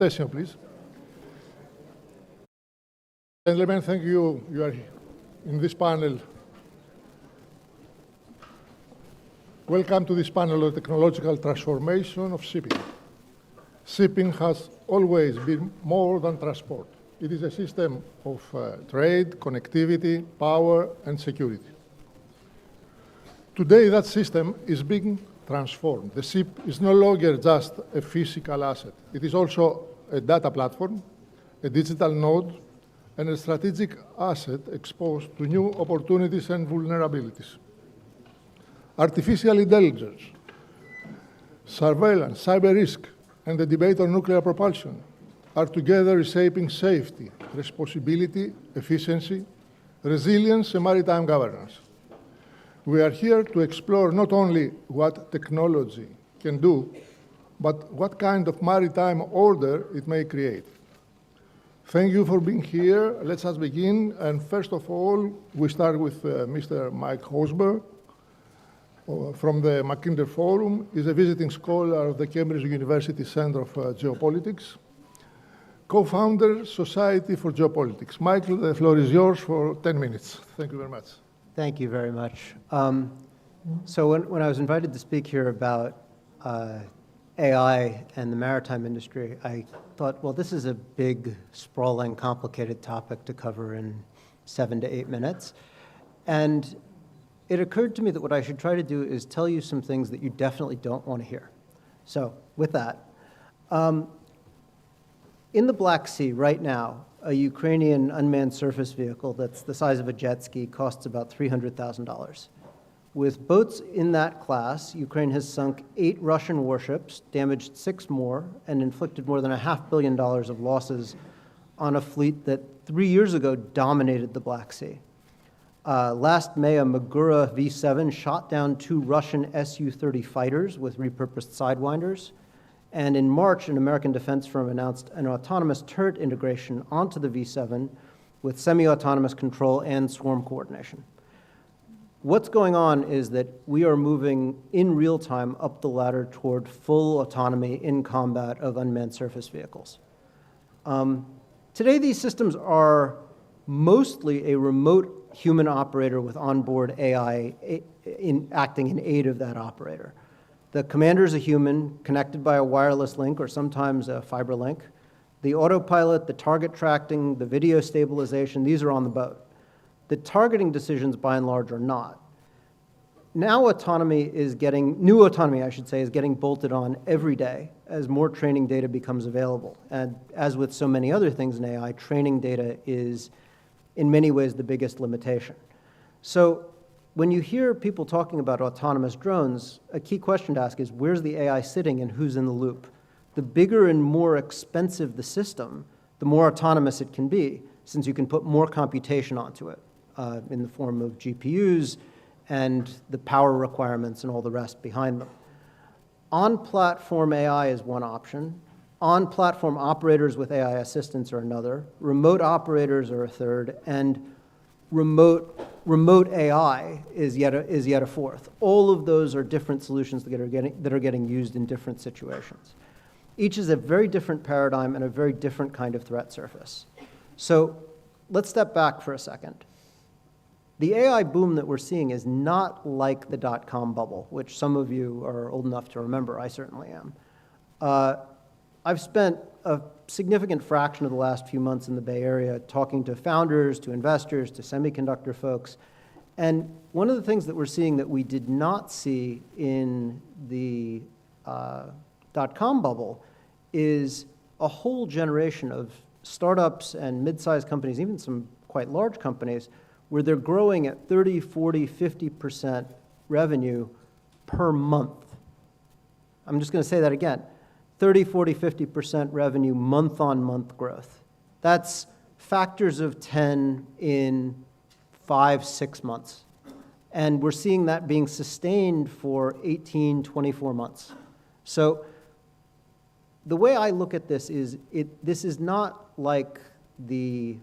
Session, please. Gentlemen, thank you. You are in this panel. Welcome to this panel on technological transformation of shipping. Shipping has always been more than transport. It is a system of trade, connectivity, power, and security. Today, that system is being transformed. The ship is no longer just a physical asset. It is also a data platform, a digital node, and a strategic asset exposed to new opportunities and vulnerabilities. Artificial intelligence, surveillance, cyber risk, and the debate on nuclear propulsion are together reshaping safety, responsibility, efficiency, resilience, and maritime governance. We are here to explore not only what technology can do, but what kind of maritime order it may create. Thank you for being here. Let's just begin. And first of all, we start with Mr. Mike Hosberg from the Mackinder Forum. He's a visiting scholar of the Cambridge University Center of Geopolitics, co-founder, Society for Geopolitics. Michael, the floor is yours for 10 minutes. Thank you very much. Thank you very much. So when I was invited to speak here about AI and the maritime industry, I thought, well, this is a big, sprawling, complicated topic to cover in 7 to 8 minutes. And it occurred to me that what I should try to do is tell you some things that you definitely don't want to hear. So with that, in the Black Sea right now, a Ukrainian unmanned surface vehicle that's the size of a jet ski costs about $300,000. With boats in that class, Ukraine has sunk 8 Russian warships, damaged 6 more, and inflicted more than $500 million of losses on a fleet that 3 years ago dominated the Black Sea. Last May, a Magura V-7 shot down 2 Russian Su-30 fighters with repurposed sidewinders. And in March, an American defense firm announced an autonomous turret integration onto the V-7 with semi-autonomous control and swarm coordination. What's going on is that we are moving in real time up the ladder toward full autonomy in combat of unmanned surface vehicles. Today, these systems are mostly a remote human operator with onboard AI acting in aid of that operator. The commander is a human connected by a wireless link or sometimes a fiber link. The autopilot, the target tracking, the video stabilization, these are on the boat. The targeting decisions, by and large, are not. Now new autonomy, is getting bolted on every day as more training data becomes available. And as with so many other things in AI, training data is, in many ways, the biggest limitation. So when you hear people talking about autonomous drones, a key question to ask is, where's the AI sitting and who's in the loop? The bigger and more expensive the system, the more autonomous it can be, since you can put more computation onto it in the form of GPUs and the power requirements and all the rest behind them. On-platform AI is one option. On-platform operators with AI assistance are another. Remote operators are a third. And remote AI is yet a fourth. All of those are different solutions that are getting used in different situations. Each is a very different paradigm and a very different kind of threat surface. So let's step back for a second. The AI boom that we're seeing is not like the dot-com bubble, which some of you are old enough to remember. I certainly am. I've spent a significant fraction of the last few months in the Bay Area talking to founders, to investors, to semiconductor folks. And one of the things that we're seeing that we did not see in the dot-com bubble is a whole generation of startups and mid-sized companies, even some quite large companies, where they're growing at 30, 40, 50% revenue per month. I'm just going to say that again. 30, 40, 50% revenue month-on-month growth. That's factors of 10 in 5, 6 months. And we're seeing that being sustained for 18, 24 months. So the way I look at this is, this is not like the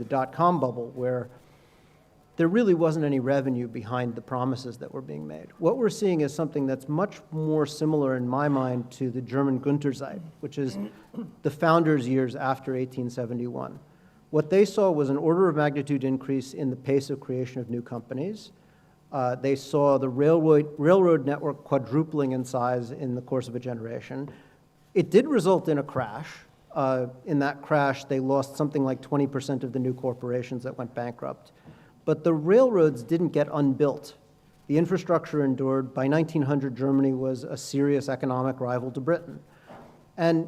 dot-com bubble, where there really wasn't any revenue behind the promises that were being made. What we're seeing is something that's much more similar in my mind to the German Gründerzeit, which is the founders' years after 1871. What they saw was an order of magnitude increase in the pace of creation of new companies. They saw the railroad network quadrupling in size in the course of a generation. It did result in a crash. In that crash, they lost something like 20% of the new corporations that went bankrupt. But the railroads didn't get unbuilt. The infrastructure endured. By 1900, Germany was a serious economic rival to Britain. And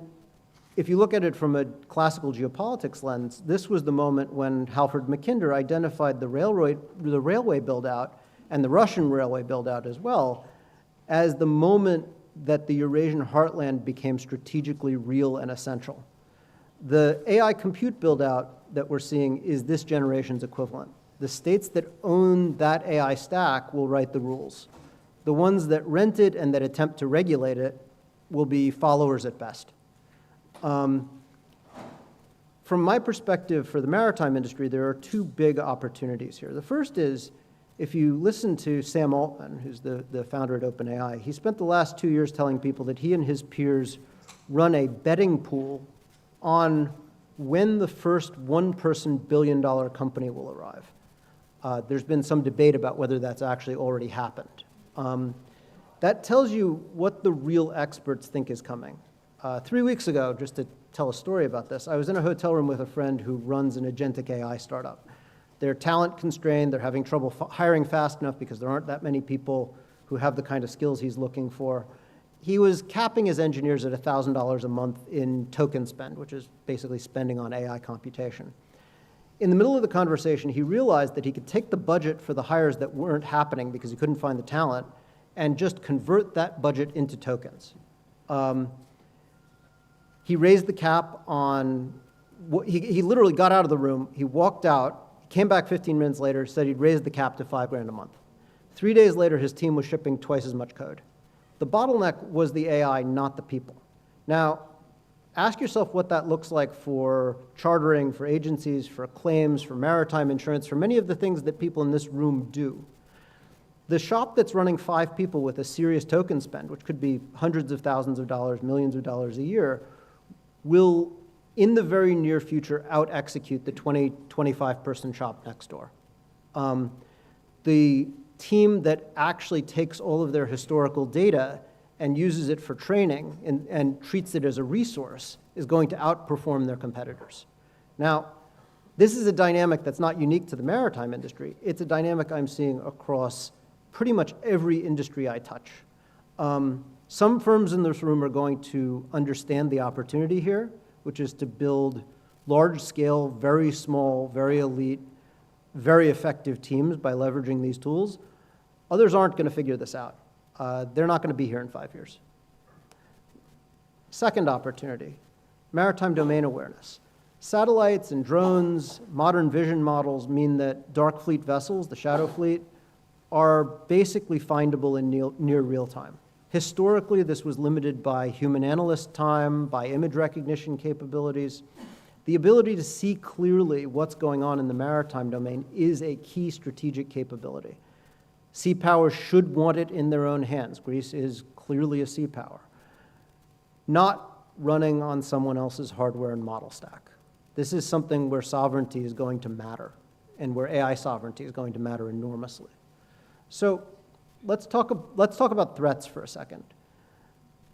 if you look at it from a classical geopolitics lens, this was the moment when Halford Mackinder identified the railway build-out and the Russian railway build-out as well as the moment that the Eurasian heartland became strategically real and essential. The AI compute build-out that we're seeing is this generation's equivalent. The states that own that AI stack will write the rules. The ones that rent it and that attempt to regulate it will be followers at best. From my perspective for the maritime industry, there are two big opportunities here. The first is, if you listen to Sam Altman, who's the founder at OpenAI, he spent the last 2 years telling people that he and his peers run a betting pool on when the first one-person billion-dollar company will arrive. There's been some debate about whether that's actually already happened. That tells you what the real experts think is coming. 3 weeks ago, just to tell a story about this, I was in a hotel room with a friend who runs an agentic AI startup. They're talent constrained, they're having trouble hiring fast enough because there aren't that many people who have the kind of skills he's looking for. He was capping his engineers at $1,000 a month in token spend, which is basically spending on AI computation. In the middle of the conversation, he realized that he could take the budget for the hires that weren't happening because he couldn't find the talent and just convert that budget into tokens. He raised the cap on, he literally got out of the room, he walked out, came back 15 minutes later, said he'd raised the cap to $5,000 a month. 3 days later, his team was shipping twice as much code. The bottleneck was the AI, not the people. Now, ask yourself what that looks like for chartering, for agencies, for claims, for maritime insurance, for many of the things that people in this room do. The shop that's running 5 people with a serious token spend, which could be hundreds of thousands of dollars, millions of dollars a year, will, in the very near future, out-execute the 20, 25-person shop next door. The team that actually takes all of their historical data and uses it for training and treats it as a resource is going to outperform their competitors. Now, this is a dynamic that's not unique to the maritime industry. It's a dynamic I'm seeing across pretty much every industry I touch. Some firms in this room are going to understand the opportunity here, which is to build large-scale, very small, very elite, very effective teams by leveraging these tools. Others aren't going to figure this out. They're not going to be here in 5 years. Second opportunity, maritime domain awareness. Satellites and drones, modern vision models mean that dark fleet vessels, the shadow fleet, are basically findable in near real time. Historically, this was limited by human analyst time, by image recognition capabilities. The ability to see clearly what's going on in the maritime domain is a key strategic capability. Sea powers should want it in their own hands. Greece is clearly a sea power, not running on someone else's hardware and model stack. This is something where sovereignty is going to matter and where AI sovereignty is going to matter enormously. So let's talk about threats for a second.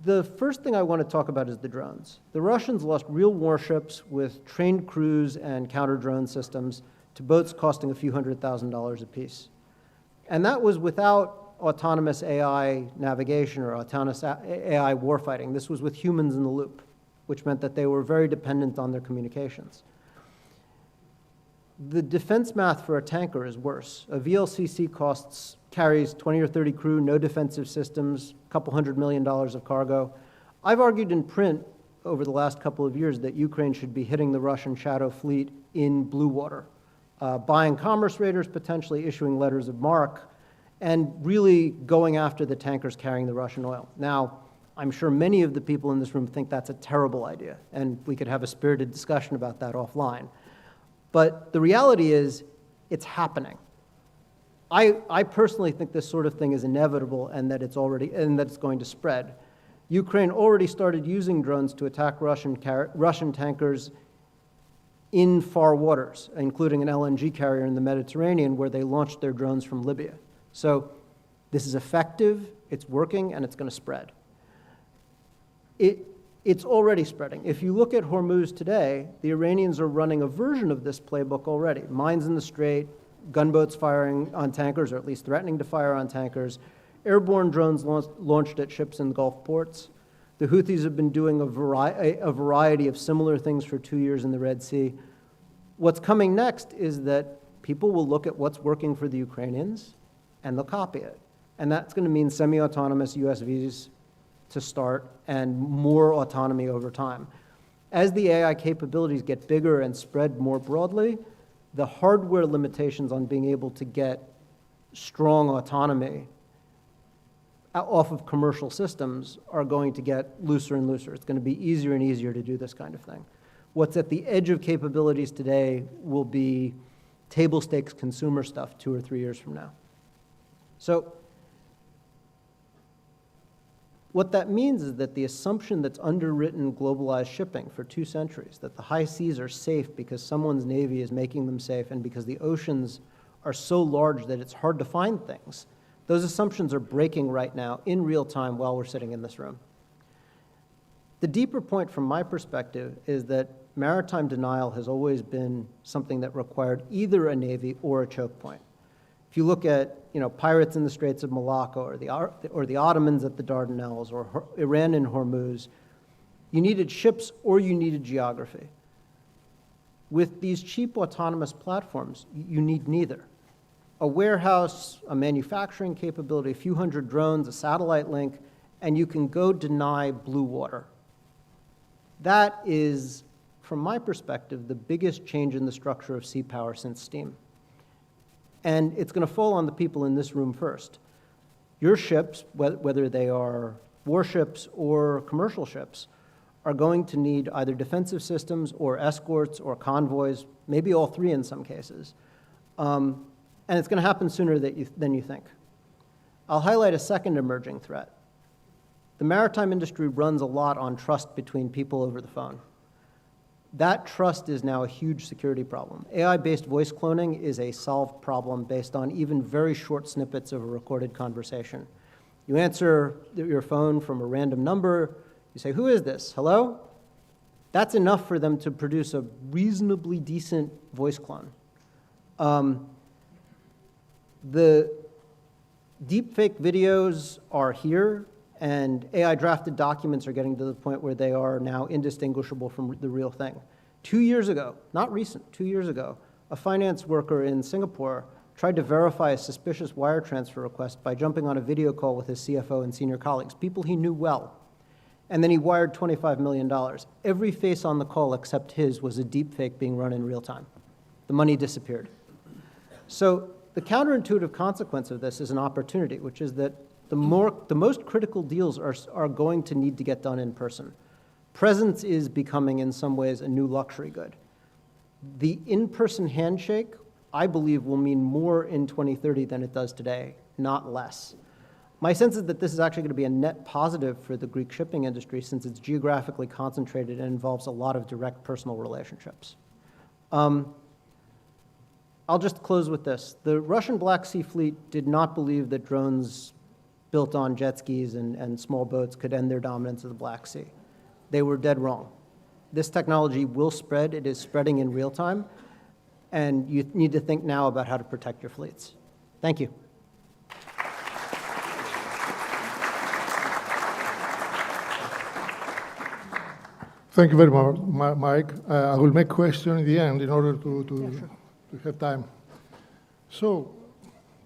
The first thing I want to talk about is the drones. The Russians lost real warships with trained crews and counter-drone systems to boats costing a few $100,000 apiece. And that was without autonomous AI navigation or autonomous AI warfighting. This was with humans in the loop, which meant that they were very dependent on their communications. The defense math for a tanker is worse. A VLCC carries 20 or 30 crew, no defensive systems, a couple $100 million of cargo. I've argued in print over the last couple of years that Ukraine should be hitting the Russian shadow fleet in blue water, buying commerce raiders, potentially issuing letters of marque, and really going after the tankers carrying the Russian oil. Now, I'm sure many of the people in this room think that's a terrible idea, and we could have a spirited discussion about that offline. But the reality is, it's happening. I personally think this sort of thing is inevitable and that it's going to spread. Ukraine already started using drones to attack Russian tankers in far waters, including an LNG carrier in the Mediterranean where they launched their drones from Libya. So this is effective, it's working, and it's going to spread. It's already spreading. If you look at Hormuz today, the Iranians are running a version of this playbook already. Mines in the Strait, gunboats firing on tankers, or at least threatening to fire on tankers, airborne drones launched at ships in Gulf ports. The Houthis have been doing a variety of similar things for 2 years in the Red Sea. What's coming next is that people will look at what's working for the Ukrainians and they'll copy it. And that's going to mean semi-autonomous USVs to start and more autonomy over time. As the AI capabilities get bigger and spread more broadly, the hardware limitations on being able to get strong autonomy off of commercial systems are going to get looser and looser. It's going to be easier and easier to do this kind of thing. What's at the edge of capabilities today will be table stakes consumer stuff 2 or 3 years from now. So what that means is that the assumption that's underwritten globalized shipping for 2 centuries, that the high seas are safe because someone's navy is making them safe and because the oceans are so large that it's hard to find things, those assumptions are breaking right now in real time while we're sitting in this room. The deeper point from my perspective is that maritime denial has always been something that required either a navy or a choke point. If you look at pirates in the Straits of Malacca or the Ottomans at the Dardanelles or Iran in Hormuz, you needed ships or you needed geography. With these cheap autonomous platforms, you need neither. A warehouse, a manufacturing capability, a few hundred drones, a satellite link, and you can go deny blue water. That is, from my perspective, the biggest change in the structure of sea power since steam. And it's going to fall on the people in this room first. Your ships, whether they are warships or commercial ships, are going to need either defensive systems or escorts or convoys, maybe all 3 in some cases. And it's going to happen sooner than you think. I'll highlight a second emerging threat. The maritime industry runs a lot on trust between people over the phone. That trust is now a huge security problem. AI-based voice cloning is a solved problem based on even very short snippets of a recorded conversation. You answer your phone from a random number, you say, "Who is this? Hello?" That's enough for them to produce a reasonably decent voice clone. The deepfake videos are here, and AI-drafted documents are getting to the point where they are now indistinguishable from the real thing. 2 years ago, not recent, 2 years ago, a finance worker in Singapore tried to verify a suspicious wire transfer request by jumping on a video call with his CFO and senior colleagues, people he knew well. And then he wired $25 million. Every face on the call except his was a deepfake being run in real time. The money disappeared. So the counterintuitive consequence of this is an opportunity, which is that the most critical deals are going to need to get done in person. Presence is becoming, in some ways, a new luxury good. The in-person handshake, I believe, will mean more in 2030 than it does today, not less. My sense is that this is actually going to be a net positive for the Greek shipping industry since it's geographically concentrated and involves a lot of direct personal relationships. I'll just close with this. The Russian Black Sea Fleet did not believe that drones built on jet skis and small boats could end their dominance of the Black Sea. They were dead wrong. This technology will spread. It is spreading in real time, and you need to think now about how to protect your fleets. Thank you. Thank you very much, Mike. I will make questions in the end in order to have time. So,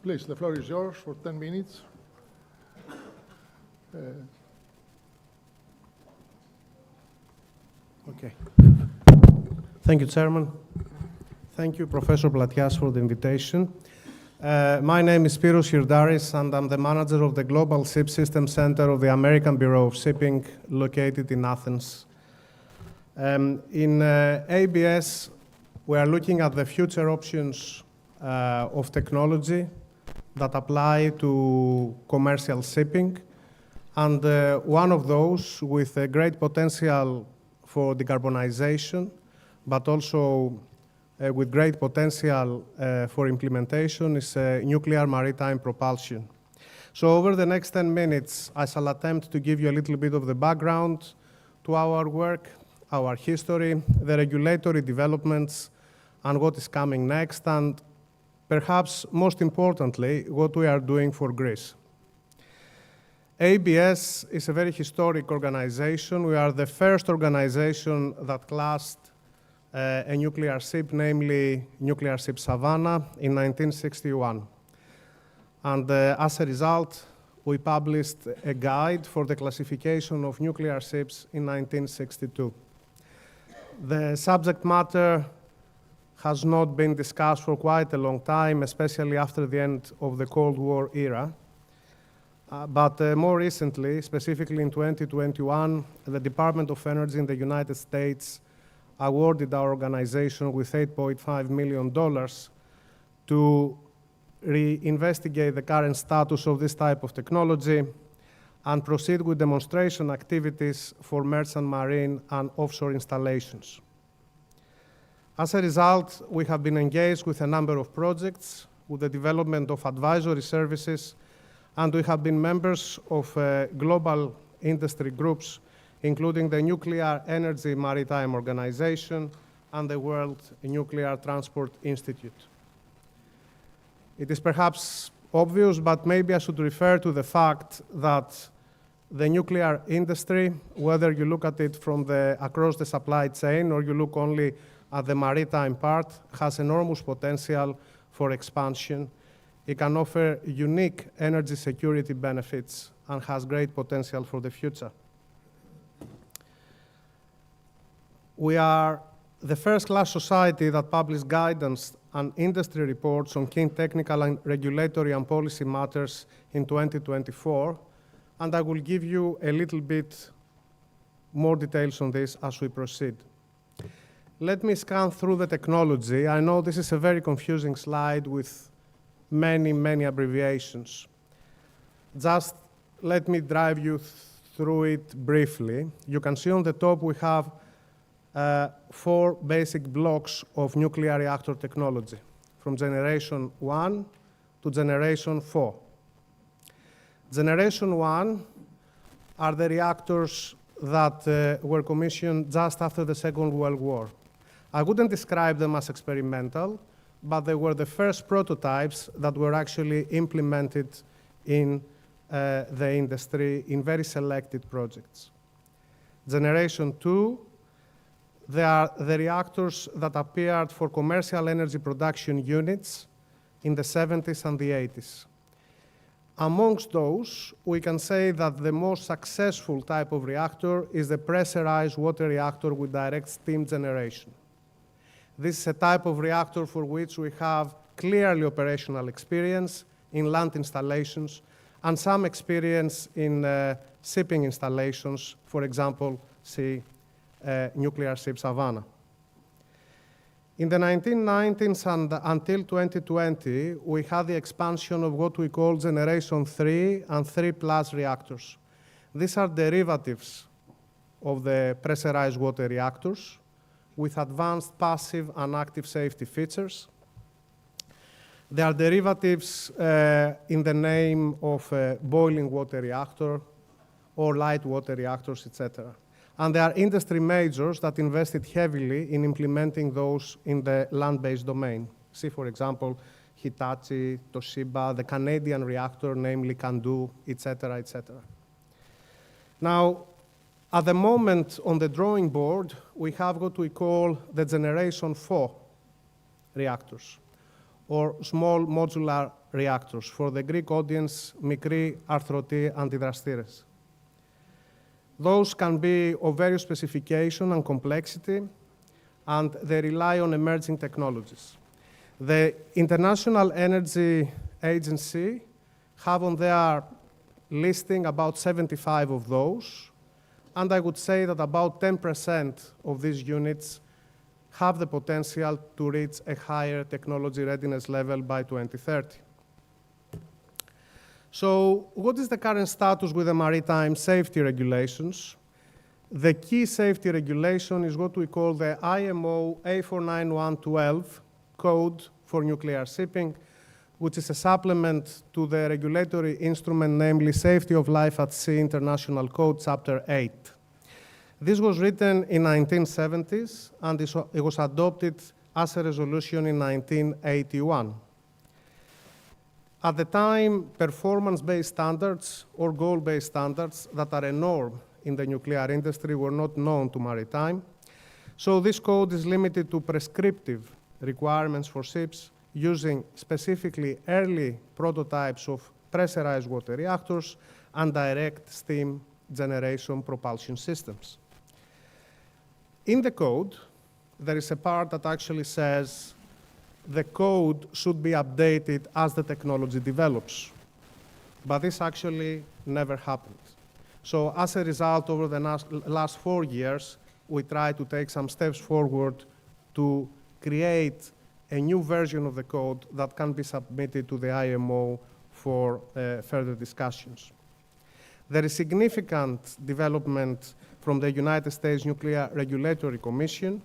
please, the floor is yours for 10 minutes. Okay. Thank you, Chairman. Thank you, Professor Platias, for the invitation. My name is Spiros Hirdaris, and I'm the manager of the Global Ship System Center of the American Bureau of Shipping, located in Athens. In ABS, we are looking at the future options of technology that apply to commercial shipping, and one of those with a great potential for decarbonization, but also with great potential for implementation is nuclear maritime propulsion. So over the next 10 minutes, I shall attempt to give you a little bit of the background to our work, our history, the regulatory developments, and what is coming next, and perhaps most importantly, what we are doing for Greece. ABS is a very historic organization. We are the first organization that classed a nuclear ship, namely nuclear ship Savannah, in 1961. And as a result, we published a guide for the classification of nuclear ships in 1962. The subject matter has not been discussed for quite a long time, especially after the end of the Cold War era. But more recently, specifically in 2021, the Department of Energy in the United States awarded our organization with $8.5 million to reinvestigate the current status of this type of technology and proceed with demonstration activities for merchant marine and offshore installations. As a result, we have been engaged with a number of projects, with the development of advisory services, and we have been members of global industry groups, including the Nuclear Energy Maritime Organization and the World Nuclear Transport Institute. It is perhaps obvious, but maybe I should refer to the fact that the nuclear industry, whether you look at it from across the supply chain or you look only at the maritime part, has enormous potential for expansion. It can offer unique energy security benefits and has great potential for the future. We are the first-class society that publishes guidance and industry reports on key technical and regulatory and policy matters in 2024, and I will give you a little bit more details on this as we proceed. Let me scan through the technology. I know this is a very confusing slide with many, many abbreviations. Just let me drive you through it briefly. You can see on the top we have 4 basic blocks of nuclear reactor technology, from generation 1 to generation 4. Generation 1 are the reactors that were commissioned just after the Second World War. I wouldn't describe them as experimental, but they were the first prototypes that were actually implemented in the industry in very selected projects. Generation 2, they are the reactors that appeared for commercial energy production units in the 70s and the 80s. Amongst those, we can say that the most successful type of reactor is the pressurized water reactor with direct steam generation. This is a type of reactor for which we have clearly operational experience in land installations and some experience in shipping installations, for example, see nuclear ship Savannah. In the 1990s and until 2020, we had the expansion of what we call Generation 3 and 3+ reactors. These are derivatives of the pressurized water reactors with advanced passive and active safety features. They are derivatives in the name of boiling water reactor or light water reactors, etc. And there are industry majors that invested heavily in implementing those in the land-based domain. See, for example, Hitachi, Toshiba, the Canadian reactor, namely Candu, etc., etc. Now, at the moment on the drawing board, we have what we call the Generation 4 reactors, or small modular reactors. For the Greek audience, mikri arthroty antidrastires. Those can be of various specification and complexity, and they rely on emerging technologies. The International Energy Agency have on their listing about 75 of those, and I would say that about 10% of these units have the potential to reach a higher technology readiness level by 2030. So what is the current status with the maritime safety regulations? The key safety regulation is what we call the IMO A49112 Code for Nuclear Shipping, which is a supplement to the regulatory instrument, namely Safety of Life at Sea International Code, Chapter 8. This was written in 1970s, and it was adopted as a resolution in 1981. At the time, performance-based standards or goal-based standards that are a norm in the nuclear industry were not known to maritime. So this code is limited to prescriptive requirements for ships using specifically early prototypes of pressurized water reactors and direct steam generation propulsion systems. In the code, there is a part that actually says the code should be updated as the technology develops. But this actually never happened. So as a result, over the last 4 years, we tried to take some steps forward to create a new version of the code that can be submitted to the IMO for further discussions. There is significant development from the United States Nuclear Regulatory Commission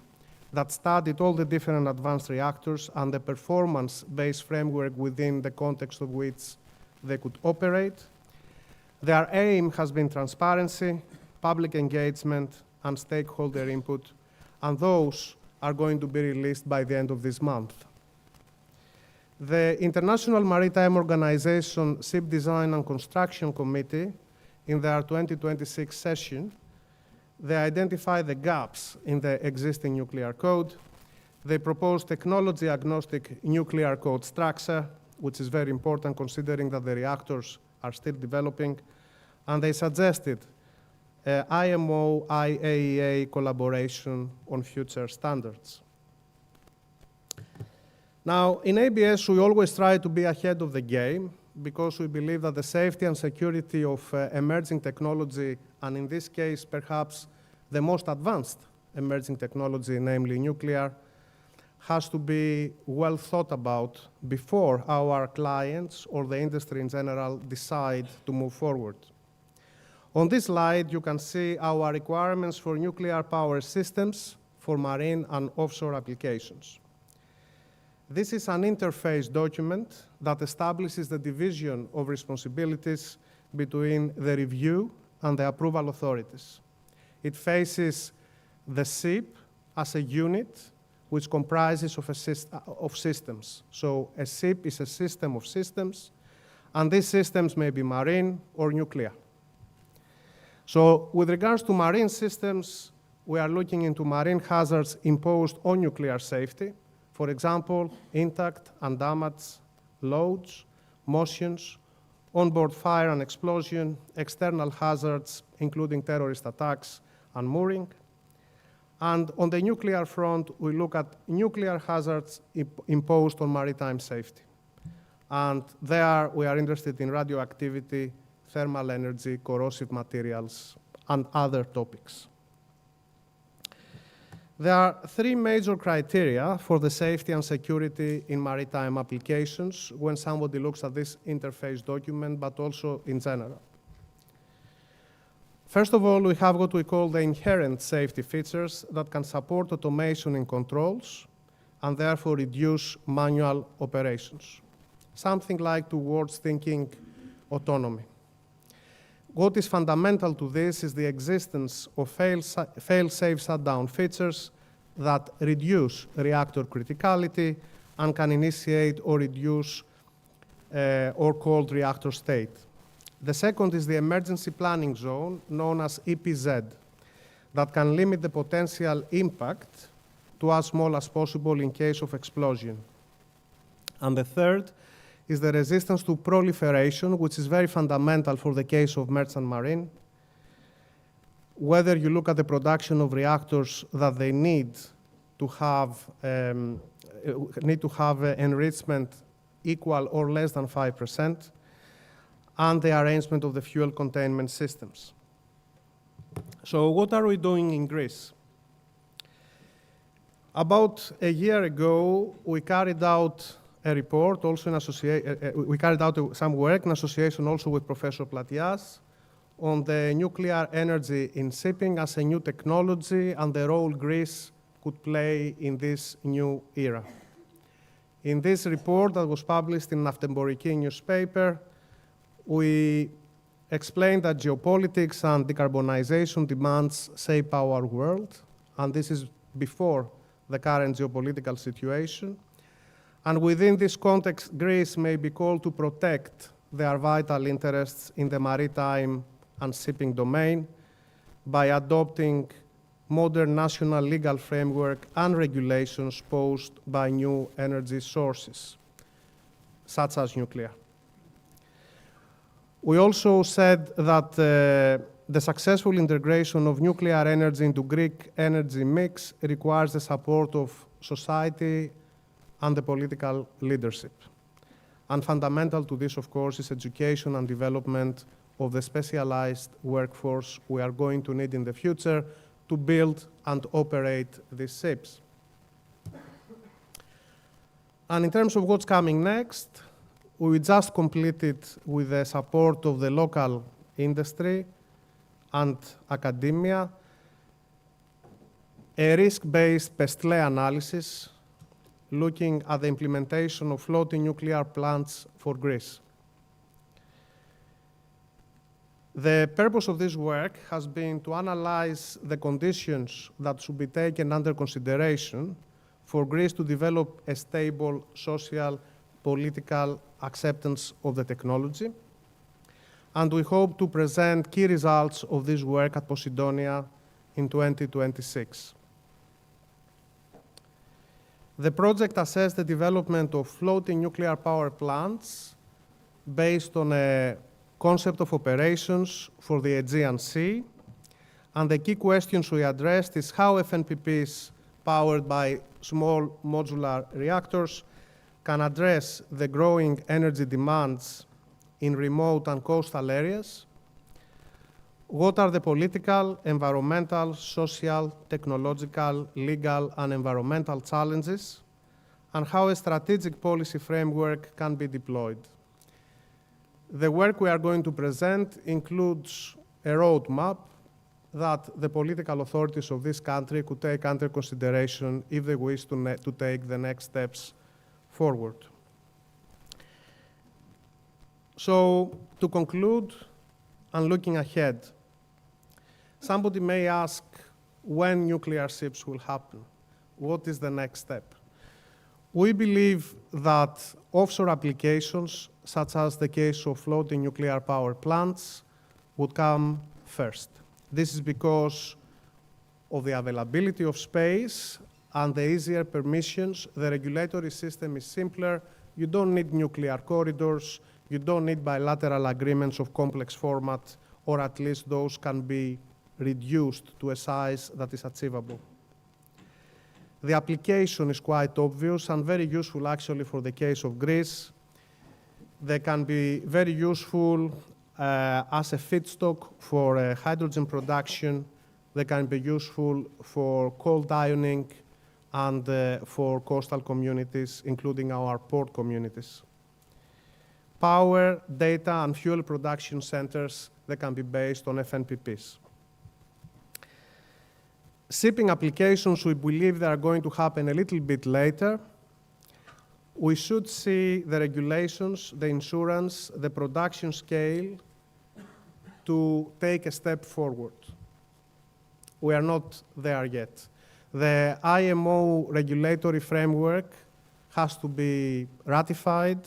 that studied all the different advanced reactors and the performance-based framework within the context of which they could operate. Their aim has been transparency, public engagement, and stakeholder input, and those are going to be released by the end of this month. The International Maritime Organization Ship Design and Construction Committee, in their 2026 session, they identify the gaps in the existing nuclear code. They propose technology-agnostic nuclear code structure, which is very important considering that the reactors are still developing. And they suggested IMO-IAEA collaboration on future standards. Now, in ABS, we always try to be ahead of the game because we believe that the safety and security of emerging technology, and in this case, perhaps the most advanced emerging technology, namely nuclear, has to be well thought about before our clients or the industry in general decide to move forward. On this slide, you can see our requirements for nuclear power systems for marine and offshore applications. This is an interface document that establishes the division of responsibilities between the review and the approval authorities. It faces the ship as a unit which comprises of systems. So a ship is a system of systems, and these systems may be marine or nuclear. So with regards to marine systems, we are looking into marine hazards imposed on nuclear safety. For example, intact and damaged loads, motions, onboard fire and explosion, external hazards, including terrorist attacks and mooring. And on the nuclear front, we look at nuclear hazards imposed on maritime safety. And there we are interested in radioactivity, thermal energy, corrosive materials, and other topics. There are three major criteria for the safety and security in maritime applications when somebody looks at this interface document, but also in general. First of all, we have what we call the inherent safety features that can support automation in controls and therefore reduce manual operations. Something like towards thinking autonomy. What is fundamental to this is the existence of fail-safe shutdown features that reduce reactor criticality and can initiate or reduce or cold reactor state. The second is the emergency planning zone, known as EPZ, that can limit the potential impact to as small as possible in case of explosion. And the third is the resistance to proliferation, which is very fundamental for the case of merchant marine. Whether you look at the production of reactors that they need to have enrichment equal or less than 5%, and the arrangement of the fuel containment systems. So what are we doing in Greece? About a year ago, we carried out a report also in we carried out some work in association also with Professor Platias on the nuclear energy in shipping as a new technology and the role Greece could play in this new era. In this report that was published in Naftemboriki newspaper, we explained that geopolitics and decarbonization demands shape our world, and this is before the current geopolitical situation. And within this context, Greece may be called to protect their vital interests in the maritime and shipping domain by adopting modern national legal framework and regulations posed by new energy sources, such as nuclear. We also said that the successful integration of nuclear energy into Greek energy mix requires the support of society and the political leadership. And fundamental to this, of course, is education and development of the specialized workforce we are going to need in the future to build and operate these ships. And in terms of what's coming next, we just completed, with the support of the local industry and academia, a risk-based PESTLE analysis looking at the implementation of floating nuclear plants for Greece. The purpose of this work has been to analyze the conditions that should be taken under consideration for Greece to develop a stable social, political acceptance of the technology. And we hope to present key results of this work at Posidonia in 2026. The project assessed the development of floating nuclear power plants based on a concept of operations for the Aegean Sea. And the key questions we addressed is how FNPPs powered by small modular reactors can address the growing energy demands in remote and coastal areas. What are the political, environmental, social, technological, legal, and environmental challenges, and how a strategic policy framework can be deployed? The work we are going to present includes a roadmap that the political authorities of this country could take under consideration if they wish to take the next steps forward. So, to conclude, and looking ahead, somebody may ask when nuclear ships will happen. What is the next step? We believe that offshore applications, such as the case of floating nuclear power plants, would come first. This is because of the availability of space and the easier permissions. The regulatory system is simpler. You don't need nuclear corridors. You don't need bilateral agreements of complex format, or at least those can be reduced to a size that is achievable. The application is quite obvious and very useful actually for the case of Greece. They can be very useful as a feedstock for hydrogen production. They can be useful for cold ironing and for coastal communities, including our port communities. Power, data, and fuel production centers, they can be based on FNPPs. Shipping applications, we believe they are going to happen a little bit later. We should see the regulations, the insurance, the production scale to take a step forward. We are not there yet. The IMO regulatory framework has to be ratified.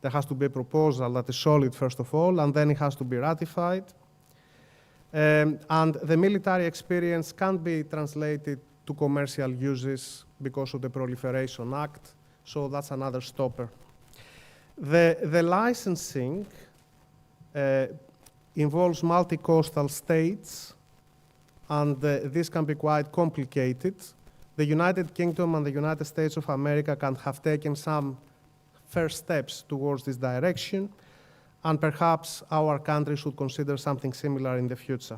There has to be a proposal that is solid, first of all, and then it has to be ratified. And the military experience can't be translated to commercial uses because of the Proliferation Act, so that's another stopper. The licensing involves multi-coastal states, and this can be quite complicated. The United Kingdom and the United States of America can have taken some first steps towards this direction, and perhaps our country should consider something similar in the future.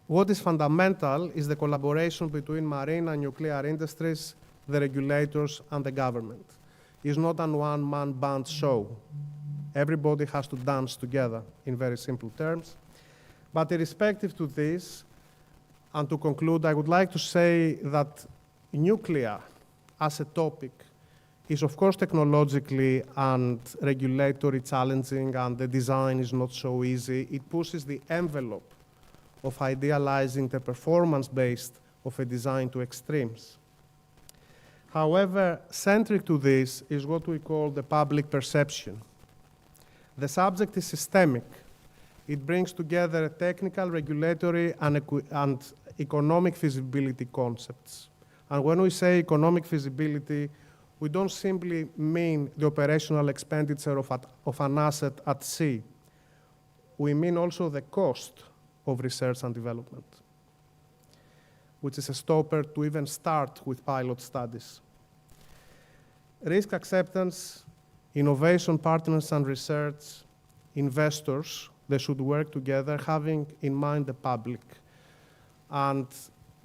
What is fundamental is the collaboration between marine and nuclear industries, the regulators, and the government. is not a one-man band show. Everybody has to dance together, in very simple terms. But irrespective to this, and to conclude, I would like to say that nuclear as a topic is of course technologically and regulatory challenging, and the design is not so easy. It pushes the envelope of idealizing the performance-based of a design to extremes. However, centric to this is what we call the public perception. The subject is systemic. It brings together technical, regulatory, and economic feasibility concepts. And when we say economic feasibility, we don't simply mean the operational expenditure of an asset at sea. We mean also the cost of research and development, which is a stopper to even start with pilot studies. Risk acceptance, innovation partners and research, investors, they should work together, having in mind the public. And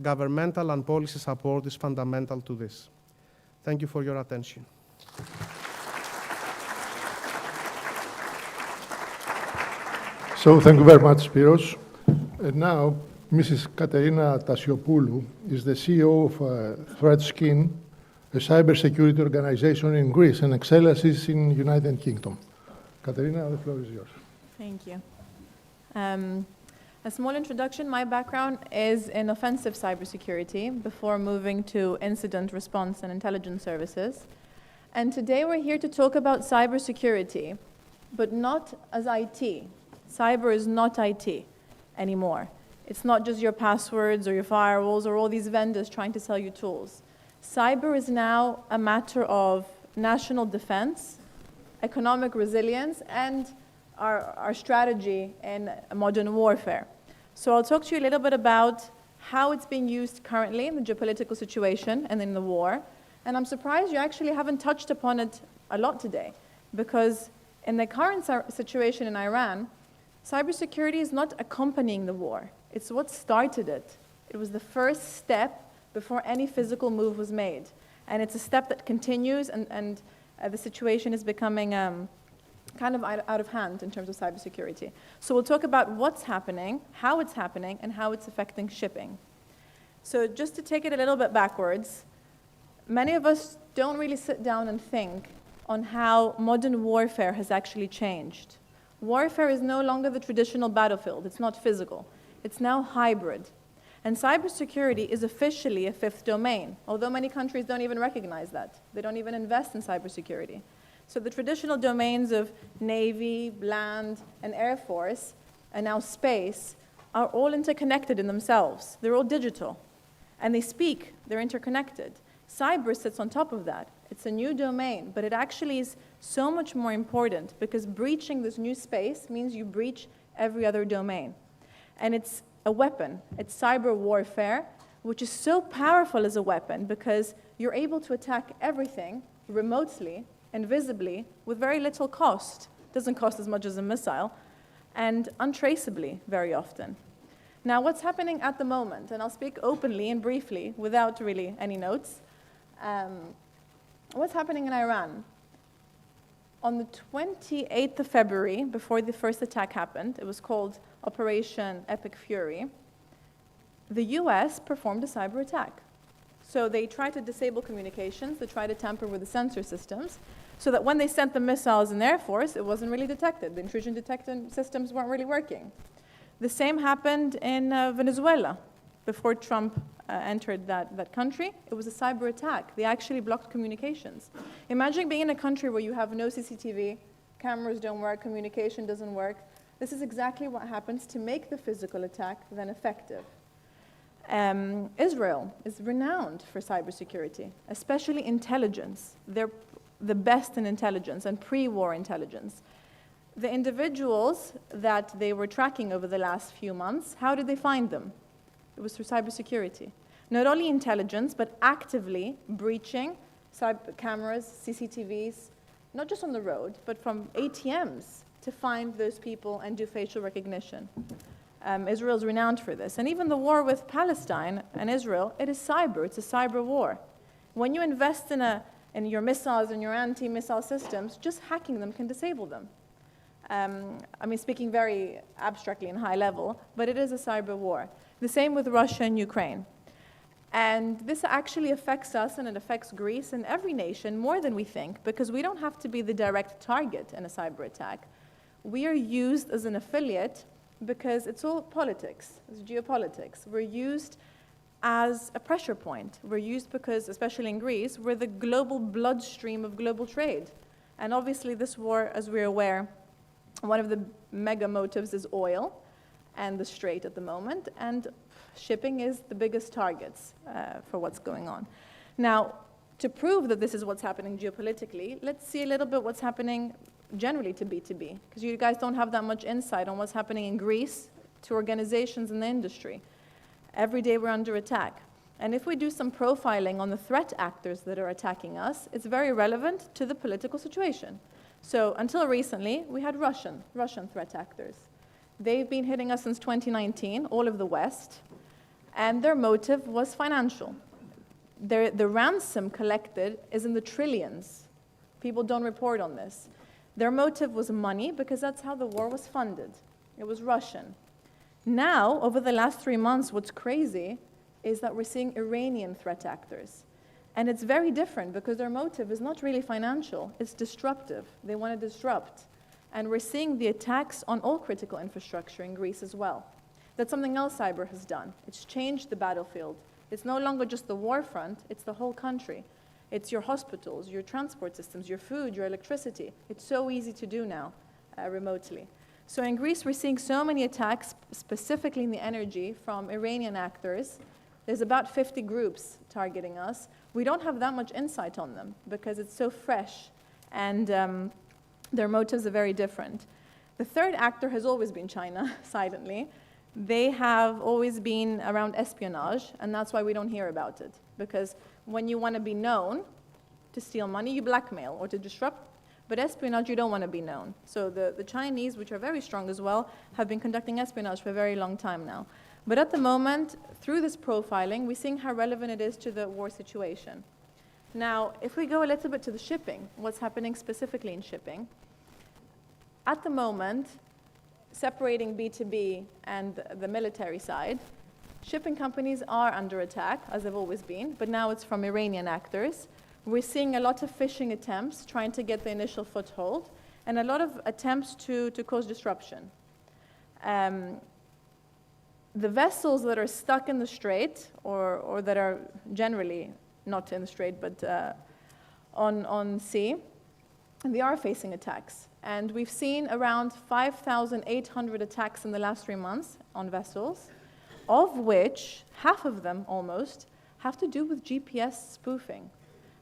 governmental and policy support is fundamental to this. Thank you for your attention. So thank you very much, Spiros. And now, Mrs. Katerina Tasiopoulou is the CEO of ThreatSkin, a cybersecurity organization in Greece and excellencies in the United Kingdom. Katerina, the floor is yours. Thank you. A small introduction, my background is in offensive cybersecurity before moving to incident response and intelligence services. And today we're here to talk about cybersecurity, but not as IT. Cyber is not IT anymore. It's not just your passwords or your firewalls or all these vendors trying to sell you tools. Cyber is now a matter of national defense, economic resilience, and our strategy in modern warfare. So I'll talk to you a little bit about how it's being used currently in the geopolitical situation and in the war. And I'm surprised you actually haven't touched upon it a lot today, because in the current situation in Iran, cybersecurity is not accompanying the war. It's what started it. It was the first step before any physical move was made. And it's a step that continues, and the situation is becoming kind of out of hand in terms of cybersecurity. So we'll talk about what's happening, how it's happening, and how it's affecting shipping. So just to take it a little bit backwards, many of us don't really sit down and think on how modern warfare has actually changed. Warfare is no longer the traditional battlefield. It's not physical. It's now hybrid. And cybersecurity is officially a fifth domain, although many countries don't even recognize that. They don't even invest in cybersecurity. So the traditional domains of Navy, land, and Air Force, and now space, are all interconnected in themselves. They're all digital. And they speak. They're interconnected. Cyber sits on top of that. It's a new domain, but it actually is so much more important, because breaching this new space means you breach every other domain. And it's a weapon. It's cyber warfare, which is so powerful as a weapon because you're able to attack everything remotely, invisibly, with very little cost. It doesn't cost as much as a missile, and untraceably very often. Now, what's happening at the moment, and I'll speak openly and briefly without really any notes. What's happening in Iran? On the 28th of February, before the first attack happened, it was called Operation Epic Fury, the US performed a cyber attack. So they tried to disable communications, they tried to tamper with the sensor systems, so that when they sent the missiles in Air Force, it wasn't really detected. The intrusion detection systems weren't really working. The same happened in Venezuela. Before Trump entered that country, it was a cyber attack. They actually blocked communications. Imagine being in a country where you have no CCTV, cameras don't work, communication doesn't work. This is exactly what happens to make the physical attack then effective. Israel is renowned for cybersecurity, especially intelligence. They're the best in intelligence and pre-war intelligence. The individuals that they were tracking over the last few months, how did they find them? It was through cybersecurity. Not only intelligence, but actively breaching cyber cameras, CCTVs, not just on the road, but from ATMs to find those people and do facial recognition. Israel's renowned for this. And even the war with Palestine and Israel, it is cyber. It's a cyber war. When you invest in in your missiles and your anti-missile systems, just hacking them can disable them. I mean, speaking very abstractly and high level, but it is a cyber war. The same with Russia and Ukraine. And this actually affects us, and it affects Greece and every nation more than we think, because we don't have to be the direct target in a cyber attack. We are used as an affiliate because it's all politics, it's geopolitics. We're used as a pressure point. We're used because, especially in Greece, we're the global bloodstream of global trade. And obviously this war, as we're aware, one of the mega motives is oil and the strait at the moment, and shipping is the biggest targets for what's going on. Now, to prove that this is what's happening geopolitically, let's see a little bit what's happening generally to B2B, because you guys don't have that much insight on what's happening in Greece to organizations in the industry. Every day we're under attack. And if we do some profiling on the threat actors that are attacking us, it's very relevant to the political situation. So until recently, we had Russian threat actors. They've been hitting us since 2019, all of the West, and their motive was financial. The ransom collected is in the trillions. People don't report on this. Their motive was money because that's how the war was funded. It was Russian. Now, over the last 3 months, what's crazy is that we're seeing Iranian threat actors. And it's very different because their motive is not really financial, it's disruptive. They want to disrupt. And we're seeing the attacks on all critical infrastructure in Greece as well. That's something else cyber has done. It's changed the battlefield. It's no longer just the war front, it's the whole country. It's your hospitals, your transport systems, your food, your electricity. It's so easy to do now remotely. So in Greece, we're seeing so many attacks, specifically in the energy, from Iranian actors. There's about 50 groups targeting us. We don't have that much insight on them because it's so fresh, and their motives are very different. The third actor has always been China, silently. They have always been around espionage, and that's why we don't hear about it. Because when you want to be known to steal money, you blackmail or to disrupt. But espionage, you don't want to be known. So the Chinese, which are very strong as well, have been conducting espionage for a very long time now. But at the moment, through this profiling, we're seeing how relevant it is to the war situation. Now, if we go a little bit to the shipping, what's happening specifically in shipping, at the moment, separating B2B and the military side, shipping companies are under attack, as they've always been, but now it's from Iranian actors. We're seeing a lot of phishing attempts, trying to get the initial foothold, and a lot of attempts to cause disruption. The vessels that are stuck in the strait, or that are generally not in the strait, but on sea, they are facing attacks. And we've seen around 5,800 attacks in the last 3 months on vessels, of which half of them almost have to do with GPS spoofing.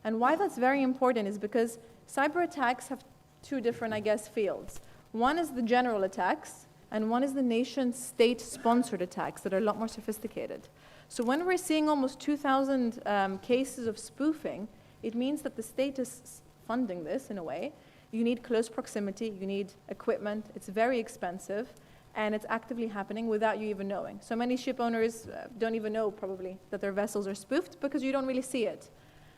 And why that's very important is because cyber attacks have two different, I guess, fields. One is the general attacks, and one is the nation-state-sponsored attacks that are a lot more sophisticated. So when we're seeing almost 2,000 cases of spoofing, it means that the state is funding this in a way. You need close proximity, you need equipment, it's very expensive, and it's actively happening without you even knowing. So many ship owners don't even know probably that their vessels are spoofed because you don't really see it.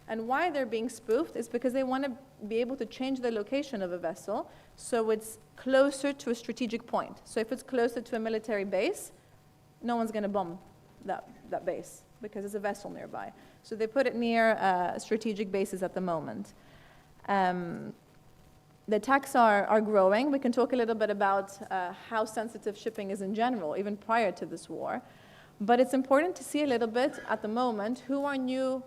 And why they're being spoofed is because they want to be able to change the location of a vessel so it's closer to a strategic point. So if it's closer to a military base, no one's going to bomb that base because there's a vessel nearby. So they put it near strategic bases at the moment. The attacks are growing. We can talk a little bit about how sensitive shipping is in general, even prior to this war. But it's important to see a little bit at the moment who our new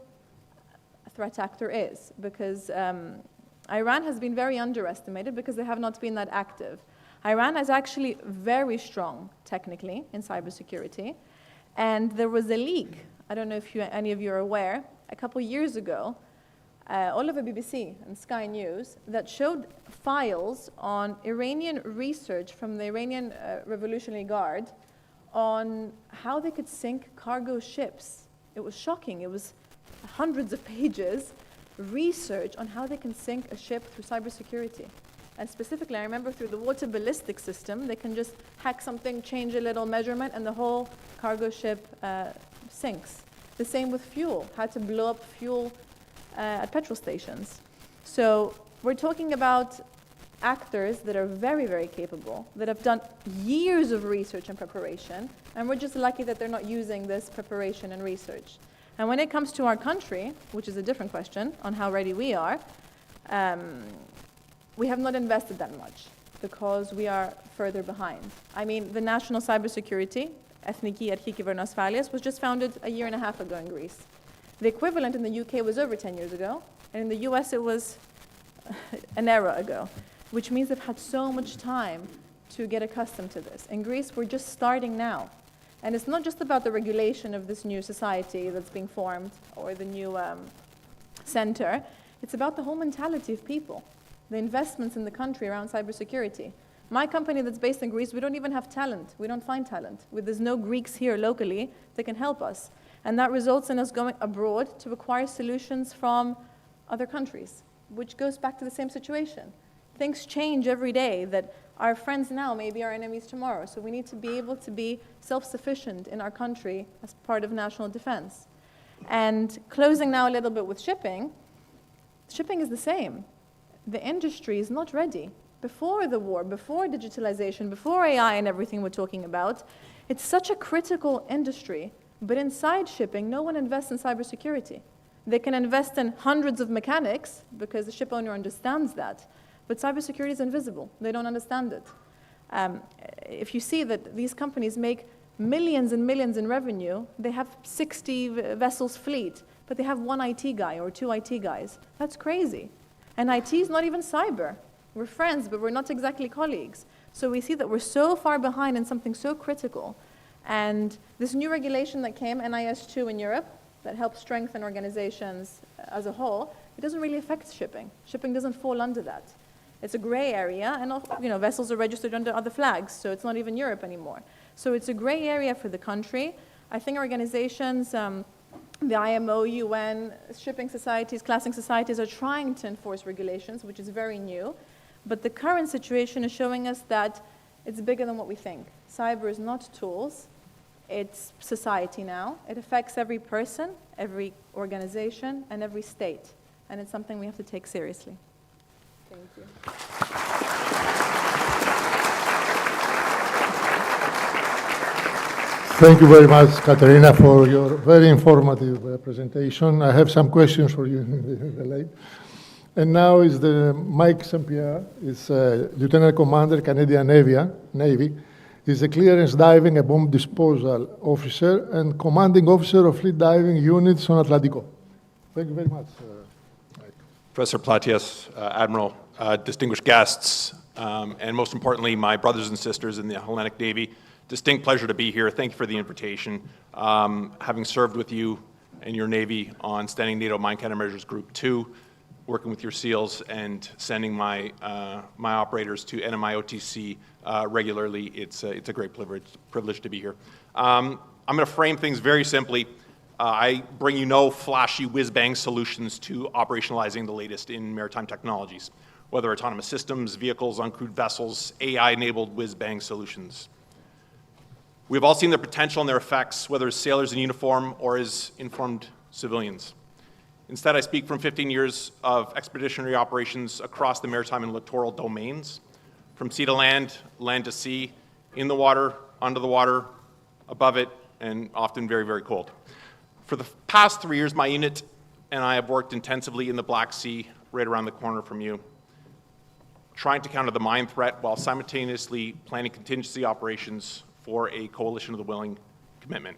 threat actor is, because Iran has been very underestimated because they have not been that active. Iran is actually very strong technically in cybersecurity, and there was a leak, I don't know if any of you are aware, a couple years ago, all over BBC and Sky News, that showed files on Iranian research from the Iranian Revolutionary Guard on how they could sink cargo ships. It was shocking. It was hundreds of pages research on how they can sink a ship through cybersecurity. And specifically, I remember through the water ballistic system, they can just hack something, change a little measurement, and the whole cargo ship sinks. The same with fuel, how to blow up fuel at petrol stations. So we're talking about actors that are very, very capable, that have done years of research and preparation, and we're just lucky that they're not using this preparation and research. And when it comes to our country, which is a different question on how ready we are, we have not invested that much because we are further behind. I mean, the National Cybersecurity, Ethniki Archi Kybernoasfalias, was just founded a year and a half ago in Greece. The equivalent in the UK was over 10 years ago, and in the US it was an era ago, which means they've had so much time to get accustomed to this. In Greece, we're just starting now. And it's not just about the regulation of this new society that's being formed or the new center. It's about the whole mentality of people, the investments in the country around cybersecurity. My company that's based in Greece, we don't even have talent. We don't find talent. There's no Greeks here locally that can help us. And that results in us going abroad to acquire solutions from other countries, which goes back to the same situation. Things change every day, that our friends now may be our enemies tomorrow. So we need to be able to be self-sufficient in our country as part of national defense. And closing now a little bit with shipping, shipping is the same. The industry is not ready. Before the war, before digitalization, before AI and everything we're talking about, it's such a critical industry. But inside shipping, no one invests in cybersecurity. They can invest in hundreds of mechanics because the ship owner understands that. But cybersecurity is invisible. They don't understand it. If you see that these companies make millions and millions in revenue, they have 60 vessels fleet, but they have one IT guy or two IT guys. That's crazy. And IT is not even cyber. We're friends, but we're not exactly colleagues. So we see that we're so far behind in something so critical. And this new regulation that came, NIS2 in Europe, that helps strengthen organizations as a whole, it doesn't really affect shipping. Shipping doesn't fall under that. It's a gray area, and vessels are registered under other flags, so it's not even Europe anymore. So it's a gray area for the country. I think organizations, the IMO, UN, shipping societies, classing societies are trying to enforce regulations, which is very new. But the current situation is showing us that it's bigger than what we think. Cyber is not tools. It's society now. It affects every person, every organization, and every state. And it's something we have to take seriously. Thank you. Thank you very much, Katerina, for your very informative presentation. I have some questions for you in the late. And now is Mike St. Pierre, is Lieutenant Commander, Canadian Navy. He's a clearance diving and bomb disposal officer and commanding officer of fleet diving units on Atlantico. Thank you very much, Mike. Professor Platias, Admiral, distinguished guests, and most importantly, my brothers and sisters in the Hellenic Navy. Distinct pleasure to be here. Thank you for the invitation. Having served with you and your Navy on Standing NATO Mine Countermeasures Group 2, working with your SEALs and sending my operators to NMI OTC regularly, it's a great privilege to be here. I'm going to frame things very simply. I bring you no flashy whiz-bang solutions to operationalizing the latest in maritime technologies, whether autonomous systems, vehicles, uncrewed vessels, AI-enabled whiz-bang solutions. We've all seen their potential and their effects, whether as sailors in uniform or as informed civilians. Instead, I speak from 15 years of expeditionary operations across the maritime and littoral domains, from sea to land, land to sea, in the water, under the water, above it, and often very, very cold. For the past 3 years, my unit and I have worked intensively in the Black Sea, right around the corner from you, trying to counter the mine threat while simultaneously planning contingency operations for a coalition of the willing commitment.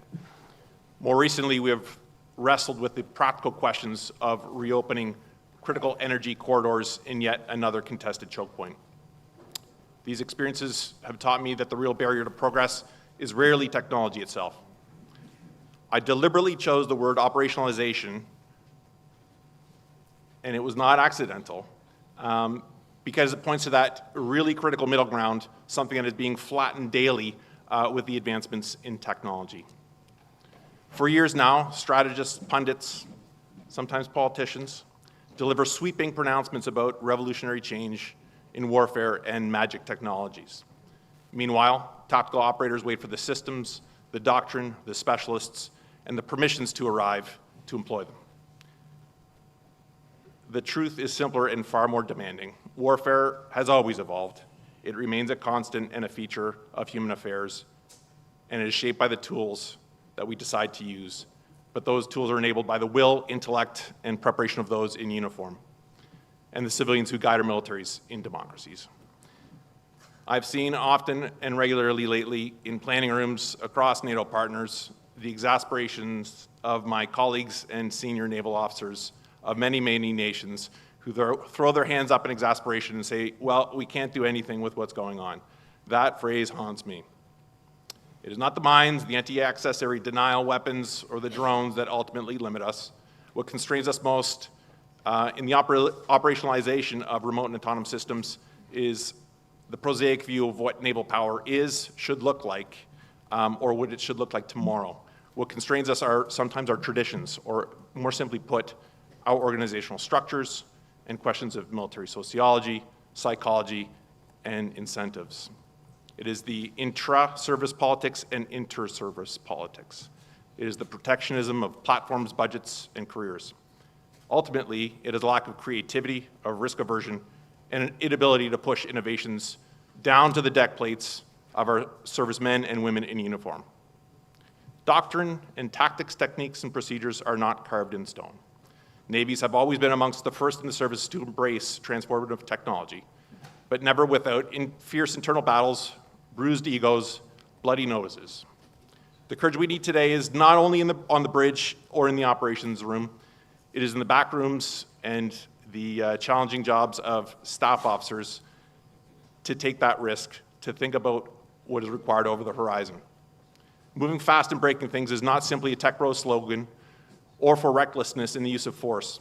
More recently, we have wrestled with the practical questions of reopening critical energy corridors in yet another contested choke point. These experiences have taught me that the real barrier to progress is rarely technology itself. I deliberately chose the word operationalization, and it was not accidental, because it points to that really critical middle ground, something that is being flattened daily with the advancements in technology. For years now, strategists, pundits, sometimes politicians, deliver sweeping pronouncements about revolutionary change in warfare and magic technologies. Meanwhile, tactical operators wait for the systems, the doctrine, the specialists, and the permissions to arrive to employ them. the truth is simpler and far more demanding. Warfare has always evolved. It remains a constant and a feature of human affairs, and it is shaped by the tools that we decide to use. But those tools are enabled by the will, intellect, and preparation of those in uniform, and the civilians who guide our militaries in democracies. I've seen often and regularly lately in planning rooms across NATO partners the exasperations of my colleagues and senior naval officers of many, many nations who throw their hands up in exasperation and say, well, we can't do anything with what's going on. That phrase haunts me. It is not the mines, the anti-access area denial weapons, or the drones that ultimately limit us. What constrains us most in the operationalization of remote and autonomous systems is the prosaic view of what naval power is, should look like, or what it should look like tomorrow. What constrains us are sometimes our traditions, or more simply put, our organizational structures and questions of military sociology, psychology, and incentives. It is the intra-service politics and inter-service politics. It is the protectionism of platforms, budgets, and careers. Ultimately, it is a lack of creativity, of risk aversion, and an inability to push innovations down to the deck plates of our servicemen and women in uniform. Doctrine and tactics, techniques, and procedures are not carved in stone. Navies have always been amongst the first in the service to embrace transformative technology, but never without fierce internal battles, bruised egos, bloody noses. The courage we need today is not only on the bridge or in the operations room, it is in the back rooms and the challenging jobs of staff officers to take that risk, to think about what is required over the horizon. Moving fast and breaking things is not simply a tech bro slogan or for recklessness in the use of force.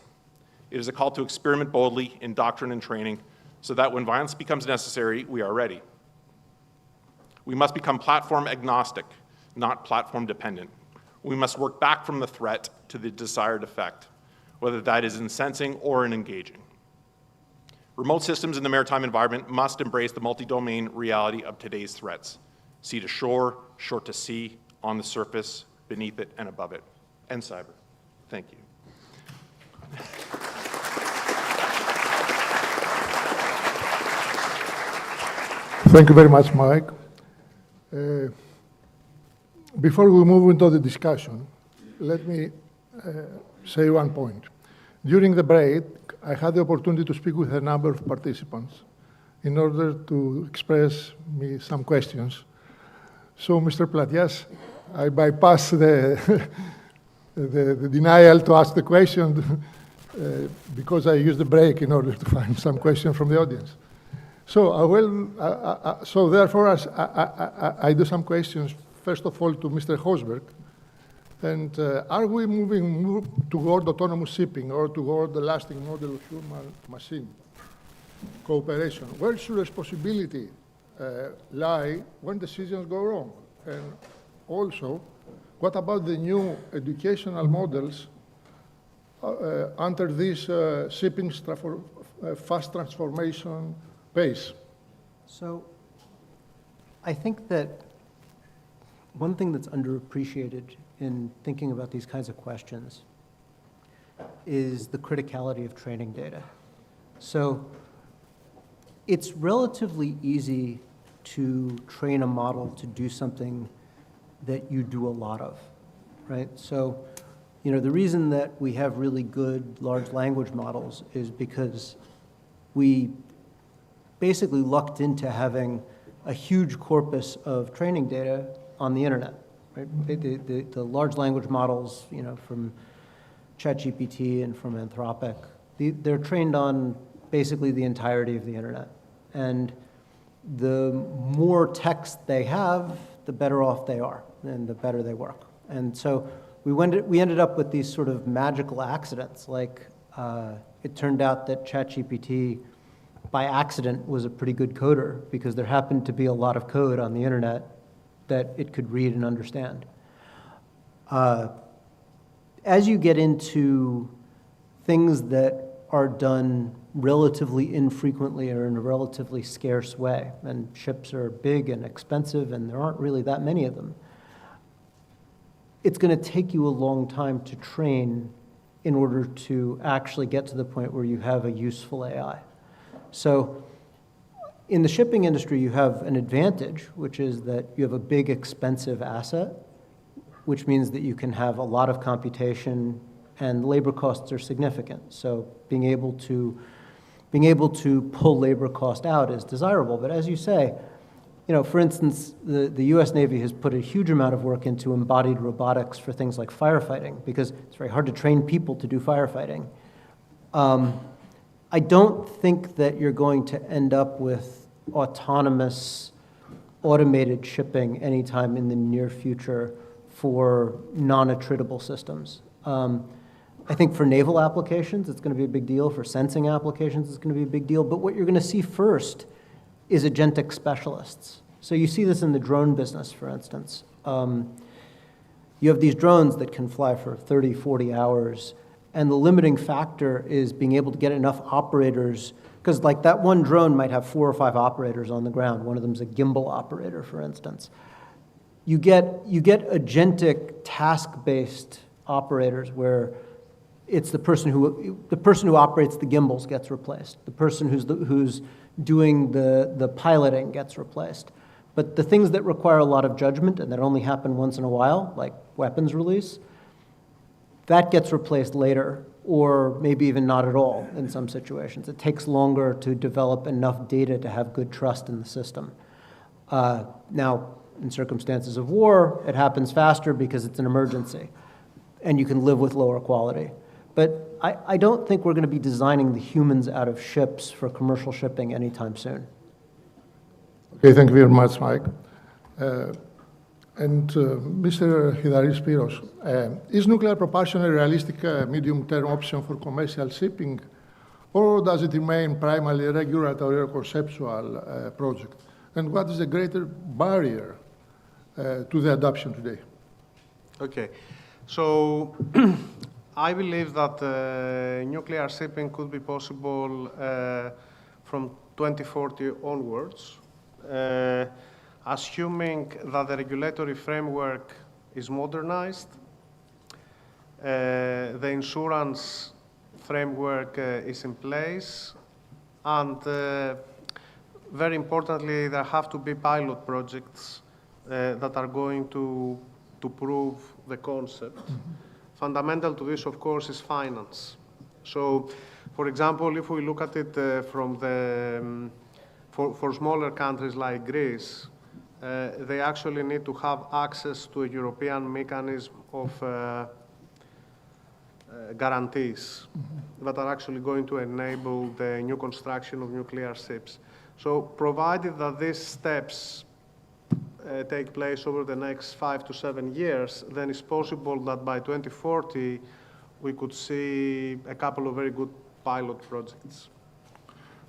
It is a call to experiment boldly in doctrine and training so that when violence becomes necessary, we are ready. We must become platform agnostic, not platform dependent. We must work back from the threat to the desired effect, whether that is in sensing or in engaging. Remote systems in the maritime environment must embrace the multi-domain reality of today's threats: sea to shore, shore to sea, on the surface, beneath it, and above it, and cyber. Thank you. Thank you very much, Mike. Before we move into the discussion, let me say one point. During the break, I had the opportunity to speak with a number of participants in order to express me some questions. So, Mr. Platias, I bypass the denial to ask the question because I used the break in order to find some questions from the audience. So therefore, I do some questions, first of all, to Mr. Hosberg. And are we moving toward autonomous shipping or toward the lasting model of human-machine cooperation? Where should responsibility lie when decisions go wrong? And also, what about the new educational models under this shipping fast transformation pace? So I think that one thing that's underappreciated in thinking about these kinds of questions is the criticality of training data. So it's relatively easy to train a model to do something that you do a lot of, right? So, you know, the reason that we have really good large language models is because we basically lucked into having a huge corpus of training data on the internet, right? The large language models, you know, from ChatGPT and from Anthropic, they're trained on basically the entirety of the internet. And the more text they have, the better off they are, and the better they work. And so we ended up with these sort of magical accidents, like it turned out that ChatGPT by accident was a pretty good coder because there happened to be a lot of code on the internet that it could read and understand. As you get into things that are done relatively infrequently or in a relatively scarce way, and ships are big and expensive and there aren't really that many of them, it's going to take you a long time to train in order to actually get to the point where you have a useful AI. So in the shipping industry, you have an advantage, which is that you have a big, expensive asset, which means that you can have a lot of computation and labor costs are significant. So being able to pull labor cost out is desirable. But as you say, for instance, the US Navy has put a huge amount of work into embodied robotics for things like firefighting, because it's very hard to train people to do firefighting. I don't think that you're going to end up with autonomous, automated shipping anytime in the near future for non-attritable systems. I think for naval applications, it's going to be a big deal. For sensing applications, it's going to be a big deal. But what you're going to see first is agentic specialists. So you see this in the drone business, for instance. You have these drones that can fly for 30, 40 hours, and the limiting factor is being able to get enough operators, because like that one drone might have 4 or 5 operators on the ground. One of them is a gimbal operator, for instance. You get agentic task-based operators where it's the person who operates the gimbals gets replaced. The person who's doing the piloting gets replaced. But the things that require a lot of judgment and that only happen once in a while, like weapons release, that gets replaced later, or maybe even not at all in some situations. It takes longer to develop enough data to have good trust in the system. Now, in circumstances of war, it happens faster because it's an emergency, and you can live with lower quality. But I don't think we're going to be designing the humans out of ships for commercial shipping anytime soon. Okay, thank you very much, Mike. Mr. Hidaris Spiros, is nuclear propulsion a realistic medium-term option for commercial shipping, or does it remain primarily a regulatory or conceptual project? And what is the greater barrier to the adoption today? Okay, so I believe that nuclear shipping could be possible from 2040 onwards, assuming that the regulatory framework is modernized, the insurance framework is in place, and very importantly, there have to be pilot projects that are going to prove the concept. Fundamental to this, of course, is finance. So, for example, if we look at it from for smaller countries like Greece, they actually need to have access to a European mechanism of guarantees that are actually going to enable the new construction of nuclear ships. So, provided that these steps take place over the next 5 to 7 years, then it's possible that by 2040 we could see a couple of very good pilot projects.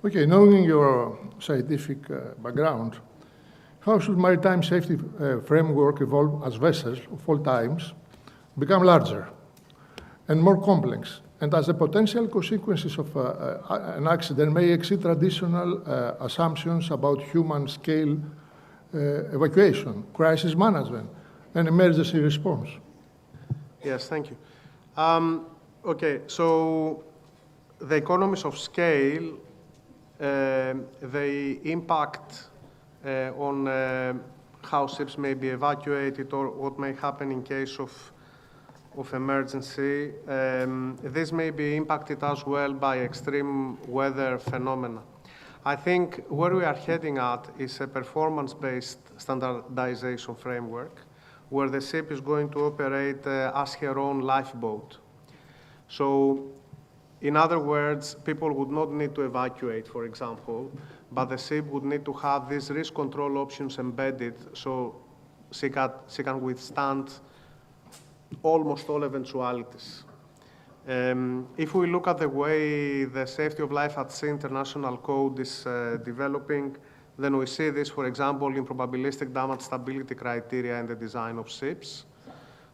Okay, knowing your scientific background, how should maritime safety framework evolve as vessels of all times become larger and more complex, and as the potential consequences of an accident may exceed traditional assumptions about human scale evacuation, crisis management, and emergency response? Yes, thank you. Okay, so the economies of scale, they impact on how ships may be evacuated or what may happen in case of emergency. This may be impacted as well by extreme weather phenomena. I think where we are heading at is a performance-based standardization framework where the ship is going to operate as her own lifeboat. So, in other words, people would not need to evacuate, for example, but the ship would need to have these risk control options embedded so she can withstand almost all eventualities. If we look at the way the Safety of Life at Sea International Code is developing, then we see this, for example, in probabilistic damage stability criteria in the design of ships.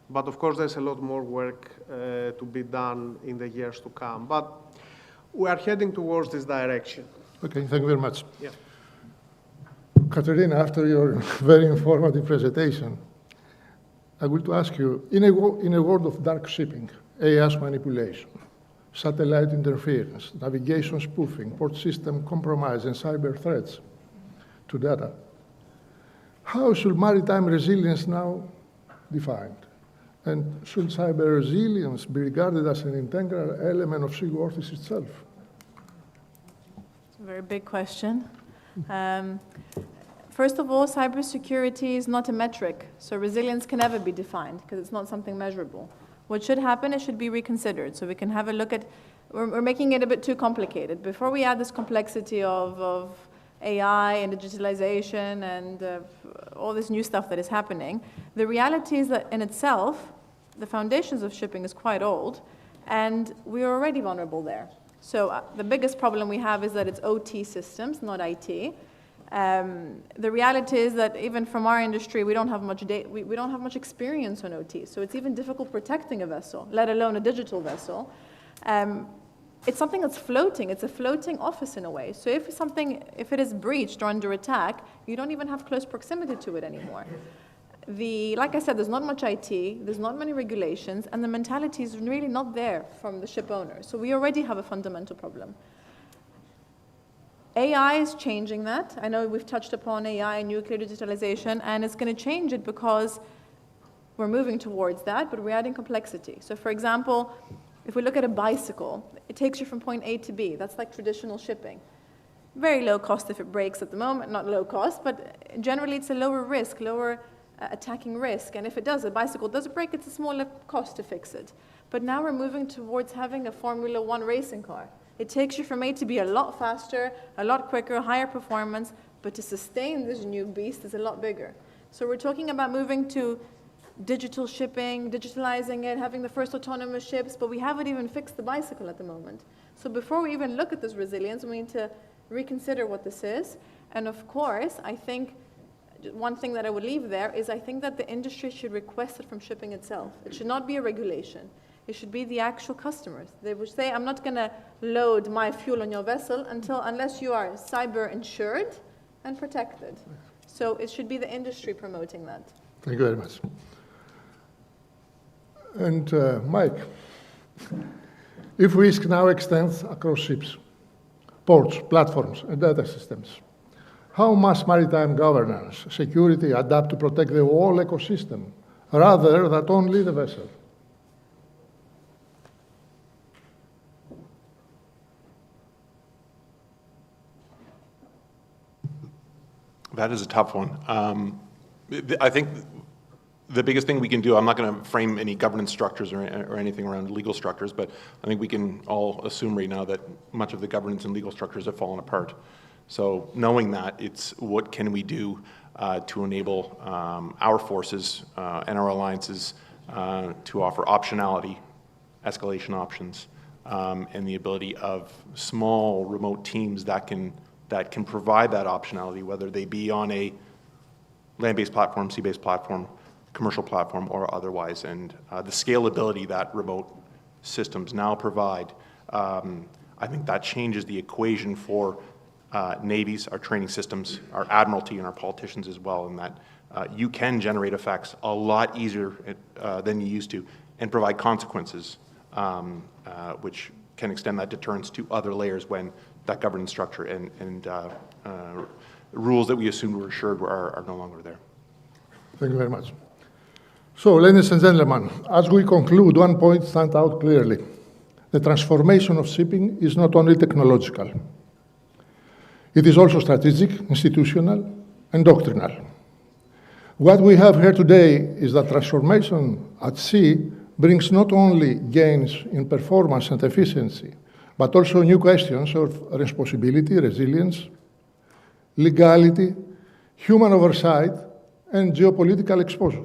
But of course, there's a lot more work to be done in the years to come. But we are heading towards this direction. Okay, thank you very much. Yeah. Katerina, after your very informative presentation, I want to ask you, in a world of dark shipping AS manipulation, satellite interference, navigation spoofing, port system compromise, and cyber threats to data. How should maritime resilience now defined? And should cyber resilience be regarded as an integral element of seaworthiness itself? It's a very big question. First of all, cybersecurity is not a metric, so resilience can never be defined because it's not something measurable. What should happen, it should be reconsidered, so we can have a look at, we're making it a bit too complicated. Before we add this complexity of AI and digitalization and all this new stuff that is happening, the reality is that in itself, the foundations of shipping is quite old, and we are already vulnerable there. So the biggest problem we have is that it's OT systems, not IT. The reality is that even from our industry, we don't have much we don't have much experience on OT, so it's even difficult protecting a vessel, let alone a digital vessel. It's something that's floating. It's a floating office in a way. So if it is breached or under attack, you don't even have close proximity to it anymore. Like I said, there's not much IT, there's not many regulations, and the mentality is really not there from the ship owner. So we already have a fundamental problem. AI is changing that. I know we've touched upon AI and nuclear digitalization, and it's going to change it because we're moving towards that, but we're adding complexity. So for example, if we look at a bicycle, it takes you from point A to B. That's like traditional shipping. Very low cost if it breaks at the moment, not low cost, but generally it's a lower risk, lower attacking risk. And if it does, a bicycle does break, it's a smaller cost to fix it. But now we're moving towards having a Formula One racing car. It takes you from A to B a lot faster, a lot quicker, higher performance, but to sustain this new beast is a lot bigger. So we're talking about moving to digital shipping, digitalizing it, having the first autonomous ships, but we haven't even fixed the bicycle at the moment. So before we even look at this resilience, we need to reconsider what this is. And of course, I think one thing that I would leave there is I think that the industry should request it from shipping itself. It should not be a regulation. It should be the actual customers. They would say, I'm not going to load my fuel on your vessel unless you are cyber insured and protected. So it should be the industry promoting that. Thank you very much. And Mike, if risk now extends across ships, ports, platforms, and data systems, how must maritime governance, security adapt to protect the whole ecosystem rather than only the vessel? That is a tough one. I think the biggest thing we can do, I'm not going to frame any governance structures or anything around legal structures, but I think we can all assume right now that much of the governance and legal structures have fallen apart. So knowing that, it's what can we do to enable our forces and our alliances to offer optionality, escalation options, and the ability of small remote teams that can provide that optionality, whether they be on a land-based platform, sea-based platform, commercial platform, or otherwise. And the scalability that remote systems now provide, I think that changes the equation for navies, our training systems, our admiralty, and our politicians as well, in that you can generate effects a lot easier than you used to and provide consequences which can extend that deterrence to other layers when that governance structure and rules that we assumed were assured are no longer there. Thank you very much. So, ladies and gentlemen, as we conclude, one point stands out clearly. The transformation of shipping is not only technological. It is also strategic, institutional, and doctrinal. What we have here today is that transformation at sea brings not only gains in performance and efficiency, but also new questions of responsibility, resilience, legality, human oversight, and geopolitical exposure.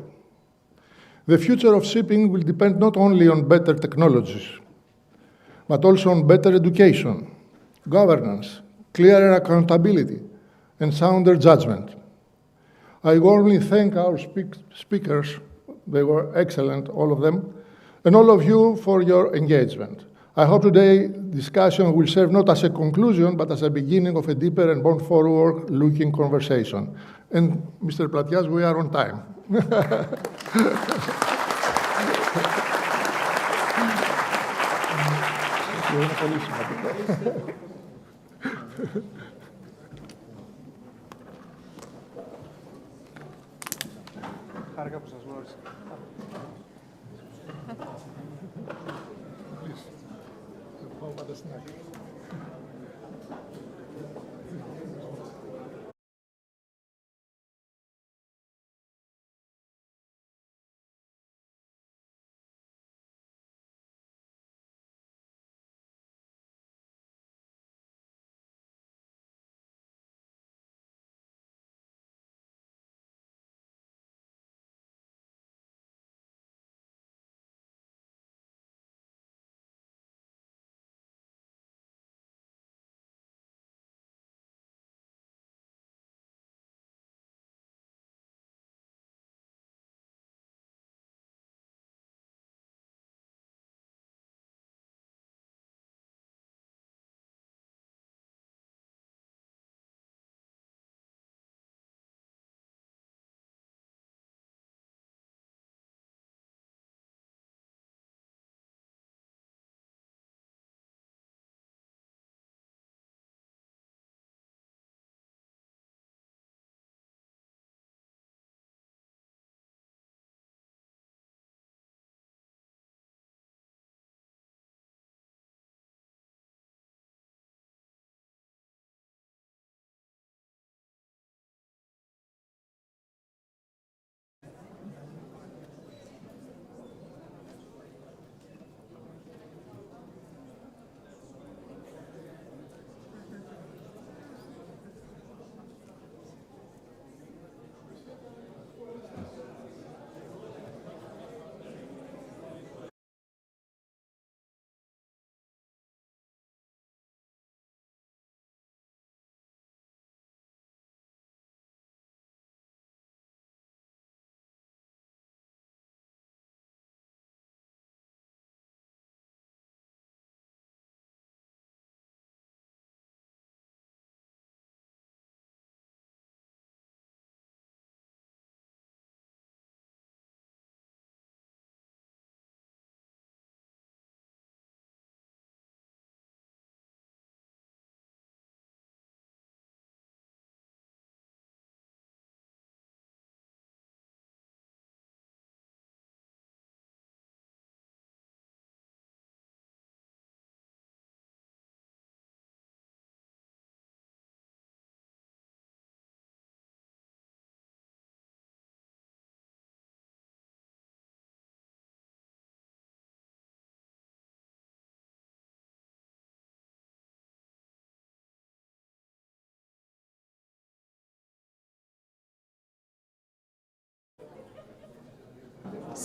The future of shipping will depend not only on better technologies, but also on better education, governance, clearer accountability, and sounder judgment. I warmly thank our speakers, they were excellent, all of them, and all of you for your engagement. I hope today's discussion will serve not as a conclusion, but as a beginning of a deeper and more forward-looking conversation. And Mr. Platias, we are on time. είναι πολύ σημαντικό. Χάρηκα που σας γνώρισα. Πάω πάντα στην άκρη.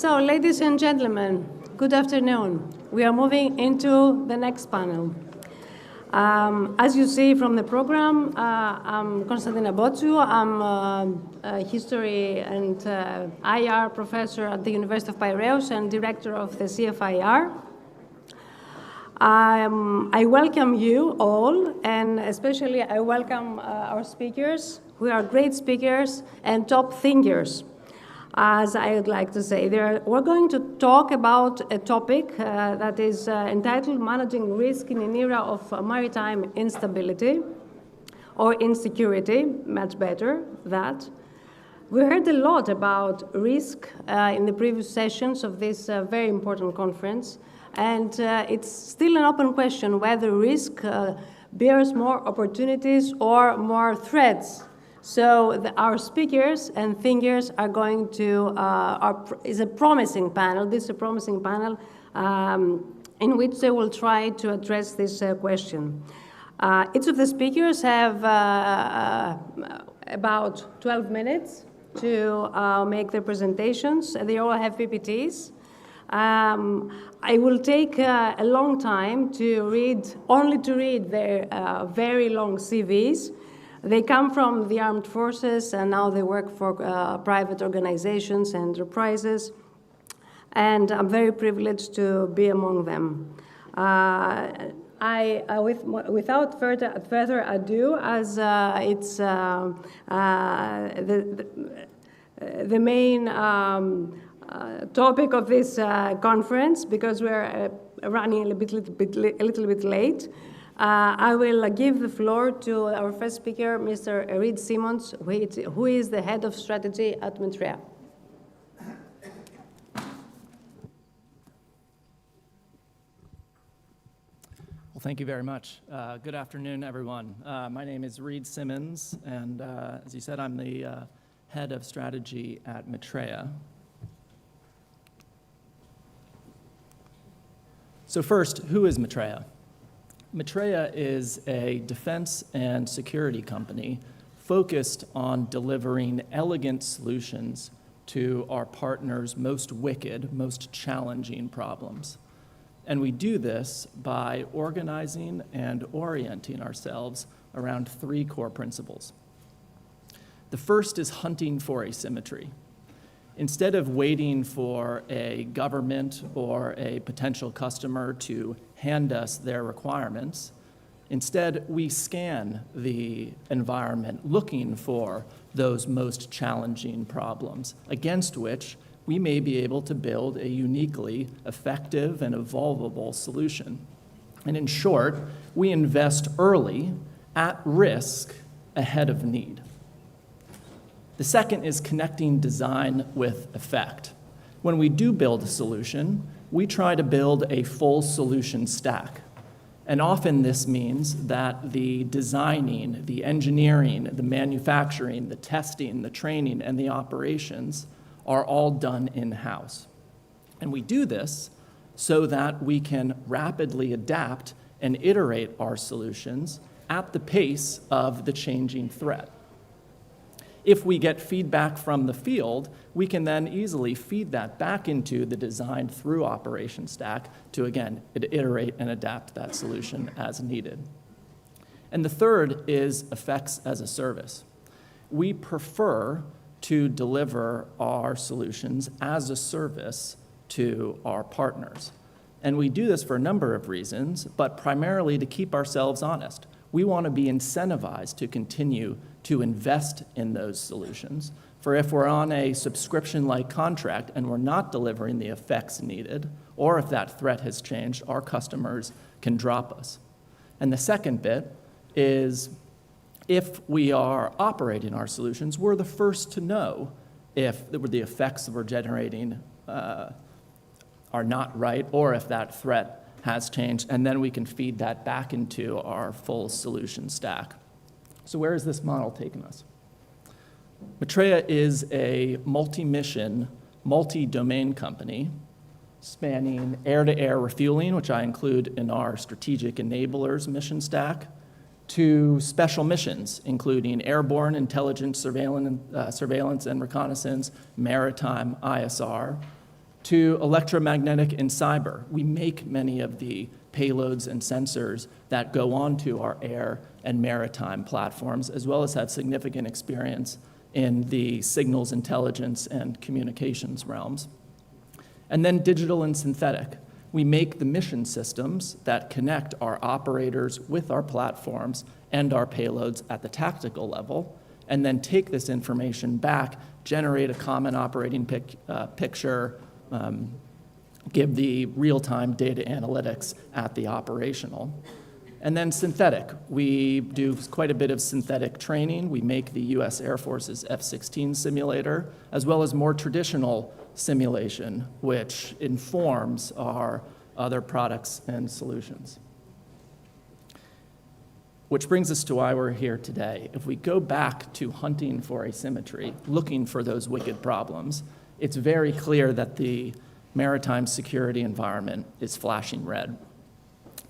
So, ladies and gentlemen, good afternoon. We are moving into the next panel. As you see from the program, I'm Konstantina Botsou. I'm a history and IR professor at the University of Piraeus and director of the CFIR. I welcome you all, and especially I welcome our speakers, who are great speakers and top thinkers, as I would like to say. We're going to talk about a topic that is entitled Managing Risk in an Era of Maritime Instability, or Insecurity, much better, that. We heard a lot about risk in the previous sessions of this very important conference, and it's still an open question whether risk bears more opportunities or more threats. So our speakers and thinkers are going to, is a promising panel. This is a promising panel in which they will try to address this question. Each of the speakers have about 12 minutes to make their presentations. They all have PPTs. I will take a long time to read, only to read their very long CVs. They come from the armed forces, and now they work for private organizations and enterprises. And I'm very privileged to be among them. Without further ado, as it's the main topic of this conference, because we're running a little bit late. I will give the floor to our first speaker, Mr. Reid Simmons, who is the head of strategy at Maritime. Well, thank you very much. Good afternoon, everyone. My name is Reid Simmons, and as you said, I'm the head of strategy at Maritime. So first, who is Maritime? Maritime is a defense and security company focused on delivering elegant solutions to our partners' most wicked, most challenging problems. And we do this by organizing and orienting ourselves around three core principles. The first is hunting for asymmetry. Instead of waiting for a government or a potential customer to hand us their requirements, instead we scan the environment looking for those most challenging problems against which we may be able to build a uniquely effective and evolvable solution. And in short, we invest early, at risk, ahead of need. The second is connecting design with effect. When we do build a solution, we try to build a full solution stack. And often this means that the designing, the engineering, the manufacturing, the testing, the training, and the operations are all done in-house. And we do this so that we can rapidly adapt and iterate our solutions at the pace of the changing threat. If we get feedback from the field, we can then easily feed that back into the design through operation stack to, again, iterate and adapt that solution as needed. And the third is effects as a service. We prefer to deliver our solutions as a service to our partners. And we do this for a number of reasons, but primarily to keep ourselves honest. We want to be incentivized to continue to invest in those solutions. For if we're on a subscription-like contract and we're not delivering the effects needed, or if that threat has changed, our customers can drop us. And the second bit is if we are operating our solutions, we're the first to know if the effects that we're generating are not right, or if that threat has changed, and then we can feed that back into our full solution stack. So where has this model taken us? Maitreya is a multi-mission, multi-domain company spanning air-to-air refueling, which I include in our strategic enablers mission stack, to special missions, including airborne intelligence, surveillance and reconnaissance, maritime, ISR, to electromagnetic and cyber. We make many of the payloads and sensors that go onto our air and maritime platforms, as well as have significant experience in the signals intelligence and communications realms. And then digital and synthetic. We make the mission systems that connect our operators with our platforms and our payloads at the tactical level, and then take this information back, generate a common operating picture, give the real-time data analytics at the operational. And then synthetic. We do quite a bit of synthetic training. We make the US Air Force's F-16 simulator, as well as more traditional simulation, which informs our other products and solutions. Which brings us to why we're here today. If we go back to hunting for asymmetry, looking for those wicked problems, it's very clear that the maritime security environment is flashing red.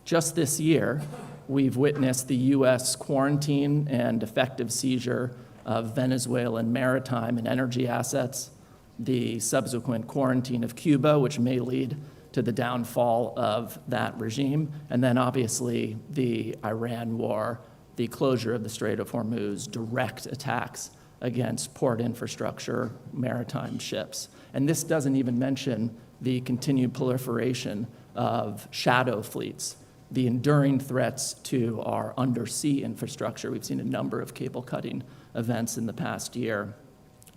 Just this year, we've witnessed the US quarantine and effective seizure of Venezuelan maritime and energy assets, the subsequent quarantine of Cuba, which may lead to the downfall of that regime, and then obviously the Iran war, the closure of the Strait of Hormuz, direct attacks against port infrastructure, maritime ships. And this doesn't even mention the continued proliferation of shadow fleets, the enduring threats to our undersea infrastructure. We've seen a number of cable cutting events in the past year,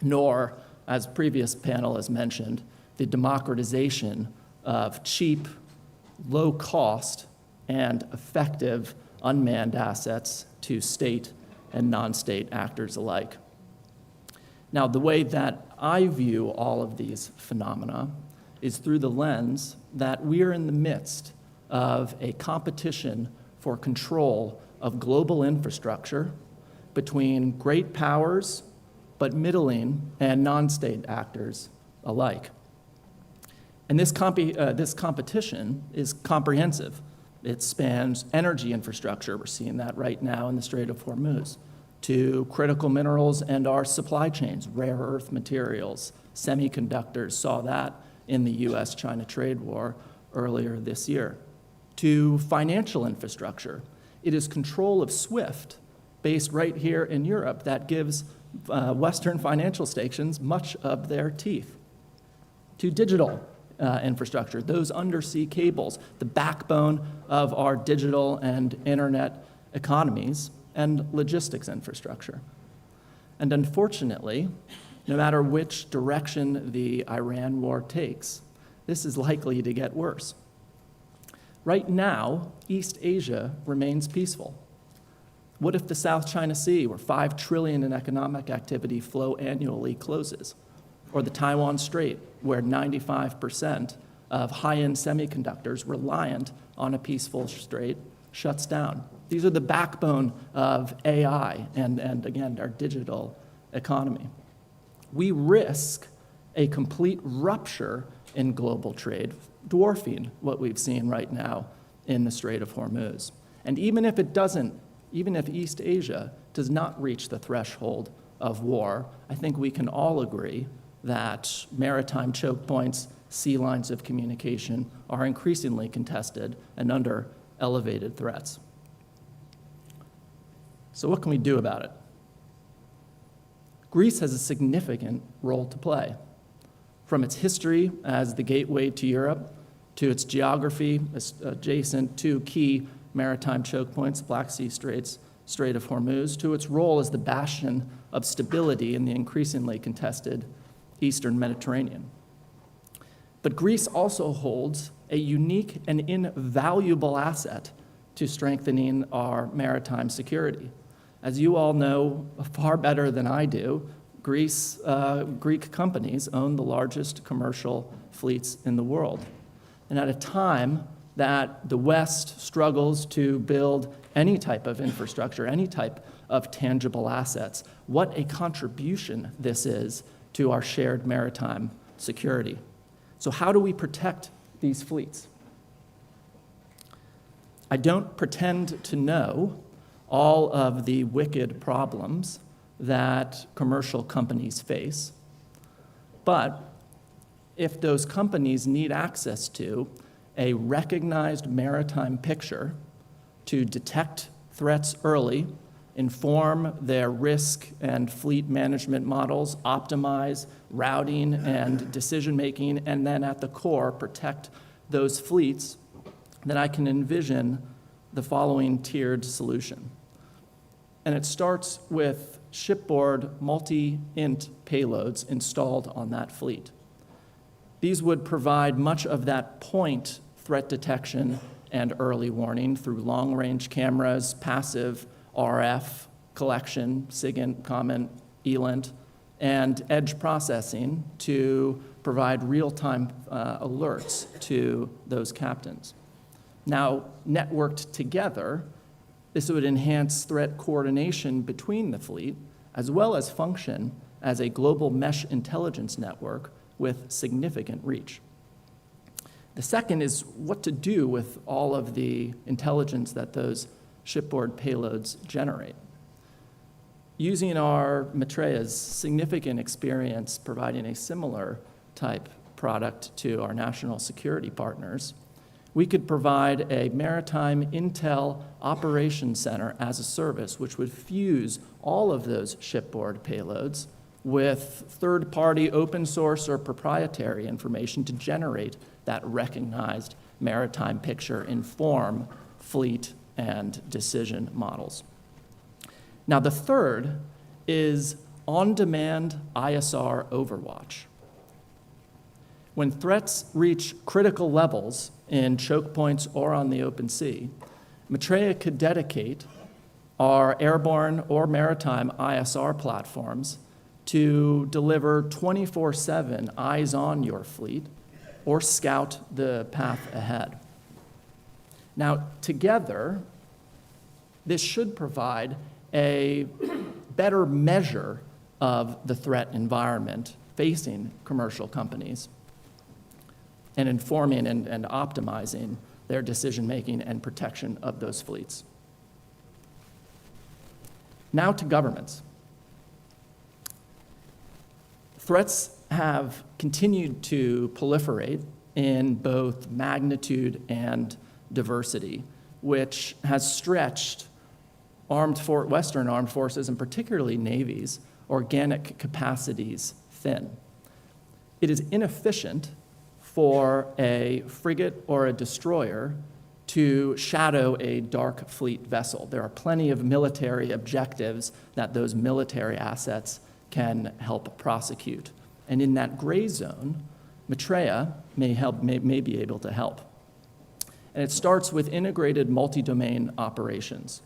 nor, as previous panel has mentioned, the democratization of cheap, low cost, and effective unmanned assets to state and non-state actors alike. Now, the way that I view all of these phenomena is through the lens that we are in the midst of a competition for control of global infrastructure between great powers, but middling and non-state actors alike. And this competition is comprehensive. It spans energy infrastructure, we're seeing that right now in the Strait of Hormuz, to critical minerals and our supply chains, rare earth materials, semiconductors, saw that in the US-China trade war earlier this year, to financial infrastructure. It is control of SWIFT, based right here in Europe, that gives Western financial stations much of their teeth, to digital infrastructure, those undersea cables, the backbone of our digital and internet economies, and logistics infrastructure. And unfortunately, no matter which direction the Iran war takes, this is likely to get worse. Right now, East Asia remains peaceful. What if the South China Sea, where $5 trillion in economic activity flow annually, closes? Or the Taiwan Strait, where 95% of high-end semiconductors reliant on a peaceful strait shuts down? These are the backbone of AI and again, our digital economy. We risk a complete rupture in global trade, dwarfing what we've seen right now in the Strait of Hormuz. And even if it doesn't, even if East Asia does not reach the threshold of war, I think we can all agree that maritime choke points, sea lines of communication are increasingly contested and under elevated threats. So what can we do about it? Greece has a significant role to play. From its history as the gateway to Europe, to its geography adjacent to key maritime choke points, Black Sea Straits, Strait of Hormuz, to its role as the bastion of stability in the increasingly contested Eastern Mediterranean. But Greece also holds a unique and invaluable asset to strengthening our maritime security. As you all know far better than I do, Greek companies own the largest commercial fleets in the world. And at a time that the West struggles to build any type of infrastructure, any type of tangible assets, what a contribution this is to our shared maritime security. So how do we protect these fleets? I don't pretend to know all of the wicked problems that commercial companies face, but if those companies need access to a recognized maritime picture to detect threats early, inform their risk and fleet management models, optimize routing and decision-making, and then at the core protect those fleets, then I can envision the following tiered solution. And it starts with shipboard multi-int payloads installed on that fleet. These would provide much of that point threat detection and early warning through long-range cameras, passive RF collection, SIGINT, comment, ELINT, and edge processing to provide real-time alerts to those captains. Now, networked together, this would enhance threat coordination between the fleet, as well as function as a global mesh intelligence network with significant reach. The second is what to do with all of the intelligence that those shipboard payloads generate. Using our Maitreya's significant experience providing a similar type product to our national security partners, we could provide a maritime intel operations center as a service, which would fuse all of those shipboard payloads with third-party open source or proprietary information to generate that recognized maritime picture, inform fleet and decision models. Now, the third is on-demand ISR overwatch. When threats reach critical levels in choke points or on the open sea, Maitreya could dedicate our airborne or maritime ISR platforms to deliver 24/7 eyes on your fleet or scout the path ahead. Now, together, this should provide a better measure of the threat environment facing commercial companies and informing and optimizing their decision-making and protection of those fleets. Now to governments. Threats have continued to proliferate in both magnitude and diversity, which has stretched Western armed forces, and particularly navies, organic capacities thin. It is inefficient for a frigate or a destroyer to shadow a dark fleet vessel. There are plenty of military objectives that those military assets can help prosecute. And in that gray zone, Maitreya may be able to help. And it starts with integrated multi-domain operations.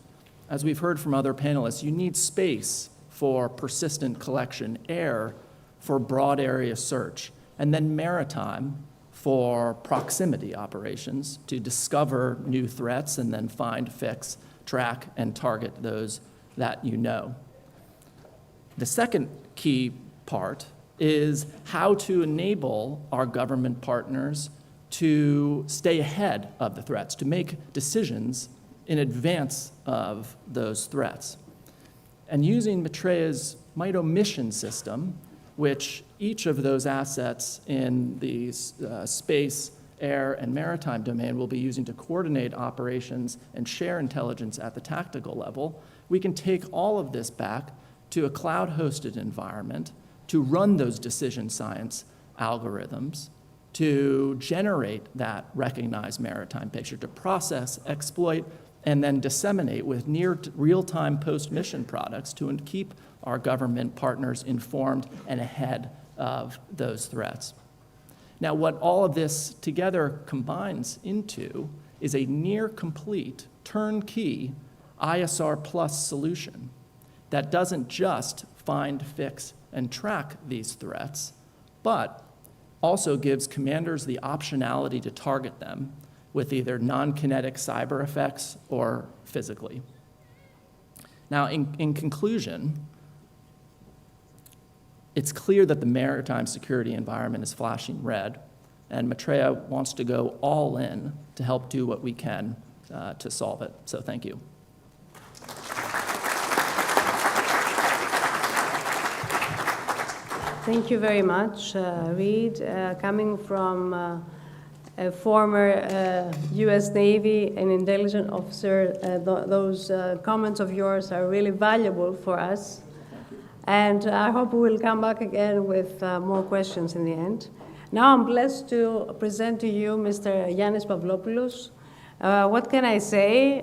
As we've heard from other panelists, you need space for persistent collection, air for broad area search, and then maritime for proximity operations to discover new threats and then find, fix, track, and target those that you know. The second key part is how to enable our government partners to stay ahead of the threats, to make decisions in advance of those threats. And using Maitreya's MITO mission system, which each of those assets in the space, air, and maritime domain will be using to coordinate operations and share intelligence at the tactical level, we can take all of this back to a cloud-hosted environment to run those decision science algorithms, to generate that recognized maritime picture, to process, exploit, and then disseminate with near real-time post-mission products to keep our government partners informed and ahead of those threats. Now, what all of this together combines into is a near-complete, turnkey ISR plus solution that doesn't just find, fix, and track these threats, but also gives commanders the optionality to target them with either non-kinetic cyber effects or physically. Now, in conclusion, it's clear that the maritime security environment is flashing red, and Maitreya wants to go all in to help do what we can to solve it. So thank you. Thank you very much, Reed. Coming from a former U.S. Navy and intelligence officer, those comments of yours are really valuable for us. And I hope we will come back again with more questions in the end. Now I'm blessed to present to you Mr. Yannis Pavlopoulos. What can I say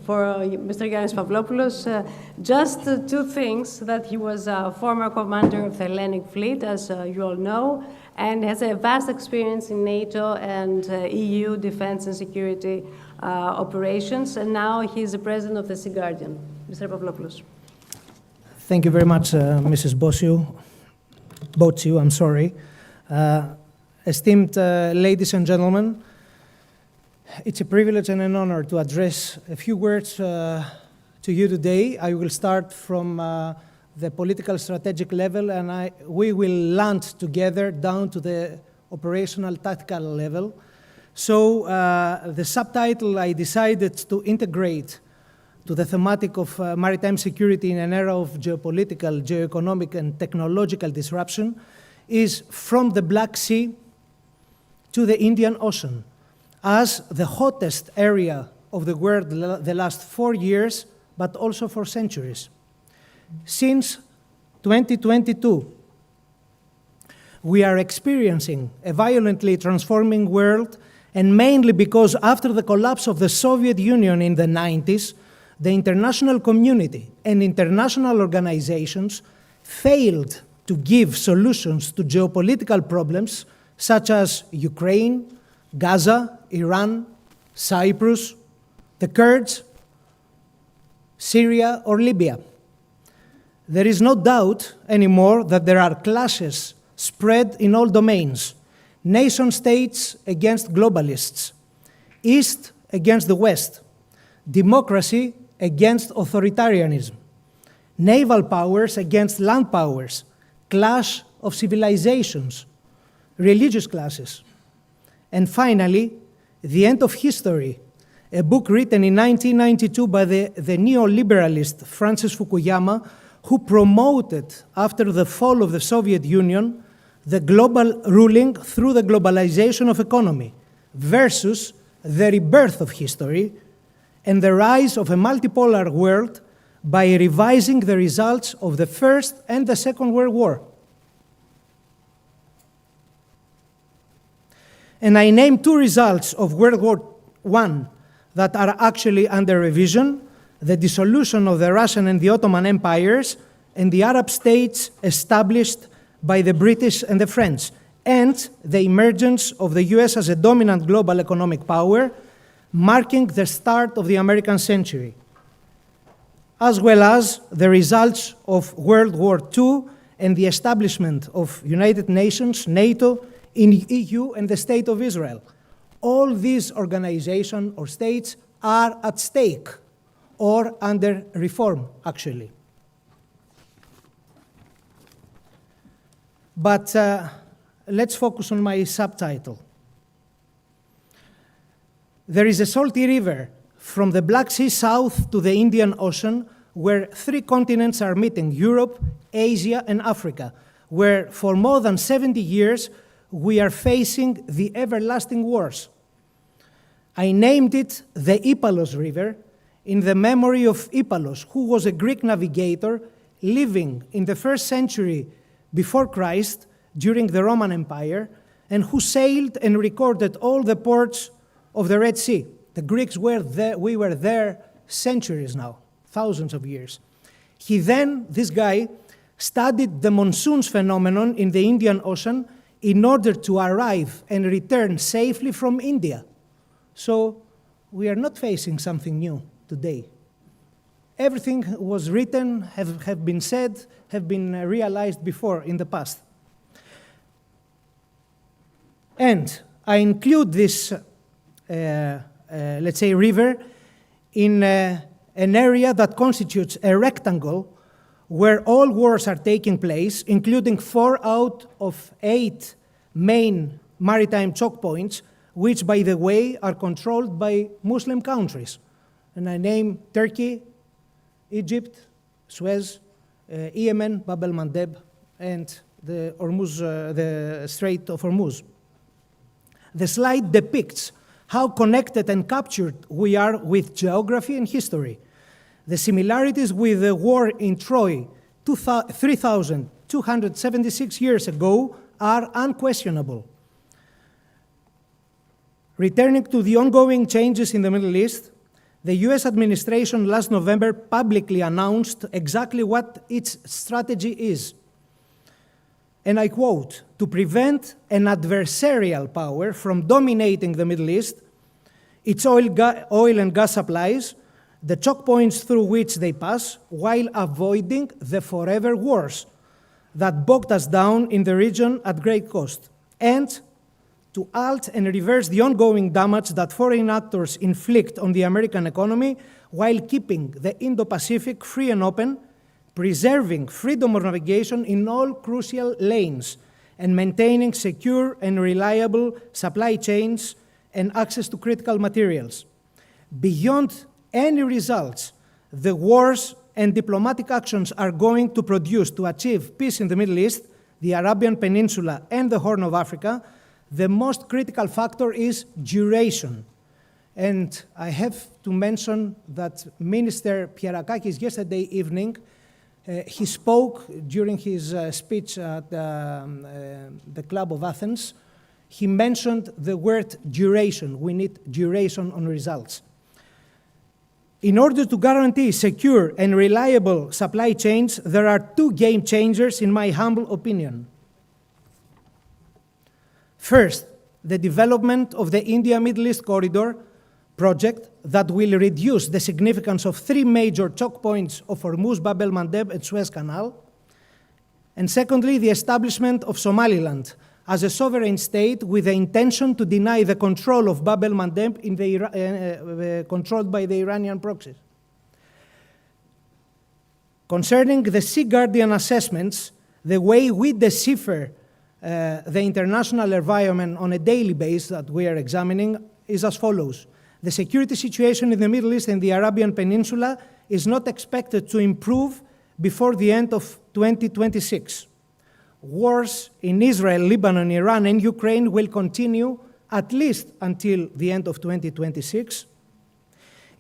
for Mr. Yannis Pavlopoulos? Just two things, that he was a former commander of the Hellenic Fleet, as you all know, and has a vast experience in NATO and EU defense and security operations, and now he's the president of the Sea Guardian. Mr. Pavlopoulos. Thank you very much, Mrs. Botsiou, I'm sorry. Esteemed ladies and gentlemen, it's a privilege and an honor to address a few words to you today. I will start from the political strategic level, and we will land together down to the operational tactical level. So the subtitle I decided to integrate to the thematic of maritime security in an era of geopolitical, geoeconomic, and technological disruption is From the Black Sea to the Indian Ocean, as the hottest area of the world the last 4 years, but also for centuries. Since 2022, we are experiencing a violently transforming world, and mainly because after the collapse of the Soviet Union in the 90s, the international community and international organizations failed to give solutions to geopolitical problems such as Ukraine, Gaza, Iran, Cyprus, the Kurds, Syria, or Libya. There is no doubt anymore that there are clashes spread in all domains, nation states against globalists, East against the West, democracy against authoritarianism, naval powers against land powers, clash of civilizations, religious classes. And finally, The End of History, a book written in 1992 by the neoliberalist Francis Fukuyama, who promoted, after the fall of the Soviet Union, the global ruling through the globalization of economy versus the rebirth of history and the rise of a multipolar world by revising the results of the First and the Second World War. And I name two results of World War I that are actually under revision: the dissolution of the Russian and the Ottoman empires and the Arab states established by the British and the French, and the emergence of the US as a dominant global economic power, marking the start of the American century, as well as the results of World War II and the establishment of United Nations, NATO, in EU and the State of Israel. All these organizations or states are at stake or under reform, actually. But let's focus on my subtitle. There is a salty river from the Black Sea south to the Indian Ocean where three continents are meeting: Europe, Asia, and Africa, where for more than 70 years we are facing the everlasting wars. I named it the Ipalos River in the memory of Ipalos, who was a Greek navigator living in the 1st century before Christ during the Roman Empire, and who sailed and recorded all the ports of the Red Sea. The Greeks were there, we were there centuries now, thousands of years. He then, this guy, studied the monsoons phenomenon in the Indian Ocean in order to arrive and return safely from India. So we are not facing something new today. Everything was written, have been said, have been realized before in the past. And I include this, let's say, river in an area that constitutes a rectangle where all wars are taking place, including 4 out of 8 main maritime choke points, which, by the way, are controlled by Muslim countries. And I name Turkey, Egypt, Suez, Yemen, Bab el-Mandeb, and the Strait of Hormuz. The slide depicts how connected and captured we are with geography and history. The similarities with the war in Troy 3,276 years ago are unquestionable. Returning to the ongoing changes in the Middle East, the US administration last November publicly announced exactly what its strategy is. And I quote, "To prevent an adversarial power from dominating the Middle East, its oil and gas supplies, the choke points through which they pass, while avoiding the forever wars that bogged us down in the region at great cost, and to halt and reverse the ongoing damage that foreign actors inflict on the American economy while keeping the Indo-Pacific free and open, preserving freedom of navigation in all crucial lanes, and maintaining secure and reliable supply chains and access to critical materials. Beyond any results the wars and diplomatic actions are going to produce to achieve peace in the Middle East, the Arabian Peninsula, and the Horn of Africa, the most critical factor is duration. And I have to mention that Minister Pierrakakis yesterday evening, he spoke during his speech at the Club of Athens. He mentioned the word duration. We need duration on results. In order to guarantee secure and reliable supply chains, there are two game changers, in my humble opinion. First, the development of the India-Middle East corridor project that will reduce the significance of three major choke points of Hormuz, Bab el-Mandeb, and Suez Canal. And secondly, the establishment of Somaliland as a sovereign state with the intention to deny the control of Bab el-Mandeb controlled by the Iranian proxies. Concerning the Sea Guardian assessments, the way we decipher the international environment on a daily basis that we are examining is as follows. The security situation in the Middle East and the Arabian Peninsula is not expected to improve before the end of 2026. Wars in Israel, Lebanon, Iran, and Ukraine will continue at least until the end of 2026.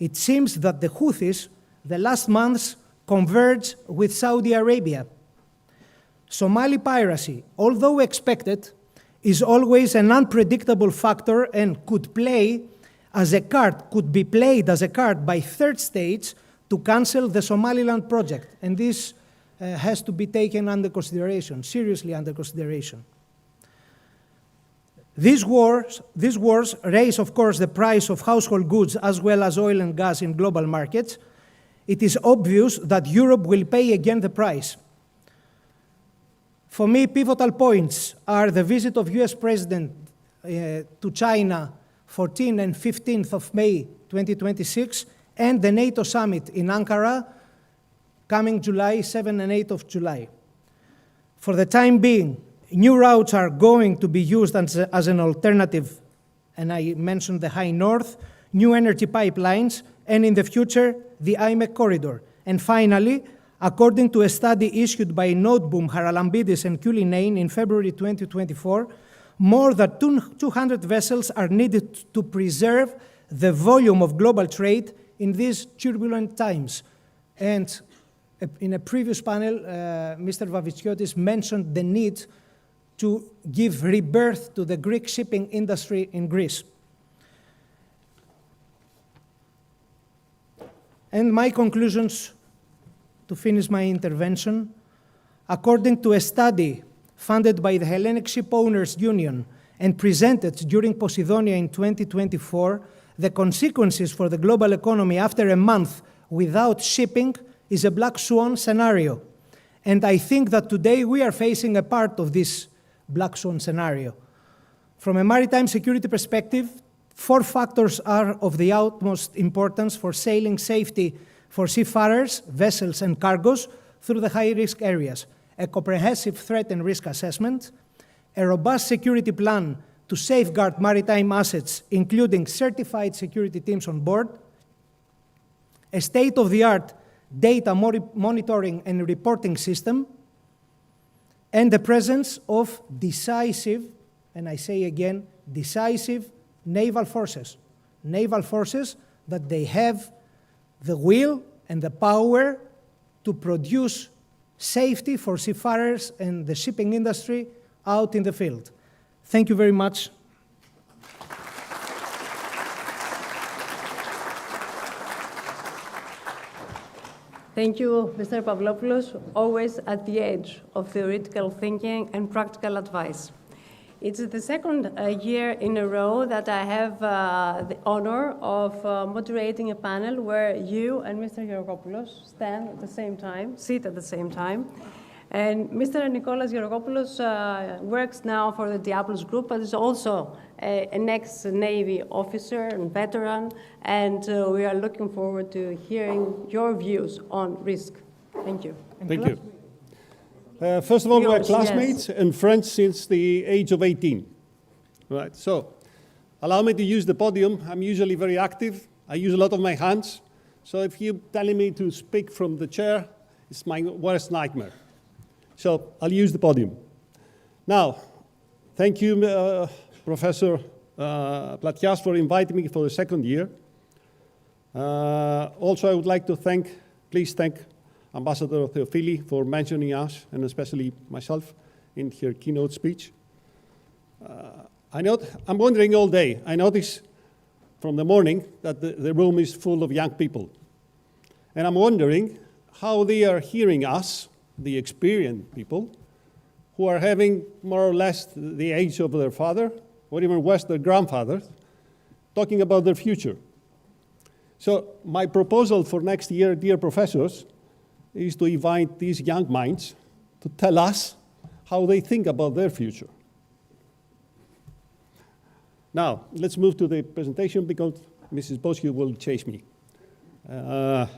It seems that the Houthis, the last months, converge with Saudi Arabia. Somali piracy, although expected, is always an unpredictable factor and could be played as a card by third states to cancel the Somaliland project. And this has to be taken under consideration, seriously under consideration. These wars raise, of course, the price of household goods as well as oil and gas in global markets. It is obvious that Europe will pay again the price. For me, pivotal points are the visit of US President to China 14th and 15th of May 2026 and the NATO summit in Ankara coming July 7 and 8 of July. For the time being, new routes are going to be used as an alternative, and I mentioned the High North, new energy pipelines, and in the future, the IMEC corridor. And finally, according to a study issued by Noteboom, Haralambidis, and Cullinane in February 2024, more than 200 vessels are needed to preserve the volume of global trade in these turbulent times. And in a previous panel, Mr. Vavitskiotis mentioned the need to give rebirth to the Greek shipping industry in Greece. And my conclusions to finish my intervention, according to a study funded by the Hellenic Ship Owners Union and presented during Posidonia in 2024, the consequences for the global economy after a month without shipping is a black swan scenario. And I think that today we are facing a part of this black swan scenario. From a maritime security perspective, 4 factors are of the utmost importance for sailing safety for seafarers, vessels, and cargoes through the high-risk areas: a comprehensive threat and risk assessment, a robust security plan to safeguard maritime assets, including certified security teams on board, a state-of-the-art data monitoring and reporting system, and the presence of decisive, and I say again, decisive naval forces that they have the will and the power to produce safety for seafarers and the shipping industry out in the field. Thank you very much. Thank you, Mr. Pavlopoulos, always at the edge of theoretical thinking and practical advice. It's the second year in a row that I have the honor of moderating a panel where you and Mr. Georgopoulos stand at the same time, sit at the same time. And Mr. Nicholas Georgopoulos works now for the Diablos Group, but is also an ex-Navy officer and veteran, and we are looking forward to hearing your views on risk. Thank you. Thank you. First of all, we're classmates and friends since the age of 18. Right, so allow me to use the podium. I'm usually very active. I use a lot of my hands. So if you're telling me to speak from the chair, it's my worst nightmare. So I'll use the podium. Now, thank you, Professor Platias, for inviting me for the second year. Also, I would like to please thank Ambassador Theophili for mentioning us, and especially myself, in her keynote speech. I'm wondering all day. I notice from the morning that the room is full of young people. And I'm wondering how they are hearing us, the experienced people, who are having more or less the age of their father, or even worse, their grandfather, talking about their future. So my proposal for next year, dear professors, is to invite these young minds to tell us how they think about their future. Now, let's move to the presentation because Mrs. Bosque will chase me. I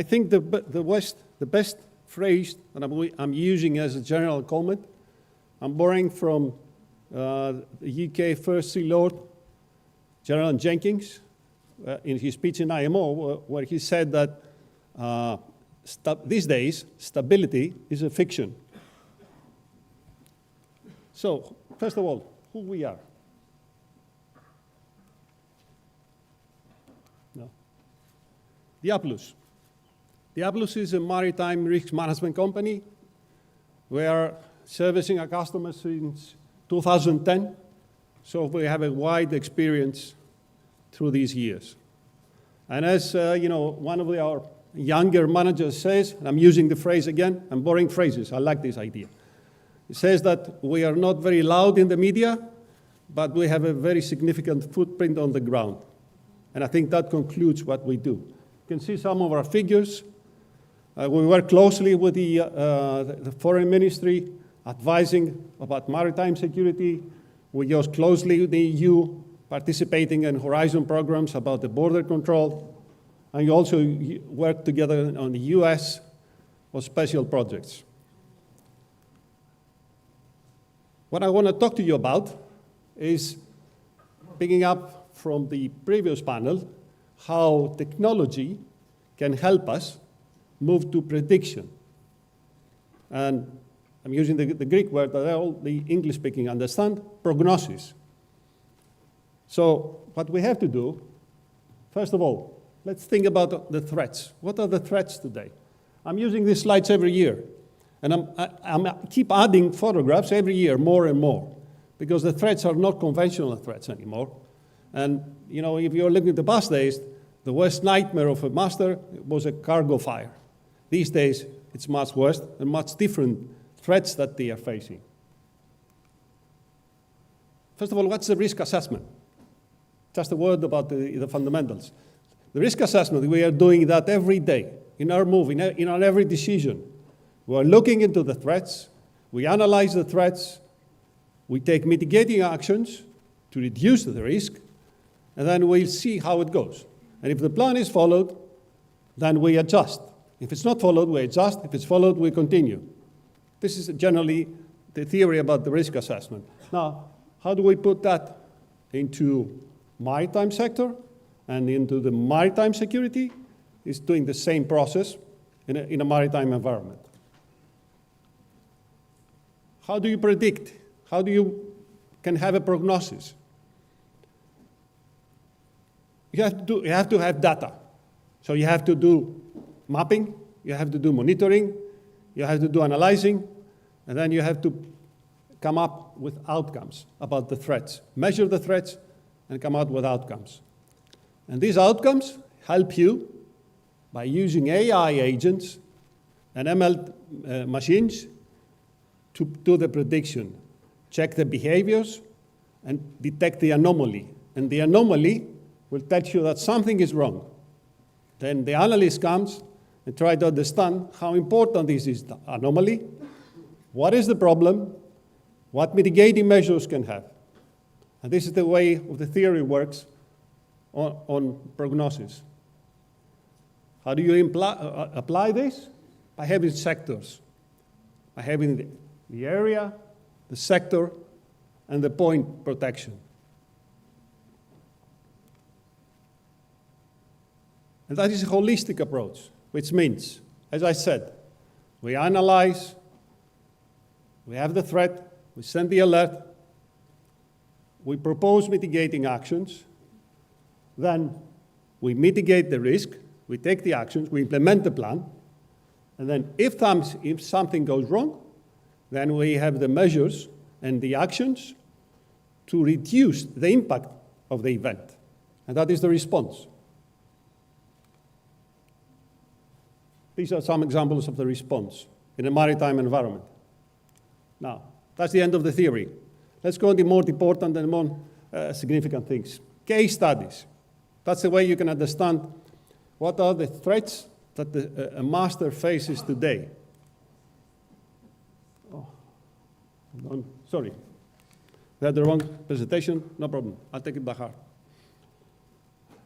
think the best phrase that I'm using as a general comment, I'm borrowing from the UK First Sea Lord, General Jenkins, in his speech in IMO, where he said that these days, stability is a fiction. So, first of all, who we are. No. Diabolus. Diabolus is a maritime risk management company. We are servicing our customers since 2010, so we have a wide experience through these years. And as one of our younger managers says, and I'm using the phrase again, I'm borrowing phrases, I like this idea. He says that we are not very loud in the media, but we have a very significant footprint on the ground. And I think that concludes what we do. You can see some of our figures. We work closely with the Foreign Ministry, advising about maritime security. We work closely with the EU, participating in Horizon programs about the border control. And you also work together on the US for special projects. What I want to talk to you about is, picking up from the previous panel, how technology can help us move to prediction. And I'm using the Greek word that all the English-speaking understand, prognosis. So what we have to do, first of all, let's think about the threats. What are the threats today? I'm using these slides every year, and I keep adding photographs every year, more and more, because the threats are not conventional threats anymore. And if you're looking at the past days, the worst nightmare of a master was a cargo fire. These days, it's much worse and much different threats that they are facing. First of all, what's the risk assessment? Just a word about the fundamentals. The risk assessment, we are doing that every day in our move, in our every decision. We are looking into the threats, we analyze the threats, we take mitigating actions to reduce the risk, and then we'll see how it goes. And if the plan is followed, then we adjust. If it's not followed, we adjust. If it's followed, we continue. This is generally the theory about the risk assessment. Now, how do we put that into maritime sector and into the maritime security? It's doing the same process in a maritime environment. How do you predict? How do you can have a prognosis? You have to have data. So you have to do mapping, you have to do monitoring, you have to do analyzing, and then you have to come up with outcomes about the threats. Measure the threats and come out with outcomes. And these outcomes help you by using AI agents and ML machines to do the prediction, check the behaviors, and detect the anomaly. And the anomaly will tell you that something is wrong. Then the analyst comes and tries to understand how important this is the anomaly, what is the problem, what mitigating measures can have. And this is the way the theory works on prognosis. How do you apply this? By having sectors, by having the area, the sector, and the point protection. And that is a holistic approach, which means, as I said, we analyze, we have the threat, we send the alert, we propose mitigating actions, then we mitigate the risk, we take the actions, we implement the plan, and then if something goes wrong, then we have the measures and the actions to reduce the impact of the event. And that is the response. These are some examples of the response in a maritime environment. Now, that's the end of the theory. Let's go on to more important and more significant things. Case studies. That's the way you can understand what are the threats that a master faces today. Oh, sorry. I had the wrong presentation. No problem. I'll take it by heart.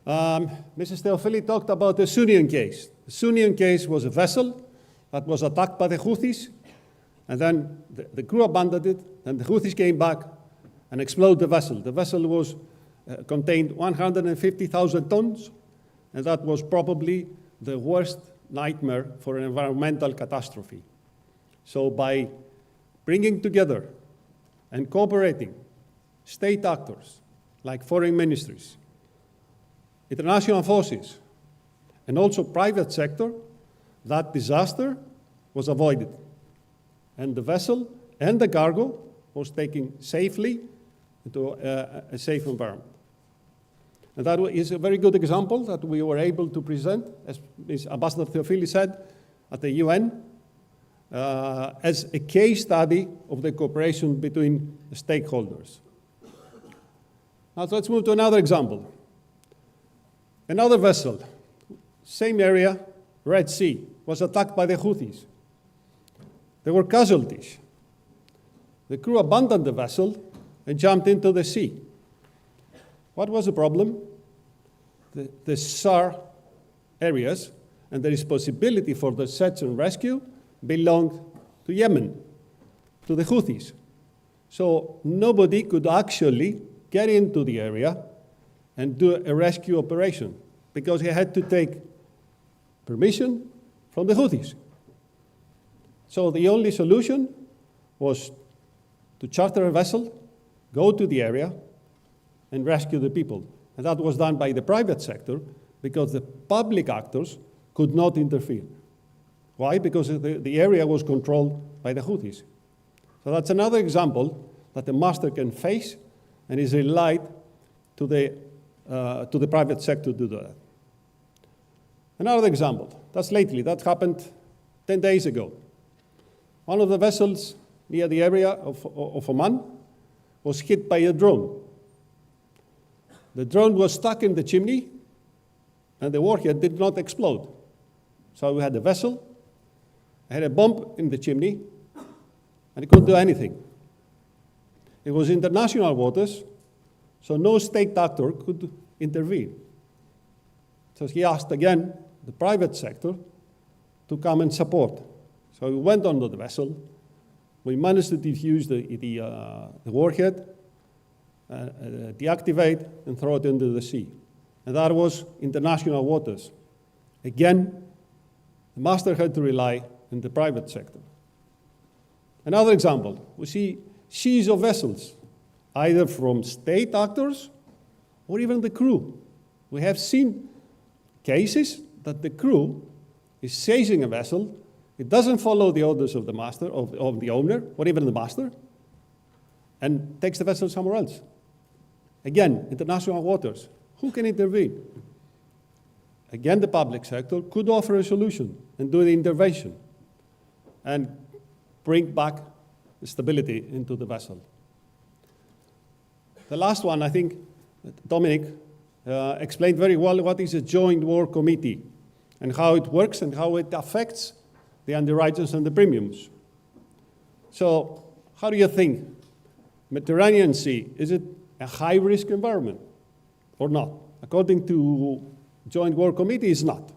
Mrs. Theophili talked about the Sunnian case. The Sunnian case was a vessel that was attacked by the Houthis, and then the crew abandoned it, and the Houthis came back and exploded the vessel. The vessel was contained 150,000 tons, and that was probably the worst nightmare for an environmental catastrophe. So by bringing together and cooperating state actors like foreign ministries, international forces, and also private sector, that disaster was avoided. And the vessel and the cargo was taken safely into a safe environment. And that is a very good example that we were able to present, as Ms. Ambassador Theophili said, at the UN, as a case study of the cooperation between the stakeholders. Now let's move to another example. Another vessel, same area, Red Sea, was attacked by the Houthis. There were casualties. The crew abandoned the vessel and jumped into the sea. What was the problem? The SAR areas and the responsibility for the search and rescue belonged to Yemen, to the Houthis. So nobody could actually get into the area and do a rescue operation because he had to take permission from the Houthis. So the only solution was to charter a vessel, go to the area, and rescue the people. And that was done by the private sector because the public actors could not interfere. Why? Because the area was controlled by the Houthis. So that's another example that the master can face and is relied to the private sector to do that. Another example, that's lately, that happened 10 days ago. One of the vessels near the area of Oman was hit by a drone. The drone was stuck in the chimney, and the warhead did not explode. So we had a vessel, had a bomb in the chimney, and it couldn't do anything. It was international waters, so no state actor could intervene. So he asked again the private sector to come and support. So we went onto the vessel. We managed to defuse the warhead, deactivate, and throw it into the sea. And that was international waters. Again, the master had to rely on the private sector. Another example, we see seas of vessels, either from state actors or even the crew. We have seen cases that the crew is seizing a vessel, it doesn't follow the orders of the master, of the owner, or even the master, and takes the vessel somewhere else. Again, international waters. Who can intervene? Again, the public sector could offer a solution and do the intervention and bring back stability into the vessel. The last one, I think, Dominic explained very well what is a joint war committee and how it works and how it affects the underwriters and the premiums. So how do you think? Mediterranean Sea, is it a high-risk environment or not? According to Joint War Committee, it's not.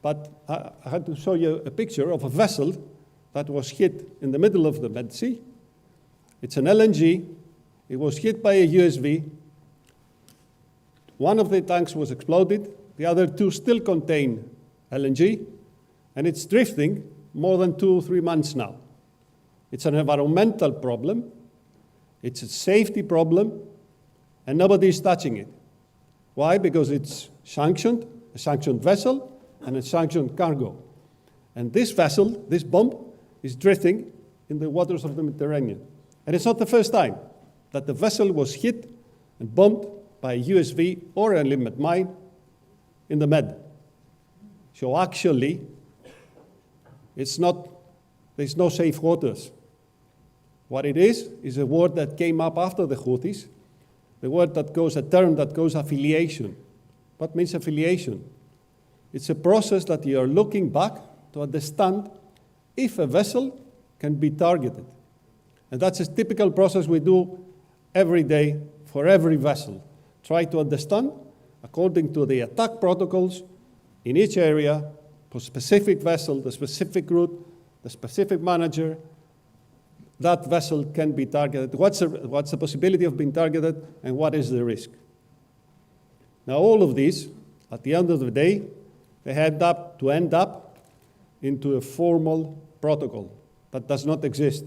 But I had to show you a picture of a vessel that was hit in the middle of the Med Sea. It's an LNG. It was hit by a USV. One of the tanks was exploded. The other two still contain LNG. And it's drifting more than 2 or 3 months now. It's an environmental problem. It's a safety problem. And nobody is touching it. Why? Because it's sanctioned, a sanctioned vessel, and a sanctioned cargo. And this vessel, this bomb, is drifting in the waters of the Mediterranean. And it's not the first time that the vessel was hit and bombed by a USV or a limit mine in the Med. So actually, there's no safe waters What it is a word that came up after the Houthis, a term that goes affiliation. What means affiliation? It's a process that you are looking back to understand if a vessel can be targeted. And that's a typical process we do every day for every vessel. Try to understand, according to the attack protocols in each area, for specific vessel, the specific route, the specific manager, that vessel can be targeted. What's the possibility of being targeted, and what is the risk? Now, all of these, at the end of the day, they end up into a formal protocol that does not exist.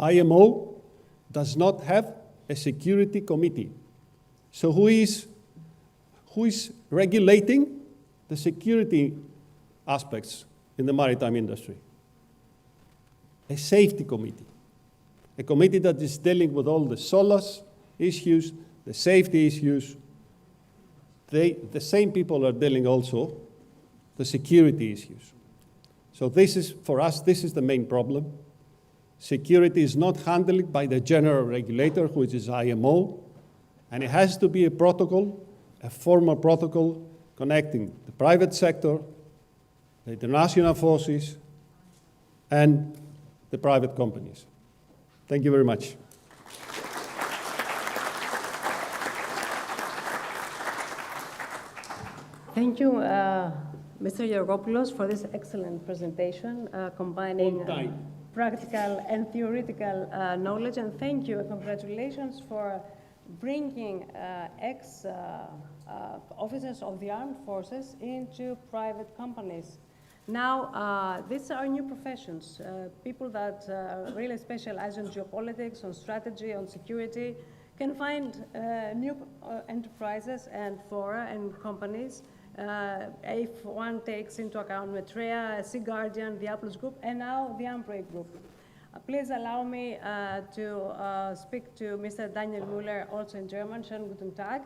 IMO does not have a security committee. So who is regulating the security aspects in the maritime industry? A safety committee. A committee that is dealing with all the SOLAS issues, the safety issues. The same people are dealing also the security issues. So this is, for us, this is the main problem. Security is not handled by the general regulator, which is IMO, and it has to be a protocol, a formal protocol connecting the private sector, the international forces, and the private companies. Thank you very much. Thank you, Mr. Georgopoulos, for this excellent presentation, combining practical and theoretical knowledge. And thank you and congratulations for bringing ex-officers of the armed forces into private companies. Now, these are new professions, people that really specialize in geopolitics, on strategy, on security, can find new enterprises and fora and companies. If one takes into account Maritime, Sea Guardian, the Applus Group, and now the Ambrey Group. Please allow me to speak to Mr. Daniel Müller, also in German, schönen guten Tag,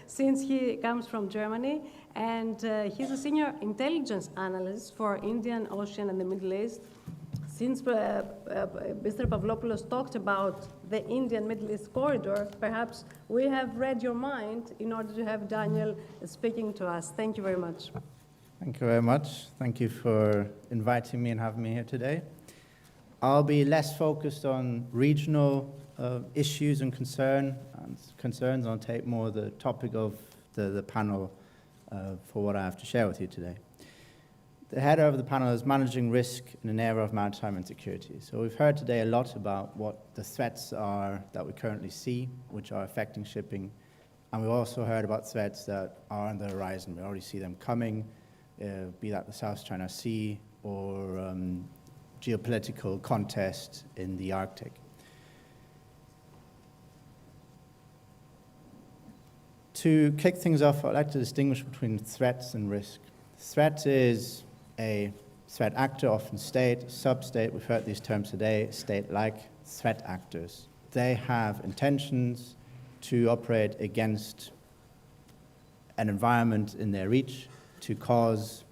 since he comes from Germany, and he's a senior intelligence analyst for Indian Ocean and the Middle East. Since Mr. Pavlopoulos talked about the Indian-Middle East corridor, perhaps we have read your mind in order to have Daniel speaking to us. Thank you very much. Thank you very much. Thank you for inviting me and having me here today. I'll be less focused on regional issues and concerns. I'll take more the topic of the panel for what I have to share with you today. The header of the panel is Managing Risk in an Era of Maritime Insecurity. So we've heard today a lot about what the threats are that we currently see, which are affecting shipping. And we've also heard about threats that are on the horizon. We already see them coming, be that the South China Sea or geopolitical contest in the Arctic. To kick things off, I'd like to distinguish between threats and risk. Threat is a threat actor, often state, sub-state, we've heard these terms today, state-like threat actors. They have intentions to operate against an environment in their reach to cause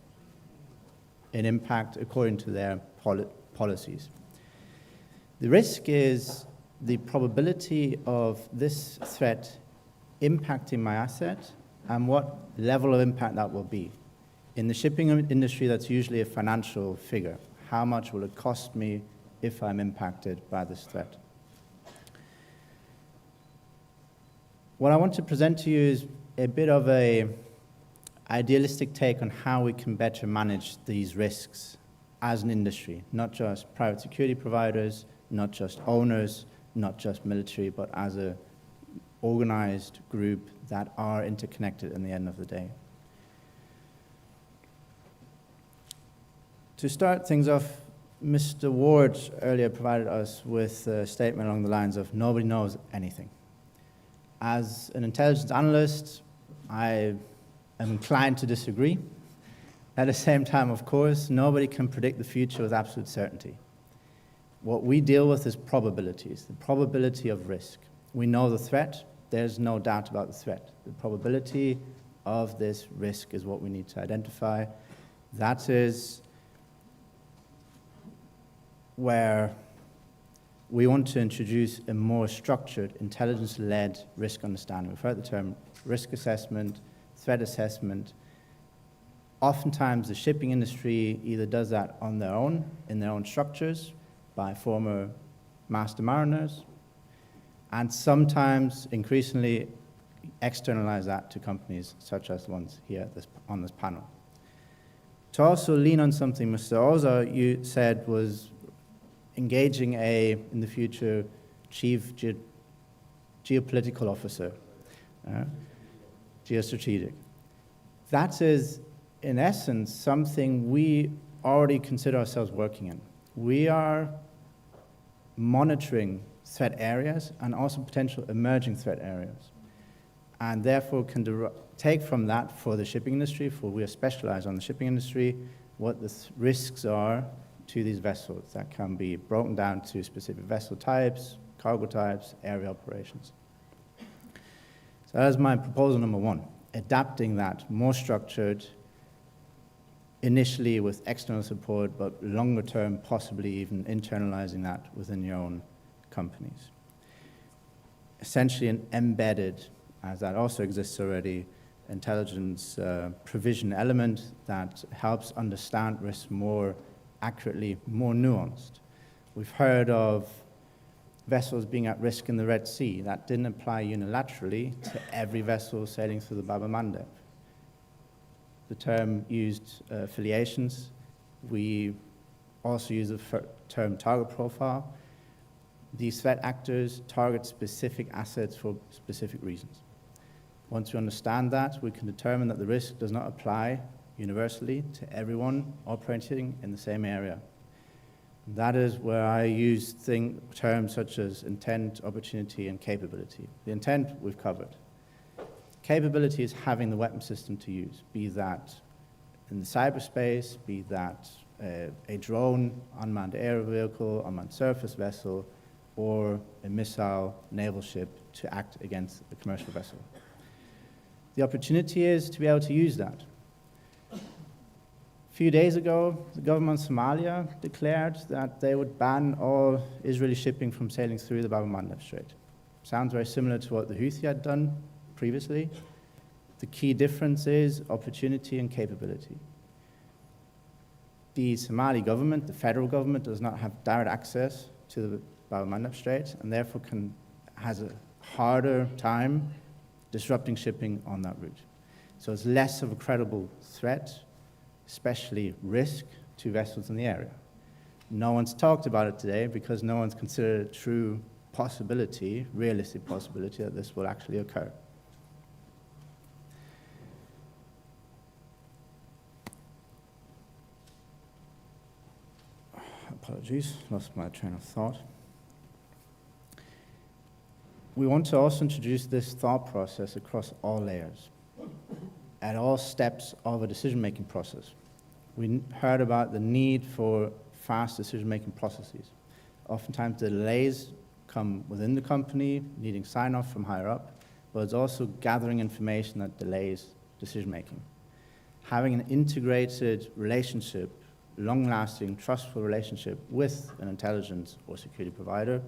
an impact according to their policies. The risk is the probability of this threat impacting my asset and what level of impact that will be. In the shipping industry, that's usually a financial figure. How much will it cost me if I'm impacted by this threat? What I want to present to you is a bit of an idealistic take on how we can better manage these risks as an industry, not just private security providers, not just owners, not just military, but as an organized group that are interconnected in the end of the day. To start things off, Mr. Ward earlier provided us with a statement along the lines of nobody knows anything. As an intelligence analyst, I am inclined to disagree. At the same time, of course, nobody can predict the future with absolute certainty. What we deal with is probabilities, the probability of risk. We know the threat. There's no doubt about the threat. The probability of this risk is what we need to identify. That is where we want to introduce a more structured, intelligence-led risk understanding. We've heard the term risk assessment, threat assessment. Oftentimes, the shipping industry either does that on their own, in their own structures, by former master mariners, and sometimes, increasingly, externalize that to companies such as the ones here on this panel. To also lean on something Mr. Oza, you said, was engaging in the future, chief geopolitical officer, geostrategic. That is, in essence, something we already consider ourselves working in. We are monitoring threat areas and also potential emerging threat areas, and therefore can take from that for the shipping industry, for we are specialized on the shipping industry, what the risks are to these vessels that can be broken down to specific vessel types, cargo types, area operations. So that is my proposal number one, adapting that, more structured, initially with external support, but longer term, possibly even internalizing that within your own companies. Essentially an embedded, as that also exists already, intelligence provision element that helps understand risk more accurately, more nuanced. We've heard of vessels being at risk in the Red Sea. That didn't apply unilaterally to every vessel sailing through the Bab el-Mandeb. The term used affiliations. We also use the term target profile. These threat actors target specific assets for specific reasons. Once we understand that, we can determine that the risk does not apply universally to everyone operating in the same area. That is where I use terms such as intent, opportunity, and capability. The intent we've covered. Capability is having the weapon system to use, be that in the cyberspace, be that a drone, unmanned air vehicle, unmanned surface vessel, or a missile naval ship to act against a commercial vessel. The opportunity is to be able to use that. A few days ago, the government of Somalia declared that they would ban all Israeli shipping from sailing through the Bab el-Mandeb Strait. Sounds very similar to what the Houthi had done previously. The key difference is opportunity and capability. The Somali government, the federal government, does not have direct access to the Bab el-Mandeb Strait, and therefore has a harder time disrupting shipping on that route. So it's less of a credible threat, especially risk, to vessels in the area. No one's talked about it today because no one's considered a true possibility, realistic possibility, that this will actually occur. Apologies, lost my train of thought. We want to also introduce this thought process across all layers, at all steps of a decision-making process. We heard about the need for fast decision-making processes. Oftentimes the delays come within the company, needing sign-off from higher up, but it's also gathering information that delays decision-making. Having an integrated relationship, long-lasting, trustful relationship with an intelligence or security provider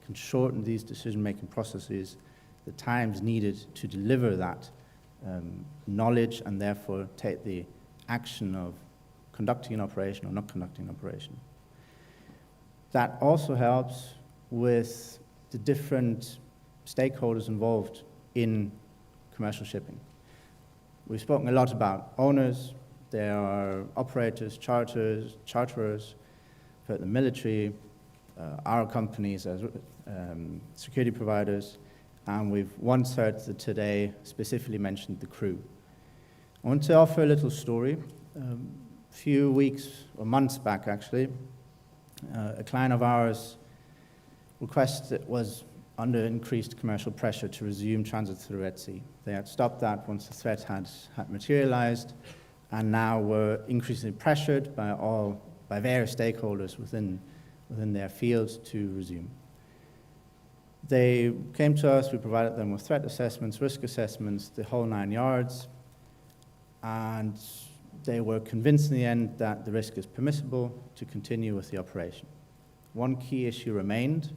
can shorten these decision-making processes, the times needed to deliver that knowledge and therefore take the action of conducting an operation or not conducting an operation. That also helps with the different stakeholders involved in commercial shipping. We've spoken a lot about owners. There are operators, charterers, for the military, our companies as security providers, and we've once heard that today specifically mentioned the crew. I want to offer a little story. A few weeks or months back, actually, a client of ours was under increased commercial pressure to resume transit through the Red Sea. They had stopped that once the threat had materialized, and now were increasingly pressured by various stakeholders within their fields to resume. They came to us, we provided them with threat assessments, risk assessments, the whole 9 yards, and they were convinced in the end that the risk is permissible to continue with the operation. One key issue remained,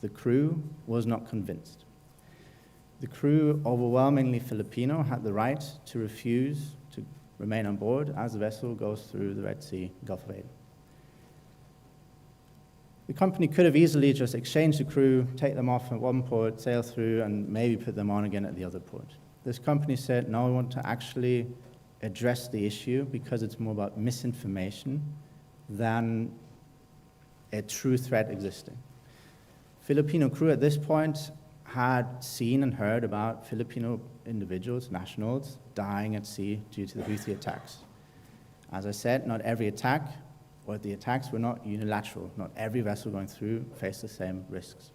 The crew was not convinced. The crew, overwhelmingly Filipino, had the right to refuse to remain on board as the vessel goes through the Red Sea, Gulf of Aden. The company could have easily just exchanged the crew, take them off at one port, sail through, and maybe put them on again at the other port. This company said, no, we want to actually address the issue because it's more about misinformation than a true threat existing. Filipino crew at this point had seen and heard about Filipino individuals, nationals, dying at sea due to the Houthi attacks. As I said, not every attack, or the attacks were not unilateral. Not every vessel going through faced the same risks.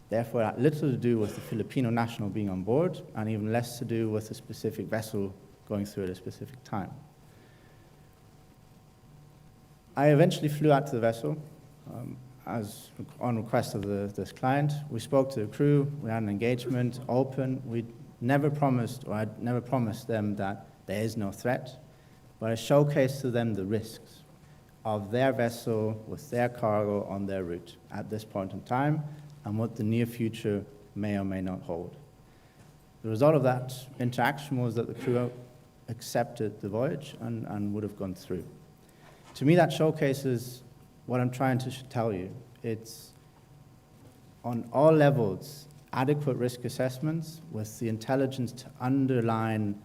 Therefore, it had little to do with the Filipino national being on board, and even less to do with a specific vessel going through at a specific time. I eventually flew out to the vessel as on request of this client. We spoke to the crew, we had an engagement, open. We never promised, or I'd never promised them that there is no threat, but I showcased to them the risks of their vessel with their cargo on their route at this point in time and what the near future may or may not hold. The result of that interaction was that the crew accepted the voyage and would have gone through. To me, that showcases what I'm trying to tell you. It's on all levels, adequate risk assessments with the intelligence to underline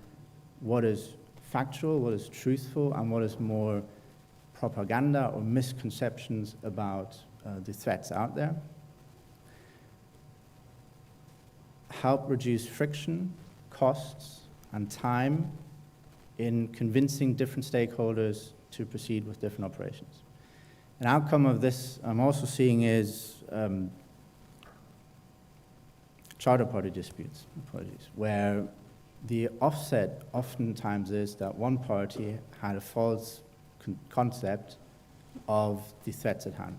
what is factual, what is truthful, and what is more propaganda or misconceptions about the threats out there. Help reduce friction, costs, and time in convincing different stakeholders to proceed with different operations. An outcome of this I'm also seeing is charter party disputes, where the offset oftentimes is that one party had a false concept of the threats at hand.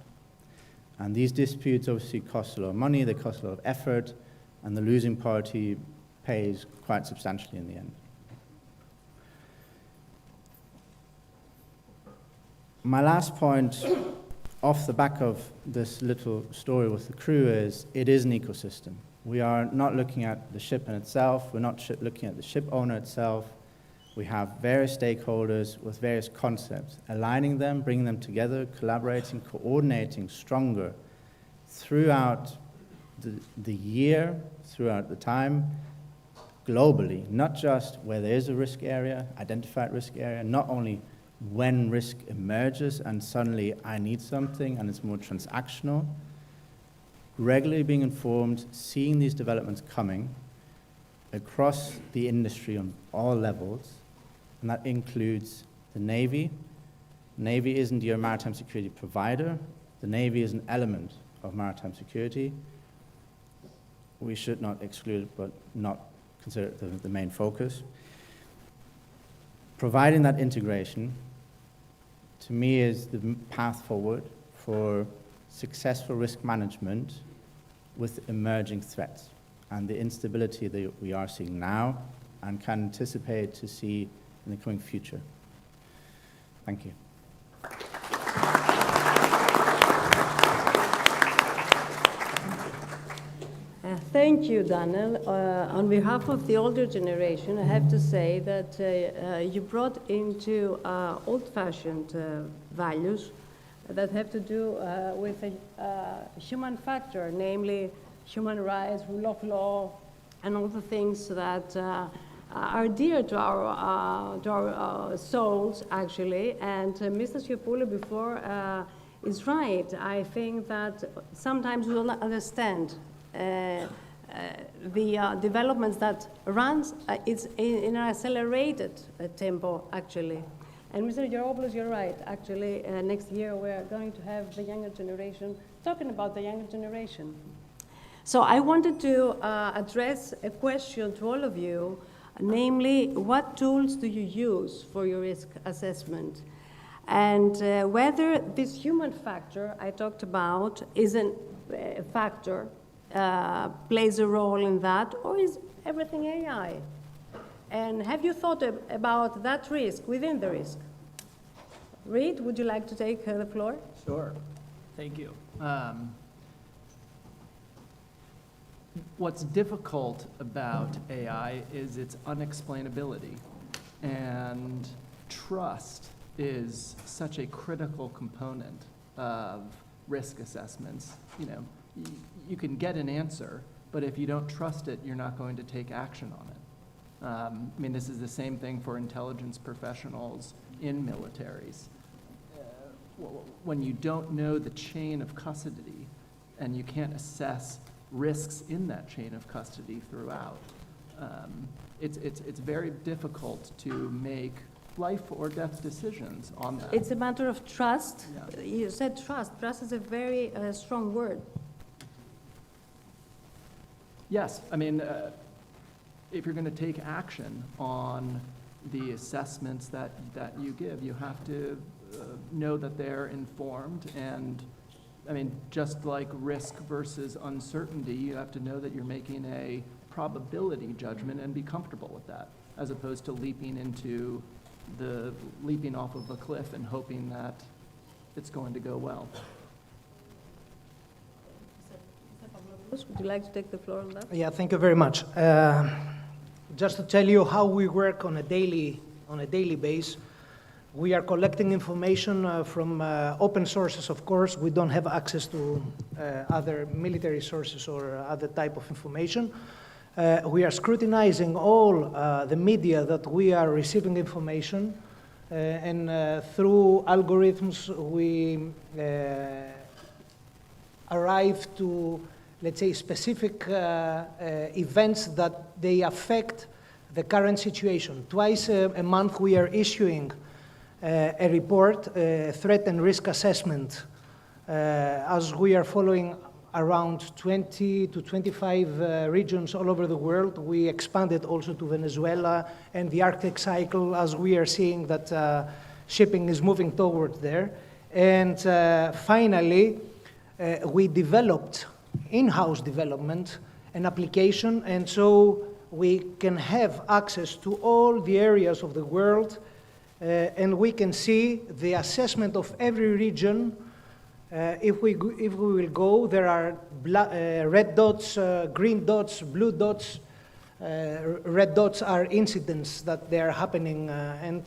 And these disputes obviously cost a lot of money, they cost a lot of effort, and the losing party pays quite substantially in the end. My last point off the back of this little story with the crew is it is an ecosystem. We are not looking at the ship in itself, we're not looking at the ship owner itself. We have various stakeholders with various concepts, aligning them, bringing them together, collaborating, coordinating stronger throughout the year, throughout the time, globally, not just where there is a risk area, identified risk area, not only when risk emerges and suddenly I need something and it's more transactional, regularly being informed, seeing these developments coming across the industry on all levels, and that includes the Navy. Navy isn't your maritime security provider. The Navy is an element of maritime security. We should not exclude it, but not consider it the main focus. Providing that integration, to me, is the path forward for successful risk management with emerging threats and the instability that we are seeing now and can anticipate to see in the coming future. Thank you. Thank you, Daniel. On behalf of the older generation, I have to say that you brought into old-fashioned values that have to do with a human factor, namely human rights, rule of law, and all the things that are dear to our souls, actually. And Mr. Siopoulou before is right. I think that sometimes we don't understand the developments that runs it's in an accelerated tempo, actually. And Mr. Geropoulos, you're right. Actually, next year we're going to have the younger generation talking about the younger generation. So I wanted to address a question to all of you, namely, what tools do you use for your risk assessment? And whether this human factor I talked about is a factor, plays a role in that, or is everything AI? And have you thought about that risk within the risk? Reid, would you like to take the floor? Sure. Thank you. What's difficult about AI is its unexplainability, and trust is such a critical component of risk assessments. You know, you can get an answer, but if you don't trust it, you're not going to take action on it. I mean, this is the same thing for intelligence professionals in militaries. When you don't know the chain of custody and you can't assess risks in that chain of custody throughout, it's very difficult to make life or death decisions on that. It's a matter of trust. Yeah. You said trust. Trust is a very strong word. Yes, I mean, if you're going to take action on the assessments that you give, you have to know that they're informed. And I mean, just like risk versus uncertainty, you have to know that you're making a probability judgment and be comfortable with that, as opposed to leaping off of a cliff and hoping that it's going to go well. Would you like to take the floor on that? Yeah, thank you very much. Just to tell you how we work on a daily basis, we are collecting information from open sources, of course. We don't have access to other military sources or other type of information. We are scrutinizing all the media that we are receiving information, and through algorithms we arrive to, let's say, specific events that they affect the current situation. Twice a month we are issuing a report, threat and risk assessment, as we are following around 20 to 25 regions all over the world. We expanded also to Venezuela and the Arctic cycle, as we are seeing that shipping is moving toward there. And finally, we developed in-house development, an application, and so we can have access to all the areas of the world, and we can see the assessment of every region. If we will go, there are red dots, green dots, blue dots. Red dots are incidents that they are happening, and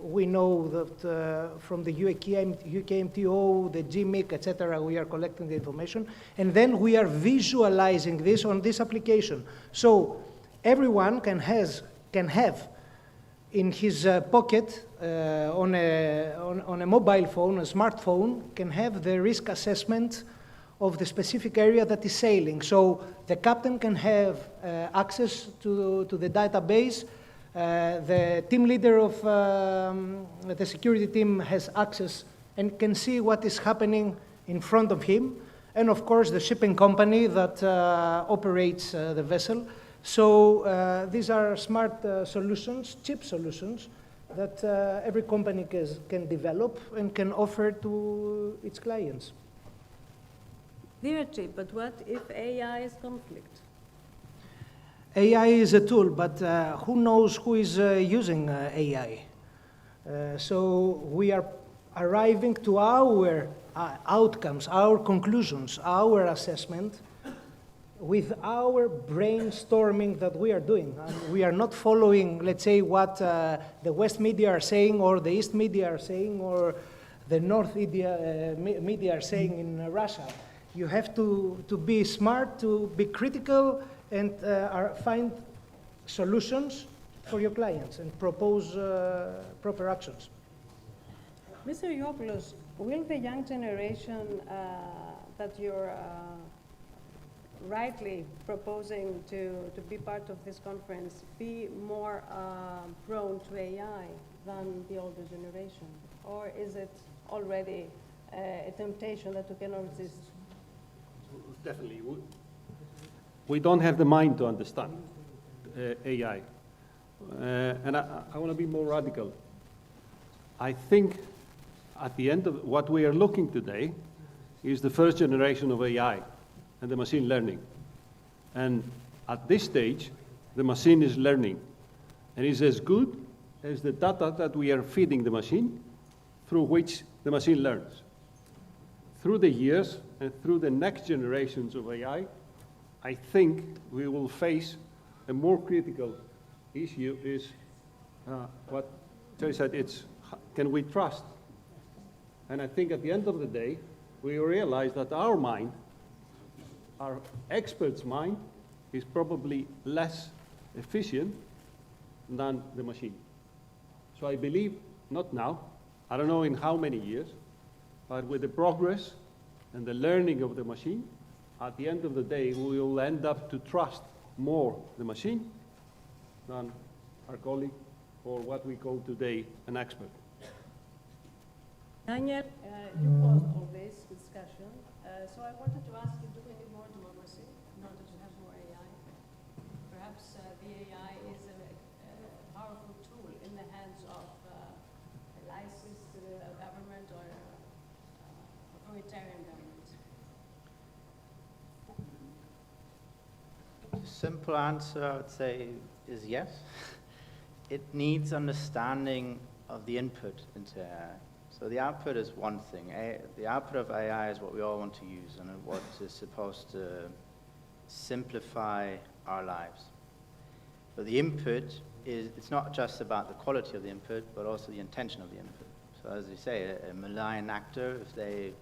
we know that from the UKMTO, the GMIC, etc., we are collecting the information, and then we are visualizing this on this application. So everyone can have in his pocket, on a mobile phone, a smartphone, can have the risk assessment of the specific area that is sailing. So the captain can have access to the database. The team leader of the security team has access and can see what is happening in front of him. And of course, the shipping company that operates the vessel. So these are smart solutions, cheap solutions, that every company can develop and can offer to its clients. They are cheap, but what if AI is conflict? AI is a tool, but who knows who is using AI? So we are arriving to our outcomes, our conclusions, our assessment, with our brainstorming that we are doing. We are not following, let's say, what the West media are saying, or the East media are saying, or the North media are saying in Russia. You have to be smart, to be critical, and find solutions for your clients and propose proper actions. Mr. Iopoulos, will the young generation that you're rightly proposing to be part of this conference be more prone to AI than the older generation? Or is it already a temptation that you cannot resist? Definitely. We don't have the mind to understand AI. And I want to be more radical. I think at the end of what we are looking today is the first generation of AI and the machine learning. And at this stage, the machine is learning. And is as good as the data that we are feeding the machine, through which the machine learns. Through the years and through the next generations of AI, I think we will face a more critical issue is what Terry said, it's can we trust? And I think at the end of the day, we realize that our mind, our expert's mind, is probably less efficient than the machine. So I believe, not now, I don't know in how many years, but with the progress and the learning of the machine, at the end of the day, we will end up to trust more the machine than our colleague or what we call today an expert. Daniel, you caused all this discussion, so I wanted to ask you, do we need more democracy in order to have more AI? Perhaps the AI is a powerful tool in the hands of a licensed government or authoritarian government. The simple answer, I would say, is yes. It needs understanding of the input into AI. So the output is one thing. The output of AI is what we all want to use and what is supposed to simplify our lives. But the input it's not just about the quality of the input, but also the intention of the input. So as you say, a malign actor, if they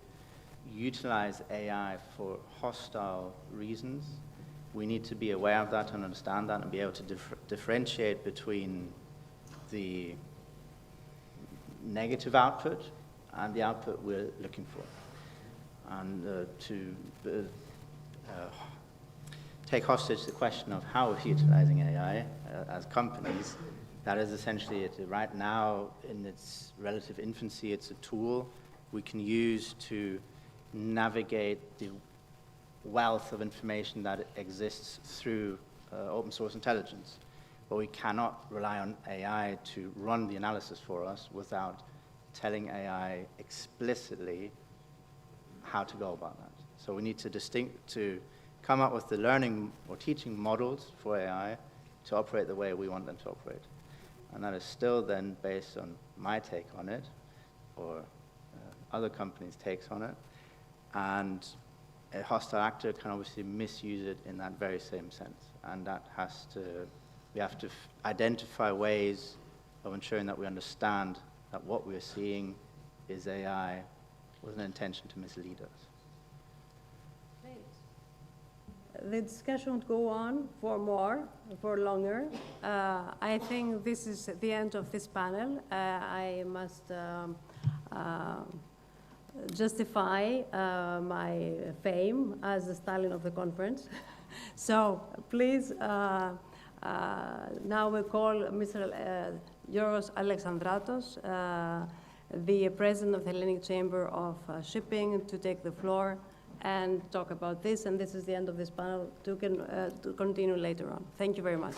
utilize AI for hostile reasons, we need to be aware of that and understand that and be able to differentiate between the negative output and the output we're looking for. And to take hostage the question of how we're utilizing AI as companies, that is essentially it. Right now, in its relative infancy, it's a tool we can use to navigate the wealth of information that exists through open source intelligence. But we cannot rely on AI to run the analysis for us without telling AI explicitly how to go about that. So we need to come up with the learning or teaching models for AI to operate the way we want them to operate. And that is still then based on my take on it or other companies' takes on it. And a hostile actor can obviously misuse it in that very same sense. And that we have to identify ways of ensuring that we understand that what we're seeing is AI with an intention to mislead us. The discussion would go on for longer. I think this is the end of this panel. I must justify my fame as the Stalin of the conference. So please, now we call Mr. Yorgos Alexandratos, the president of the Hellenic Chamber of Shipping, to take the floor and talk about this. And this is the end of this panel to continue later on. Thank you very much.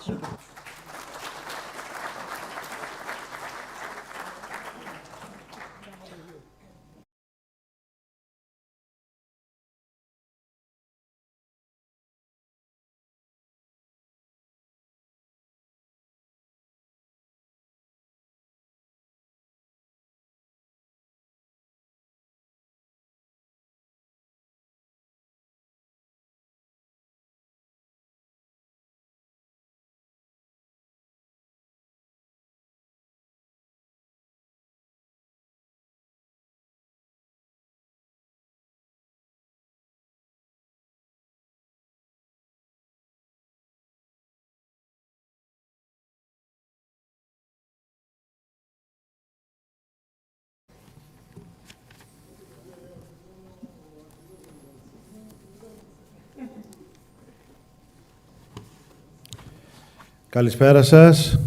Καλησπέρα σας.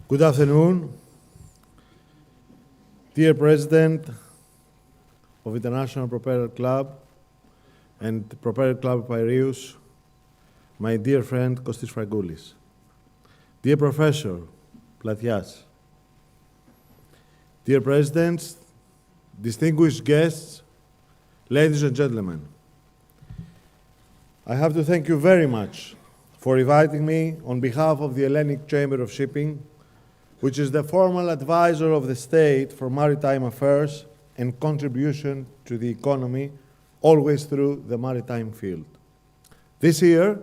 Good afternoon. Dear President of International Propeller Club and Propeller Club Piraeus, my dear friend Kostis Fragoulis. Dear Professor Platias. Dear Presidents, distinguished guests, ladies and gentlemen. I have to thank you very much for inviting me on behalf of the Hellenic Chamber of Shipping, which is the formal advisor of the state for maritime affairs and contribution to the economy, always through the maritime field. This year,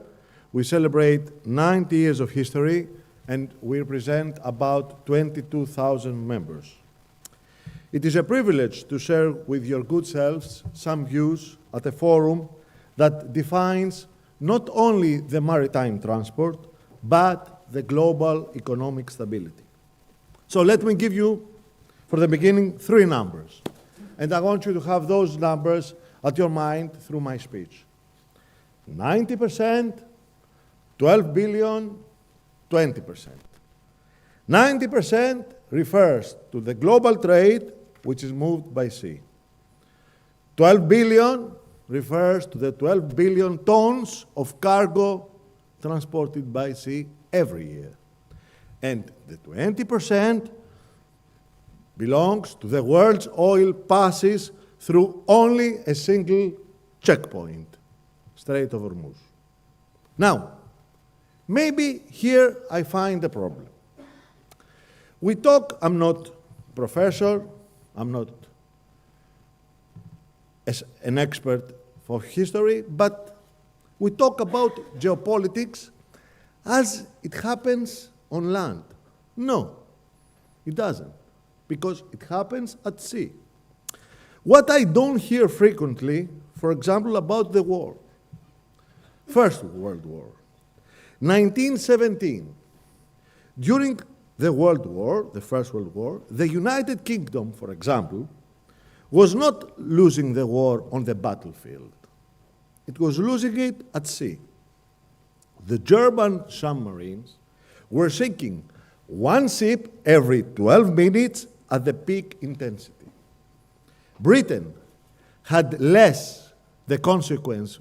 we celebrate 90 years of history, and we represent about 22,000 members. It is a privilege to share with your good selves some views at a forum that defines not only the maritime transport, but the global economic stability. So let me give you, for the beginning, 3 numbers. And I want you to have those numbers at your mind through my speech. 90%, 12 billion, 20%. 90% refers to the global trade, which is moved by sea. 12 billion refers to the 12 billion tons of cargo transported by sea every year. And the 20% belongs to the world's oil passes through only a single checkpoint, Strait of Hormuz. Now, maybe here I find a problem. We talk, I'm not a professor, I'm not an expert for history, but we talk about geopolitics as it happens on land. No, it doesn't, because it happens at sea. What I don't hear frequently, for example, about the war, First World War, 1917, during the World War, the First World War, the United Kingdom, for example, was not losing the war on the battlefield. It was losing it at sea. The German submarines were sinking one ship every 12 minutes at the peak intensity. Britain had less, the consequence,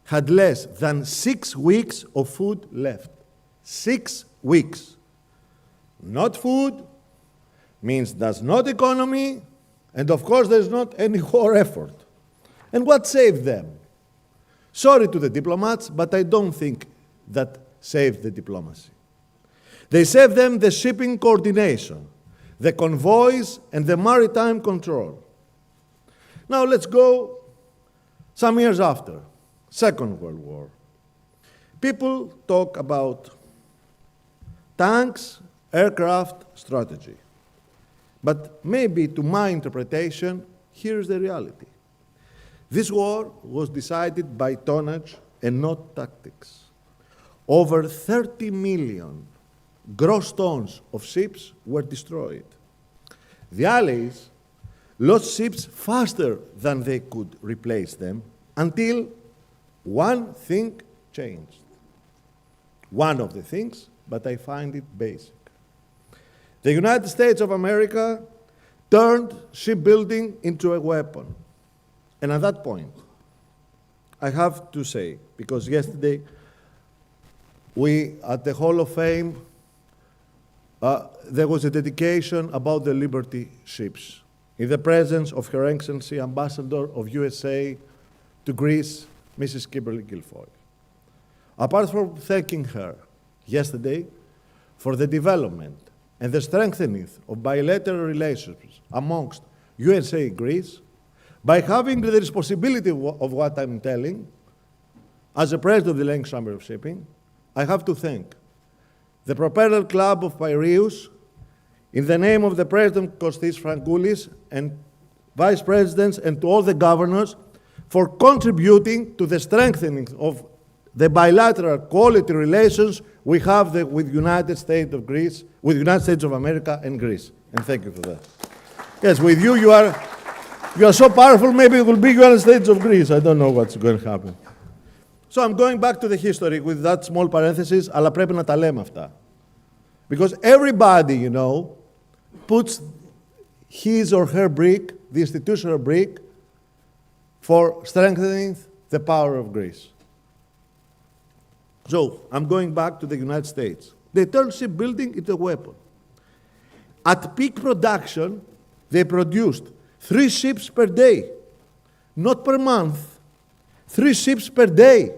had less than 6 weeks of food left. 6 weeks. Not food means there's not economy, and of course there's not any war effort. And what saved them? Sorry to the diplomats, but I don't think that saved the diplomacy. They saved them the shipping coordination, the convoys, and the maritime control. Now let's go some years after, Second World War. People talk about tanks, aircraft, strategy. But maybe to my interpretation, here's the reality. This war was decided by tonnage and not tactics. Over 30 million gross tons of ships were destroyed. The Allies lost ships faster than they could replace them until one thing changed. One of the things, but I find it basic. The United States of America turned shipbuilding into a weapon. And at that point, I have to say, because yesterday we, at the Hall of Fame, there was a dedication about the Liberty ships in the presence of Her Excellency Ambassador of USA to Greece, Mrs. Kimberly Guilfoyle. Apart from thanking her yesterday for the development and the strengthening of bilateral relations amongst USA and Greece, by having the responsibility of what I'm telling, as a president of the Hellenic Chamber of Shipping, I have to thank the Propeller Club of Piraeus, in the name of the President Kostis Frankoulis and Vice Presidents and to all the governors, for contributing to the strengthening of the bilateral quality relations we have with United States of Greece, with United States of America and Greece. And thank you for that. Yes, with you, you are so powerful, maybe it will be United States of Greece. I don't know what's going to happen. So I'm going back to the history with that small parenthesis, αλλά πρέπει να τα λέμε αυτά. Because everybody, you know, puts his or her brick, the institutional brick, for strengthening the power of Greece. So, I'm going back to the United States. They turned shipbuilding into a weapon. At peak production, they produced 3 ships per day, not per month. 3 ships per day,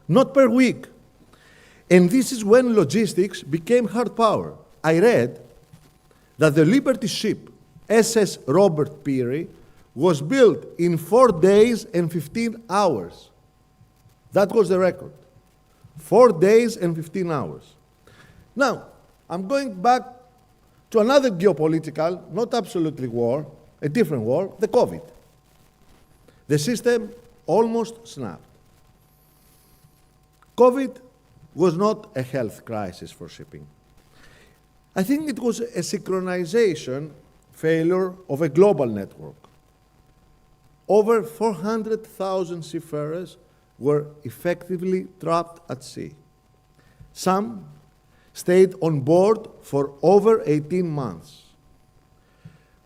not per week. And this is when logistics became hard power. I read that the Liberty ship, SS Robert Peary, was built in 4 days and 15 hours. That was the record. 4 days and 15 hours. Now, I'm going back to another geopolitical, not absolutely war, a different war, the COVID. The system almost snapped. COVID was not a health crisis for shipping. I think it was a synchronization failure of a global network. Over 400,000 seafarers were effectively trapped at sea. Some stayed on board for over 18 months.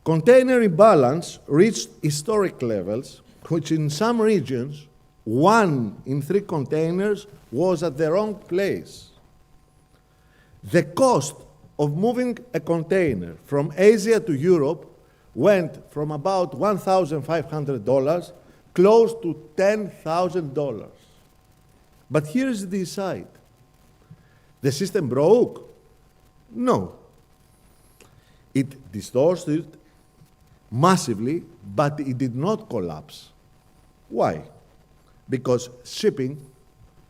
Container imbalance reached historic levels, which in some regions, 1 in 3 containers was at the wrong place. The cost of moving a container from Asia to Europe went from about $1,500 close to $10,000. But here's the side. The system broke? No. It distorted massively, but it did not collapse. Why? Because shipping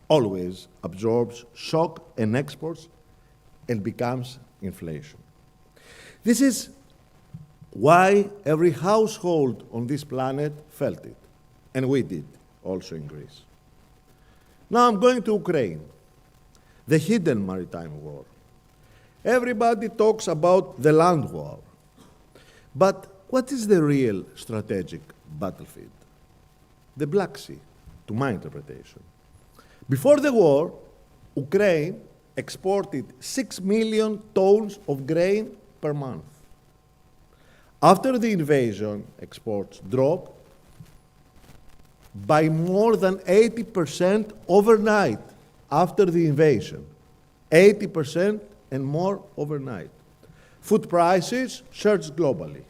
always absorbs shock and exports and becomes inflation. This is why every household on this planet felt it, and we did, also in Greece. Now I'm going to Ukraine, the hidden maritime war. Everybody talks about the land war, but what is the real strategic battlefield? The Black Sea, to my interpretation. Before the war, Ukraine exported 6 million tons of grain per month. After the invasion, exports dropped by more than 80% overnight after the invasion. 80% and more overnight. Food prices surged globally.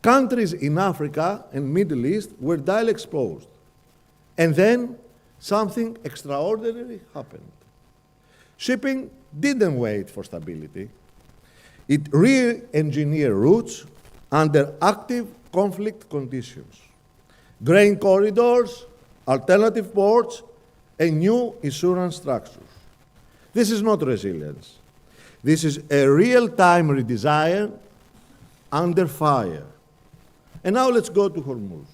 Countries in Africa and Middle East were dire exposed. And then something extraordinary happened. Shipping didn't wait for stability. It re-engineered routes under active conflict conditions. Grain corridors, alternative ports, and new insurance structures. This is not resilience. This is a real-time redesign under fire. And now let's go to Hormuz.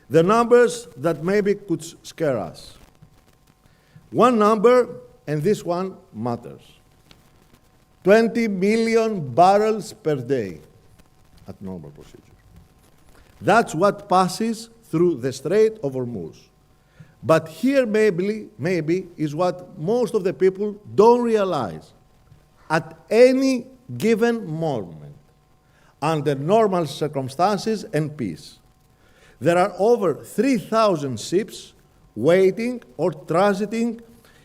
The numbers that maybe could scare us. One number, and this one matters. 20 million barrels per day at normal procedure. That's what passes through the Strait of Hormuz. But here maybe is what most of the people don't realize. At any given moment, under normal circumstances and peace, there are over 3,000 ships waiting or transiting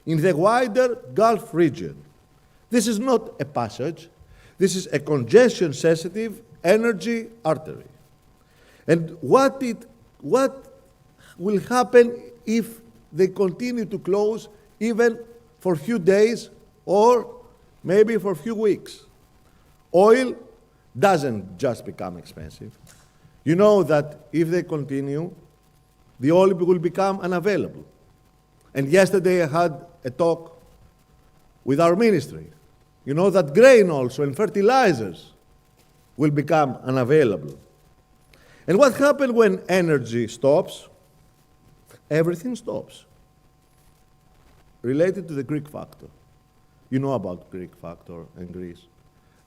in the wider Gulf region. This is not a passage. This is a congestion-sensitive energy artery. And what will happen if they continue to close even for a few days or maybe for a few weeks? Oil doesn't just become expensive. You know that if they continue, the oil will become unavailable. And yesterday I had a talk with our ministry. You know that grain also and fertilizers will become unavailable. And what happens when energy stops? Everything stops. Related to the Greek factor. You know about Greek factor and Greece.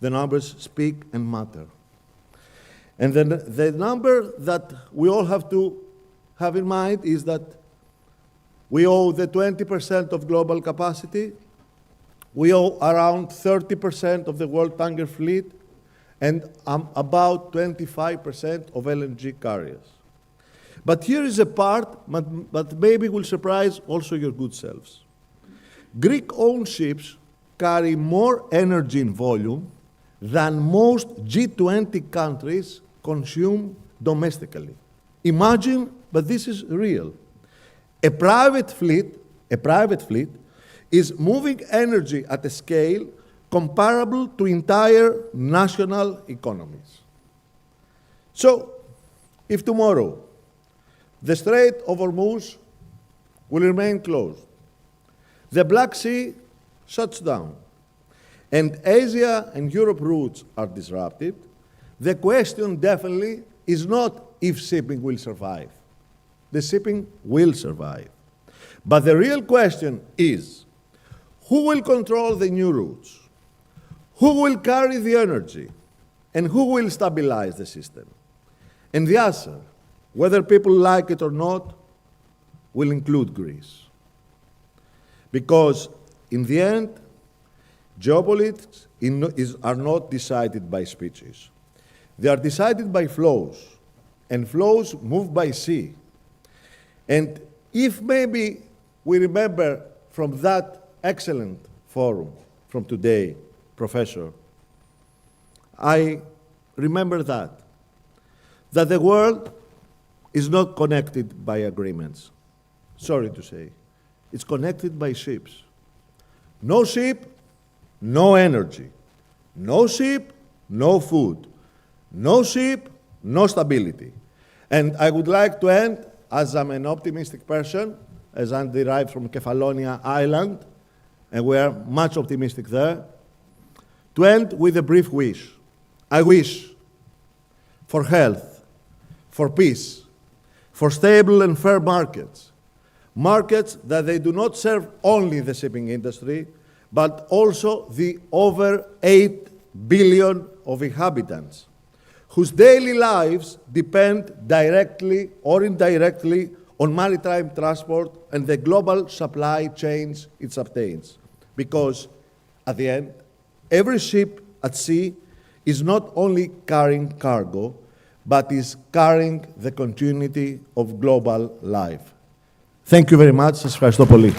The numbers speak and matter. And then the number that we all have to have in mind is that we owe the 20% of global capacity. We owe around 30% of the world tanker fleet and about 25% of LNG carriers. But here is a part that maybe will surprise also your good selves. Greek-owned ships carry more energy in volume than most G20 countries consume domestically. Imagine, but this is real. A private fleet is moving energy at a scale comparable to entire national economies. So, if tomorrow the Strait of Hormuz will remain closed, the Black Sea shuts down, and Asia and Europe routes are disrupted, the question definitely is not if shipping will survive. The shipping will survive. But the real question is, who will control the new routes? Who will carry the energy? And who will stabilize the system? And the answer, whether people like it or not, will include Greece. Because in the end, geopolitics are not decided by speeches. They are decided by flows, and flows move by sea. And if maybe we remember from that excellent forum from today, Professor, I remember that the world is not connected by agreements. Sorry to say. It's connected by ships. No ship, no energy. No ship, no food. No ship, no stability. And I would like to end, as I'm an optimistic person, as I'm derived from Kefalonia Island, and we are much optimistic there, to end with a brief wish. I wish for health, for peace, for stable and fair markets, markets that they do not serve only the shipping industry, but also the over 8 billion of inhabitants, whose daily lives depend directly or indirectly on maritime transport and the global supply chains it sustains. Because at the end, every ship at sea is not only carrying cargo, but is carrying the continuity of global life. Thank you very much. Σας ευχαριστώ πολύ.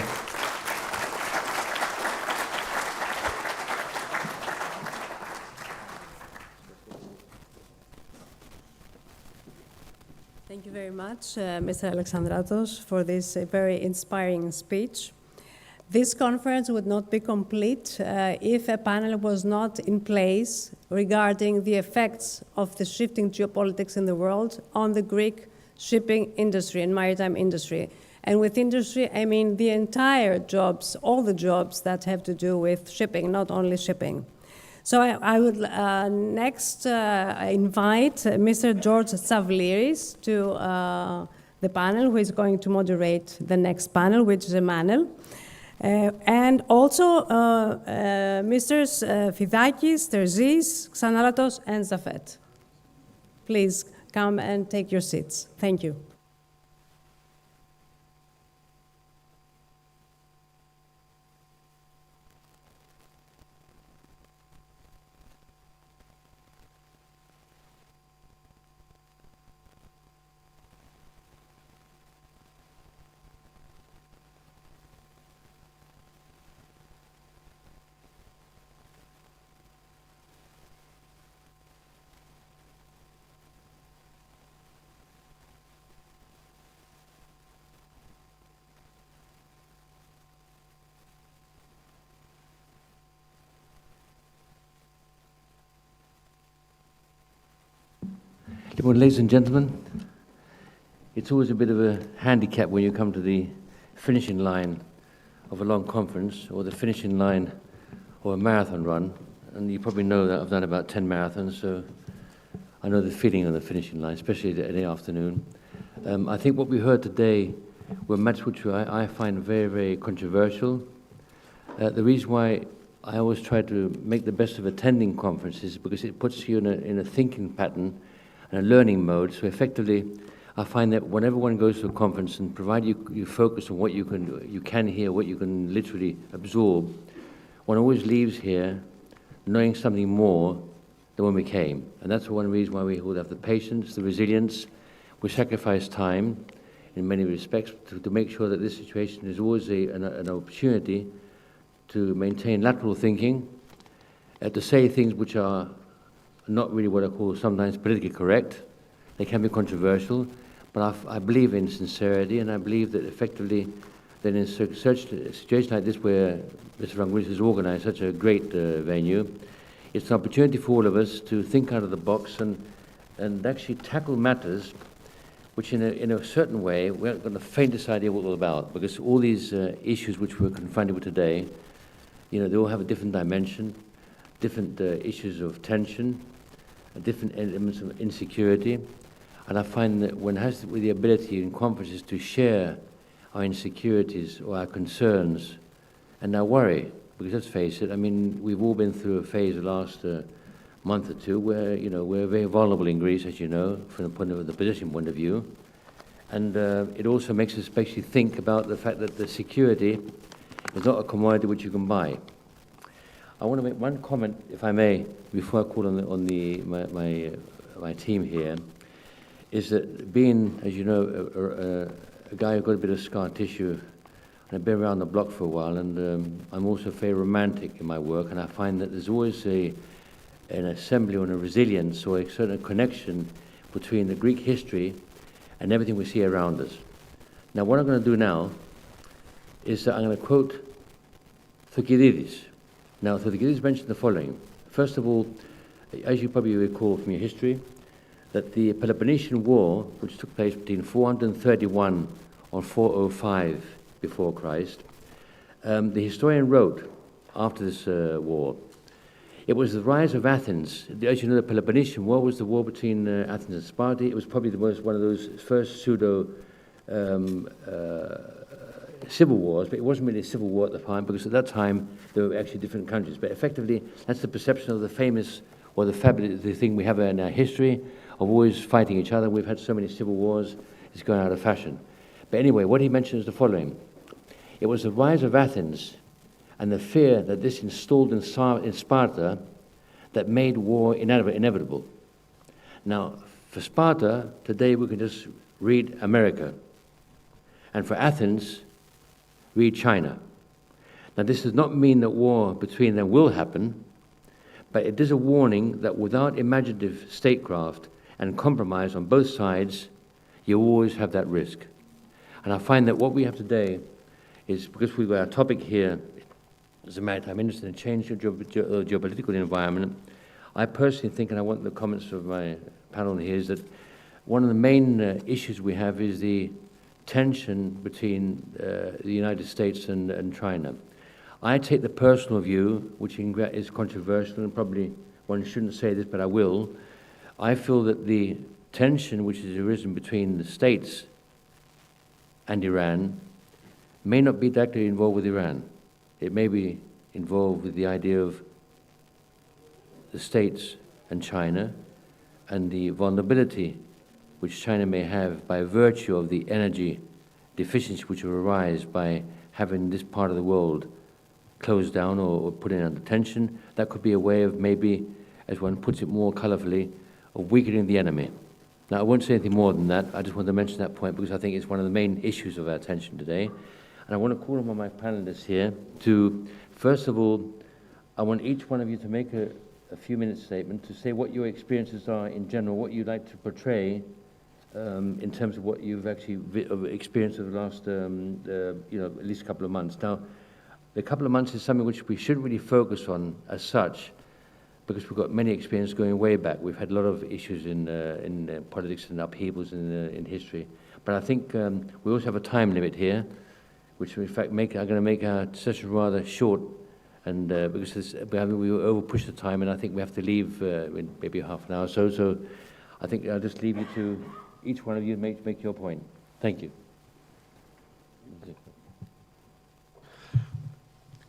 Thank you very much, Mr. Alexandratos, for this very inspiring speech. This conference would not be complete if a panel was not in place regarding the effects of the shifting geopolitics in the world on the Greek shipping industry and maritime industry. And with industry, I mean the entire jobs, all the jobs that have to do with shipping, not only shipping. So I would next invite Mr. George Tsavliris to the panel, who is going to moderate the next panel, which is a manel. And also Mrs. Fidakis, Terzis, Xanaratos, and Zafet. Please come and take your seats. Thank you. Well, ladies and gentlemen, it's always a bit of a handicap when you come to the finishing line of a long conference or the finishing line of a marathon run. And you probably know that I've done about 10 marathons, so I know the feeling on the finishing line, especially in the afternoon. I think what we heard today were matters which I find very, very controversial. The reason why I always try to make the best of attending conferences is because it puts you in a thinking pattern and a learning mode. So effectively, I find that whenever one goes to a conference and provided you focus on what you can hear, what you can literally absorb, one always leaves here knowing something more than when we came. And that's one reason why we all have the patience, the resilience. We sacrifice time in many respects to make sure that this situation is always an opportunity to maintain lateral thinking, to say things which are not really what I call sometimes politically correct. They can be controversial, but I believe in sincerity, and I believe that effectively that in such a situation like this where Mr. Rangulis has organized such a great venue, it's an opportunity for all of us to think out of the box and actually tackle matters which in a certain way, we haven't got the faintest idea what it's all about, because all these issues which we're confronted with today, you know, they all have a different dimension, different issues of tension, different elements of insecurity. And I find that one has the ability in conferences to share our insecurities or our concerns and our worry, because let's face it, I mean, we've all been through a phase the last month or two where, you know, we're very vulnerable in Greece, as you know, from the point of the position point of view. And it also makes us basically think about the fact that the security is not a commodity which you can buy. I want to make one comment, if I may, before I call on my team here, is that being, as you know, a guy who got a bit of scar tissue, and I've been around the block for a while, and I'm also very romantic in my work, and I find that there's always an assembly or a resilience or a certain connection between the Greek history and everything we see around us. Now, what I'm going to do now is that I'm going to quote Thukydides. Now, Thukydides mentioned the following. First of all, as you probably recall from your history, that the Peloponnesian War, which took place between 431 and 405 before Christ, the historian wrote after this war, it was the rise of Athens. As you know, the Peloponnesian War was the war between Athens and Sparta. It was probably one of those first pseudo civil wars, but it wasn't really a civil war at the time, because at that time there were actually different countries. But effectively, that's the perception of the famous or the fabulous thing we have in our history of always fighting each other. We've had so many civil wars, it's gone out of fashion. But anyway, what he mentions is the following. It was the rise of Athens and the fear that this installed in Sparta that made war inevitable. Now, for Sparta, today we can just read America. And for Athens, read China. Now, this does not mean that war between them will happen, but it is a warning that without imaginative statecraft and compromise on both sides, you always have that risk. And I find that what we have today is, because we've got our topic here, as a maritime industry and change of geopolitical environment, I personally think, and I want the comments of my panel here, is that one of the main issues we have is the tension between the United States and China. I take the personal view, which is controversial, and probably one shouldn't say this, but I will. I feel that the tension which has arisen between the States and Iran may not be directly involved with Iran. It may be involved with the idea of the States and China and the vulnerability which China may have by virtue of the energy deficiency which will arise by having this part of the world closed down or put in under tension. That could be a way of maybe, as one puts it more colorfully, of weakening the enemy. Now, I won't say anything more than that. I just want to mention that point because I think it's one of the main issues of our attention today. And I want to call on my panelists here to, first of all, I want each one of you to make a few-minute statement to say what your experiences are in general, what you'd like to portray in terms of what you've actually experienced over the last, at least a couple of months. Now, the couple of months is something which we shouldn't really focus on as such, because we've got many experiences going way back. We've had a lot of issues in politics and upheavals in history. But I think we also have a time limit here, which in fact are going to make our session rather short, and because we will over push the time, and I think we have to leave in maybe half an hour or so. So I think I'll just leave you to each one of you make your point. Thank you.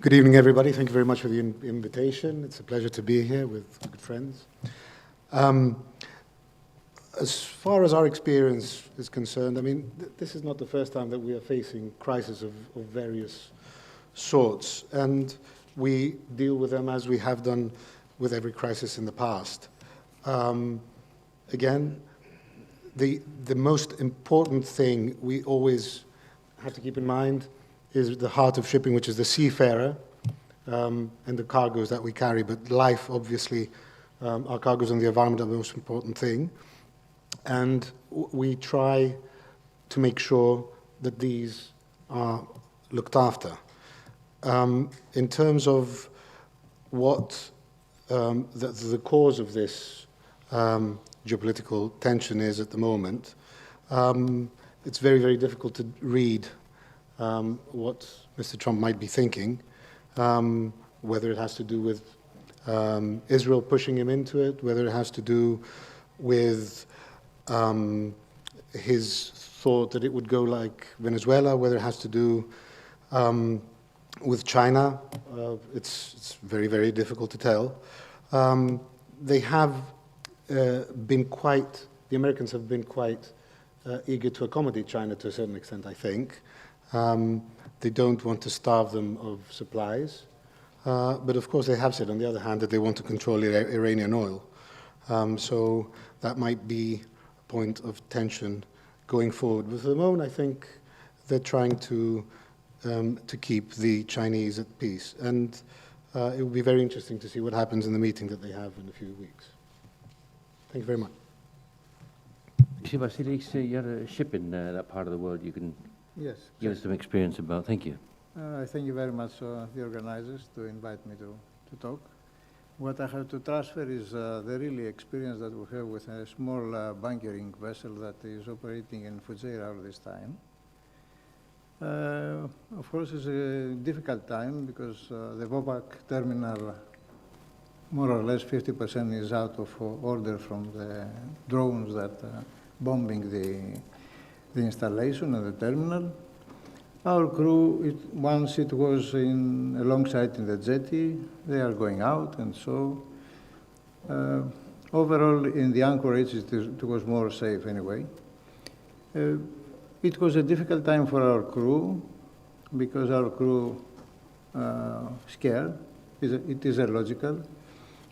Good evening, everybody. Thank you very much for the invitation. It's a pleasure to be here with good friends. As far as our experience is concerned, I mean, this is not the first time that we are facing crises of various sorts, and we deal with them as we have done with every crisis in the past. Again, the most important thing we always have to keep in mind is the heart of shipping, which is the seafarer and the cargoes that we carry. But life, obviously, our cargoes and the environment are the most important thing. And we try to make sure that these are looked after. In terms of what the cause of this geopolitical tension is at the moment, it's very, very difficult to read what Mr. Trump might be thinking, whether it has to do with Israel pushing him into it, whether it has to do with his thought that it would go like Venezuela, whether it has to do with China. It's very, very difficult to tell. They have been quite, the Americans have been quite eager to accommodate China to a certain extent, I think. They don't want to starve them of supplies. But of course, they have said, on the other hand, that they want to control Iranian oil. So that might be a point of tension going forward. But for the moment, I think they're trying to keep the Chinese at peace. And it will be very interesting to see what happens in the meeting that they have in a few weeks. Thank you very much. Vasilis, you had a ship in that part of the world you can give us some experience about. Thank you. Thank you very much, the organizers, to invite me to talk. What I have to transfer is the really experience that we have with a small bunkering vessel that is operating in Fujairah all this time. Of course, it's a difficult time because the Vopak terminal, more or less 50% is out of order from the drones that bombing the installation and the terminal. Our crew, once it was alongside in the jetty, they are going out, and so overall in the anchorage it was more safe anyway. It was a difficult time for our crew because our crew scared. It is illogical,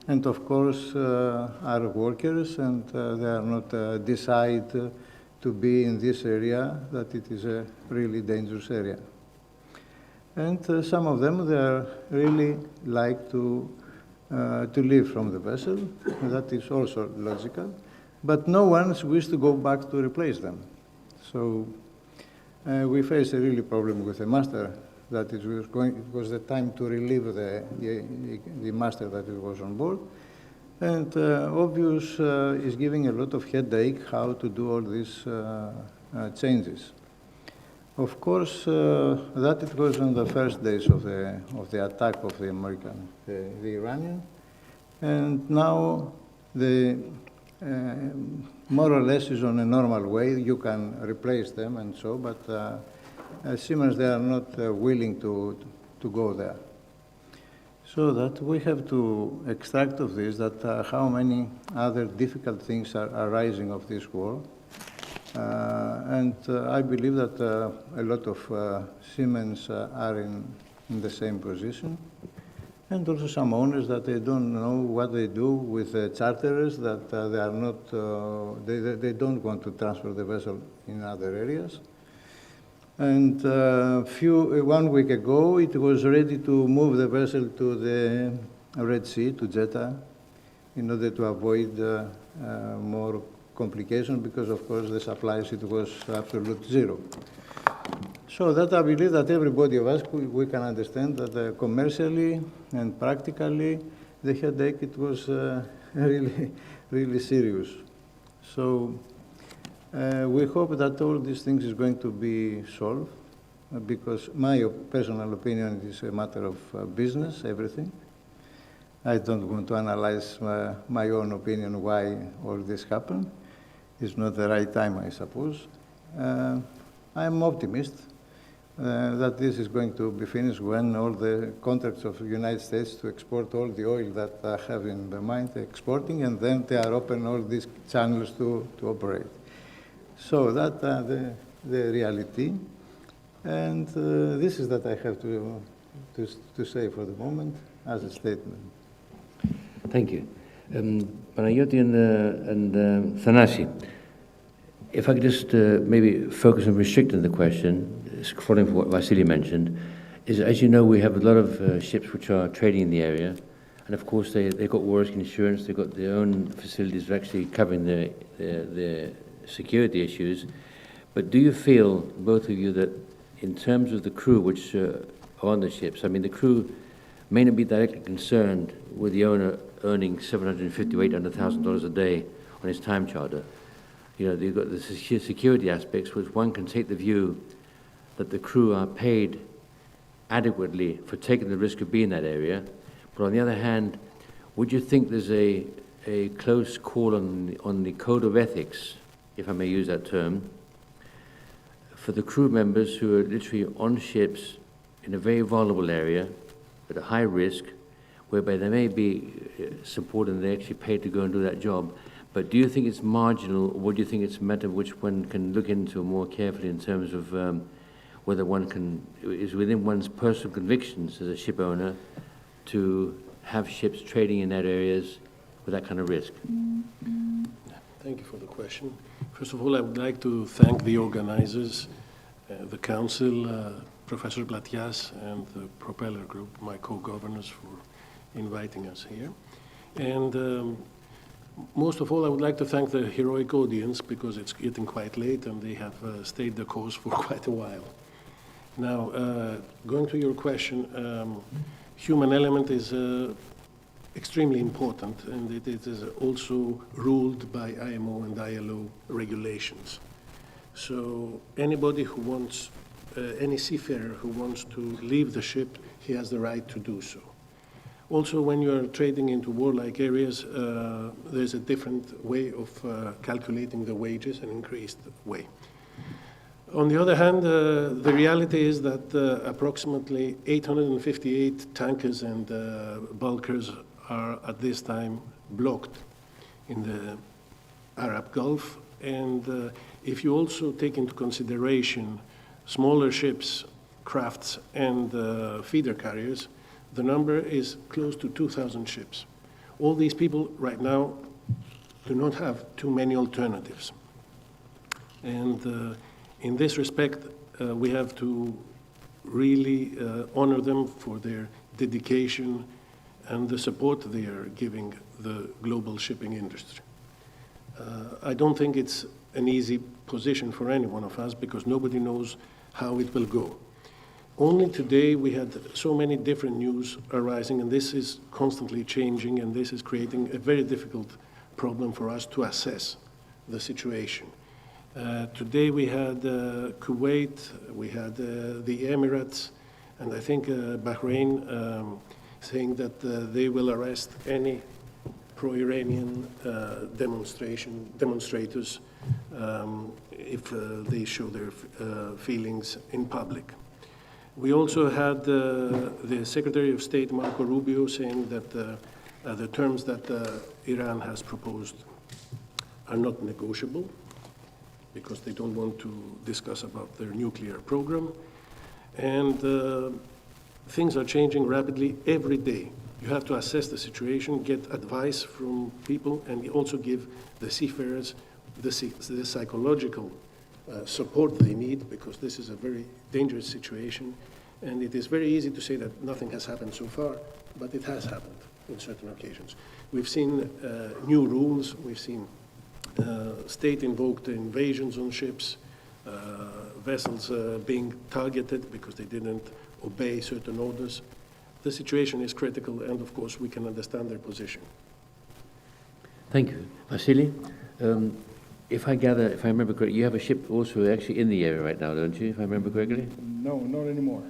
and of course are workers, and they are not decide to be in this area, that it is a really dangerous area. And some of them, they are really like to leave from the vessel. That is also logical. But no one wishes to go back to replace them. So we face a really problem with the master, that it was the time to relieve the master that it was on board. And obvious is giving a lot of headache how to do all these changes. Of course, that it was on the first days of the attack of the American, the Iranian, and now the more or less is on a normal way. You can replace them and so, but it seems they are not willing to go there. So that we have to extract of this that how many other difficult things are arising of this war. And I believe that a lot of Siemens are in the same position. And also some owners that they don't know what they do with charterers, that they are not, they don't want to transfer the vessel in other areas. And 1 week ago, it was ready to move the vessel to the Red Sea, to Jeddah, in order to avoid more complications, because of course the supplies, it was absolute zero. So that I believe that everybody of us, we can understand that commercially and practically, the headache, it was really, really serious. So we hope that all these things is going to be solved, because my personal opinion is a matter of business, everything. I don't want to analyze my own opinion why all this happened. It's not the right time, I suppose. I'm optimist that this is going to be finished when all the contracts of the United States to export all the oil that I have in the mind exporting, and then they are open all these channels to operate. So that the reality, and this is that I have to say for the moment as a statement. Thank you. Panayoti and Thanasi, if I could just maybe focus on restricting the question, following from what Vasily mentioned, is, as you know, we have a lot of ships which are trading in the area, and of course they've got war risk insurance, they've got their own facilities for actually covering the security issues. But do you feel, both of you, that in terms of the crew which are on the ships, I mean, the crew may not be directly concerned with the owner earning $750,000 to $800,000 a day on his time charter. you know, you've got the security aspects, which one can take the view that the crew are paid adequately for taking the risk of being in that area. But on the other hand, would you think there's a close call on the code of ethics, if I may use that term, for the crew members who are literally on ships in a very vulnerable area at a high risk, whereby they may be supported and they're actually paid to go and do that job? But do you think it's marginal, or do you think it's a matter which one can look into more carefully in terms of whether one can, is within one's personal convictions as a ship owner to have ships trading in that areas with that kind of risk? Thank you for the question. First of all, I would like to thank the organizers, the Council, Professor Platias, and the Propeller Group, my co-governors, for inviting us here. And most of all, I would like to thank the heroic audience, because it's getting quite late and they have stayed the course for quite a while. Now, going to your question, human element is extremely important, and it is also ruled by IMO and ILO regulations. So anybody who wants, any seafarer who wants to leave the ship, he has the right to do so. Also, when you are trading into warlike areas, there's a different way of calculating the wages, an increased way. On the other hand, the reality is that approximately 858 tankers and bulkers are at this time blocked in the Arab Gulf. And if you also take into consideration smaller ships, crafts, and feeder carriers, the number is close to 2,000 ships. All these people right now do not have too many alternatives. And in this respect, we have to really honor them for their dedication and the support they are giving the global shipping industry. I don't think it's an easy position for any one of us, because nobody knows how it will go. Only today we had so many different news arising, and this is constantly changing, and this is creating a very difficult problem for us to assess the situation. Today we had Kuwait, we had the Emirates, and I think Bahrain saying that they will arrest any pro-Iranian demonstrators if they show their feelings in public. We also had the Secretary of State, Marco Rubio, saying that the terms that Iran has proposed are not negotiable, because they don't want to discuss about their nuclear program. And things are changing rapidly every day. You have to assess the situation, get advice from people, and also give the seafarers the psychological support they need, because this is a very dangerous situation. And it is very easy to say that nothing has happened so far, but it has happened in certain occasions. We've seen new rules, we've seen state-invoked invasions on ships, vessels being targeted because they didn't obey certain orders. The situation is critical, and of course we can understand their position. Thank you. Vasily, if I remember correctly, you have a ship also actually in the area right now, don't you, if I remember correctly? No, not anymore.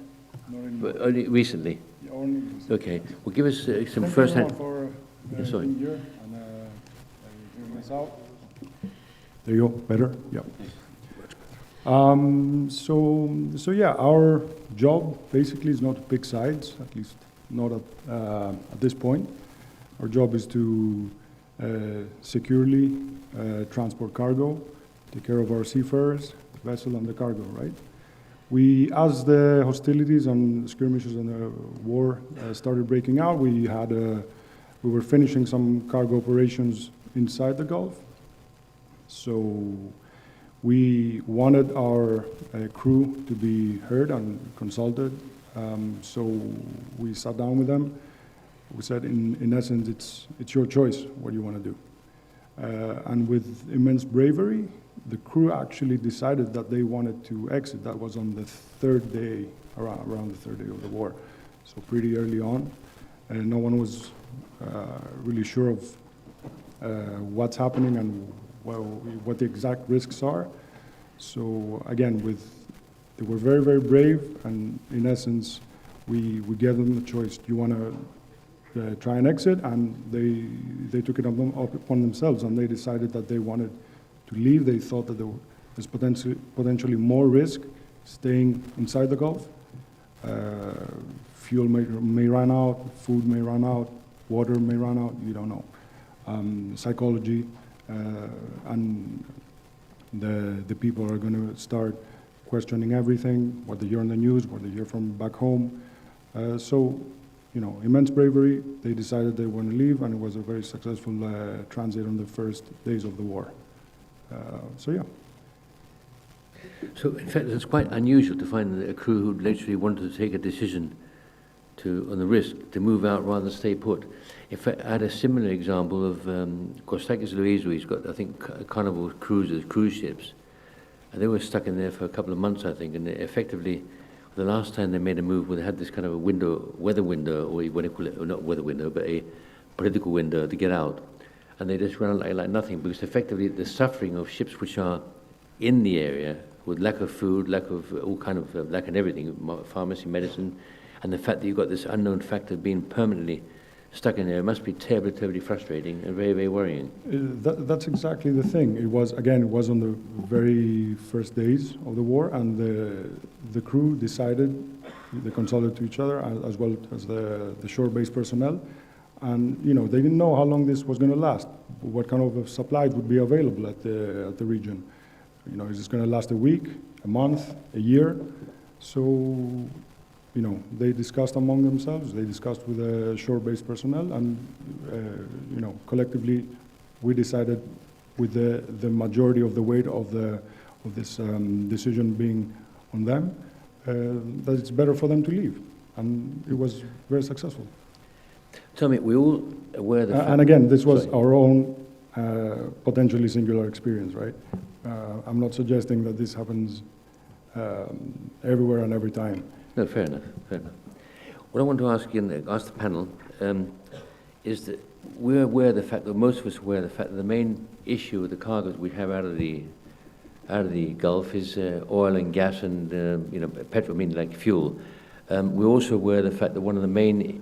Not anymore. But only recently? Yeah, only recently. Okay. Well, give us some Thank first-hand... you for sorry. being here and hearing us out. There you go. Better? Yeah. So yeah, our job basically is not to pick sides, at least not at this point. Our job is to securely transport cargo, take care of our seafarers, the vessel and the cargo, right? As the hostilities and skirmishes and the war started breaking out, we were finishing some cargo operations inside the Gulf. So we wanted our crew to be heard and consulted. So we sat down with them. We said, in essence, it's your choice what you want to do. And with immense bravery, the crew actually decided that they wanted to exit. That was on the third day, around the third day of the war. So pretty early on. And no one was really sure of what's happening and what the exact risks are. So again, they were very, very brave, and in essence, we gave them the choice. Do you want to try and exit? And they took it upon themselves, and they decided that they wanted to leave. They thought that there was potentially more risk staying inside the Gulf. Fuel may run out, food may run out, water may run out, you don't know. Psychology, and the people are going to start questioning everything, what they hear on the news, what they hear from back home. So, immense bravery. They decided they want to leave, and it was a very successful transit on the first days of the war. So, yeah. So, in fact, it's quite unusual to find a crew who literally wanted to take a decision on the risk to move out rather than stay put. In fact, I had a similar example of Kostakis Louisou. He's got, I think, Carnival cruises, cruise ships, and they were stuck in there for a couple of months, I think, and effectively, the last time they made a move where they had this kind of a weather window, or what do you call it, or not weather window, but a political window to get out, and they just ran out like nothing, because effectively the suffering of ships which are in the area with lack of food, lack of all kind of, lack of everything, pharmacy, medicine, and the fact that you've got this unknown factor being permanently stuck in there, it must be terribly, terribly frustrating and very, very worrying. That's exactly the thing. It was on the very first days of the war, and the crew decided, they consulted to each other as well as the shore-based personnel, and they didn't know how long this was going to last, what kind of supplies would be available at the region. Is this going to last a week, a month, a year? So, they discussed among themselves, they discussed with the shore-based personnel, and, collectively, we decided with the majority of the weight of this decision being on them, that it's better for them to leave. And it was very successful. Tell me, we all aware of the fact... And again, this was our own potentially singular experience, right? I'm not suggesting that this happens everywhere and every time. No, fair enough, fair enough. What I want to ask you, and ask the panel, is that we're aware of the fact, that most of us are aware of the fact that the main issue with the cargoes we have out of the Gulf is oil and gas and petrol, meaning like fuel. We're also aware of the fact that one of the main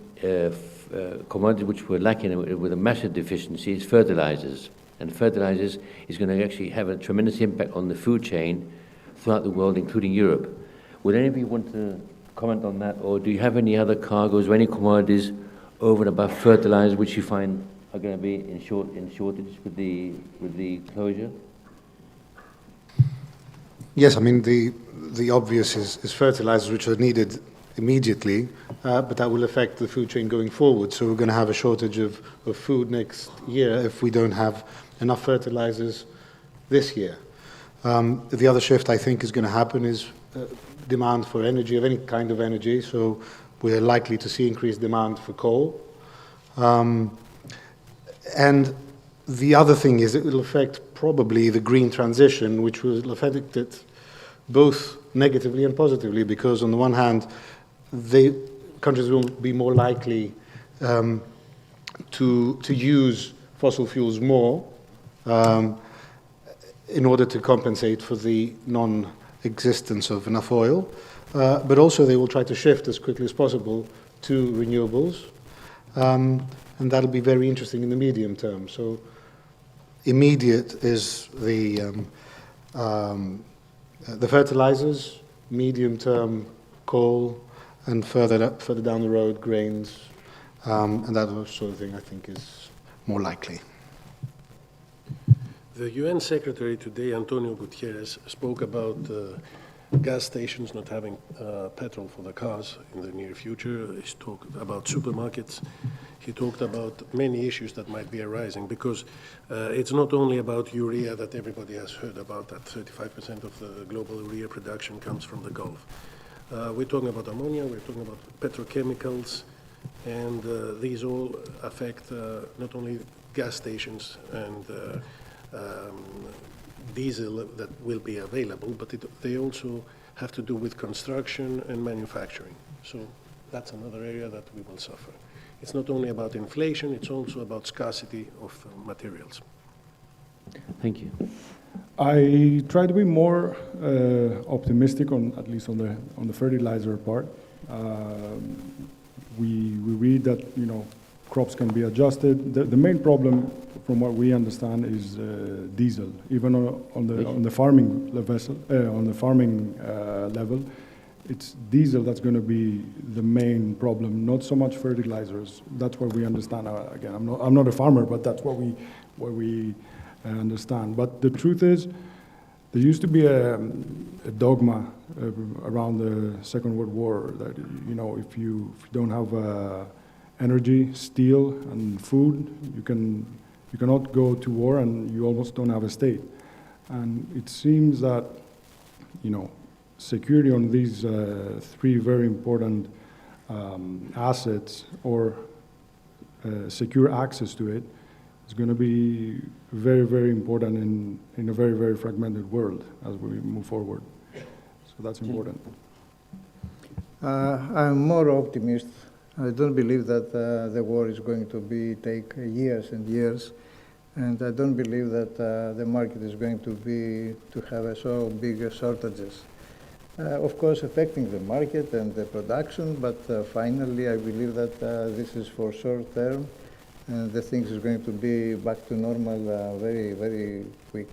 commodities which we're lacking with a massive deficiency is fertilizers. And fertilizers is going to actually have a tremendous impact on the food chain throughout the world, including Europe. Would any of you want to comment on that, or do you have any other cargoes or any commodities over and above fertilizers which you find are going to be in shortage with the closure? Yes, I mean the obvious is fertilizers, which are needed immediately, but that will affect the food chain going forward. So we're going to have a shortage of food next year if we don't have enough fertilizers this year. The other shift I think is going to happen is demand for energy, of any kind of energy. So we're likely to see increased demand for coal. And the other thing is it will affect probably the green transition, which will affect it both negatively and positively, because on the one hand, countries will be more likely to use fossil fuels more in order to compensate for the non-existence of enough oil, but also they will try to shift as quickly as possible to renewables, and that'll be very interesting in the medium term. So immediate is the fertilizers, medium term coal, and further down the road grains, and that sort of thing I think is more likely. The UN Secretary today, Antonio Guterres, spoke about gas stations not having petrol for the cars in the near future. He talked about supermarkets. He talked about many issues that might be arising, because it's not only about urea that everybody has heard about, that 35% of the global urea production comes from the Gulf. We're talking about ammonia, we're talking about petrochemicals, and these all affect not only gas stations and diesel that will be available, but they also have to do with construction and manufacturing. So that's another area that we will suffer. It's not only about inflation, it's also about scarcity of materials. Thank you. I try to be more optimistic on, at least on the fertilizer part. We read that, you know, crops can be adjusted. The main problem, from what we understand, is diesel. Even on the farming level, it's diesel that's going to be the main problem, not so much fertilizers. That's what we understand. Again, I'm not a farmer, but that's what we understand. But the truth is, there used to be a dogma around the Second World War that, you know, if you don't have energy, steel, and food, you cannot go to war, and you almost don't have a state. And it seems that, you know, security on these three very important assets, or secure access to it, is going to be very, very important in a very, very fragmented world as we move forward. So that's important. I'm more optimist. I don't believe that the war is going to take years and years, and I don't believe that the market is going to have so big shortages. Of course, affecting the market and the production, but finally, I believe that this is for short term, and the things is going to be back to normal very, very quick,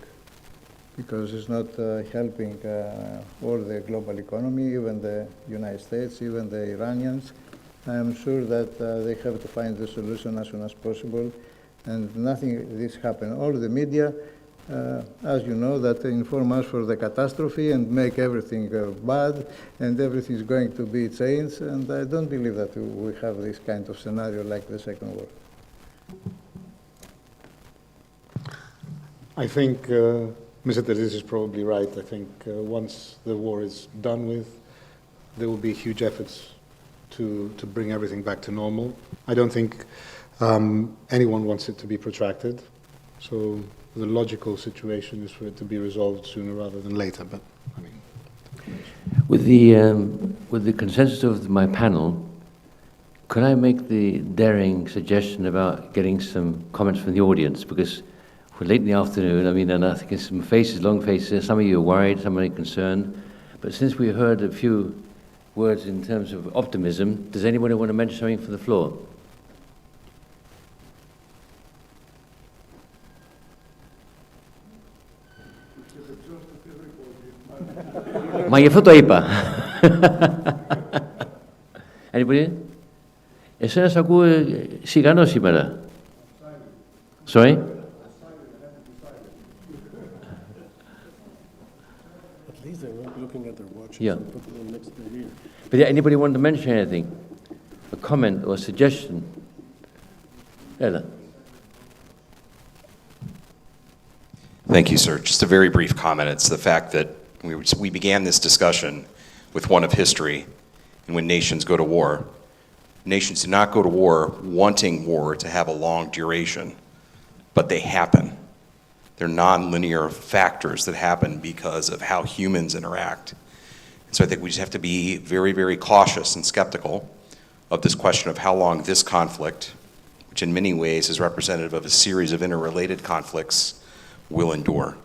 because it's not helping all the global economy, even the United States, even the Iranians. I am sure that they have to find the solution as soon as possible, and nothing this happen. All the media, as you know, that inform us for the catastrophe and make everything bad, and everything is going to be changed, and I don't believe that we have this kind of scenario like the Second War. I think Mr. Terzic is probably right. I think once the war is done with, there will be huge efforts to bring everything back to normal. I don't think anyone wants it to be protracted. So the logical situation is for it to be resolved sooner rather than later. But I mean, with the consensus of my panel, could I make the daring suggestion about getting some comments from the audience? Because we're late in the afternoon, I mean, and I think there's some faces, long faces. Some of you are worried, some are concerned. But since we heard a few words in terms of optimism, does anybody want to mention something from the floor? Μα γι' αυτό το είπα. Anybody? Εσένα σ' ακούω σιγανό σήμερα. Sorry? At least they're not looking at their watches. Yeah. Put them next to their ear. But yeah, anybody want to mention anything? A comment or a suggestion? Ella. Thank you, sir. Just a very brief comment. It's the fact that we began this discussion with one of history, and when nations go to war, nations do not go to war wanting war to have a long duration, but they happen. They're non-linear factors that happen because of how humans interact. And so I think we just have to be very, very cautious and skeptical of this question of how long this conflict, which in many ways is representative of a series of interrelated conflicts, will endure.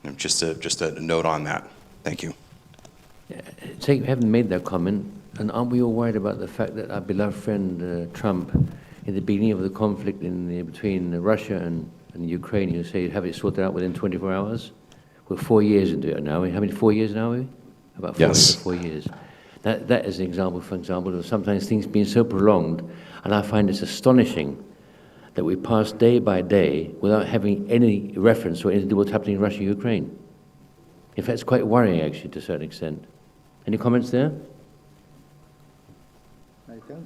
And just a note on that. Thank you. You haven't made that comment, and aren't we all worried about the fact that our beloved friend Trump, in the beginning of the conflict between Russia and Ukraine, you say you'd have it sorted out within 24 hours? We're 4 years into it now. How many 4 years now are we? About 4 Yes. 4 years. That is an example, for example, of sometimes things being so prolonged, and I find it's astonishing that we pass day by day without having any reference or anything to do with what's happening in Russia and Ukraine. In fact, it's quite worrying, actually, to a certain extent. Any comments there? I can.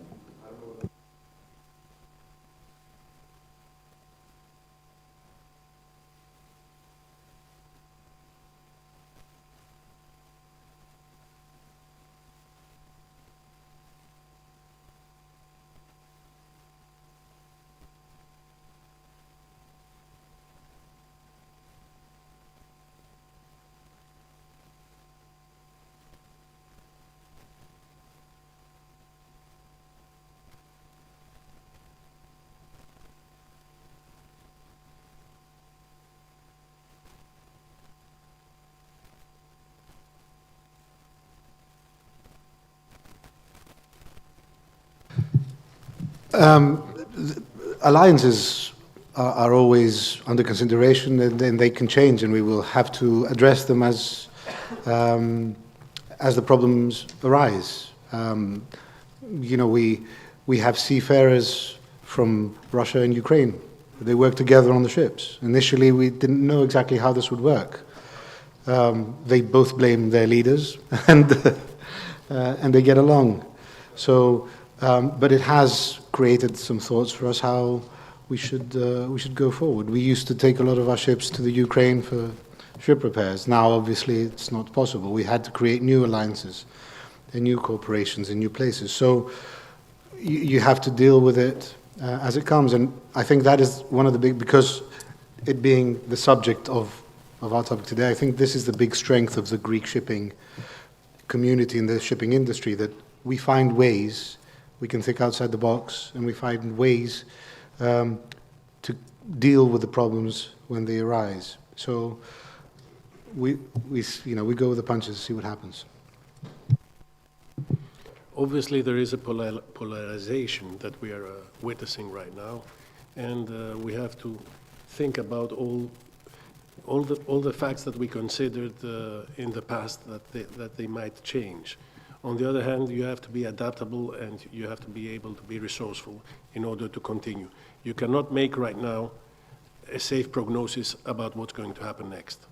Alliances are always under consideration, and they can change, and we will have to address them as the problems arise. You know, we have seafarers from Russia and Ukraine. They work together on the ships. Initially, we didn't know exactly how this would work. They both blame their leaders, and they get along. So, but it has created some thoughts for us how we should go forward. We used to take a lot of our ships to the Ukraine for ship repairs. Now, obviously, it's not possible. We had to create new alliances and new corporations in new places. So you have to deal with it as it comes. And I think that is one of the big, because it being the subject of our topic today, I think this is the big strength of the Greek shipping community and the shipping industry, that we find ways, we can think outside the box, and we find ways to deal with the problems when they arise. So we go with the punches, see what happens. Obviously, there is a polarization that we are witnessing right now, and we have to think about all the facts that we considered in the past that they might change. On the other hand, you have to be adaptable and you have to be able to be resourceful in order to continue. You cannot make right now a safe prognosis about what's going to happen next.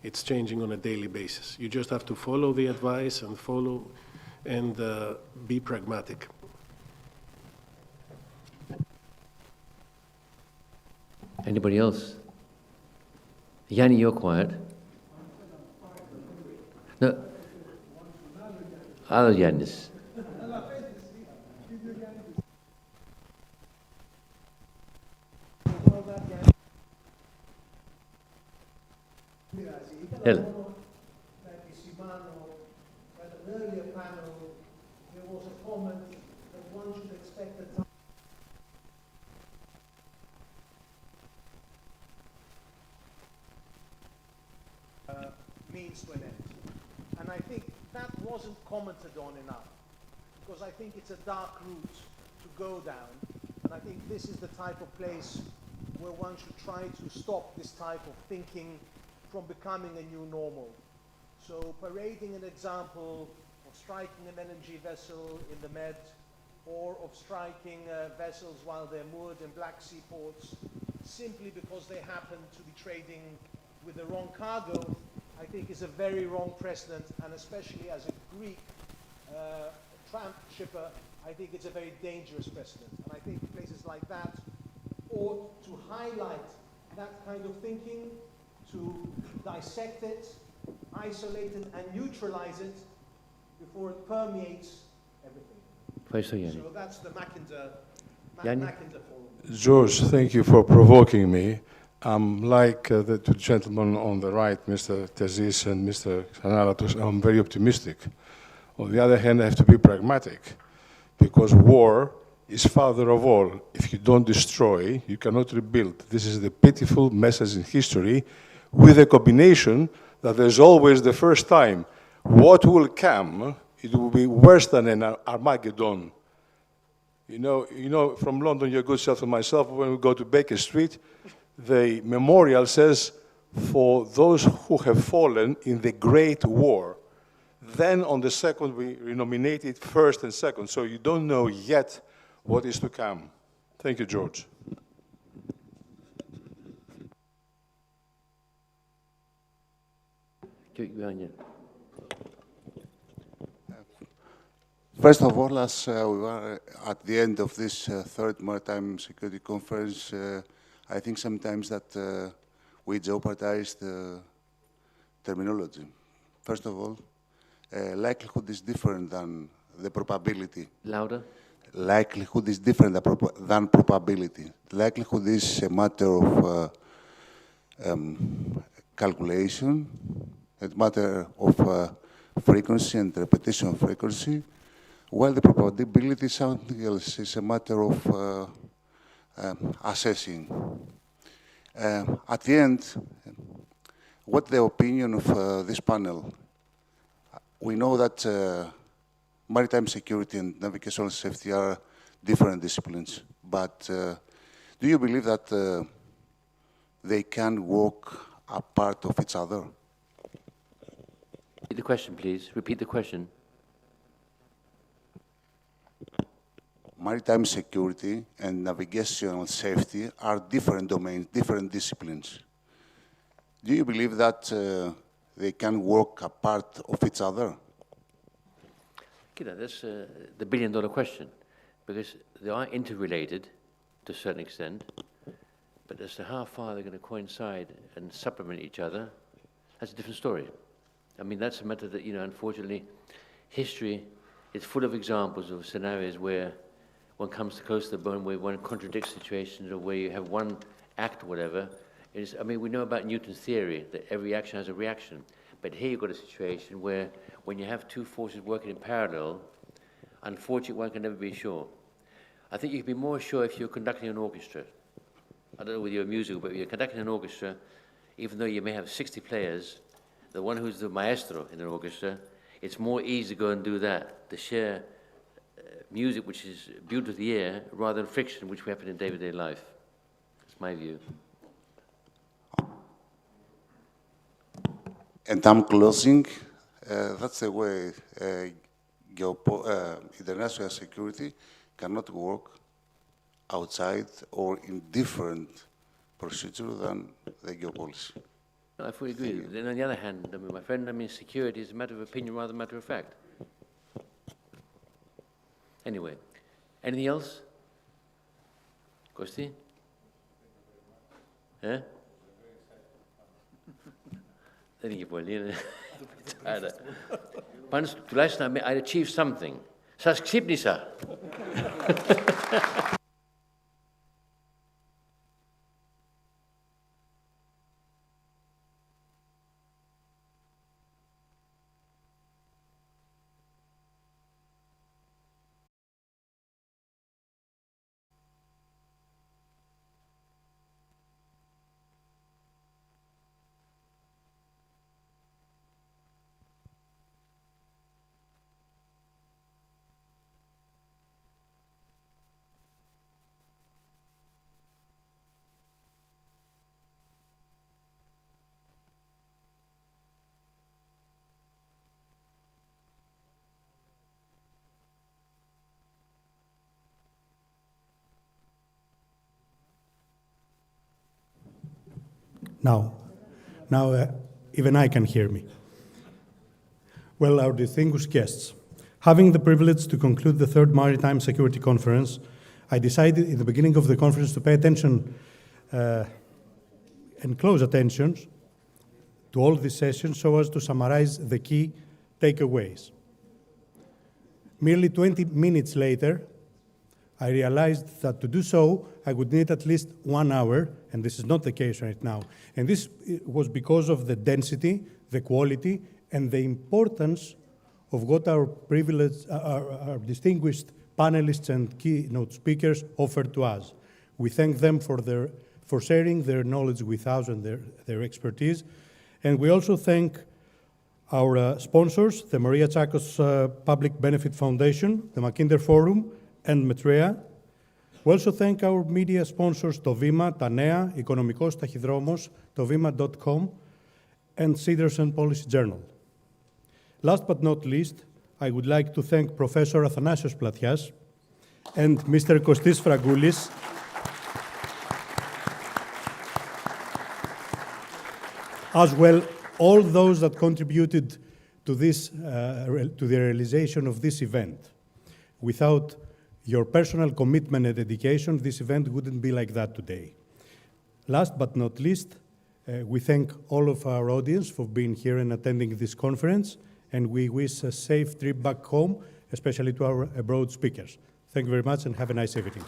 It's changing on a daily basis. You just have to follow the advice and be pragmatic. Anybody else? Yanni, you're quiet. No. Other Yannis. Hello. Means to an end. And I think that wasn't commented on enough, because I think it's a dark route to go down, and I think this is the type of place where one should try to stop this type of thinking from becoming a new normal. So parading an example of striking an energy vessel in the Med, or of striking vessels while they're moored in Black Sea ports, simply because they happen to be trading with the wrong cargo, I think is a very wrong precedent, and especially as a Greek tramp shipper, I think it's a very dangerous precedent. And I think places like that ought to highlight that kind of thinking, to dissect it, isolate it, and neutralize it before it permeates everything. So that's the Mackinder Forum. George, thank you for provoking me. Like the two gentlemen on the right, Mr. Tezis and Mr. Xanaratos, I'm very optimistic. On the other hand, I have to be pragmatic, because war is father of all. If you don't destroy, you cannot rebuild. This is the pitiful message in history, with a combination that there's always the first time. What will come, it will be worse than an Armageddon. You know, from London, your good self and myself, when we go to Baker Street, the memorial says, for those who have fallen in the Great War. Then on the second, we renominated first and second. So you don't know yet what is to come. Thank you, George. First of all, as we are at the end of this third Maritime Security Conference, I think sometimes that we jeopardize the terminology. First of all, likelihood is different than the probability. Louder. Likelihood is different than probability. Likelihood is a matter of calculation, a matter of frequency and repetition of frequency, while the probability is something else. It's a matter of assessing. At the end, what the opinion of this panel? We know that maritime security and navigational safety are different disciplines. But do you believe that they can work apart of each other? Repeat the question, please. Repeat the question. Maritime security and navigational safety are different domains, different disciplines. Do you believe that they can work apart of each other? You know, that's the billion-dollar question, because they are interrelated to a certain extent, but as to how far they're going to coincide and supplement each other, that's a different story. I mean, that's a matter that, you know, unfortunately, history is full of examples of scenarios where one comes close to the bone, where one contradicts situations, or where you have one act or whatever. I mean, we know about Newton's theory, that every action has a reaction. But here you've got a situation where when you have two forces working in parallel, unfortunately, one can never be sure. I think you can be more sure if you're conducting an orchestra. I don't know whether you're a musical, but if you're conducting an orchestra, even though you may have 60 players, the one who's the maestro in an orchestra, it's more easy to go and do that, to share music which is beautiful to the ear, rather than friction, which we happen in day-to-day life. That's my view. And I'm closing. That's the way international security cannot work outside or in different procedure than the geopolicy. No, I fully agree. Then on the other hand, I mean, my friend, I mean, security is a matter of opinion rather than a matter of fact. Anyway, anything else? Kosti? Eh? Δεν είχε πολύ, είναι. Πάντως, τουλάχιστον, I achieved something. Σας ξύπνησα. Now, even I can hear me. Well, our distinguished guests, having the privilege to conclude the third Maritime Security Conference, I decided in the beginning of the conference to pay attention and close attention to all these sessions so as to summarize the key takeaways. Merely 20 minutes later, I realized that to do so, I would need at least 1 hour, and this is not the case right now. And this was because of the density, the quality, and the importance of what our distinguished panelists and keynote speakers offered to us. We thank them for sharing their knowledge with us and their expertise. And we also thank our sponsors, the Maria Tsakos Public Benefit Foundation, the Mackinder Forum, and Maitreya. We also thank our media sponsors, το Βήμα, τα Νέα, Οικονομικός Ταχυδρόμος, το Βήμα.com, and Citizen Policy Journal. Last but not least, I would like to thank Professor Athanasios Platias and Mr. Kostis Fragoulis, as well all those that contributed to this, to the realization of this event. Without your personal commitment and dedication, this event wouldn't be like that today. Last but not least, we thank all of our audience for being here and attending this conference, and we wish a safe trip back home, especially to our abroad speakers. Thank you very much and have a nice evening.